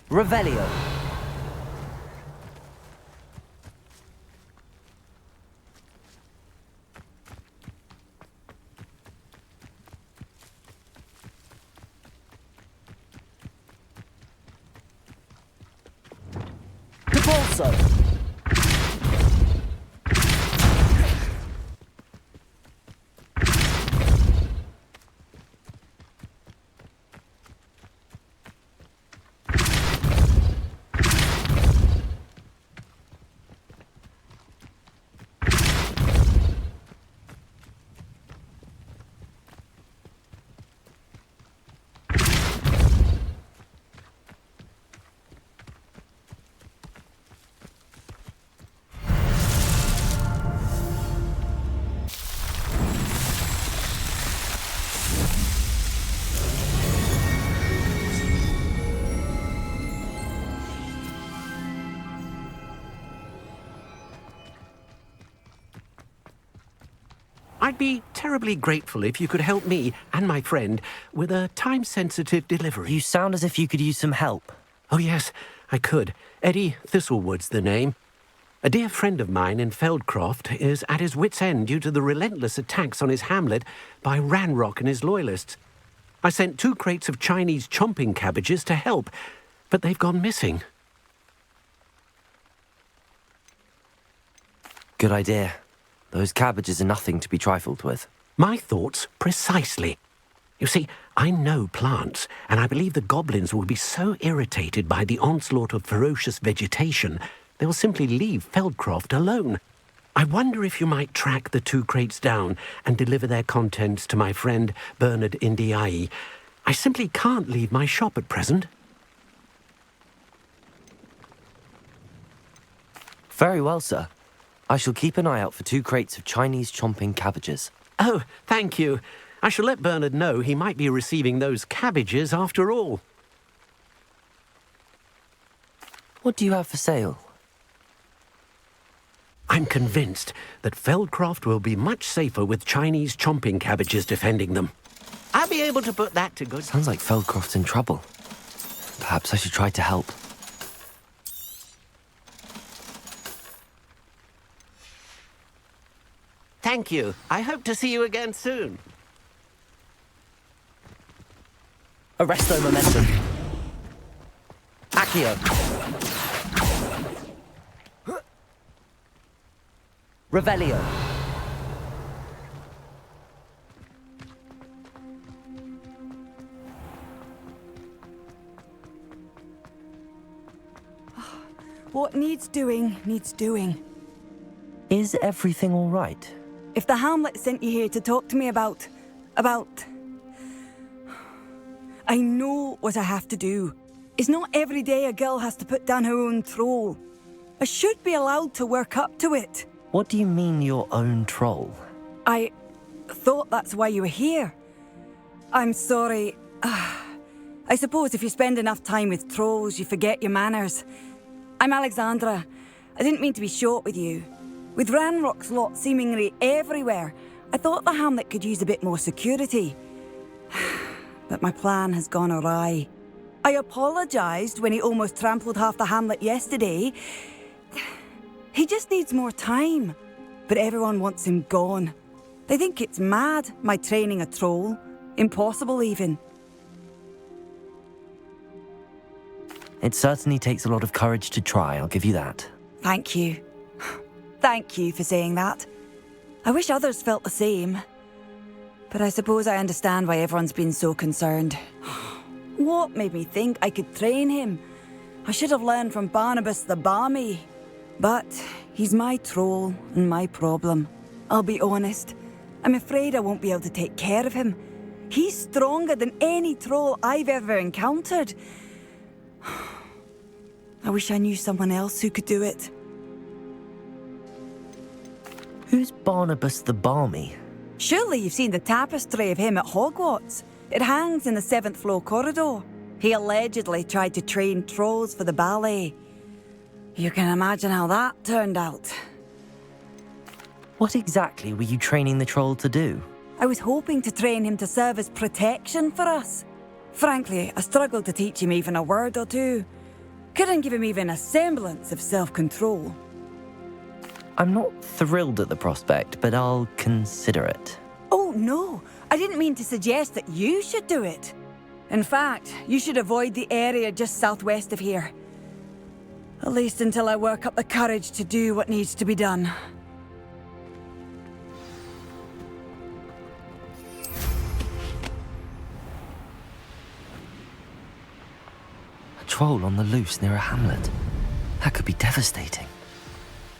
Revelio. Capolso. I'd be terribly grateful if you could help me and my friend with a time-sensitive delivery. You sound as if you could use some help. Oh, yes, I could. Eddie Thistlewood's the name. A dear friend of mine in Feldcroft is at his wit's end due to the relentless attacks on his hamlet by Ranrock and his loyalists. I sent 2 crates of Chinese chomping cabbages to help, but they've gone missing. Good idea. Those cabbages are nothing to be trifled with. My thoughts precisely. You see, I know plants, and I believe the goblins will be so irritated by the onslaught of ferocious vegetation, they will simply leave Feldcroft alone. I wonder if you might track the 2 crates down and deliver their contents to my friend Bernard Indiai. I simply can't leave my shop at present. Very well, sir. I shall keep an eye out for 2 crates of Chinese chomping cabbages. Oh, thank you. I shall let Bernard know he might be receiving those cabbages after all. What do you have for sale? I'm convinced that Feldcroft will be much safer with Chinese chomping cabbages defending them. I'll be able to put that to good... Sounds like Feldcroft's in trouble. Perhaps I should try to help. Thank you. I hope to see you again soon. Arresto momentum. Accio. Revelio. What needs doing, needs doing. Is everything all right? If the Hamlet sent you here to talk to me about... I know what I have to do. It's not every day a girl has to put down her own troll. I should be allowed to work up to it. What do you mean, your own troll? I thought that's why you were here. I'm sorry. I suppose if you spend enough time with trolls, you forget your manners. I'm Alexandra. I didn't mean to be short with you. With Ranrock's lot seemingly everywhere, I thought the Hamlet could use a bit more security. But my plan has gone awry. I apologised when he almost trampled half the Hamlet yesterday. He just needs more time. But everyone wants him gone. They think it's mad, my training a troll. Impossible, even. It certainly takes a lot of courage to try, I'll give you that. Thank you. Thank you for saying that. I wish others felt the same. But I suppose I understand why everyone's been so concerned. What made me think I could train him? I should have learned from Barnabas the Barmy. But he's my troll and my problem. I'll be honest. I'm afraid I won't be able to take care of him. He's stronger than any troll I've ever encountered. I wish I knew someone else who could do it. Who's Barnabas the Barmy? Surely you've seen the tapestry of him at Hogwarts. It hangs in the 7th floor corridor. He allegedly tried to train trolls for the ballet. You can imagine how that turned out. What exactly were you training the troll to do? I was hoping to train him to serve as protection for us. Frankly, I struggled to teach him even a word or two. Couldn't give him even a semblance of self-control. I'm not thrilled at the prospect, but I'll consider it. Oh, no. I didn't mean to suggest that you should do it. In fact, you should avoid the area just southwest of here. At least until I work up the courage to do what needs to be done. A troll on the loose near a hamlet. That could be devastating.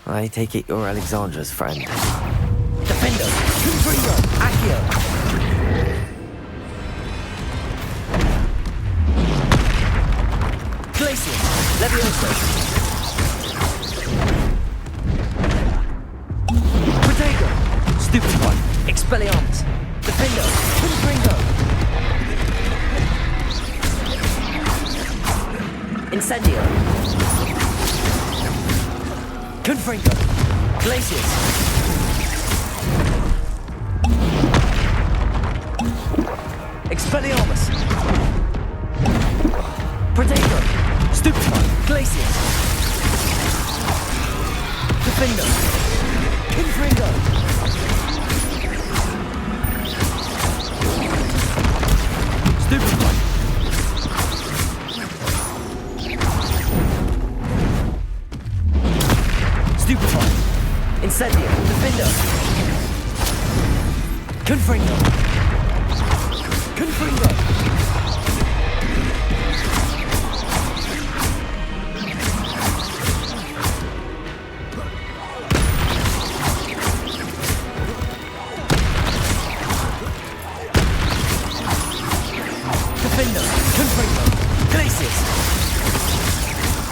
I take it you're Alexandra's friend. Defender! Confringo! Accio! Glacier! Levioso! Protego! Stupid one! Expelliarmus! Defender! Confringo! Incendio! Confringo! Glaciers! Expelliarmus! Protego! Stupefy! Glaciers! Defender! Confringo! Stupefy! Stupefy! Incendio! Defender! Confringo! Confringo!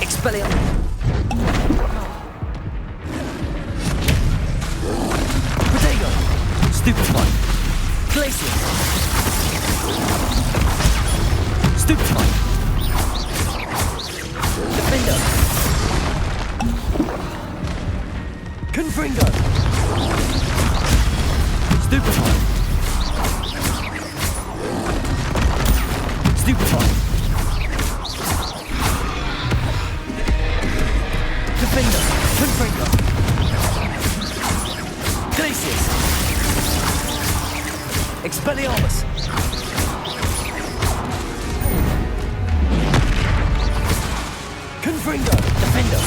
Expelliarmus! Protego! Stupefy! Glaciers! Stupefy! Defender! Confringo! Stupefy! Stupefy! Defender! Confringo! Glaciers! Expelliarmus! Confringo! Defender!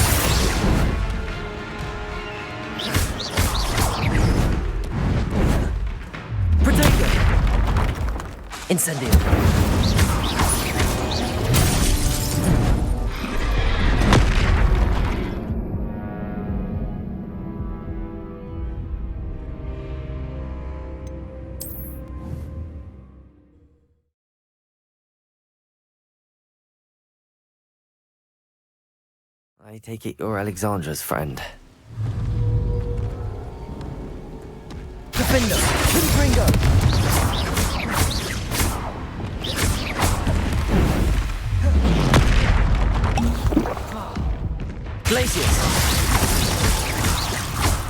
Protego! Incendio! I take it you're Alexandra's friend. Defender! Ringo! Glacius!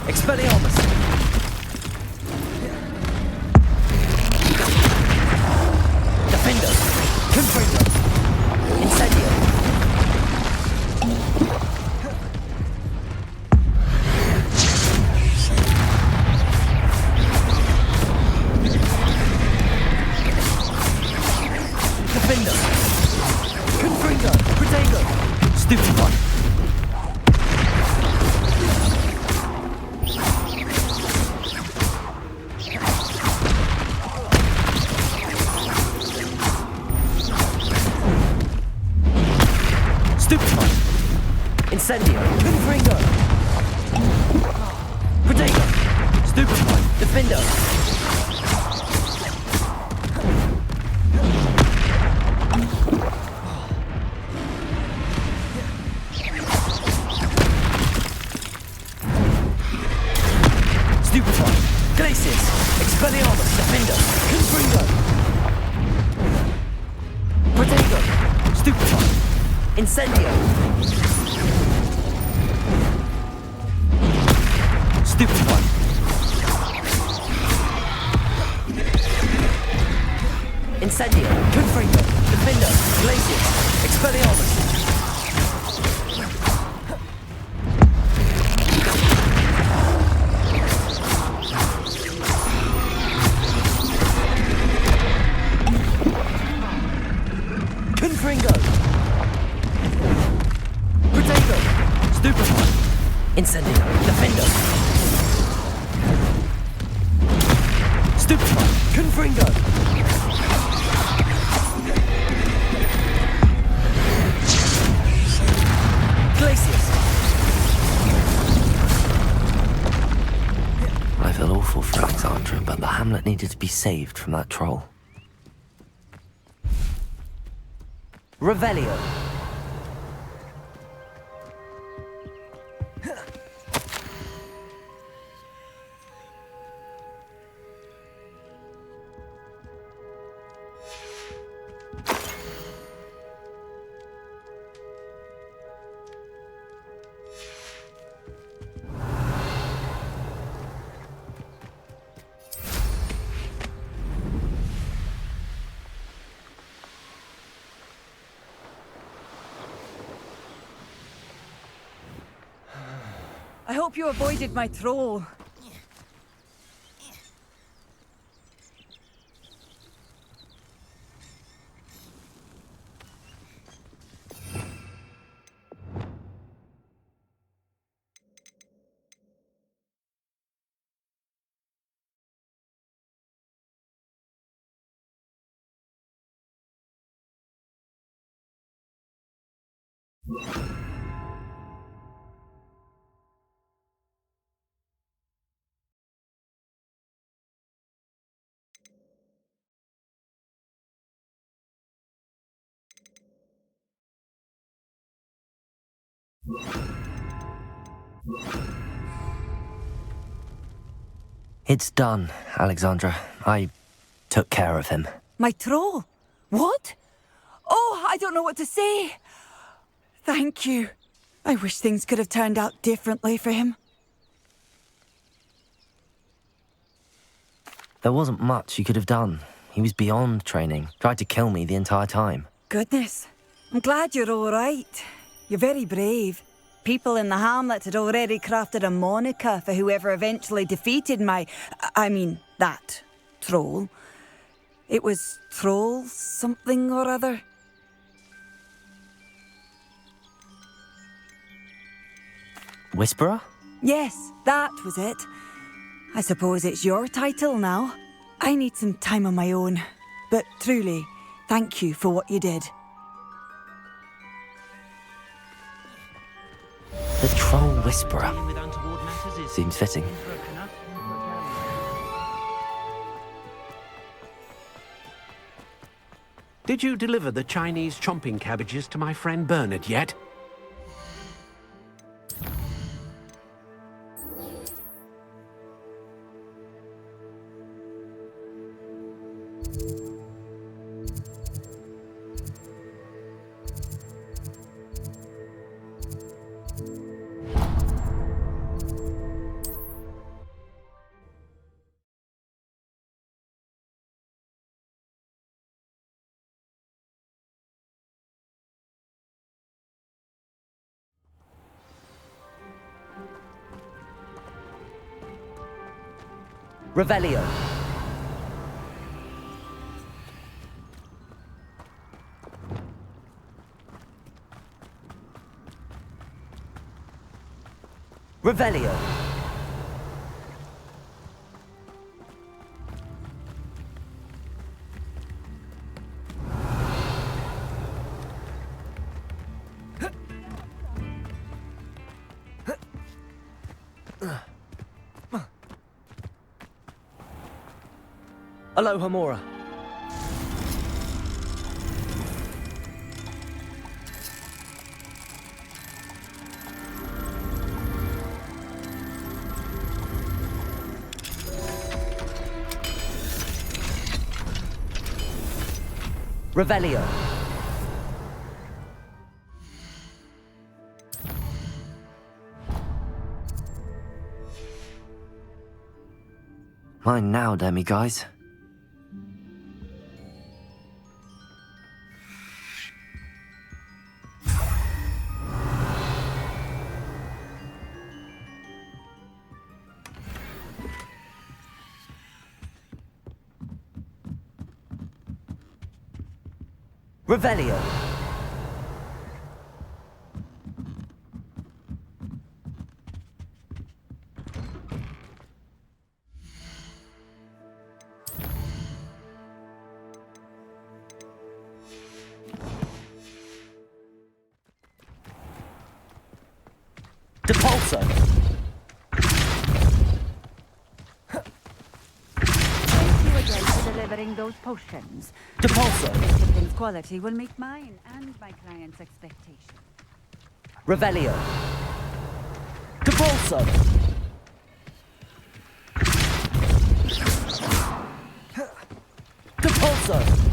Expelliarmus! Defender! Confringo! Incendio! Defender! Confringo! Protego! Stupefy! Incendio! Confringo! Protego! Stupefy! Defendo! Stupefy! Glacius! Expelliarmus! Defendo! Confringo! Protego! Stupefy! Incendio! Stupefy! Incendio! Confringo! Defendo! Glacius! Expelliarmus! Confringo! Protego! Stupefy! Incendio! Defendo! Stupefy! Confringo! Glacius! I feel awful for Alexandra, but the hamlet needed to be saved from that troll. Revelio! I hope you avoided my troll. It's done, Alexandra. I took care of him. My troll? What? Oh, I don't know what to say. Thank you. I wish things could have turned out differently for him. There wasn't much you could have done. He was beyond training, tried to kill me the entire time. Goodness. I'm glad you're all right. You're very brave. People in the hamlet had already crafted a moniker for whoever eventually defeated that troll. It was Troll something or other. Whisperer? Yes, that was it. I suppose it's your title now. I need some time on my own. But truly, thank you for what you did. The Troll Whisperer. Seems fitting. Did you deliver the Chinese chomping cabbages to my friend Bernard yet? Revelio. Revelio. Aloha Mora. Revelio. Mine now, demiguise. Revelio. Depulso. Thank you again for delivering those potions. Depulso. The shipping's quality will meet mine and my client's expectations. Revelio. Depulso. Depulso.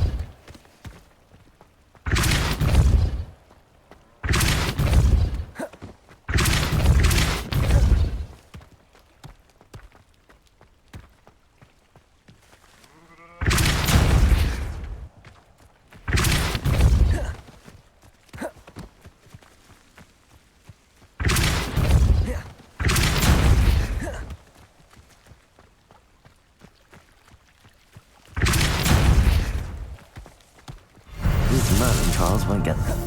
These Merlin trials won't get them.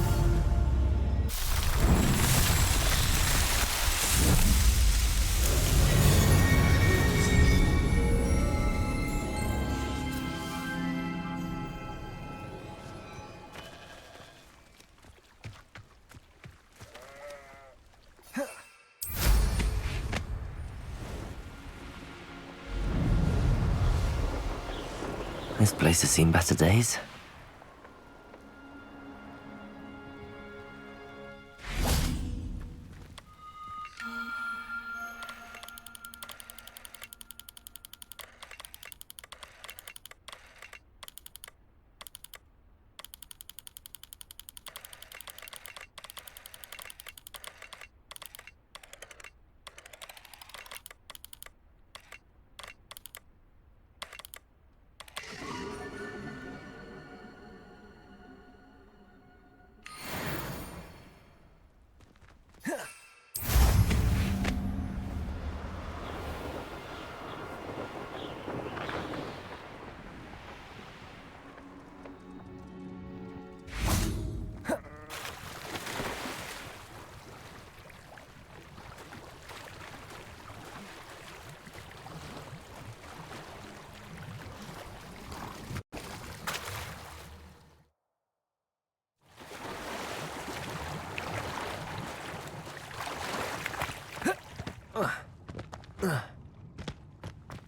This place has seen better days.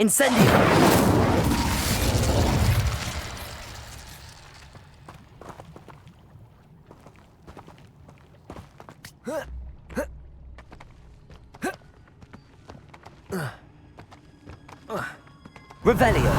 Incendio! Revelio!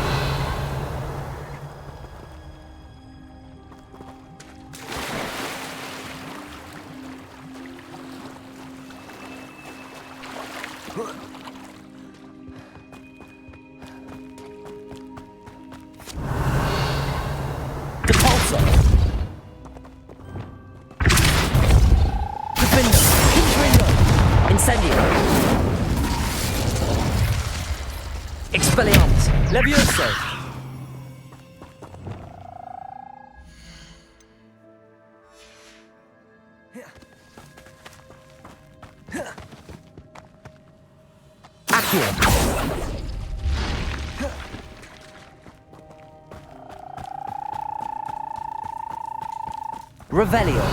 Depulsor! Defender! Confringo! Incendio! Expelliarmus! Levioso! Accio! Revelio!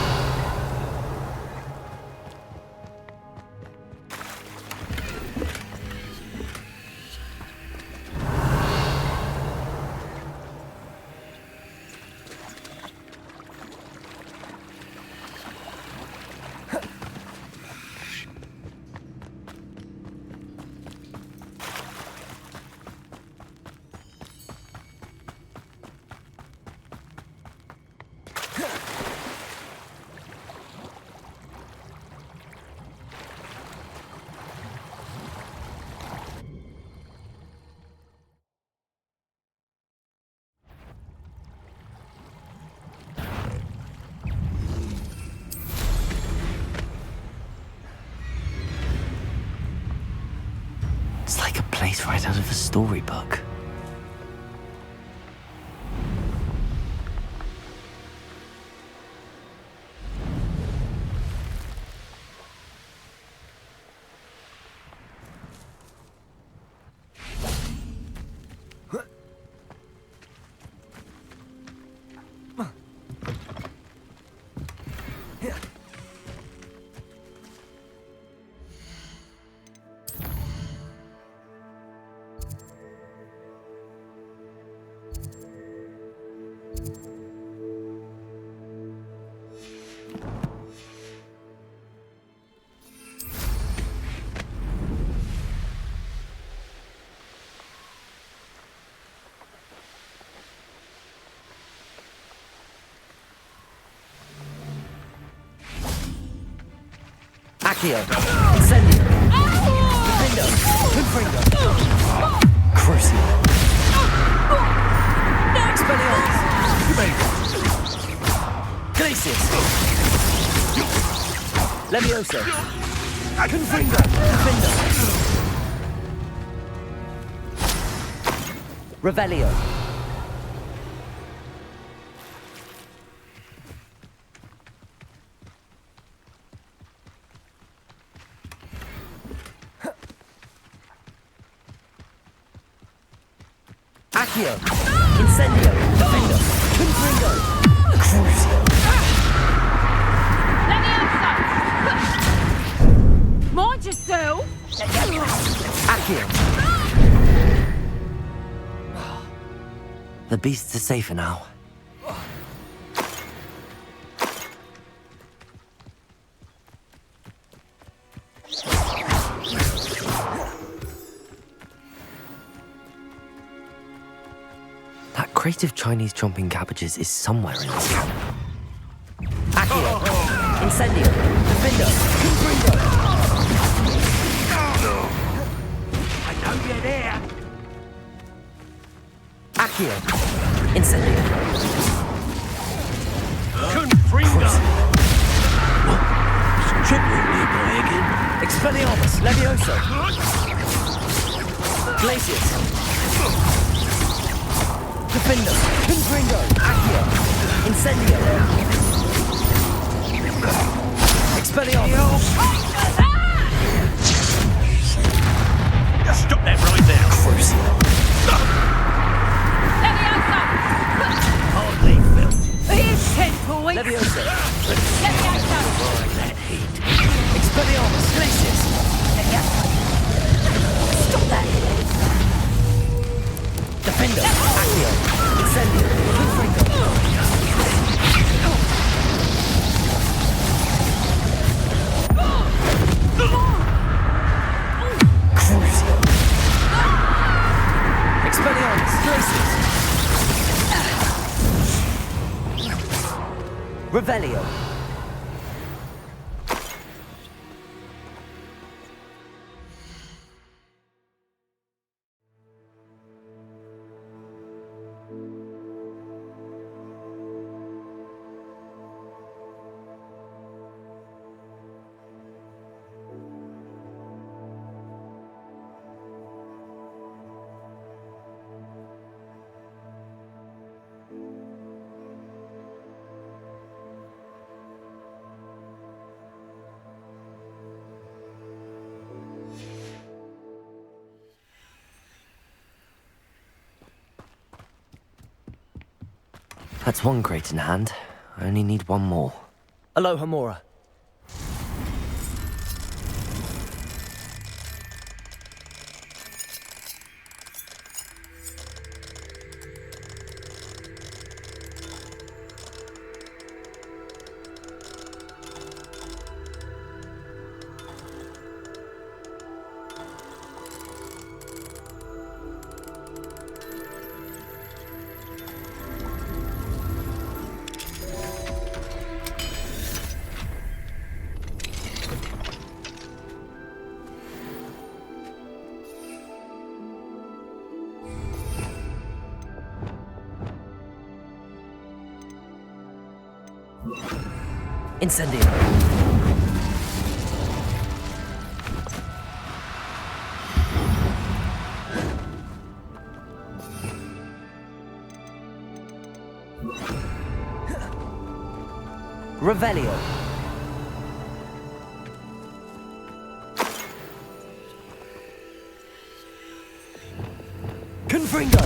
It's like a place right out of a storybook. Accio! Incendio! Defendo! Confringo! Crucio! Expelliarmus! Glacius! Levioso! Confringo! Defendo! Revelio! Accio! Incendio! Defendo! Confringo! Crucio! Mind yourself! Accio! The beasts are safer now. That crate of Chinese chomping cabbages is somewhere in this camp. Accio! Incendio! Defendo! Confringo! I know you're there! Accio! Incendio! Confringo! Tripling nearby again. Expelliarmus! Levioso! Glacius! Defendo! Confringo! Accio! Incendio! Expelliarmus! Stop that right there! Crucio! Hardly felt. Here's 10 points! Levioso! Levioso! That heat! Expelliarmus! Glacius! Stop that! Defendo! Accio! Incendio! Confringo! Crucio! Expelliarmus! Glacius! Revelio! That's one crate in hand. I only need one more. Aloha, Mora. Incendio. Revelio. Confringo.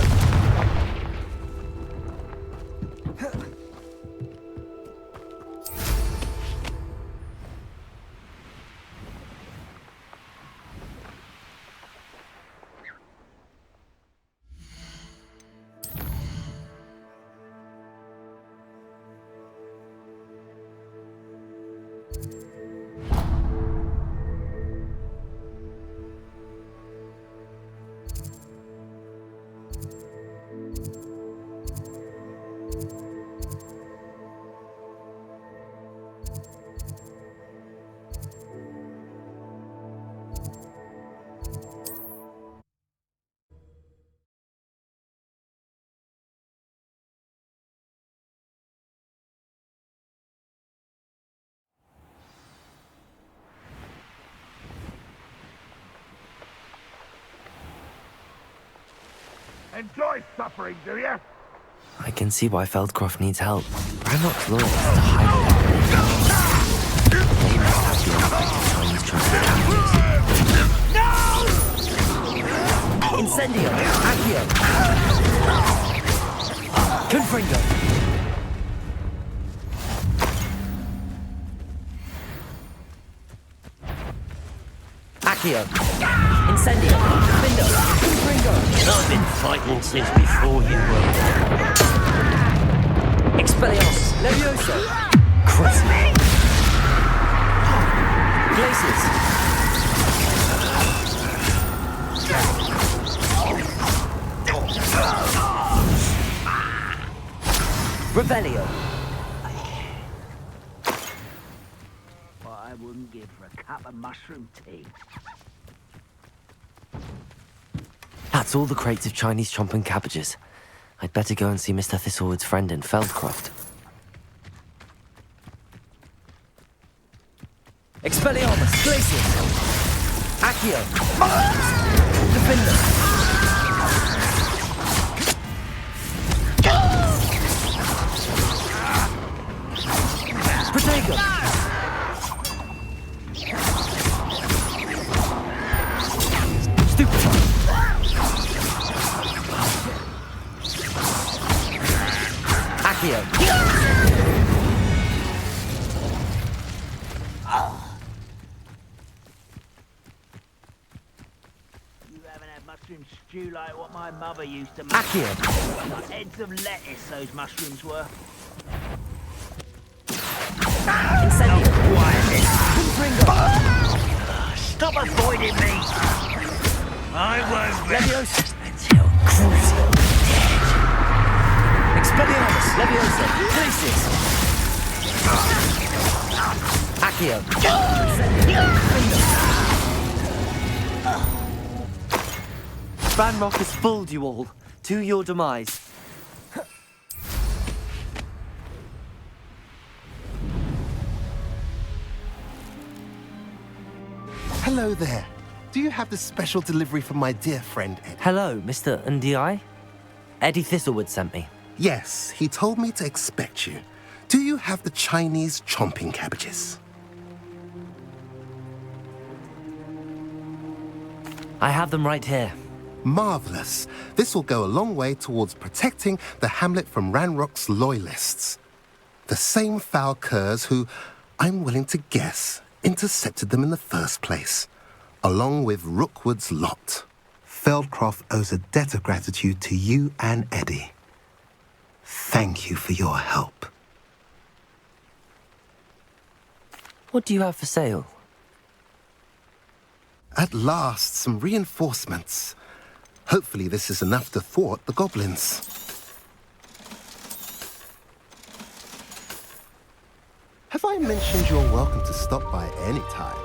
Enjoy suffering, do you? I can see why Feldcroft needs help. Brannock's loyal to hide it. They must have the unexpected Chinese trumpet captures. Incendio! Accio! Confringo! Accio! Incendio! Bindo! Confringo! I've been fighting since before you were. Expelliarmus! Levioso! Crazy! Glaciers! Revelio! What I wouldn't give for a cup of mushroom tea. That's all the crates of Chinese chomp and cabbages. I'd better go and see Mr. Thistlewood's friend in Feldcroft. Expelliarmus! Glaciers! Accio! Defender! Protego! Stupefy! Accio! You haven't had mushroom stew like what my mother used to make. Accio! Like heads of lettuce, those mushrooms were. Incendio! Confringo! Stop avoiding me! I won't Leviosa! until Crucial dead. Expelliarmus! Leviosa! Glaciers! Accio! Banrock has fooled you all. To your demise. Hello there. Do you have the special delivery from my dear friend, Eddie? Hello, Mr. Ndi? Eddie Thistlewood sent me. Yes, he told me to expect you. Do you have the Chinese chomping cabbages? I have them right here. Marvellous. This will go a long way towards protecting the hamlet from Ranrock's loyalists. The same foul curs who, I'm willing to guess, intercepted them in the first place, along with Rookwood's lot. Feldcroft owes a debt of gratitude to you and Eddie. Thank you for your help. What do you have for sale? At last, some reinforcements. Hopefully this is enough to thwart the goblins. Have I mentioned you're welcome to stop by any time?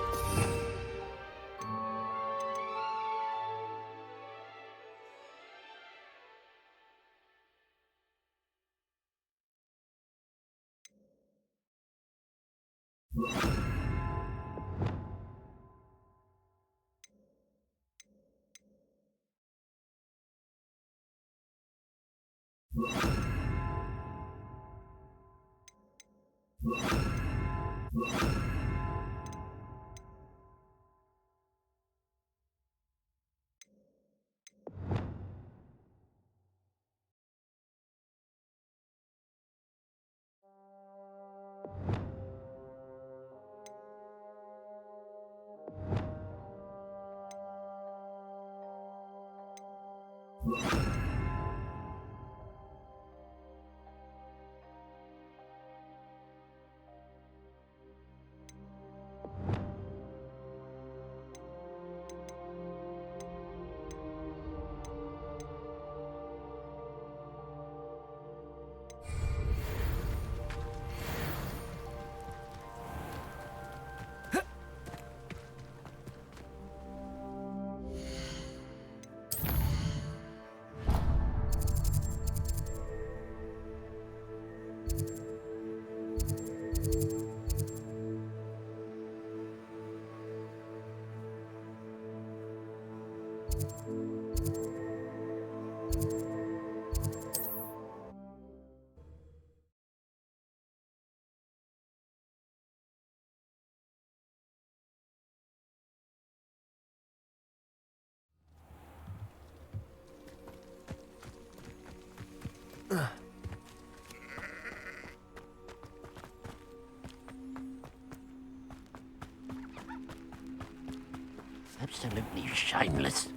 Absolutely shameless.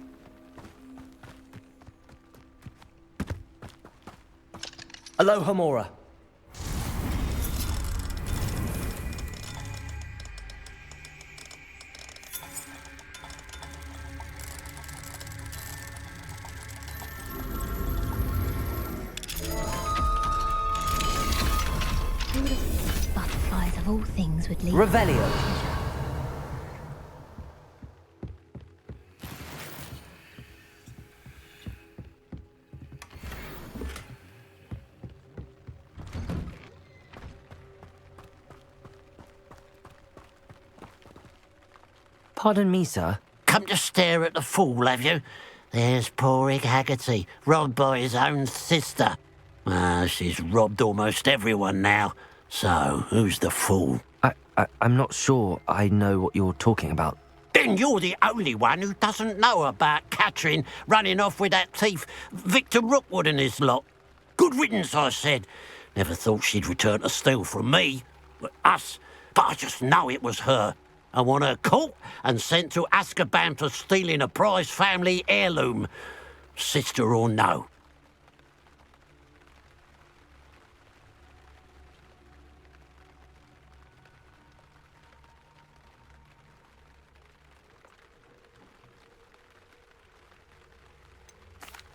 Aloha, Mora. Butterflies of all things would lead. Revelio. Pardon me, sir. Come to stare at the fool, have you? There's poor Ig Haggerty, robbed by his own sister. She's robbed almost everyone now. So, who's the fool? I'm not sure I know what you're talking about. Then you're the only one who doesn't know about Catherine running off with that thief, Victor Rookwood and his lot. Good riddance, I said. Never thought she'd return to steal from me, us, but I just know it was her. I want her caught and sent to Azkaban for stealing a prize family heirloom. Sister or no.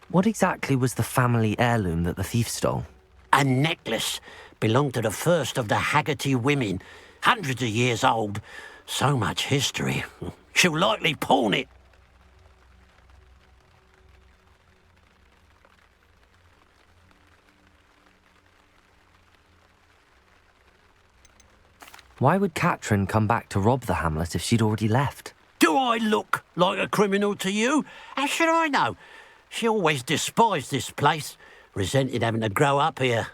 What exactly was the family heirloom that the thief stole? A necklace. Belonged to the first of the Haggerty women. Hundreds of years old. So much history. She'll likely pawn it. Why would Catherine come back to rob the hamlet if she'd already left? Do I look like a criminal to you? How should I know? She always despised this place, resented having to grow up here.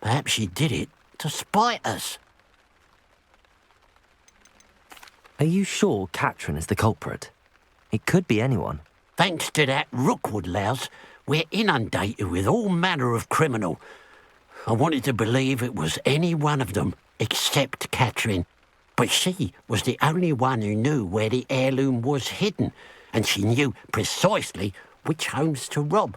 Perhaps she did it to spite us. Are you sure Catherine is the culprit? It could be anyone. Thanks to that Rookwood louse, we're inundated with all manner of criminal. I wanted to believe it was any one of them, except Catherine. But she was the only one who knew where the heirloom was hidden, and she knew precisely which homes to rob.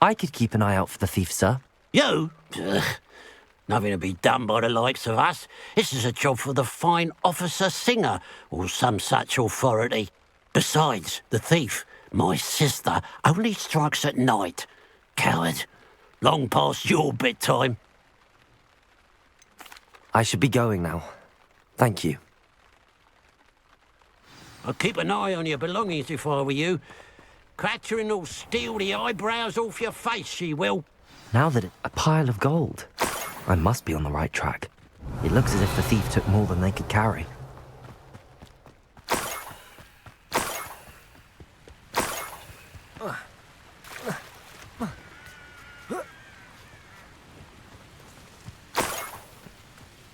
I could keep an eye out for the thief, sir. You? Ugh. Nothing to be done by the likes of us. This is a job for the fine officer Singer, or some such authority. Besides, the thief, my sister, only strikes at night. Coward. Long past your bedtime. I should be going now. Thank you. I'll keep an eye on your belongings if I were you. Catherine will steal the eyebrows off your face, she will. Now that a pile of gold. I must be on the right track. It looks as if the thief took more than they could carry.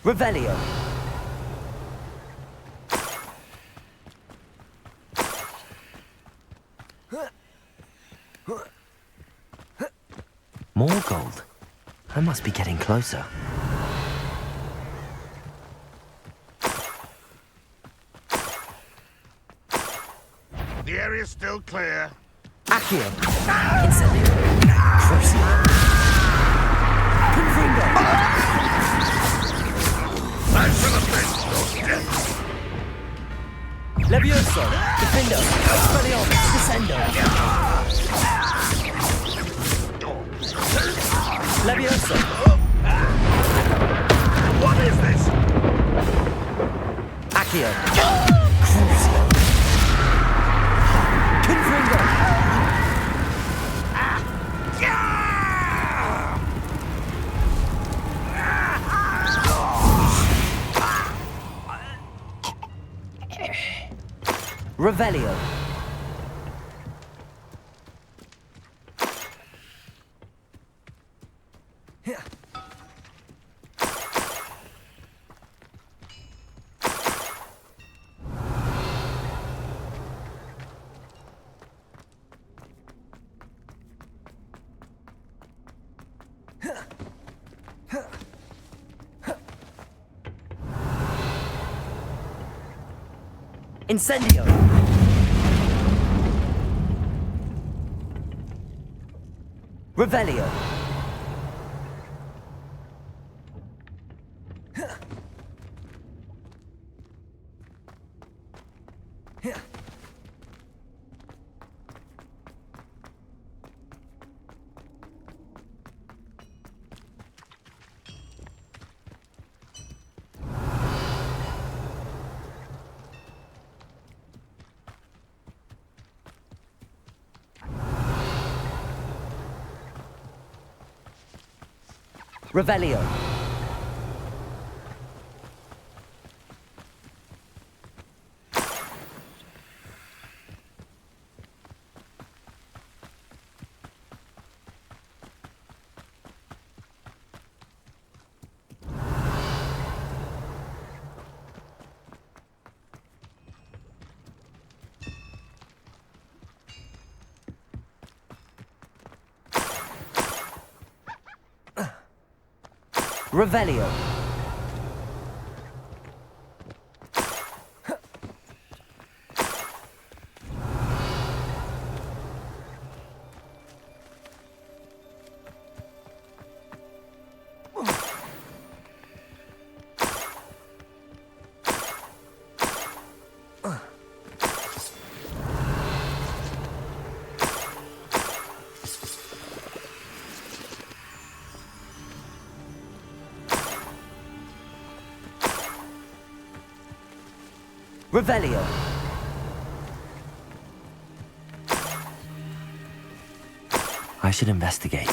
Revelio. More gold. I must be getting closer. The area's still clear. Accio. Incendio. Crucio. Confringo. I shall avenge your death. Levioso. Defendo. Expelliarmus. Descendo. Levioso. What is this? Accio. Crucio. Confringo. Revelio. Incendio. Revelio. Revelio. Revelio. Revelio. I should investigate.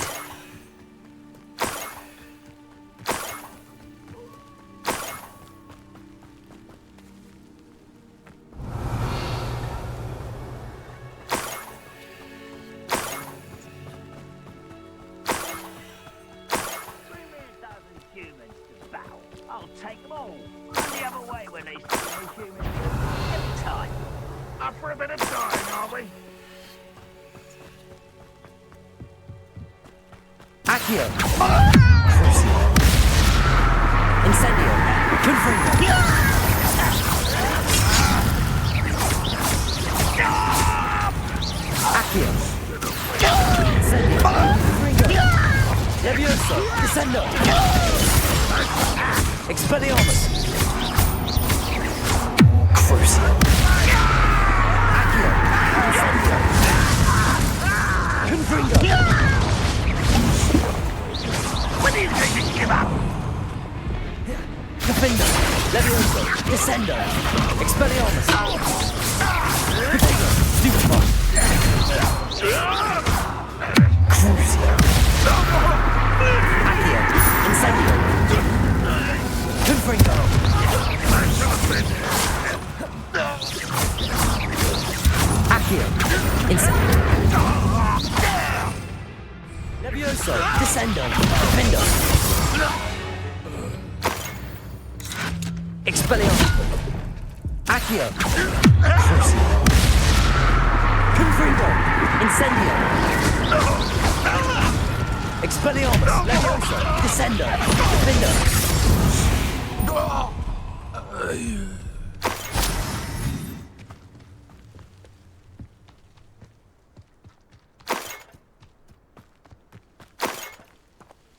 Up for a bit of dying, are we? Accio! Crucio! Incendio! Confringo! Accio! Incendio! Confringo! Levioso! Descendo! Expelliarmus! Crucio! Accio! Incendio! Confringo! When are you going to give up? Defendo! Levioso! Descendo! Expelliarmus! Confringo! Stupefy! Crucio! Accio! Incendio! Confringo! Accio! Incendio! Levioso! Descendo! Defendo! Expelliarmus! Accio! Crucio! Confringo! Incendio! Expelliarmus! Levioso! Descendo! Defendo!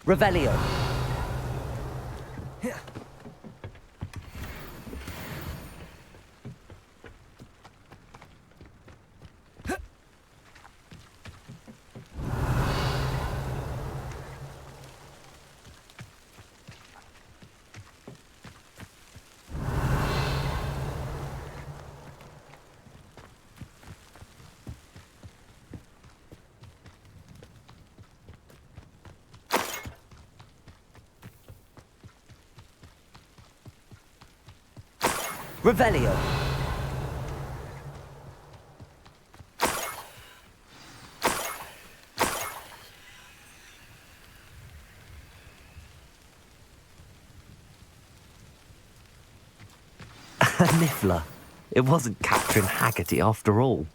Revelio. Revelio. A niffler. It wasn't Catherine Haggerty after all.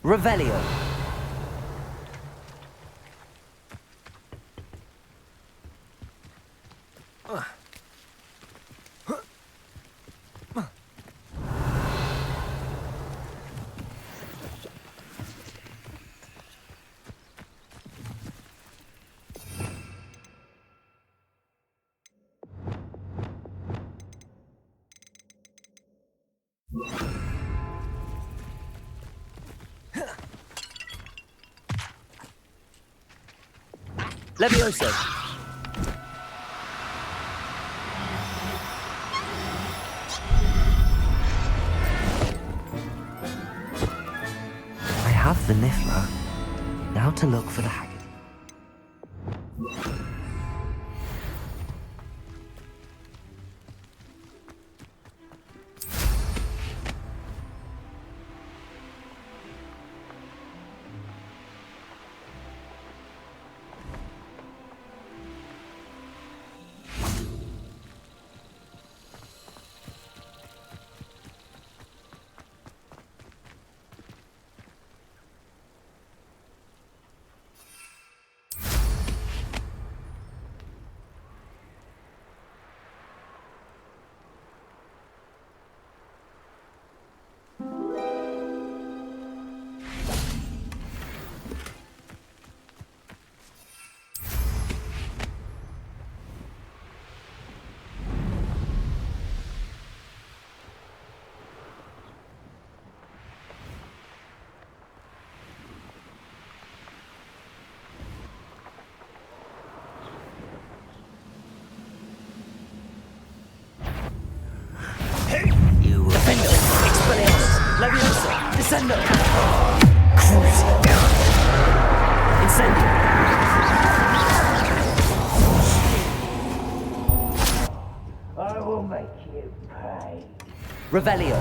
Revelio. Levioso. I have the niffler. Now to look for the Haggerty. Levioso! Descendo! Crucio! Incendio! I will make you pay. Revelio!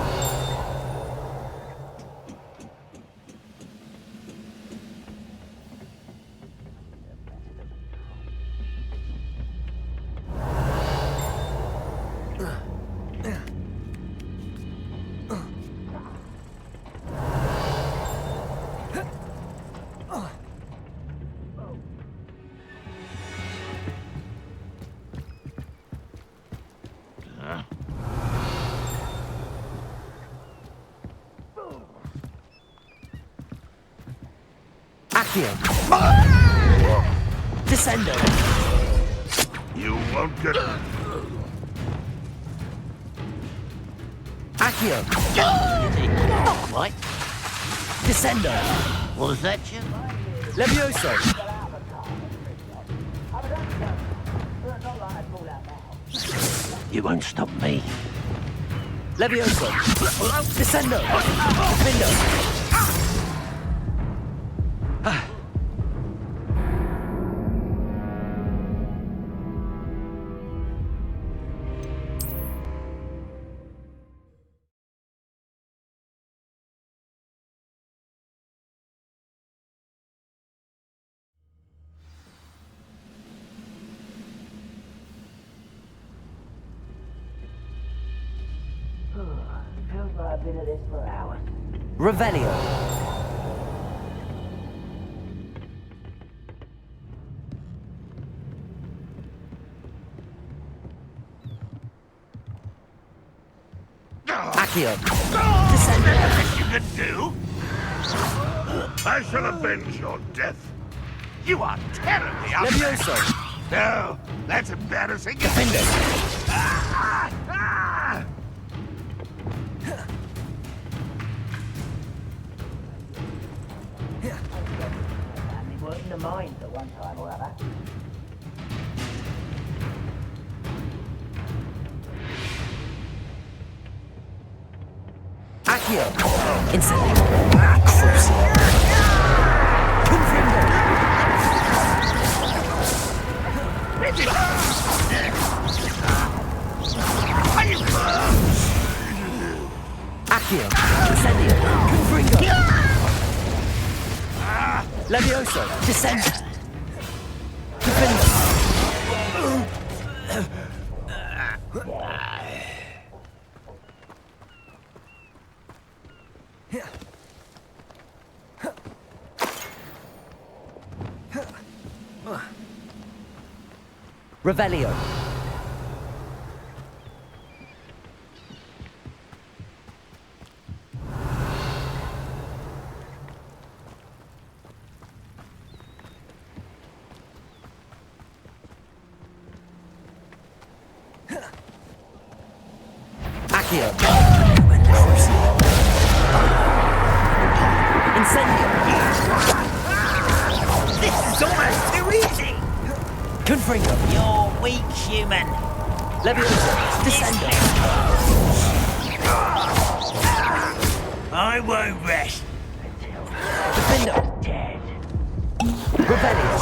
Accio. Descendo. You won't get... Accio. Not quite. Descendo. Was that you? Levioso. You won't stop me. Levioso. Descendo. Defendo. Feels like I've been at this for hours. Revelio. Accio. Descendo. You can do? I shall avenge your death. You are terribly outmatched. Levioso. No, that's embarrassing. Defendo. Ah, ah. Family working the mines at one time or other. Accio. Incendio. Crucio. Confringo. Accio. Incendio. Confringo. Levioso. Descend. Confringo. Revelio. Accio. Incendio. This is almost too easy! Confringo. You're weak, human. Levioso. Descendo. I won't rest. Defendo. Dead. Revelio.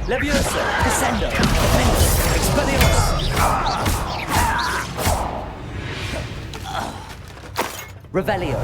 Levioso. Descendo. Defendo. Expelliarmus. Revelio.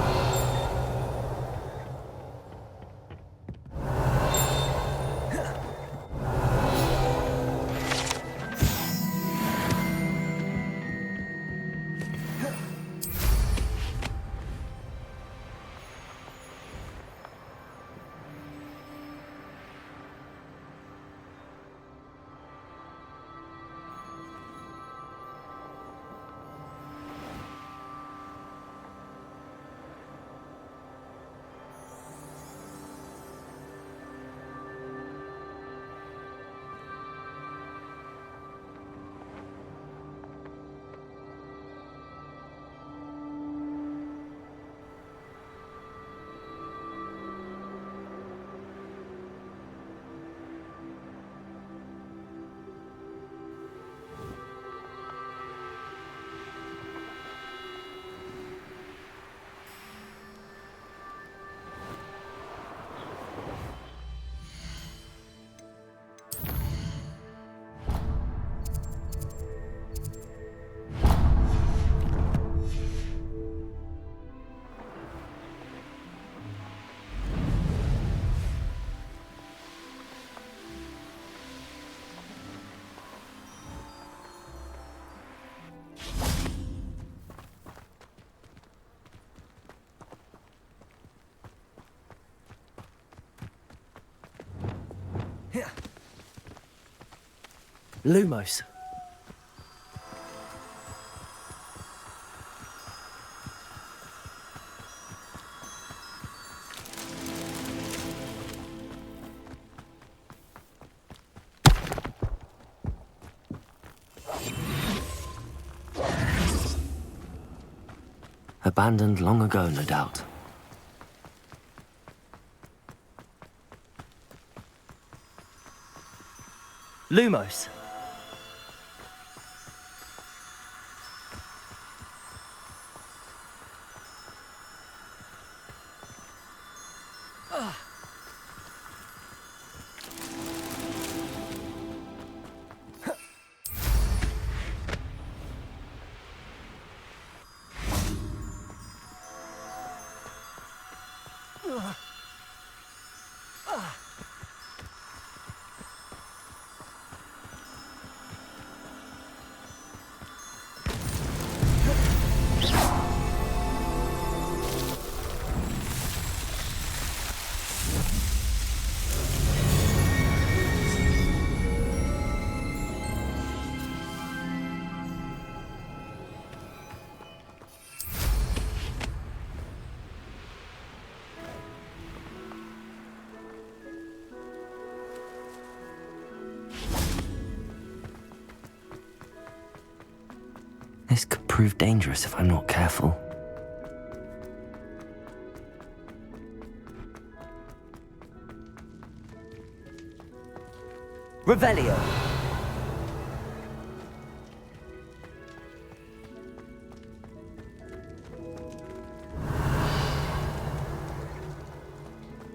Lumos. abandoned long ago, no doubt. Lumos. This could prove dangerous if I'm not careful. Revelio.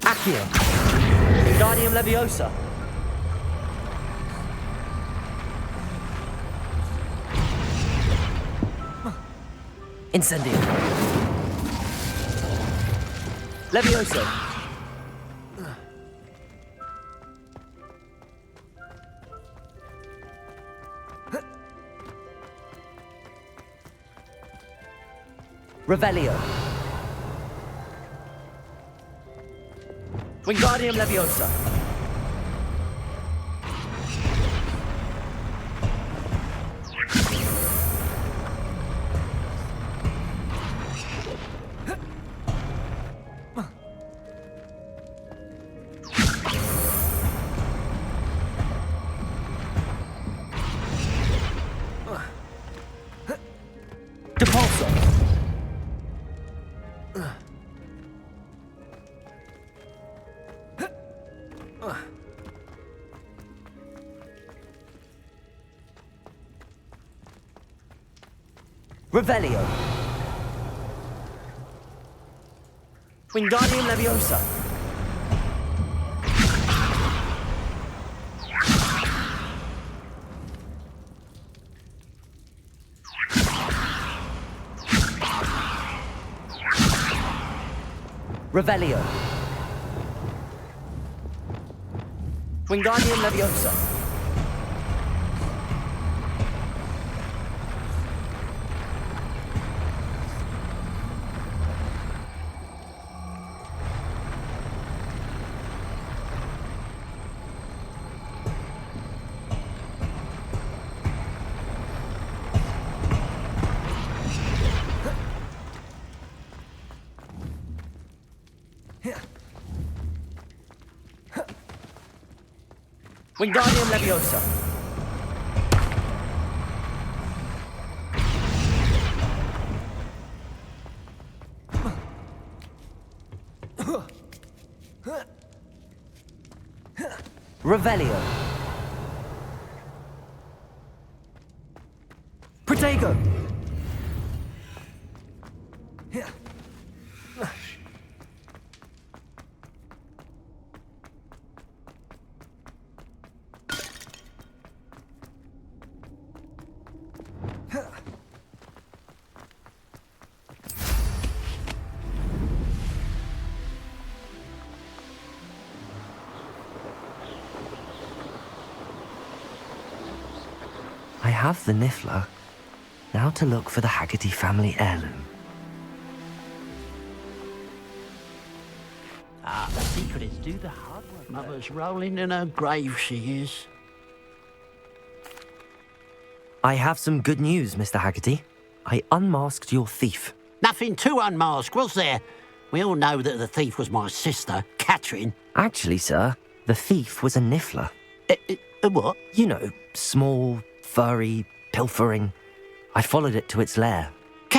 Accio. Wingardium Leviosa. Incendio. Levioso. Revelio. Wingardium Leviosa. Depulso. Revelio. Wingardium Leviosa. Revelio. Wingardium Leviosa. Wingardium Leviosa. Revelio. Protego. I have the Niffler. Now to look for the Haggerty family heirloom. The secret is do the hard work. Mother's rolling in her grave, she is. I have some good news, Mr. Haggerty. I unmasked your thief. Nothing to unmask, was there? We all know that the thief was my sister, Catherine. Actually, sir, the thief was a Niffler. A what? You know, small, furry, pilfering. I followed it to its lair.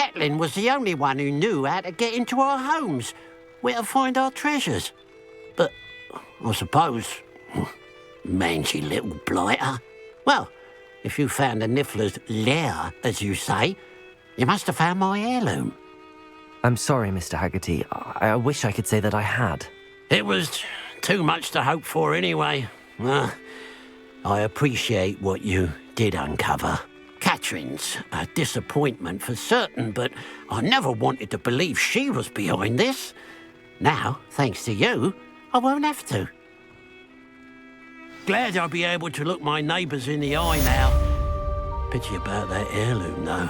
Catelyn was the only one who knew how to get into our homes, where to find our treasures. But I suppose, mangy little blighter. Well, if you found the Niffler's lair, as you say, you must have found my heirloom. I'm sorry, Mr. Haggerty. I wish I could say that I had. It was too much to hope for anyway. I appreciate what you did uncover. Catherine's a disappointment for certain, but I never wanted to believe she was behind this. Now, thanks to you, I won't have to. Glad I'll be able to look my neighbours in the eye now. Pity about that heirloom, though.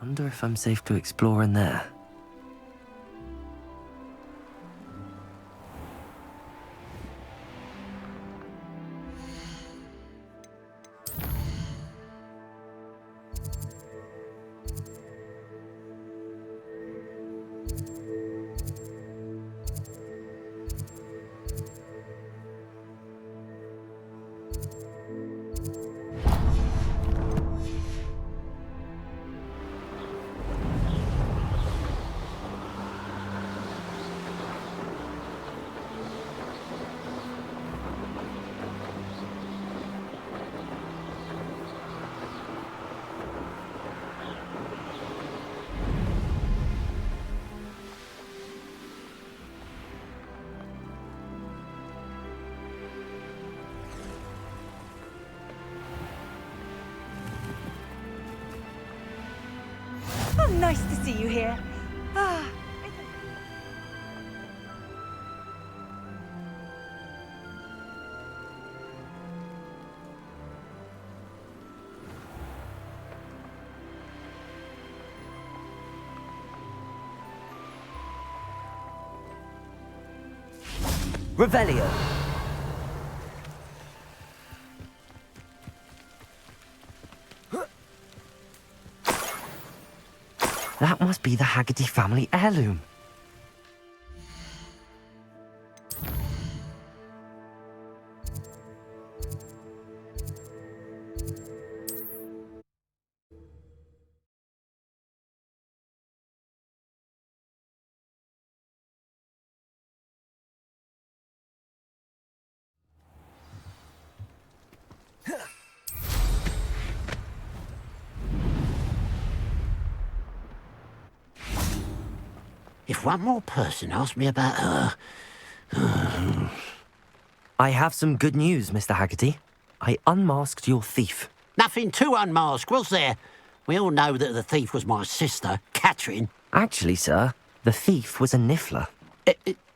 Wonder if I'm safe to explore in there. Oh, nice to see you here. Ah. Revelio! That must be the Haggerty family heirloom. If one more person asked me about her... I have some good news, Mr. Haggerty. I unmasked your thief. Nothing to unmask, was there? We all know that the thief was my sister, Catherine. Actually, sir, the thief was a Niffler.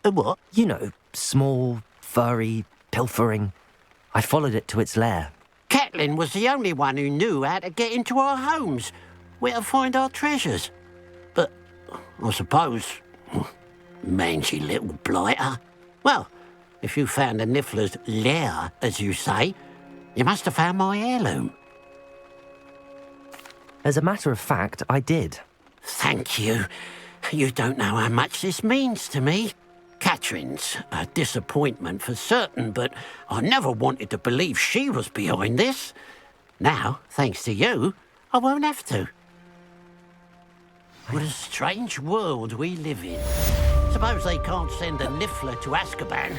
A what? You know, small, furry, pilfering. I followed it to its lair. Catelyn was the only one who knew how to get into our homes, where to find our treasures. But I suppose, mangy little blighter. Well, if you found the Niffler's lair, as you say, you must have found my heirloom. As a matter of fact, I did. Thank you. You don't know how much this means to me. Catherine's a disappointment for certain, but I never wanted to believe she was behind this. Now, thanks to you, I won't have to. What a strange world we live in. Suppose they can't send a Niffler to Azkaban.